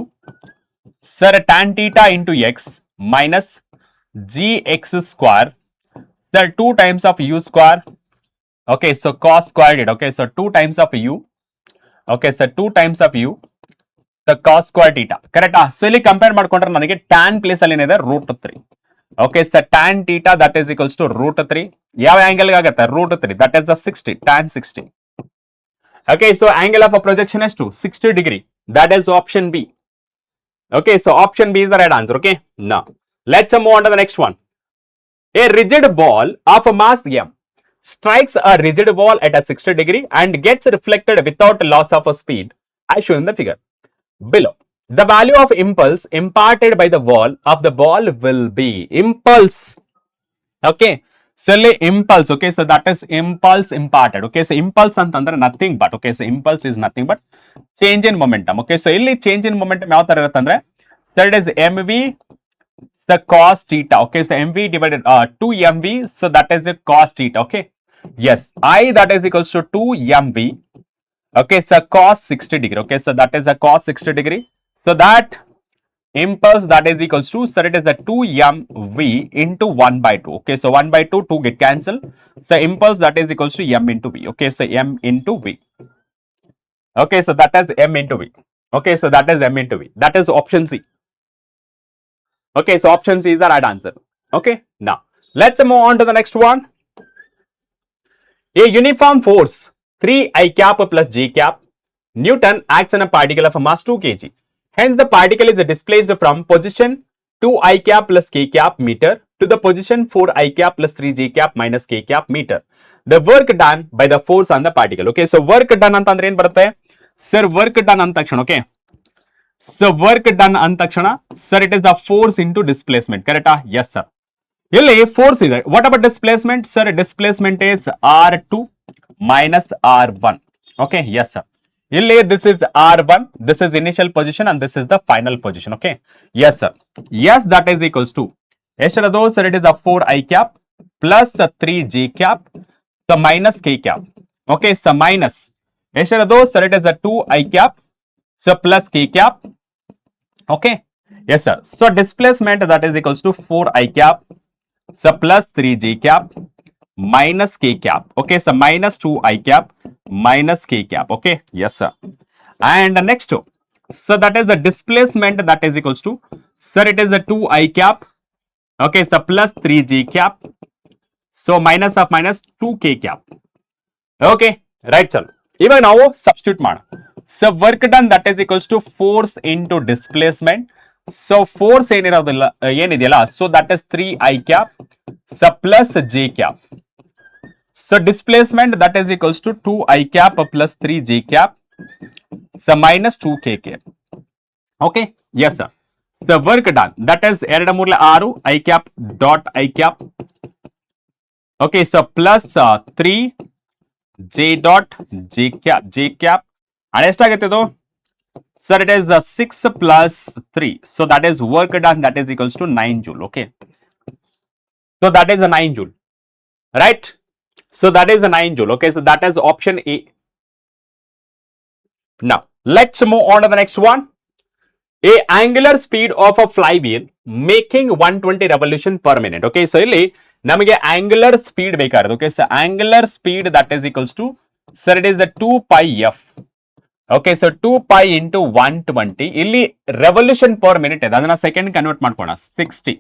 sir tan theta into x minus gx square, the 2 times of u square. Okay, so cos squared it. Okay, so 2 times of u. Okay, so 2 times of u, the cos square theta. Correct? So ಇಲ್ಲಿ compare ಮಾಡ್ಕೊಂಡ್ರೆ ನನಗೆ tan place ಅಲ್ಲಿ ಏನಿದೆ √3. Okay, so tan theta that is equals to √3. ಯಾವ angle ಆಗುತ್ತೆ √3, that is the 60, tan 60. Okay, so angle of a projection is to 60 degree. That is option B. Okay, so option B is the right answer. Okay, now let's move on to the next one. A rigid ball of a mass m strikes a rigid wall at a 60 degree and gets reflected without loss of a speed as shown in the figure below. The value of impulse imparted by the wall of the ball will be impulse. Okay, so impulse. Okay, so that is impulse imparted. Okay, so impulse antandre nothing but, okay, so impulse is nothing but change in momentum. Okay, so illi change in momentum yav ತರ irutte andre, so it is mv the cos theta. Okay, so mv divided 2 mv, so that is the cos theta. Okay, yes, I that is equals to 2 mv. Okay, so cos 60 degree. Okay, so that is a cos 60 degree. So that impulse that is equals to, so it is a 2 mv into 1 by 2. Okay, so 1 by 2, 2 get cancelled. So impulse that is equals to m into v. Okay, so m into v. Okay, so that is m into v. Okay, so that is m into v. That is option C. Okay, so option C is the right answer. Okay, now let's move on to the next one. A uniform force 3 I cap plus j cap Newton acts on a particle of a mass 2 kg. Hence, the particle is displaced from position 2 I cap plus k cap meter to the position 4 I cap plus 3 j cap minus k cap meter. The work done by the force on the particle. Okay, so work done ಅಂತಂದ್ರೆ ಏನು ಬರುತ್ತೆ sir? Work done ಅಂತ ತಕ್ಷಣ, okay, so work done ಅಂತ ತಕ್ಷಣ sir it is the force into displacement. Correct? Yes sir. ಇಲ್ಲಿ force ಇದೆ. What about displacement? Sir, displacement is r2 minus r1. Okay, yes sir. ಇಲ್ಲಿ this is r1, this is initial position and this is the final position. Okay, yes sir. Yes, that is equals to ಎಷ್ಟಿರೋದು sir? It is a 4 I cap plus 3 j cap, so minus k cap. Okay, so minus ಎಷ್ಟಿರೋದು sir? It is a 2 I cap, so plus k cap. Okay, yes sir. So displacement that is equals to 4 I cap, so plus 3 j cap minus k cap. Okay, so minus 2 I cap minus k cap. Okay, yes sir. And next, so that is the displacement that is equals to, sir, it is a 2 I cap. Okay, so plus 3 j cap, so minus of minus 2 k cap. Okay, right sir. Even now substitute ಮಾಡ. So work done that is equals to force into displacement. So force ಏನಿದೆಯಲ್ಲ, so that is 3 I cap, so plus j cap. So displacement that is equals to 2 I cap plus 3 j cap, so minus 2 k cap. Okay, yes sir. The work done that is 2 3 6 I cap dot I cap. Okay, so plus 3 j dot j cap and ಎಷ್ಟಾಗುತ್ತೆ ಇದು sir? It is 6 plus 3, so that is work done that is equals to 9 joule. Okay, so that is a 9 joule, right? So that is a 9 joule. Okay, so that is option A. Now let's move on to the next one. A angular speed of a flywheel making 120 revolution per minute. Okay, so ಇಲ್ಲಿ ನಮಗೆ angular speed ಬೇಕಾಗಿರೋದು. Okay, so angular speed that is equals to, sir, it is the 2 pi f. Okay, so 2 pi into 120. ಇಲ್ಲಿ revolution per minute ಇದೆ, ಅದನ್ನ second convert ಮಾಡ್ಕೋಣ. 60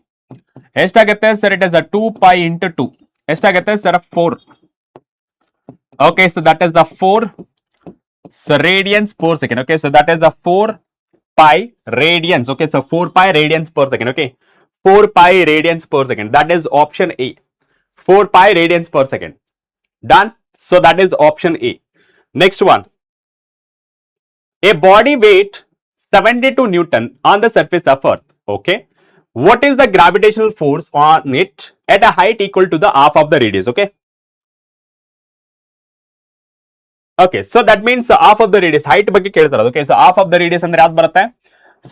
ಎಷ್ಟಾಗುತ್ತೆ sir? It is a 2 pi into 2 ಎಷ್ಟಾಗುತ್ತೆ sir? 4. Okay, so that is the 4, so radians per second. Okay, so that is a 4 pi radians. Okay, so 4 pi radians per second. Okay, 4 pi radians per second. That is option A. 4 pi radians per second. Done. So that is option A. Next one. A body weight 72 Newton on the surface of Earth. Okay, what is the gravitational force on it at a height equal to the half of the radius? Okay. Okay, so that means half of the radius, height ಬಗ್ಗೆ ಕೇಳ್ತಾರೆ. Okay, so half of the radius ಅಂದ್ರೆ ಯಾವ್ದು ಬರುತ್ತೆ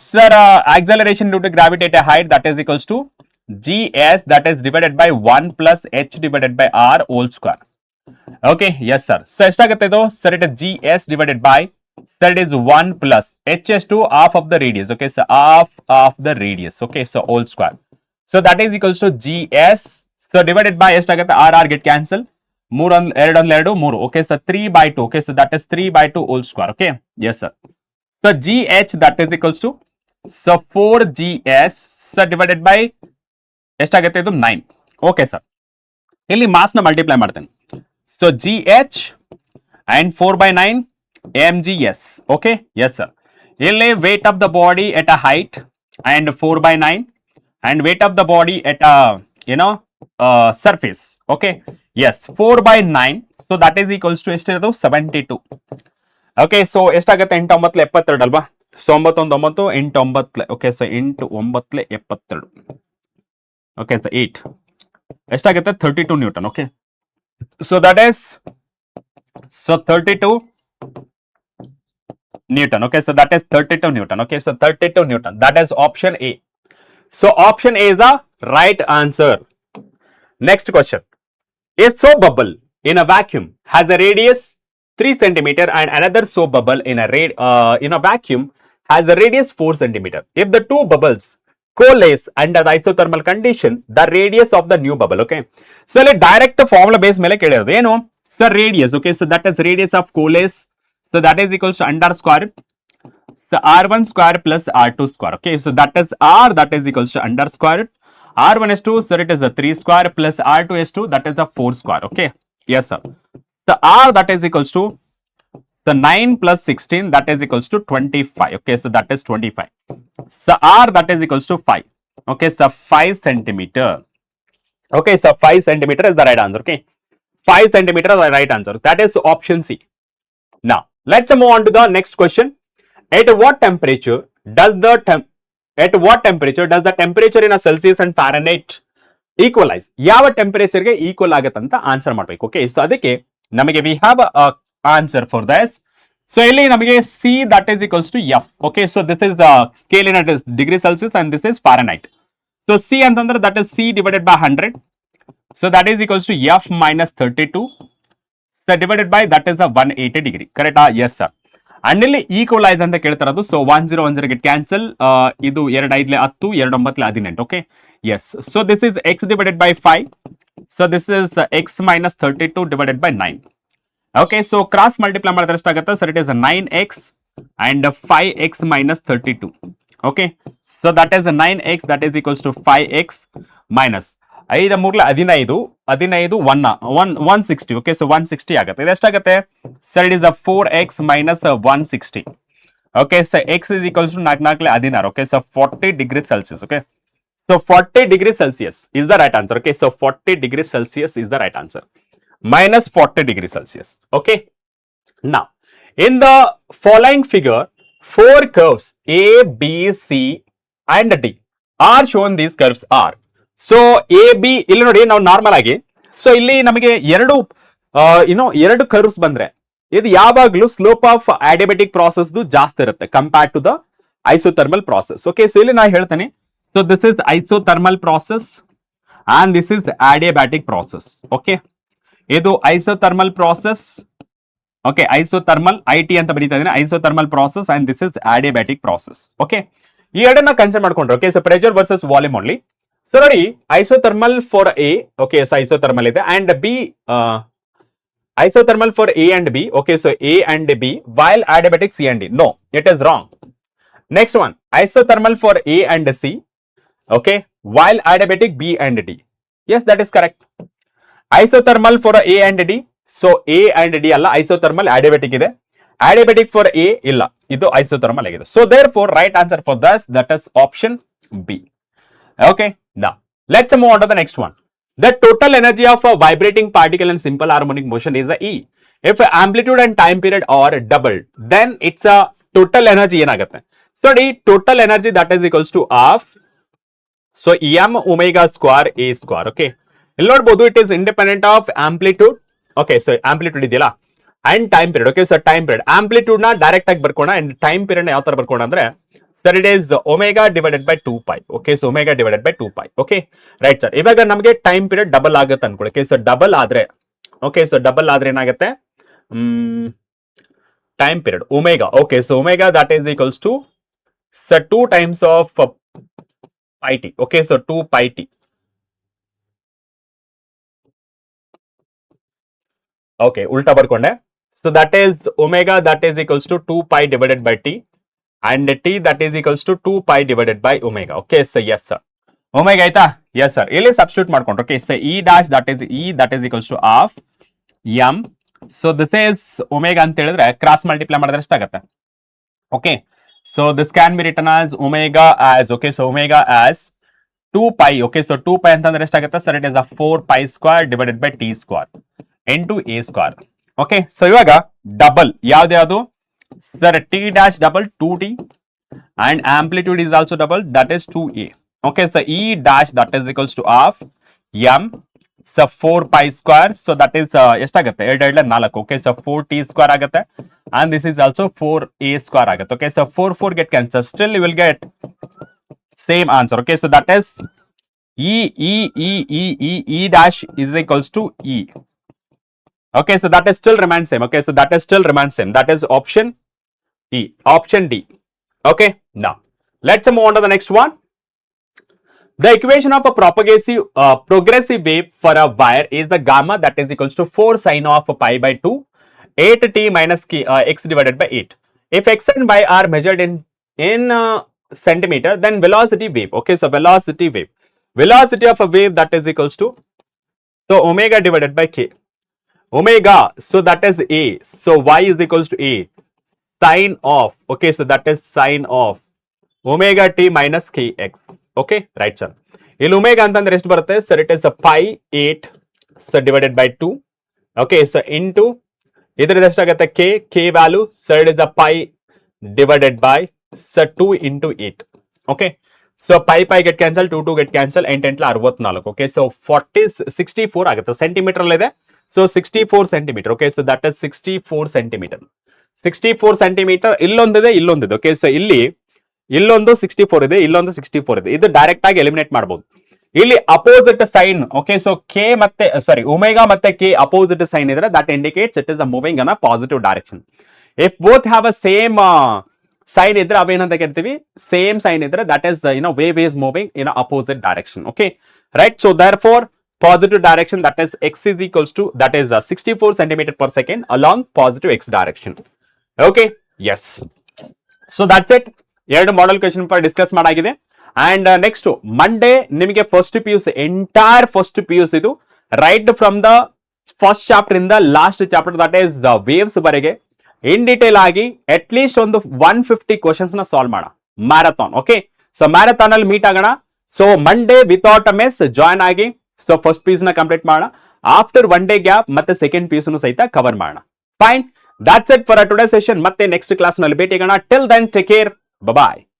sir? Acceleration due to gravity at a height that is equals to gs, that is divided by 1 plus h divided by r whole square. Okay, yes sir. So ಎಷ್ಟಾಗುತ್ತೆ ಇದು sir? It is gs divided by, sir, it is 1 plus h is to half of the radius. Okay, so half of the radius. Okay, so whole square. So that is equals to G S so divided by ಎಷ್ಟಾಗುತ್ತೆ R R get cancel 2 okay so 3/2 okay so that is 3/2 whole square okay yes sir so G H that is equals to so 4GS divided by ಎಷ್ಟಾಗುತ್ತೆ ಇದು 9 okay sir ಇಲ್ಲಿ mass ನ multiply ಮಾಡ್ತೇನೆ so G H and 4/9 mgs okay yes sir ಇಲ್ಲಿ weight of the body at a height and 4/9 and weight of the body at a surface okay yes 4/9 so that is equals to ಎಷ್ಟಿರೋದು 72 okay so ಎಷ್ಟಾಗುತ್ತೆ 8 9 72 ಅಲ್ವಾ so 9 1 9 8 9 okay so 8 9 72 okay so 8 ಎಷ್ಟಾಗುತ್ತೆ 32 Newton okay so that is so 32 Newton okay so that is 32 Newton okay so 32 Newton that is option A so option A is the right answer. Next question, a soap bubble in a vacuum has a radius 3 centimeter and another soap bubble in a vacuum has a radius 4 centimeter. If the two bubbles coalesce under the isothermal condition the radius of the new bubble okay so let direct formula base mele kelirodu eno so radius okay so that is radius of coalesce. So that is equals to under square. So R1 square plus R2 square. Okay. So that is R that is equals to under square. R1 is 2. So it is a 3 square plus R2 is 2. That is a 4 square. Okay. Yes sir. So R that is equals to the 9 plus 16 that is equals to 25. Okay. So that is 25. So R that is equals to 5. Okay. So 5 centimeter. Okay. So 5 centimeter is the right answer. Okay. 5 centimeter is the right answer. That is option C. Now, let's move on to the next question. At what temperature does the temperature in a Celsius and Fahrenheit equalize? ಯಾವ temperature ಗೆ equal ಆಗುತ್ತೆ ಅಂತ answer ಮಾಡಬೇಕು. Okay so ಅದಕ್ಕೆ ನಮಗೆ we have a answer for this. So ಇಲ್ಲಿ ನಮಗೆ C that is equals to F. Okay so this is the scale in a degree Celsius and this is Fahrenheit. So C ಅಂತಂದ್ರೆ that is C divided by 100. So that is equals to F minus 32. So divided by that is a 180 degree correct yes sir and ಇಲ್ಲಿ equalise ಅಂತ ಕೇಳ್ತಾರದು so 1010 get cancel ಇದು 2 5 10 2 9 18 okay yes so this is x divided by 5 so this is x minus 32 divided by 9 okay so cross multiply ಮಾಡಿದ್ರೆ ಎಷ್ಟಾಗುತ್ತೆ so it is 9x and 5x minus 32 okay so that is 9x that is equals to 5x minus 5 3 15 15 160 okay so 160 ಆಗುತ್ತೆ ಇದು ಎಷ್ಟಾಗುತ್ತೆ sir it is a 4x minus 160 okay so x is equals to 4 4 16 okay so 40 degrees Celsius okay so 40 degrees Celsius is the right answer okay so 40 degrees Celsius is the right answer minus 40 degrees Celsius okay now in the following figure 4 curves A B C and D are shown. These curves are so A B ಇಲ್ಲಿ ನೋಡಿ ನಾವು normal ಆಗಿ so ಇಲ್ಲಿ ನಮಗೆ ಎರಡು curves ಬಂದ್ರೆ ಇದು ಯಾವಾಗ್ಲೂ ಸ್ಲೋಪ್ ಆಫ್ ಅಡಿಯಾಬ್ಯಾಟಿಕ್ ಪ್ರಾಸೆಸ್ ಜಾಸ್ತಿ ಇರುತ್ತೆ compare to the isothermal process okay so ಇಲ್ಲಿ ನಾ ಹೇಳ್ತೇನೆ so this is isothermal process and this is adiabatic process okay ಇದು isothermal process okay isothermal IT ಅಂತ ಬರೀತಾ ಇದ್ದೀನಿ isothermal process and this is adiabatic process okay ಈ ಎರಡನ್ನ consider ಮಾಡ್ಕೊಂಡ್ರೆ okay so pressure versus volume only so ನೋಡಿ isothermal for A okay so isothermal ಇದೆ and B isothermal for A and B okay so A and B while adiabatic C and D no it is wrong next one isothermal for A and C okay while adiabatic B and D yes that is correct isothermal for A and D so A and D ಅಲ್ಲ isothermal adiabatic ಇದೆ adiabatic for A ಇಲ್ಲ ಇದು isothermal ಆಗಿದೆ so therefore right answer for that is option B okay now let's move on to the next one. The total energy of a vibrating particle in simple harmonic motion is a E. If amplitude and time period are doubled then it's a total energy ಏನಾಗುತ್ತೆ so the total energy that is equals to half so m omega square a square okay ಇಲ್ಲಿ ನೋಡಬಹುದು it is independent of amplitude okay so amplitude ಇದೆಯಲ್ಲ and time period okay so time period amplitude ನ direct ಆಗಿ ಬರ್ಕೋಣ and time period ನ ಯಾವ ತರ ಬರ್ಕೋಣ ಅಂದ್ರೆ sir it is omega divided by 2 pi okay so omega divided by 2 pi okay right sir ಇವಾಗ ನಮಗೆ time period double ಆಗುತ್ತೆ ಅನ್ಕೊಳ್ಳಿ okay so ಡಬಲ್ ಆದ್ರೆ okay so ಡಬಲ್ ಆದ್ರೆ ಏನಾಗುತ್ತೆ time period omega okay so omega that is equals to so 2 times of pi t. Okay, so 2 pi t. Okay, ulta barkonde. So that is omega that is equals to 2 pi divided by t, and t that is equals to 2 pi divided by omega. Okay, so yes sir. Omega aita? Yes sir. Illi substitute ಮಾಡ್ಕೊಂಡ್ರೆ. Okay, so e dash that is equals to half m. So this is omega ಅಂತ ಹೇಳಿದ್ರೆ cross multiply ಮಾಡಿದ್ರೆ ಎಷ್ಟಾಗುತ್ತೆ? Okay, so this can be written as omega as, okay, so omega as 2 pi. Okay, so 2 pi ಅಂತಂದ್ರೆ ಎಷ್ಟಾಗುತ್ತೆ sir? It is a 4 pi square divided by t square into a square. Okay, so ಇವಾಗ double ಯಾವ್ದು sir? t dash double 2t and amplitude is also double, that is 2a. Okay, so e dash that is equals to half m, so 4 pi square, so that is ಎಷ್ಟಾಗುತ್ತೆ? 2 4. Okay, so 4t square ಆಗುತ್ತೆ, and this is also 4a square ಆಗುತ್ತೆ. Okay, so 4 get cancelled, still you will get same answer. Okay, so that is e dash is equals to e. Okay, so that is still remains same. Okay, so that is still remains same, that is option E, option D. Okay, now let's move on to the next one. The equation of a progressive wave for a wire is the gamma that is equals to 4 sine of pi by 2, 8t minus x divided by 8. If x and y are measured in centimeter, then velocity wave. Okay, so velocity of a wave that is equals to, so omega divided by k. Omega, so that is a, so y is equals to a sine of, okay, so that is sine of omega t minus kx. Okay, right sir. ಇಲ್ಲಿ omega ಅಂತಂದ್ರೆ ಎಷ್ಟು ಬರುತ್ತೆ sir? It is a pi 8 so divided by 2. Okay, so into ಇದ್ರದ್ದು ಎಷ್ಟಾಗುತ್ತೆ? k value, so it is a pi divided by so 2 into 8. Okay, so pi get cancel, 2 get cancel, 8 64. Okay, so 64 ಆಗುತ್ತೆ, centimetre ಅಲ್ಲಿ ಇದೆ. So 64 centimeter. Okay, so that is 64 centimeter. 64 centimeter ಇಲ್ಲೊಂದಿದೆ. Okay, so ಇಲ್ಲೊಂದು 64 ಇದೆ, ಇಲ್ಲೊಂದು 64 ಇದೆ. ಇದು direct ಆಗಿ eliminate ಮಾಡಬಹುದು. ಇಲ್ಲಿ opposite sign, okay, so K ಮತ್ತೆ ಸಾರಿ ಒಮೆಗಾ ಮತ್ತೆ ಕೆ ಅಪೋಸಿಟ್ ಸೈನ್ ಇದ್ರೆ that indicates it is a moving in a positive direction. If both have a same sign ಇದ್ರೆ ಅವೇನಂತ ಕರಿತೀವಿ? ಸೇಮ್ ಸೈನ್ ಇದ್ರೆ that is wave is moving in opposite direction. Okay, right. So therefore positive direction, that is x is equals to, that is 64 centimeter per second along positive x direction. Okay, yes, so that's it. ಎರಡು model question per discuss ಮಾಡಾಗಿದೆ. And next Monday ನಿಮಗೆ first P U C entire first P U C ಇದು right from the first chapter ಇಂದ last chapter that is the waves ವರೆಗೆ in detail ಆಗಿ at least ಒಂದು 150 questions ನ solve ಮಾಡೋಣ marathon. Okay, so marathon ಅಲ್ಲಿ meet ಆಗೋಣ. So Monday without a miss join ಆಗಿ, so first P U C ನ ಕಂಪ್ಲೀಟ್ ಮಾಡೋಣ. ಆಫ್ಟರ್ ಒನ್ ಡೇ ಗ್ಯಾಪ್ ಮತ್ತೆ ಸೆಕೆಂಡ್ ಪಿ ಯು ಸಿ ಸಹಿತ ಕವರ್ ಮಾಡೋಣ. Fine, that's it for our today session. ಮತ್ತೆ next class ನಲ್ಲಿ ಭೇಟಿ ಆಗೋಣ. Till then take care, bye bye.